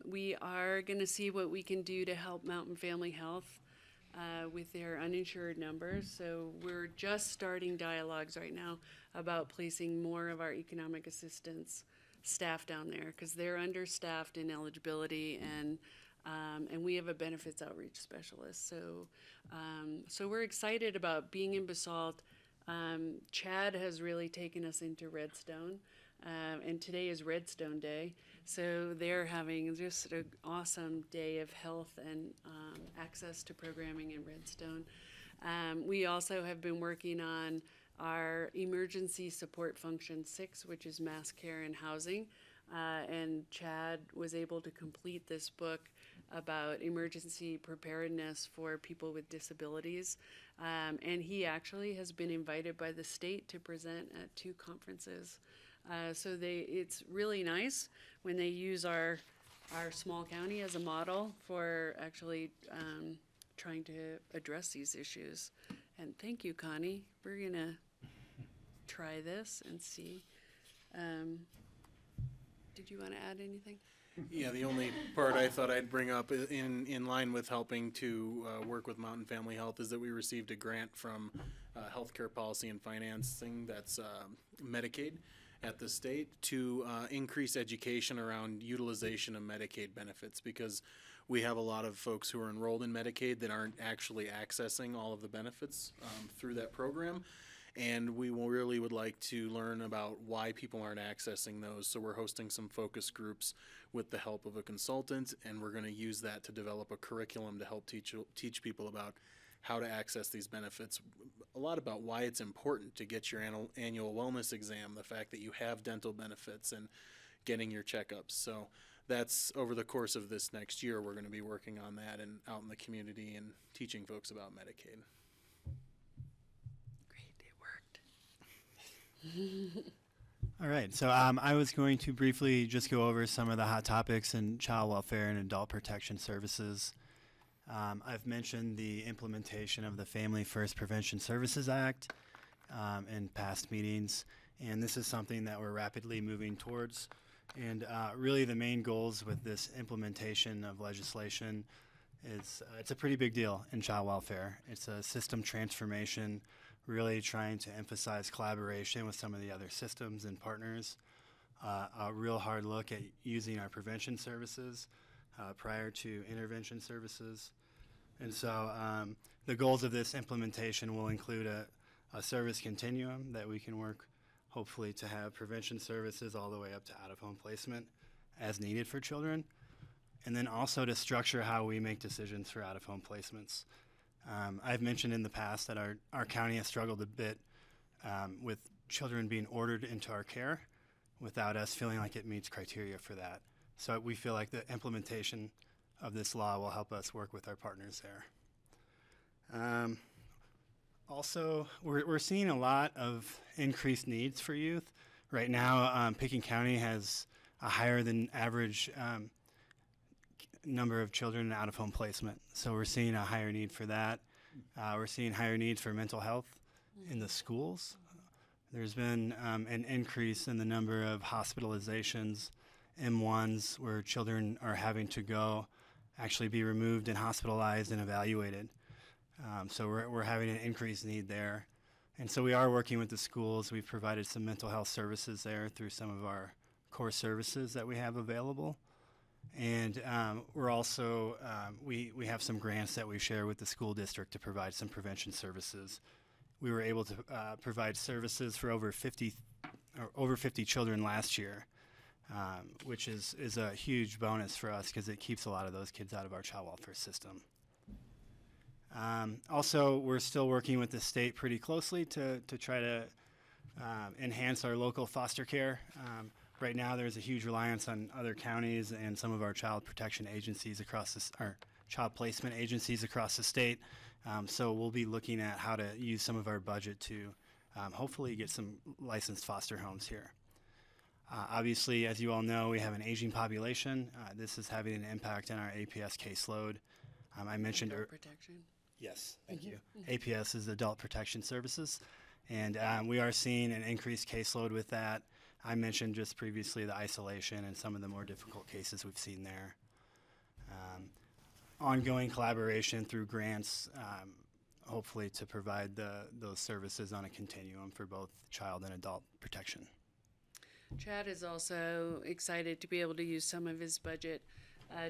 We are going to see what we can do to help Mountain Family Health with their uninsured numbers. So we're just starting dialogues right now about placing more of our economic assistance staff down there, because they're understaffed in eligibility, and we have a benefits outreach specialist. So we're excited about being in BOCC. Chad has really taken us into Redstone, and today is Redstone Day. So they're having just an awesome day of health and access to programming in Redstone. We also have been working on our Emergency Support Function 6, which is mass care and housing. And Chad was able to complete this book about emergency preparedness for people with disabilities. And he actually has been invited by the state to present at 2 conferences. So it's really nice when they use our small county as a model for actually trying to address these issues. And thank you, Connie. We're gonna try this and see. Did you want to add anything? Yeah, the only part I thought I'd bring up in line with helping to work with Mountain Family Health is that we received a grant from Healthcare Policy and Financing, that's Medicaid at the state, to increase education around utilization of Medicaid benefits, because we have a lot of folks who are enrolled in Medicaid that aren't actually accessing all of the benefits through that program. and we really would like to learn about why people aren't accessing those. So we're hosting some focus groups with the help of a consultant, and we're going to use that to develop a curriculum to help teach people about how to access these benefits, a lot about why it's important to get your annual wellness exam, the fact that you have dental benefits, and getting your checkups. So that's over the course of this next year, we're going to be working on that and out in the community and teaching folks about Medicaid. All right, so I was going to briefly just go over some of the hot topics in child welfare and adult protection services. I've mentioned the implementation of the Family First Prevention Services Act in past meetings, and this is something that we're rapidly moving towards. And really the main goals with this implementation of legislation is it's a pretty big deal in child welfare. It's a system transformation, really trying to emphasize collaboration with some of the other systems and partners, a real hard look at using our prevention services prior to intervention services. And so the goals of this implementation will include a service continuum that we can work hopefully to have prevention services all the way up to out-of-home placement as needed for children, and then also to structure how we make decisions for out-of-home placements. I've mentioned in the past that our county has struggled a bit with children being ordered into our care without us feeling like it meets criteria for that. So we feel like the implementation of this law will help us work with our partners there. Also, we're seeing a lot of increased needs for youth. Right now, Pickens County has a higher than average number of children in out-of-home placement. So we're seeing a higher need for that. We're seeing higher needs for mental health in the schools. There's been an increase in the number of hospitalizations, M1s, where children are having to go actually be removed and hospitalized and evaluated. So we're having an increased need there. And so we are working with the schools. We've provided some mental health services there through some of our core services that we have available. And we're also, we have some grants that we share with the school district to provide some prevention services. We were able to provide services for over 50 children last year, which is a huge bonus for us because it keeps a lot of those kids out of our child welfare system. Also, we're still working with the state pretty closely to try to enhance our local foster care. Right now, there's a huge reliance on other counties and some of our child protection agencies our child placement agencies across the state. So we'll be looking at how to use some of our budget to hopefully get some licensed foster homes here. Obviously, as you all know, we have an aging population. This is having an impact on our APS caseload. I mentioned Adult protection. Yes, thank you. APS is Adult Protection Services, and we are seeing an increased caseload with that. I mentioned just previously the isolation and some of the more difficult cases we've seen there. Ongoing collaboration through grants, hopefully to provide those services on a continuum for both child and adult protection. Chad is also excited to be able to use some of his budget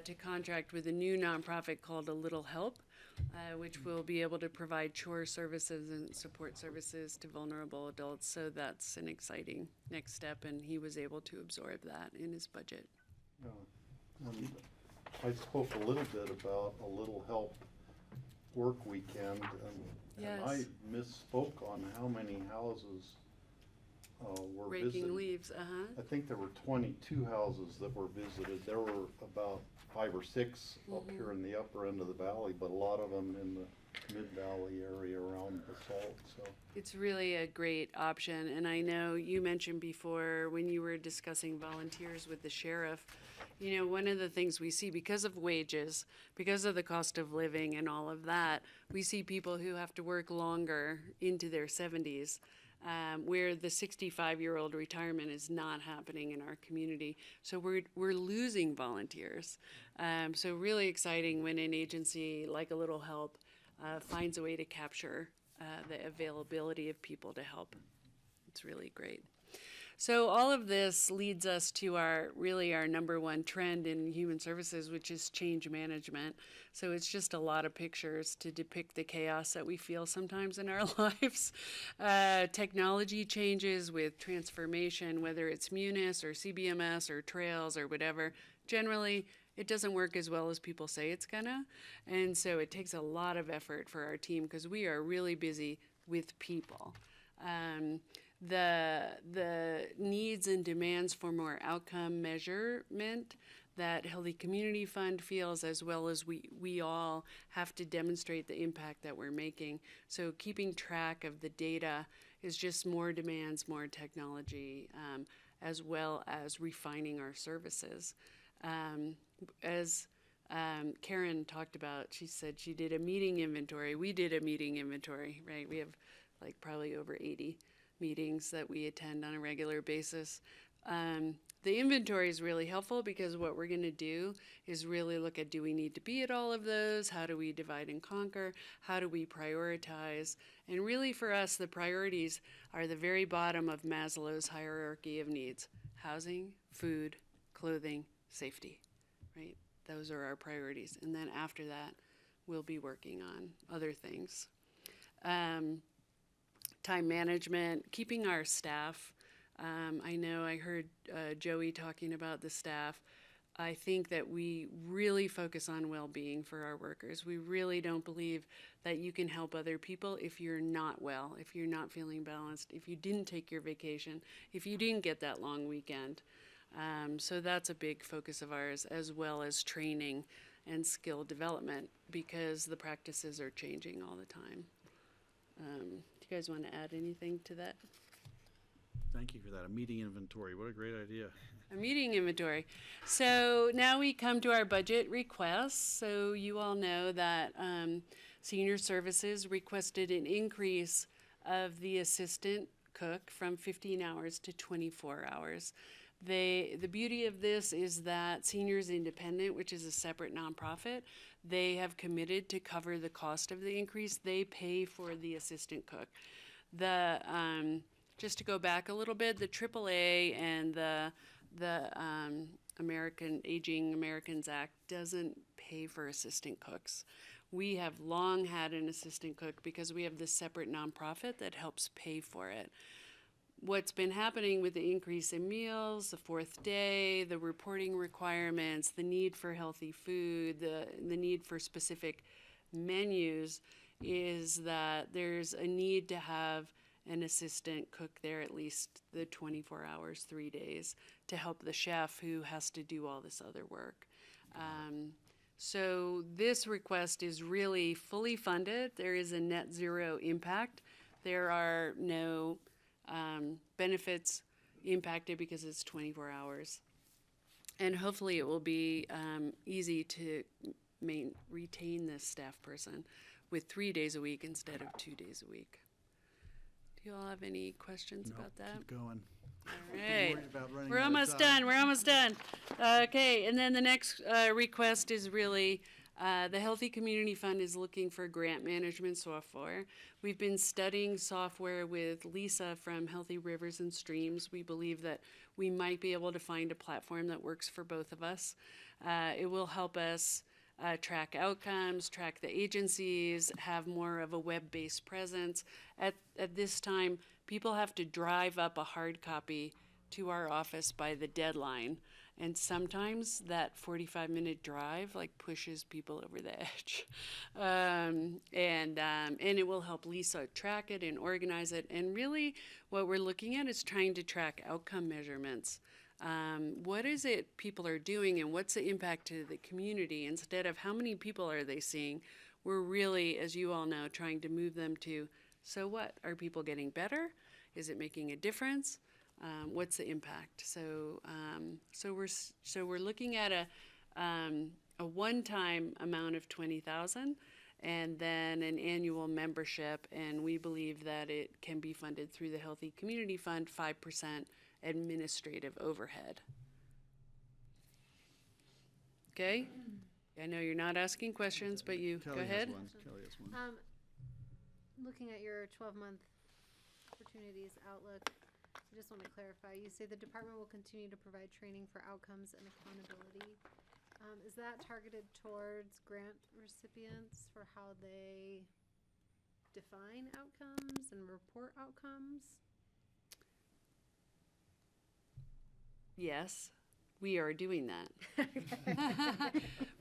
to contract with a new nonprofit called A Little Help, which will be able to provide chore services and support services to vulnerable adults. So that's an exciting next step, and he was able to absorb that in his budget. I spoke a little bit about A Little Help work weekend, and I misspoke on how many houses were Raking visited. leaves, I think there were 22 houses that were visited. There were about 5 or 6 up here in the upper end of the valley, but a lot of them in the mid-valley area around the salt. So It's really a great option, and I know you mentioned before when you were discussing volunteers with the sheriff, you know, one of the things we see because of wages, because of the cost of living and all of that, we see people who have to work longer into their 70s. Where the 65-year-old retirement is not happening in our community. So we're losing volunteers. So really exciting when an agency like A Little Help finds a way to capture the availability of people to help. It's really great. So all of this leads us to our number one trend in human services, which is change management. So it's just a lot of pictures to depict the chaos that we feel sometimes in our lives. Technology changes with transformation, whether it's Munis or CBMS or Trails or whatever. Generally, it doesn't work as well as people say it's gonna. And so it takes a lot of effort for our team because we are really busy with people. The needs and demands for more outcome measurement that Healthy Community Fund feels, as well as we all have to demonstrate the impact that we're making. So keeping track of the data is just more demands, more technology, as well as refining our services. As Karen talked about, she said she did a meeting inventory. We did a meeting inventory, right? We have like probably over 80 meetings that we attend on a regular basis. The inventory is really helpful because what we're going to do is really look at, do we need to be at all of those? How do we divide and conquer? How do we prioritize? And really for us, the priorities are the very bottom of Maslow's hierarchy of needs: housing, food, clothing, safety, right? Those are our priorities. And then after that, we'll be working on other things. Time management, keeping our staff. I know I heard Joey talking about the staff. I think that we really focus on well-being for our workers. We really don't believe that you can help other people if you're not well, if you're not feeling balanced, if you didn't take your vacation, if you didn't get that long weekend. So that's a big focus of ours, as well as training and skill development, because the practices are changing all the time. Do you guys want to add anything to that? Thank you for that. A meeting inventory. What a great idea. A meeting inventory. So now we come to our budget requests. So you all know that Senior Services requested an increase of the assistant cook from 15 hours to 24 hours. The beauty of this is that Seniors Independent, which is a separate nonprofit, they have committed to cover the cost of the increase. They pay for the assistant cook. Just to go back a little bit, the AAA and the Aging Americans Act doesn't pay for assistant cooks. We have long had an assistant cook because we have this separate nonprofit that helps pay for it. What's been happening with the increase in meals, the fourth day, the reporting requirements, the need for healthy food, the need for specific menus, is that there's a need to have an assistant cook there at least the 24 hours, 3 days, to help the chef who has to do all this other work. So this request is really fully funded. There is a net zero impact. There are no benefits impacted because it's 24 hours. And hopefully it will be easy to retain this staff person with 3 days a week instead of 2 days a week. Do you all have any questions about that? Keep going. All right. We're almost done. We're almost done. Okay, and then the next request is really the Healthy Community Fund is looking for grant management software. We've been studying software with Lisa from Healthy Rivers and Streams. We believe that we might be able to find a platform that works for both of us. It will help us track outcomes, track the agencies, have more of a web-based presence. At this time, people have to drive up a hard copy to our office by the deadline. And sometimes that 45-minute drive pushes people over the edge. And it will help Lisa track it and organize it. And really what we're looking at is trying to track outcome measurements. What is it people are doing and what's the impact to the community? Instead of how many people are they seeing, we're really, as you all know, trying to move them to, so what? Are people getting better? Is it making a difference? What's the impact? So we're looking at a one-time amount of $20,000 and then an annual membership, and we believe that it can be funded through the Healthy Community Fund, 5% administrative overhead. Okay? I know you're not asking questions, but you Kelly go ahead. Kelly has one. Looking at your 12-month opportunities outlook, I just want to clarify, you say the department will continue to provide training for outcomes and accountability. Is that targeted towards grant recipients for how they define outcomes and report outcomes? Yes, we are doing that.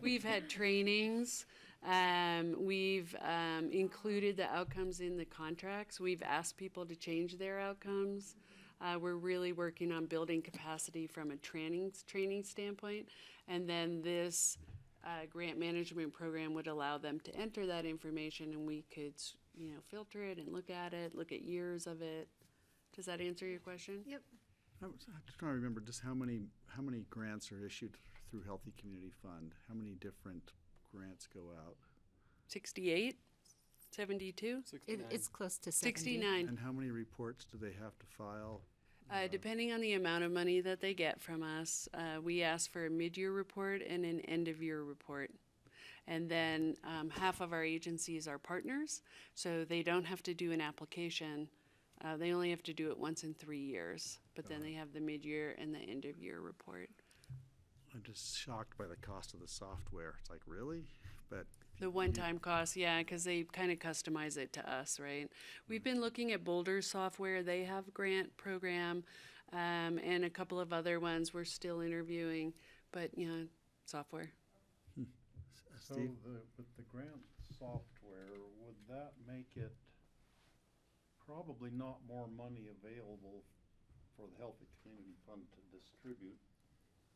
We've had trainings. We've included the outcomes in the contracts. We've asked people to change their outcomes. We're really working on building capacity from a training standpoint. And then this grant management program would allow them to enter that information, and we could, filter it and look at years of it. Does that answer your question? Yep. I'm just trying to remember just how many grants are issued through Healthy Community Fund? How many different grants go out? 68? 72? It's close to 70. 69. And how many reports do they have to file? Depending on the amount of money that they get from us, we ask for a mid-year report and an end-of-year report. And then half of our agencies are partners, so they don't have to do an application. They only have to do it once in 3 years, but then they have the mid-year and the end-of-year report. I'm just shocked by the cost of the software. It's like, really? But the one-time cost, yeah, because they kind of customize it to us, right? We've been looking at Boulder software. They have a grant program, and a couple of other ones we're still interviewing, but, software. So with the grant software, would that make it probably not more money available for the Healthy Community Fund to distribute,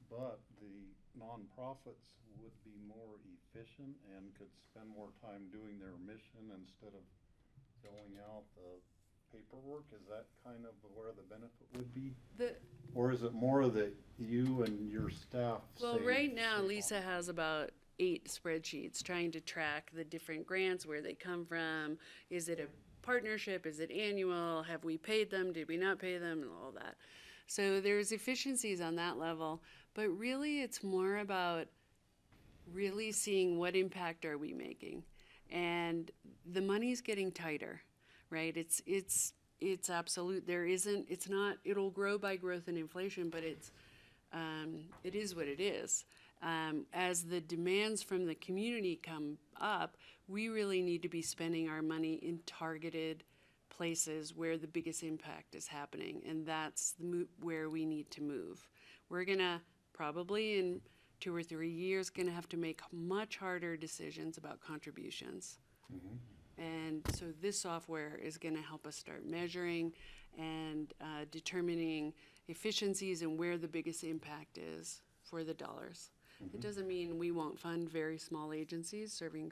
but the nonprofits would be more efficient and could spend more time doing their mission instead of filling out the paperwork? Is that kind of where the benefit would be? Or is it more that you and your staff Well, right now, save Lisa has about 8 spreadsheets trying to track the different grants, where they come from. Is it a partnership? Is it annual? Have we paid them? Did we not pay them? And all that. So there's efficiencies on that level, but really it's more about really seeing what impact are we making. And the money's getting tighter, right? It's absolute. It'll grow by growth and inflation, but it is what it is. As the demands from the community come up, we really need to be spending our money in targeted places where the biggest impact is happening, and that's where we need to move. We're gonna probably in 2 or 3 years gonna have to make much harder decisions about contributions. Mm-hmm. And so this software is gonna help us start measuring and determining efficiencies and where the biggest impact is for the dollars. Mm-hmm. It doesn't mean we won't fund very small agencies serving,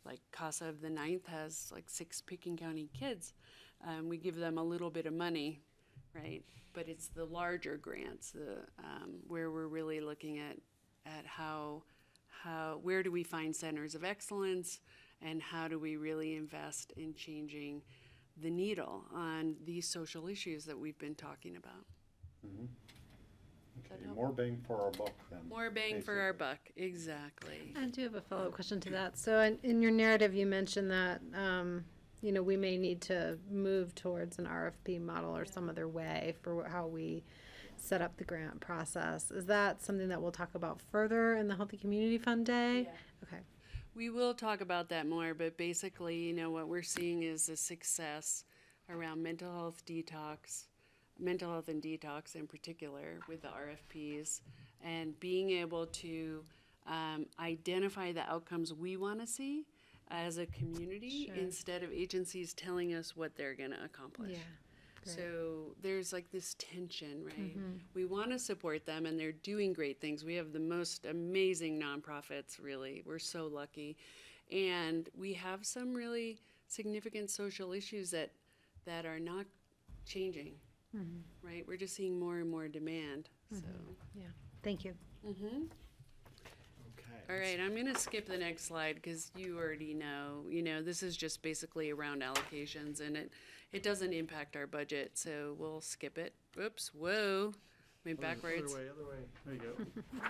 like Casa of the Ninth has like 6 Pickens County kids. We give them a little bit of money, right? But it's the larger grants, where we're really looking at where do we find centers of excellence, and how do we really invest in changing the needle on these social issues that we've been talking about. Mm-hmm. Okay, more bang for our buck then. More bang for our buck, exactly. I do have a follow-up question to that. So in your narrative, you mentioned that, we may need to move towards an RFP model or some other way for how we set up the grant process. Is that something that we'll talk about further in the Healthy Community Fund Day? Yeah. Okay. We will talk about that more, but basically, what we're seeing is a success around mental health and detox in particular with the RFPs, and being able to identify the outcomes we want to see as a community. Sure. Instead of agencies telling us what they're going to accomplish. Yeah. Great. So there's like this tension, right? Mm-hmm. We want to support them, and they're doing great things. We have the most amazing nonprofits, really. We're so lucky. And we have some really significant social issues that are not changing, mm-hmm. right? We're just seeing more and more demand. Mm-hmm. So yeah, thank you. Mm-hmm. All right, I'm going to skip the next slide because you already know. This is just basically around allocations, and it doesn't impact our budget, so we'll skip it. Oops, whoa. Went backwards. Other way. There you go.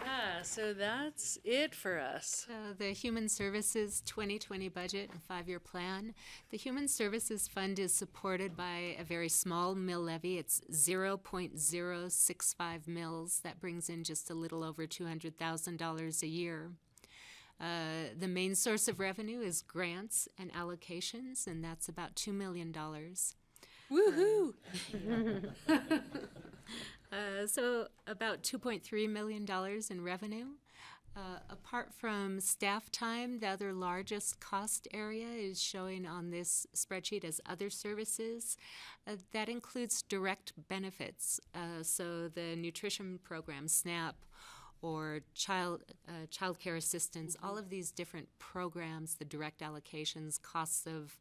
Yeah, so that's it for us. The Human Services 2020 budget and 5-year plan. The Human Services Fund is supported by a very small mill levy. It's 0.065 mills. That brings in just a little over $200,000 a year. The main source of revenue is grants and allocations, and that's about $2 million. Woohoo! So about $2.3 million in revenue. Apart from staff time, the other largest cost area is showing on this spreadsheet as other services. That includes direct benefits, so the nutrition program, SNAP, or child care assistance, all of these different programs, the direct allocations, costs of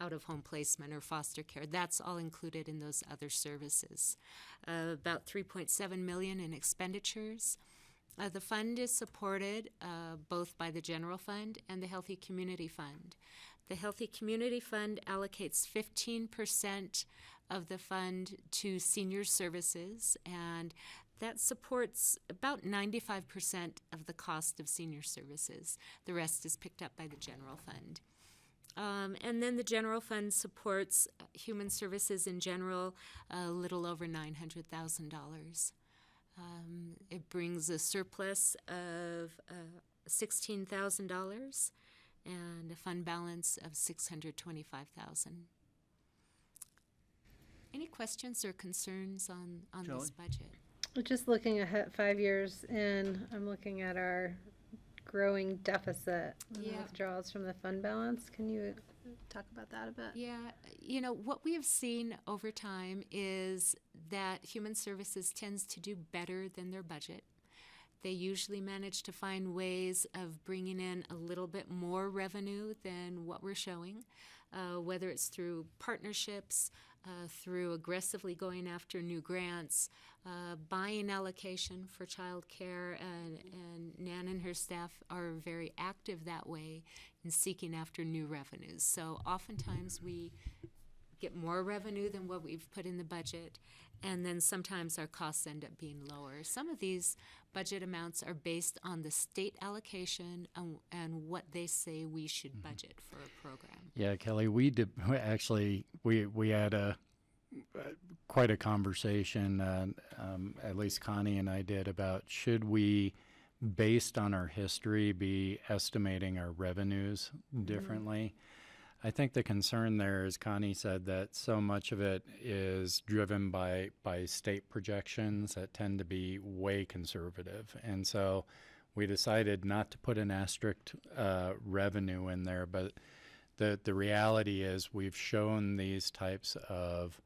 out-of-home placement or foster care, that's all included in those other services. About $3.7 million in expenditures. The fund is supported both by the general fund and the Healthy Community Fund. The Healthy Community Fund allocates 15% of the fund to senior services, and that supports about 95% of the cost of senior services. The rest is picked up by the general fund. And then the general fund supports human services in general, a little over $900,000. It brings a surplus of $16,000 and a fund balance of $625,000. Any questions or concerns on this budget? Just looking ahead 5 years in, I'm looking at our growing deficit and the withdrawals from the fund balance. Can you talk about that a bit? Yeah, you know, what we have seen over time is that human services tends to do better than their budget. They usually manage to find ways of bringing in a little bit more revenue than what we're showing, whether it's through partnerships, through aggressively going after new grants, buying allocation for child care, and Nan and her staff are very active that way in seeking after new revenues. So oftentimes we get more revenue than what we've put in the budget, and then sometimes our costs end up being lower. Some of these budget amounts are based on the state allocation and what they say we should budget for a program. Yeah, Kelly, we had quite a conversation, at least Connie and I did, about should we, based on our history, be estimating our revenues differently. I think the concern there, as Connie said, that so much of it is driven by state projections that tend to be way conservative. And so we decided not to put an asterisk revenue in there, but the reality is we've shown these types of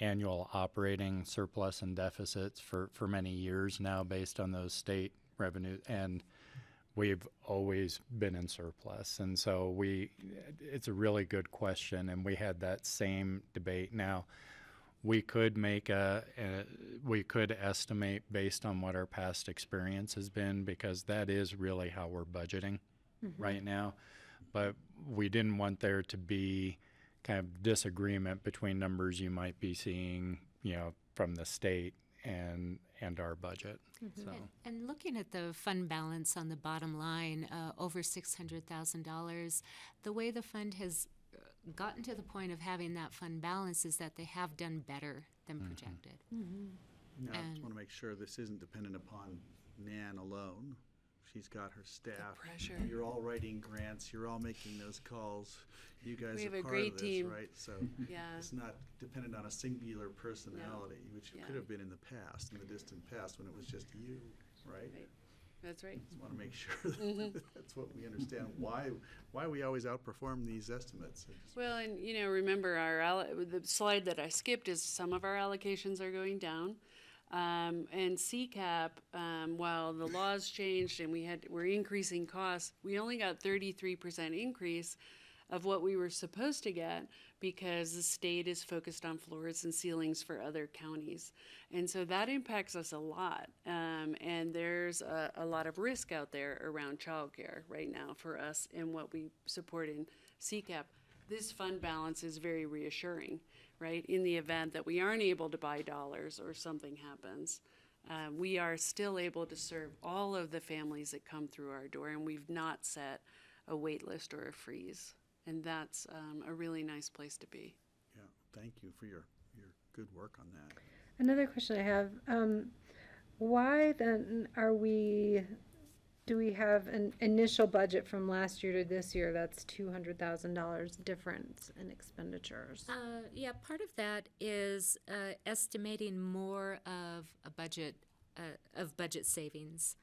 annual operating surplus and deficits for many years now based on those state revenues, and we've always been in surplus. And so it's a really good question, and we had that same debate. Now, we could we could estimate based on what our past experience has been, because that is really how we're budgeting right now. But we didn't want there to be kind of disagreement between numbers you might be seeing, from the state and our budget. So. And looking at the fund balance on the bottom line, over $600,000, the way the fund has gotten to the point of having that fund balance is that they have done better than projected. Now, I just want to make sure this isn't dependent upon Nan alone. She's got her staff. The pressure. You're all writing grants. You're all making those calls. You guys We have are a part great of this, team. right? So Yeah. it's not dependent on a singular personality, which it Yeah. could have been in the past, in the distant past, when it was just you, right? Right. That's right. Just want to make sure that that's what we understand. Why we always outperform these estimates. Well, and remember the slide that I skipped is some of our allocations are going down. And CCAP, while the laws changed and we're increasing costs, we only got 33% increase of what we were supposed to get because the state is focused on floors and ceilings for other counties. And so that impacts us a lot. And there's a lot of risk out there around childcare right now for us and what we support in CCAP. This fund balance is very reassuring, right? In the event that we aren't able to buy dollars or something happens, we are still able to serve all of the families that come through our door, and we've not set a wait list or a freeze. And that's a really nice place to be. Yeah, thank you for your good work on that. Another question I have, why then do we have an initial budget from last year to this year that's $200,000 difference in expenditures? Yeah, part of that is estimating more of a budget savings.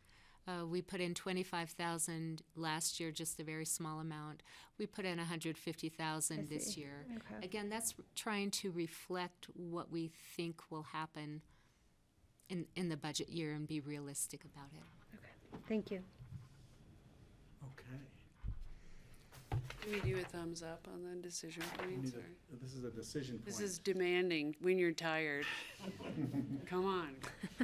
We put in $25,000 last year, just a very small amount. We put in $150,000 this year. Okay. Again, that's trying to reflect what we think will happen in the budget year and be realistic about it. Okay, thank you. Okay. Can we do a thumbs up on the decision points? This is a decision point. This is demanding when you're tired. Come on.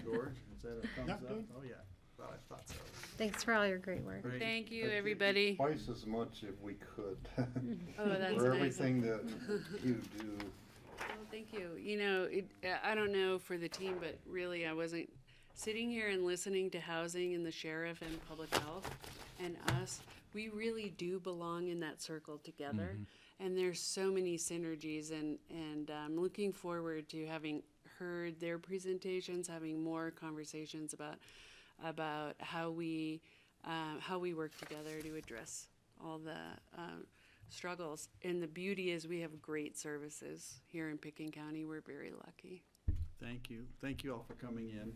George, is that a thumbs up? Oh, yeah. Well, I thought so. Thanks for all your great work. Great. Thank you, everybody. Twice as much if we could. Oh, that's For nice. everything that you do. Well, thank you. You know, I don't know for the team, but really I wasn't sitting here and listening to housing and the sheriff and public health and us. We really do belong in that circle together. Mm-hmm. And there's so many synergies, and I'm looking forward to having heard their presentations, having more conversations about how we work together to address all the struggles. And the beauty is we have great services here in Pickens County. We're very lucky. Thank you. Thank you all for coming in.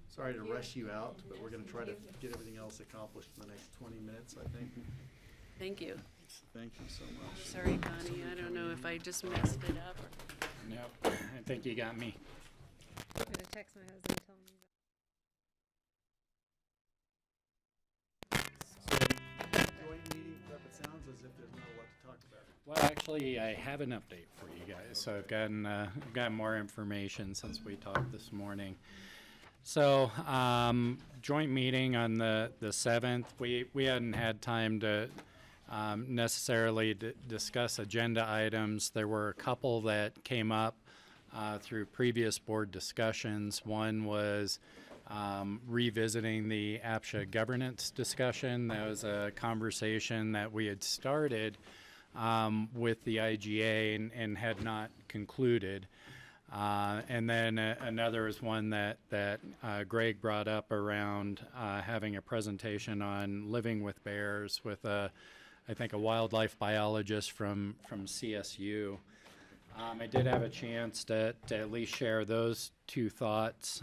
Sorry to rush you out, but we're going to try to get everything else accomplished in the next 20 minutes, I think. Thank you. Thank you so much. Sorry, Connie. I don't know if I just messed it up. Nope, I think you got me. I'm going to text my husband and tell him Joint meeting prep, it sounds as if there's not a lot to talk about. Well, actually, I have an update for you guys. So I've gotten more information since we talked this morning. So joint meeting on the 7th. We hadn't had time to necessarily discuss agenda items. There were a couple that came up through previous board discussions. One was revisiting the APSHA governance discussion. That was a conversation that we had started with the IGA and had not concluded. And then another is one that Greg brought up around having a presentation on living with bears with I think a wildlife biologist from CSU. I did have a chance to at least share those two thoughts.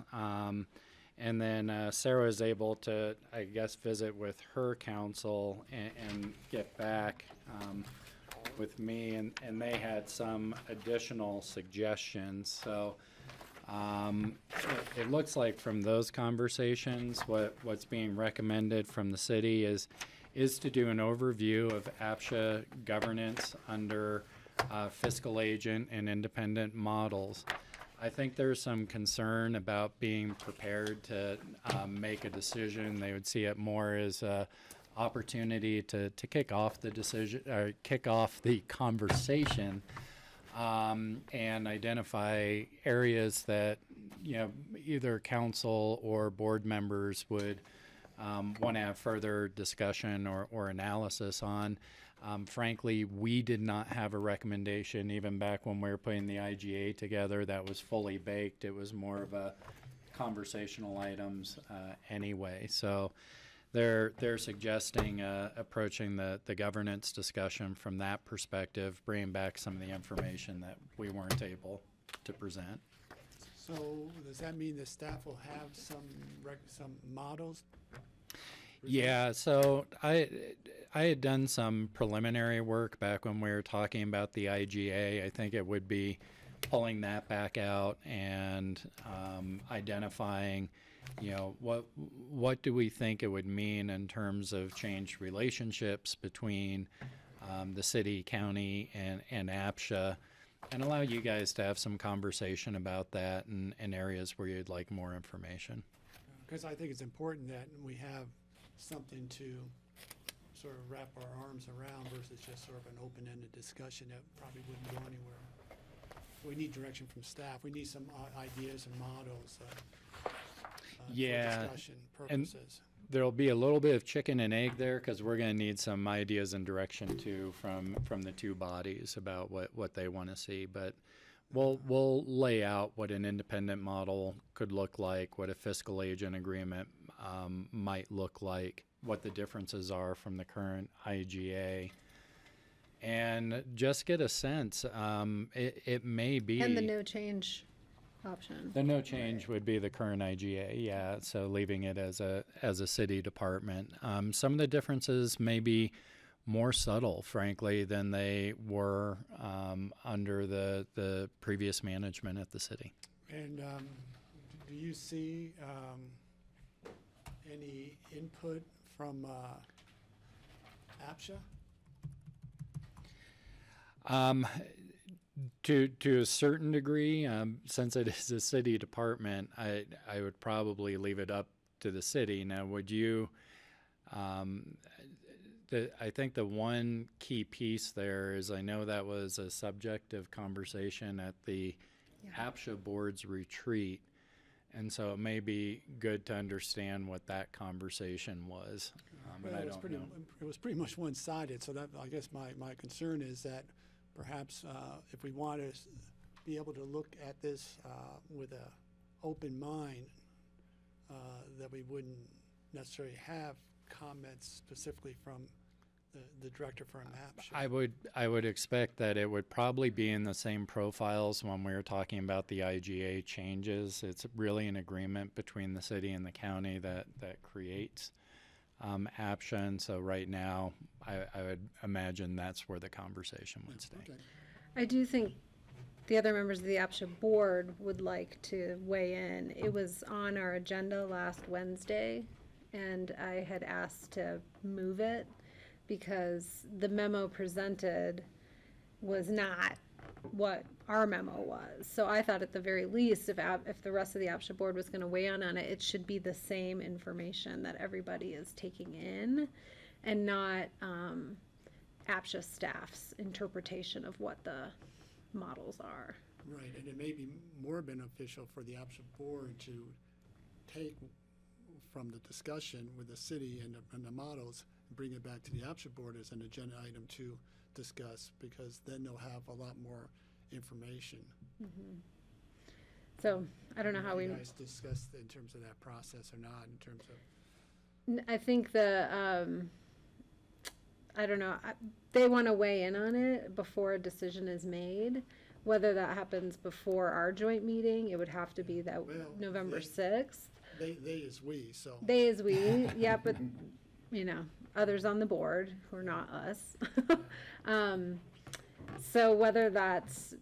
And then Sarah was able to, I guess, visit with her council and get back with me, and they had some additional suggestions. So it looks like from those conversations, what's being recommended from the city is to do an overview of APSHA governance under fiscal agent and independent models. I think there's some concern about being prepared to make a decision. They would see it more as a opportunity to kick off the decision or kick off the conversation and identify areas that either council or board members would want to have further discussion or analysis on. Frankly, we did not have a recommendation even back when we were putting the IGA together that was fully baked. It was more of a conversational items anyway. So they're suggesting approaching the governance discussion from that perspective, bringing back some of the information that we weren't able to present. So does that mean the staff will have some models? Yeah, so I had done some preliminary work back when we were talking about the IGA. I think it would be pulling that back out and identifying, what do we think it would mean in terms of changed relationships between the city, county, and APSHA, and allow you guys to have some conversation about that in areas where you'd like more information. Because I think it's important that we have something to sort of wrap our arms around versus just sort of an open-ended discussion that probably wouldn't go anywhere. So we need direction from staff. We need some ideas and models Yeah, for discussion and purposes. there'll be a little bit of chicken and egg there because we're going to need some ideas and direction too from the two bodies about what they want to see. But we'll lay out what an independent model could look like, what a fiscal agent agreement might look like, what the differences are from the current IGA, and just get a sense. It may be. And the no change option. The no change would be the current IGA, yeah. So leaving it as a city department. Some of the differences may be more subtle, frankly, than they were under the previous management at the city. And do you see any input from APSHA? To a certain degree, since it is a city department, I would probably leave it up to the city. Now, would you? I think the one key piece there is I know that was a subject of conversation at the APSHA board's retreat, and so it may be good to understand what that conversation was. But I don't know. It was pretty much one-sided. So that I guess my concern is that perhaps if we want to be able to look at this with an open mind, that we wouldn't necessarily have comments specifically from the director for APSHA. I would expect that it would probably be in the same profiles when we were talking about the IGA changes. It's really an agreement between the city and the county that creates APSHA, and so right now I would imagine that's where the conversation would stay. Okay. I do think the other members of the APSHA board would like to weigh in. It was on our agenda last Wednesday, and I had asked to move it because the memo presented was not what our memo was. So I thought at the very least, if the rest of the APSHA board was going to weigh in on it, it should be the same information that everybody is taking in, and not APSHA staff's interpretation of what the models are. Right, and it may be more beneficial for the APSHA board to take from the discussion with the city and the models and bring it back to the APSHA board as an agenda item to discuss, because then they'll have a lot more information. Mm-hmm. So I don't know how we. You guys discussed in terms of that process or not, in terms of. I think I don't know. They want to weigh in on it before a decision is made. Whether that happens before our joint meeting, it would have to be that November 6th. They as we, so. They as we, yeah, but, others on the board who are not us. So whether that's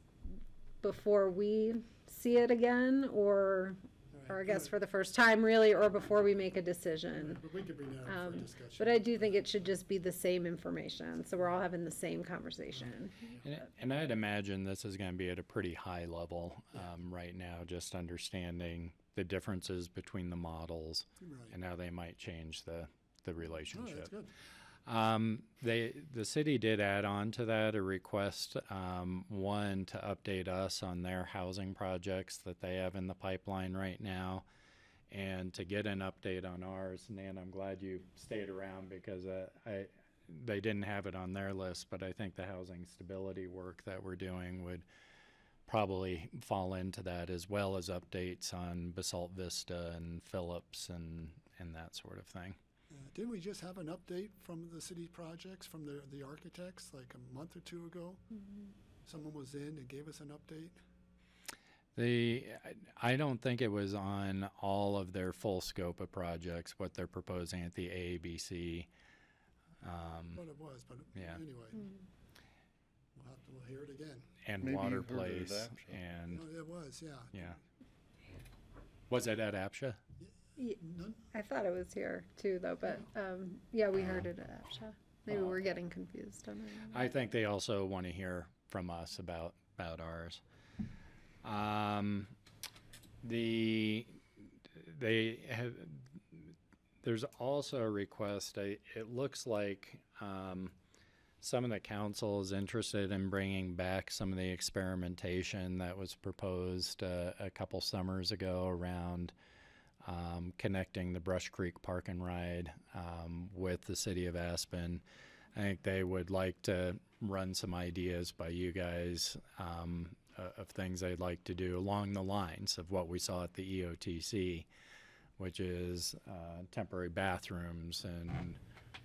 before we see it again, or I guess for the first time really, or before we make a decision. But we could bring that up for discussion. But I do think it should just be the same information, so we're all having the same conversation. And I'd imagine this is going to be at a pretty high level right now, just understanding the differences between the models and how they might change the relationship. That's good. The city did add on to that a request, one, to update us on their housing projects that they have in the pipeline right now, and to get an update on ours. Nan, I'm glad you stayed around because they didn't have it on their list, but I think the housing stability work that we're doing would probably fall into that, as well as updates on Basalt Vista and Phillips and that sort of thing. Didn't we just have an update from the city projects, from the architects, like a month or two ago? Mm-hmm. Someone was in and gave us an update? I don't think it was on all of their full scope of projects, what they're proposing at the AABC. But it was, but yeah. Anyway. Mm-hmm. We'll hear it again. And Maybe Water you heard it at Place. APSHA. And it was, yeah. Yeah. Was it at APSHA? I thought it was here too, though, but yeah, we heard it at APSHA. Maybe we're getting confused on that. I think they also want to hear from us about ours. There's also a request. It looks like some of the council is interested in bringing back some of the experimentation that was proposed a couple summers ago around connecting the Brush Creek Park and Ride with the city of Aspen. I think they would like to run some ideas by you guys of things they'd like to do along the lines of what we saw at the EOTC, which is temporary bathrooms and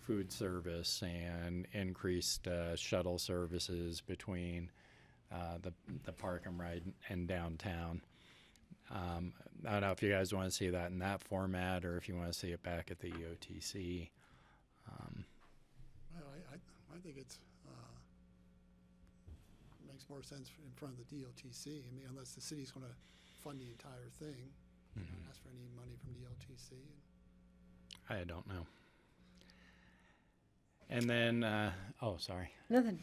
food service and increased shuttle services between the park and ride and downtown. I don't know if you guys want to see that in that format or if you want to see it back at the EOTC. Well, I think it's makes more sense in front of the DOTC. I mean, unless the city's going to fund the entire thing, not ask for any money from DOTC. I don't know. And then, sorry. Nothing.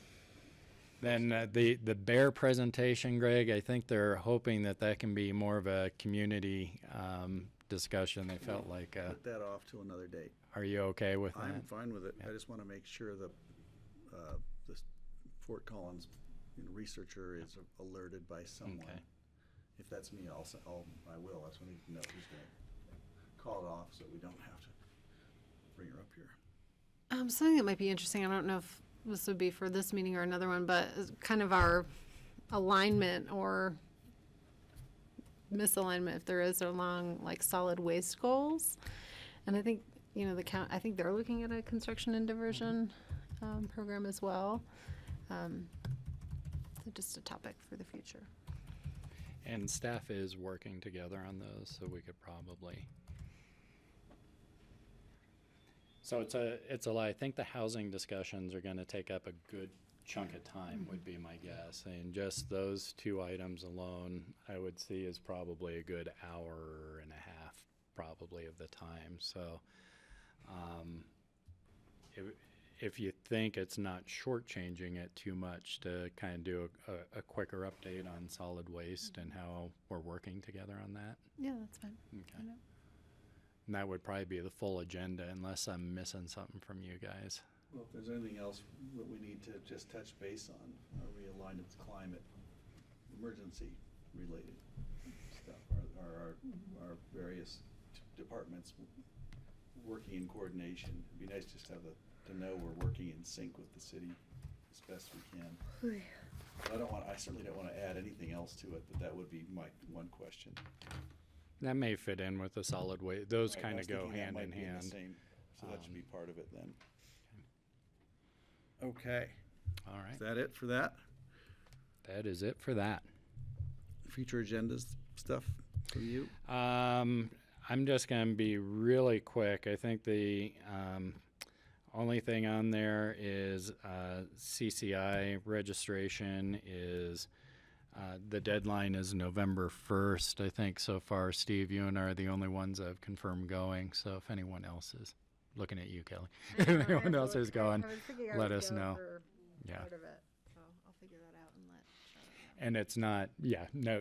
Then the bear presentation, Greg, I think they're hoping that can be more of a community discussion. They felt like. Put that off to another date. Are you okay with that? I'm fine with it. I just want to make sure that the Fort Collins researcher is alerted by someone. Okay. If that's me, I will. That's when we know who's going to call it off, so we don't have to bring her up here. Something that might be interesting, I don't know if this would be for this meeting or another one, but kind of our alignment or misalignment, if there is, along like solid waste goals. And I think, I think they're looking at a construction and diversion program as well. So just a topic for the future. And staff is working together on those, so we could probably. So it's a lot. I think the housing discussions are going to take up a good chunk of time, would be my guess. And just those two items alone, I would see is probably a good hour and a half, probably, of the time. So, if you think it's not shortchanging it too much to kind of do a quicker update on solid waste and how we're working together on that. Yeah, that's fine. Okay. And that would probably be the full agenda unless I'm missing something from you guys. Well, if there's anything else that we need to just touch base on, are we aligned with climate emergency related stuff? Are our various departments working in coordination? It'd be nice just to know we're working in sync with the city as best we can. I certainly don't want to add anything else to it, but that would be my one question. That may fit in with the solid waste. Those Right, kind I of was go thinking that hand might in be the hand. same, so that should be part of it then. Okay. All right. Is that it for that? That is it for that. Future agendas stuff from you? I'm just going to be really quick. I think the only thing on there is CCI registration is the deadline is November 1st. I think so far, Steve, you and I are the only ones that have confirmed going. So if anyone else is looking at you, Kelly, if anyone else is going, let us know. Yeah. Part of it, so I'll figure that out and let Charlotte know. And it's not,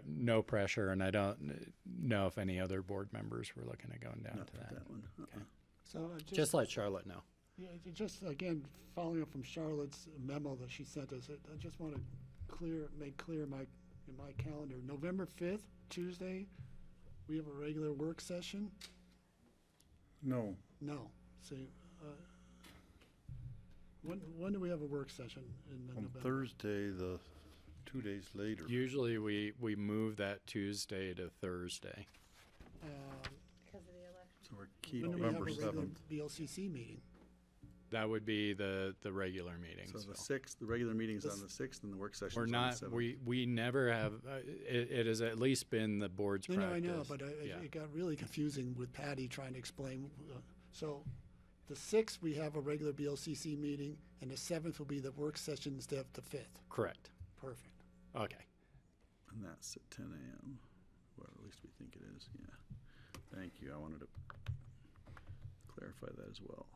no pressure. And I don't know if any other board members were looking at going down Not to for that. one. Okay. So Just let Charlotte know. Yeah, just again, following up from Charlotte's memo that she sent us, I just want to make clear in my calendar, November 5th, Tuesday, we have a regular work session? No. No. See, when do we have a work session in On November? Thursday, the 2 days later. Usually we move that Tuesday to Thursday. Because of the election. So we're When keeping do we have a November regular 7th. BOCC meeting? That would be the regular meeting. So the 6th, the regular meeting's on the 6th and the work session's We're on not, the 7th. we never have, it has at least been the board's No, practice. I know, but Yeah. it got really confusing with Patty trying to explain. So the 6th, we have a regular BOCC meeting, and the 7th will be the work session instead of the 5th. Correct. Perfect. Okay. And that's at 10 a.m., or at least we think it is, yeah. Thank you, I wanted to clarify that as well.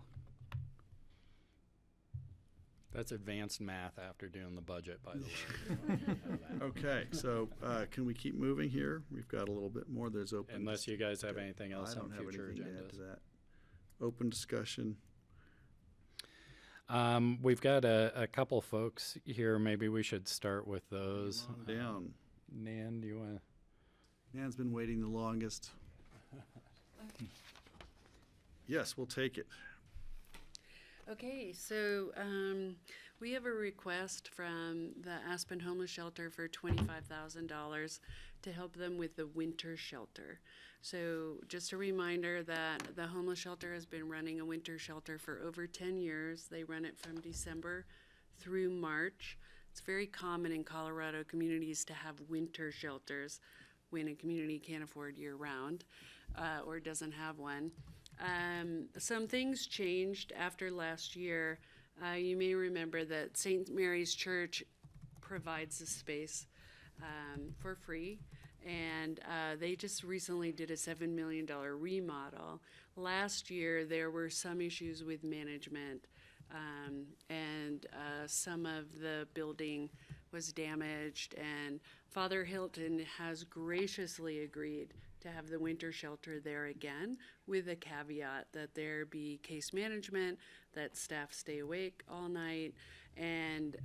That's advanced math after doing the budget, by the way. Okay, so can we keep moving here? We've got a little bit more, there's open. Unless you guys have anything else on I don't have future anything to add agendas. to that. Open discussion. We've got a couple folks here. Maybe we should start with those. Come on down. Nan, do you want to? Nan's been waiting the longest. Yes, we'll take it. Okay, so we have a request from the Aspen Homeless Shelter for $25,000 to help them with the winter shelter. So just a reminder that the homeless shelter has been running a winter shelter for over 10 years. They run it from December through March. It's very common in Colorado communities to have winter shelters when a community can't afford year-round or doesn't have one. Some things changed after last year. You may remember that St. Mary's Church provides the space for free, and they just recently did a $7 million remodel. Last year, there were some issues with management, and some of the building was damaged, and Father Hilton has graciously agreed to have the winter shelter there again, with a caveat that there be case management, that staff stay awake all night, and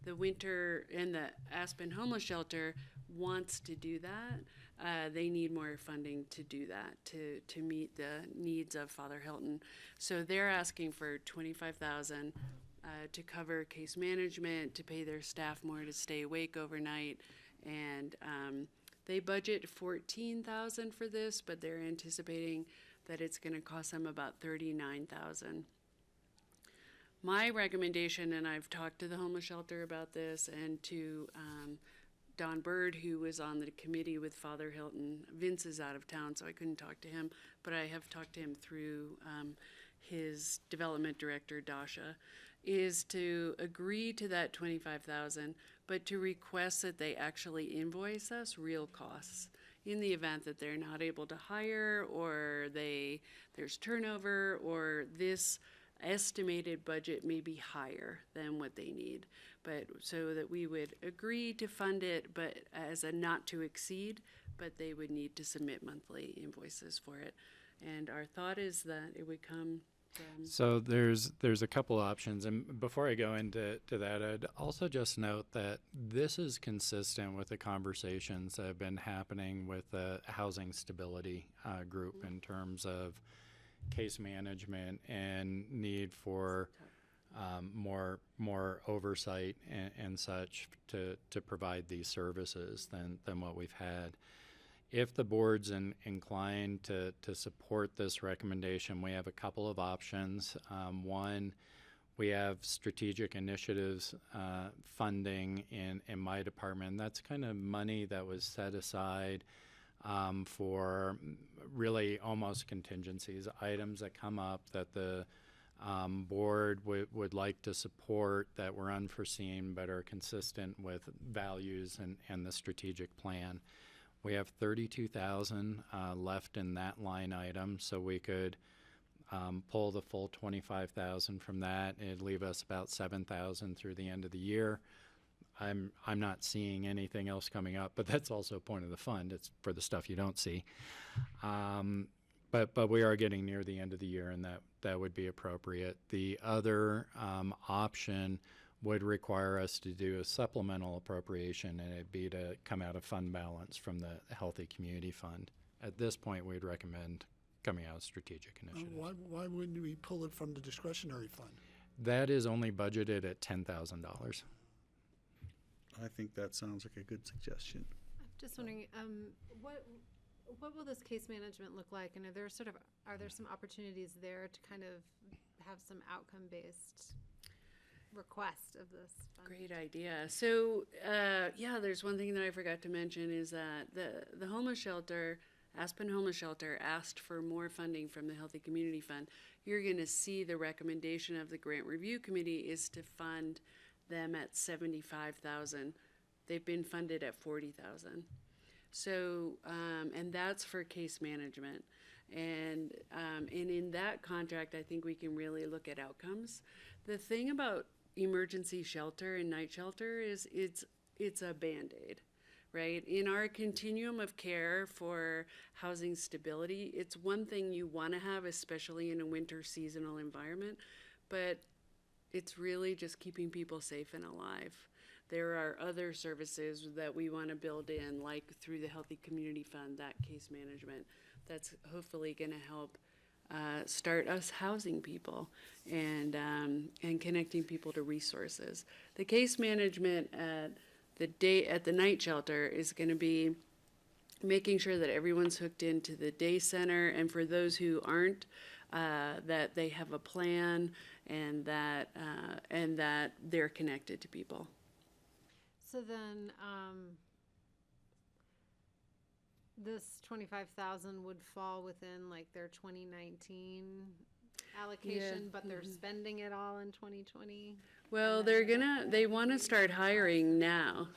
the Aspen Homeless Shelter wants to do that. They need more funding to do that, to meet the needs of Father Hilton. So they're asking for $25,000 to cover case management, to pay their staff more to stay awake overnight, and they budget $14,000 for this, but they're anticipating that it's going to cost them about $39,000. My recommendation, and I've talked to the homeless shelter about this, and to Don Bird, who was on the committee with Father Hilton. Vince is out of town, so I couldn't talk to him, but I have talked to him through his development director, Dasha, is to agree to that $25,000, but to request that they actually invoice us real costs in the event that they're not able to hire, or there's turnover, or this estimated budget may be higher than what they need. But so that we would agree to fund it, but as a not to exceed, but they would need to submit monthly invoices for it. And our thought is that it would come from. So there's a couple options, and before I go into that, I'd also just note that this is consistent with the conversations that have been happening with the housing stability group in terms of case management and need for more oversight and such to provide these services than what we've had. If the board's inclined to support this recommendation, we have a couple of options. One, we have strategic initiatives funding in my department. That's kind of money that was set aside for really almost contingencies, items that come up that the board would like to support that were unforeseen but are consistent with values and the strategic plan. We have $32,000 left in that line item, so we could pull the full $25,000 from that. It'd leave us about $7,000 through the end of the year. I'm not seeing anything else coming up, but that's also a point of the fund. It's for the stuff you don't see. But we are getting near the end of the year, and that would be appropriate. The other option would require us to do a supplemental appropriation, and it'd be to come out of fund balance from the Healthy Community Fund. At this point, we'd recommend coming out of strategic initiatives. Why wouldn't we pull it from the discretionary fund? That is only budgeted at $10,000. I think that sounds like a good suggestion. I'm just wondering, what will this case management look like? And are there some opportunities there to kind of have some outcome-based request of this fund? Great idea. So, there's one thing that I forgot to mention is that the homeless shelter, Aspen Homeless Shelter, asked for more funding from the Healthy Community Fund. You're going to see the recommendation of the Grant Review Committee is to fund them at $75,000. They've been funded at $40,000. So, and that's for case management. And in that contract, I think we can really look at outcomes. The thing about emergency shelter and night shelter is it's a Band-Aid, right? In our continuum of care for housing stability, it's one thing you want to have, especially in a winter seasonal environment, but it's really just keeping people safe and alive. There are other services that we want to build in, like through the Healthy Community Fund, that case management, that's hopefully going to help start us housing people and connecting people to resources. The case management at the night shelter is going to be making sure that everyone's hooked into the day center, and for those who aren't, that they have a plan and that they're connected to people. So then, this 25,000 would fall within like their 2019 allocation, Yeah. but they're spending it all in 2020. Well, they want to start hiring now.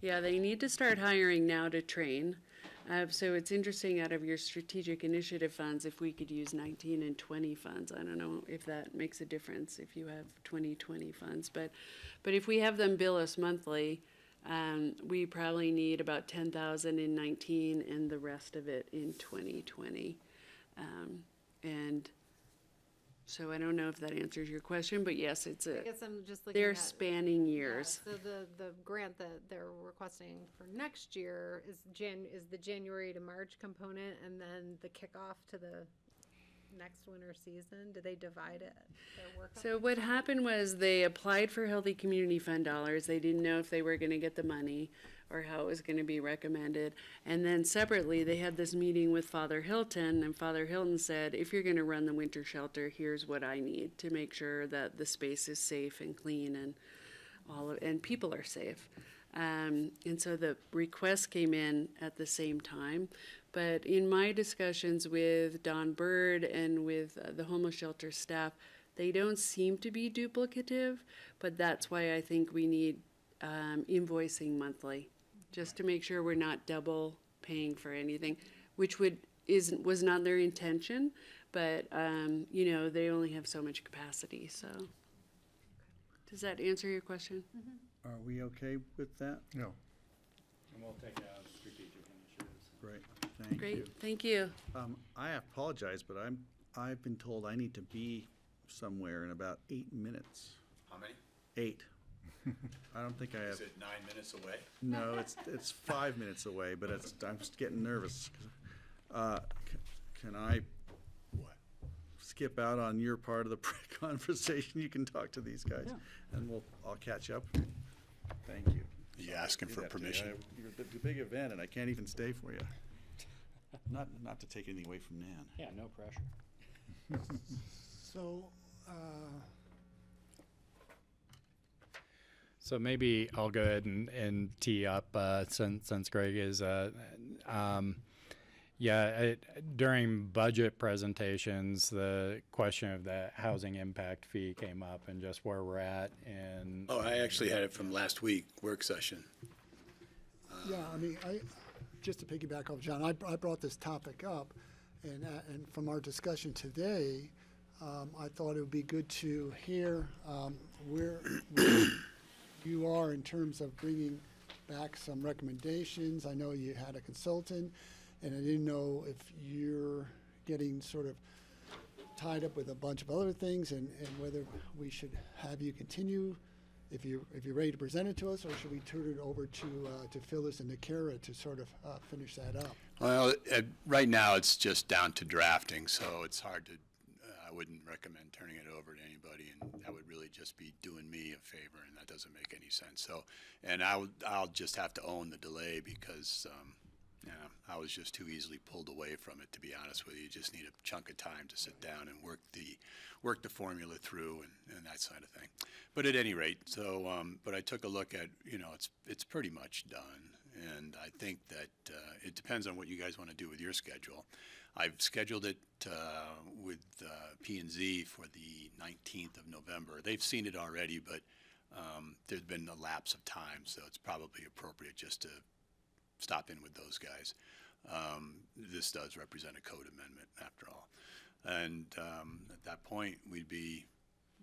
Yeah, they need to start hiring now to train. So it's interesting, out of your strategic initiative funds, if we could use 19 and 20 funds. I don't know if that makes a difference if you have 2020 funds, but if we have them bill us monthly, we probably need about 10,000 in 19 and the rest of it in 2020. And so I don't know if that answers your question, but yes, I guess I'm just looking they're at, spanning years. So the grant that they're requesting for next year is the January to March component, and then the kickoff to the next winter season. Do they divide it? Their work up? So what happened was they applied for Healthy Community Fund dollars. They didn't know if they were going to get the money or how it was going to be recommended. And then separately, they had this meeting with Father Hilton, and Father Hilton said, if you're going to run the winter shelter, here's what I need to make sure that the space is safe and clean and and people are safe. And so the request came in at the same time. But in my discussions with Don Bird and with the homeless shelter staff, they don't seem to be duplicative, but that's why I think we need invoicing monthly, just to make sure we're not double paying for anything, which was not their intention, but they only have so much capacity. So, does that answer your question? Are we okay with that? No. And we'll take out strategic initiatives. Great, thank you. Great, thank you. I apologize, but I've been told I need to be somewhere in about 8 minutes. How many? 8. I don't think I have. Is it 9 minutes away? No, it's 5 minutes away, but I'm just getting nervous. Can I skip out on your part of the conversation? You can talk to these guys, and I'll catch up. Thank you. You asking for permission? You're a big event, and I can't even stay for you. Not to take anything away from Nan. Yeah, no pressure. So, So maybe I'll go ahead and tee up since Greg is during budget presentations, the question of the housing impact fee came up and just where we're at. And Oh, I actually had it from last week, work session. yeah, I mean, just to piggyback off John, I brought this topic up, and from our discussion today, I thought it would be good to hear where you are in terms of bringing back some recommendations. I know you had a consultant, and I didn't know if you're getting sort of tied up with a bunch of other things, and whether we should have you continue, if you're ready to present it to us, or should we turn it over to Phyllis and to Kara to sort of finish that up? Well, right now it's just down to drafting, so it's hard to, I wouldn't recommend turning it over to anybody, and that would really just be doing me a favor, and that doesn't make any sense. So, and I'll just have to own the delay because, I was just too easily pulled away from it, to be honest with you. You just need a chunk of time to sit down and work the formula through and that side of thing. But at any rate, so but I took a look at, it's pretty much done, and I think that it depends on what you guys want to do with your schedule. I've scheduled it with P&Z for the 19th of November. They've seen it already, but there's been a lapse of time, so it's probably appropriate just to stop in with those guys. This does represent a code amendment after all. And at that point, we'd be,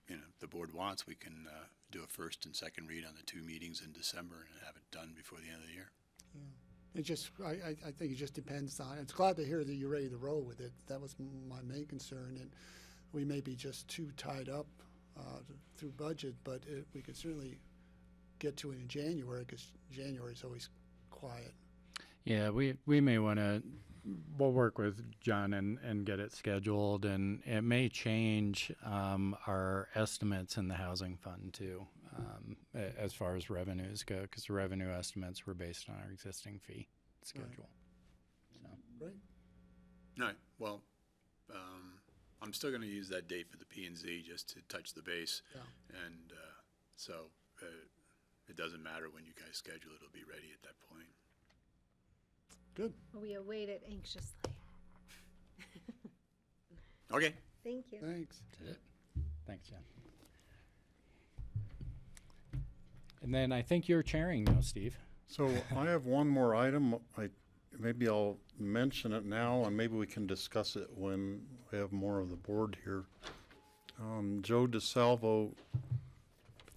if the board wants, we can do a first and second read on the 2 meetings in December and have it done before the end of the year. Yeah. It just, I think it just depends on, it's glad to hear that you're ready to roll with it. That was my main concern, and we may be just too tied up through budget, but we could certainly get to it in January, because January is always quiet. Yeah, we may want to, we'll work with John and get it scheduled, and it may change our estimates in the housing fund too, as far as revenues go, because the revenue estimates were based on our existing fee schedule. So. Great. All right, well, I'm still going to use that date for the P&Z just to touch the base. Yeah. And so it doesn't matter when you guys schedule it, it'll be ready at that point. Good. We await it anxiously. Okay. Thank you. Thanks. That's it. Thanks, Jen. And then I think you're chairing now, Steve. So I have one more item. Maybe I'll mention it now, and maybe we can discuss it when we have more of the board here. Joe DeSalvo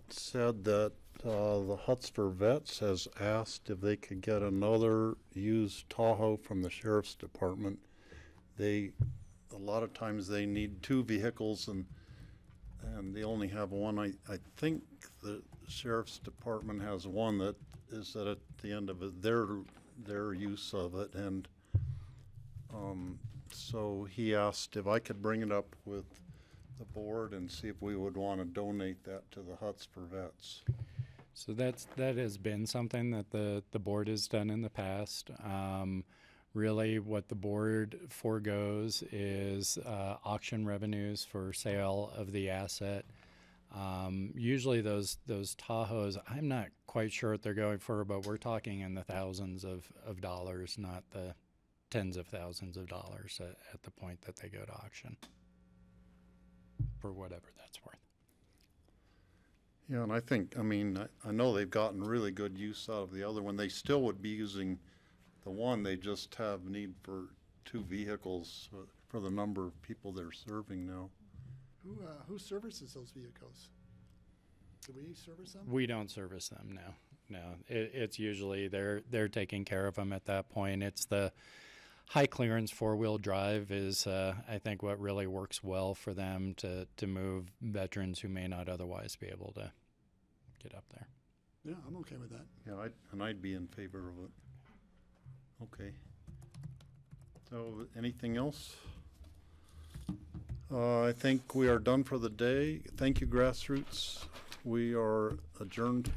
said that the Huts for Vets has asked if they could get another used Tahoe from the Sheriff's Department. A lot of times they need two vehicles, and they only have one. I think the Sheriff's Department has one that is at the end of it, their use of it, and so he asked if I could bring it up with the board and see if we would want to donate that to the Huts for Vets. So that has been something that the board has done in the past. Really, what the board forgoes is auction revenues for sale of the asset. Usually those Tahoes, I'm not quite sure what they're going for, but we're talking in the thousands of dollars, not the tens of thousands of dollars at the point that they go to auction, for whatever that's worth. Yeah, and I know they've gotten really good use out of the other one. They still would be using the one, they just have need for two vehicles for the number of people they're serving now. Who services those vehicles? Do we service them? We don't service them, no. It's usually they're taking care of them at that point. It's the high clearance four-wheel drive is, I think, what really works well for them to move veterans who may not otherwise be able to get up there. Yeah, I'm okay with that. Yeah, I'd be in favor of it. Okay. So, anything else? I think we are done for the day. Thank you, Grassroots. We are adjourned.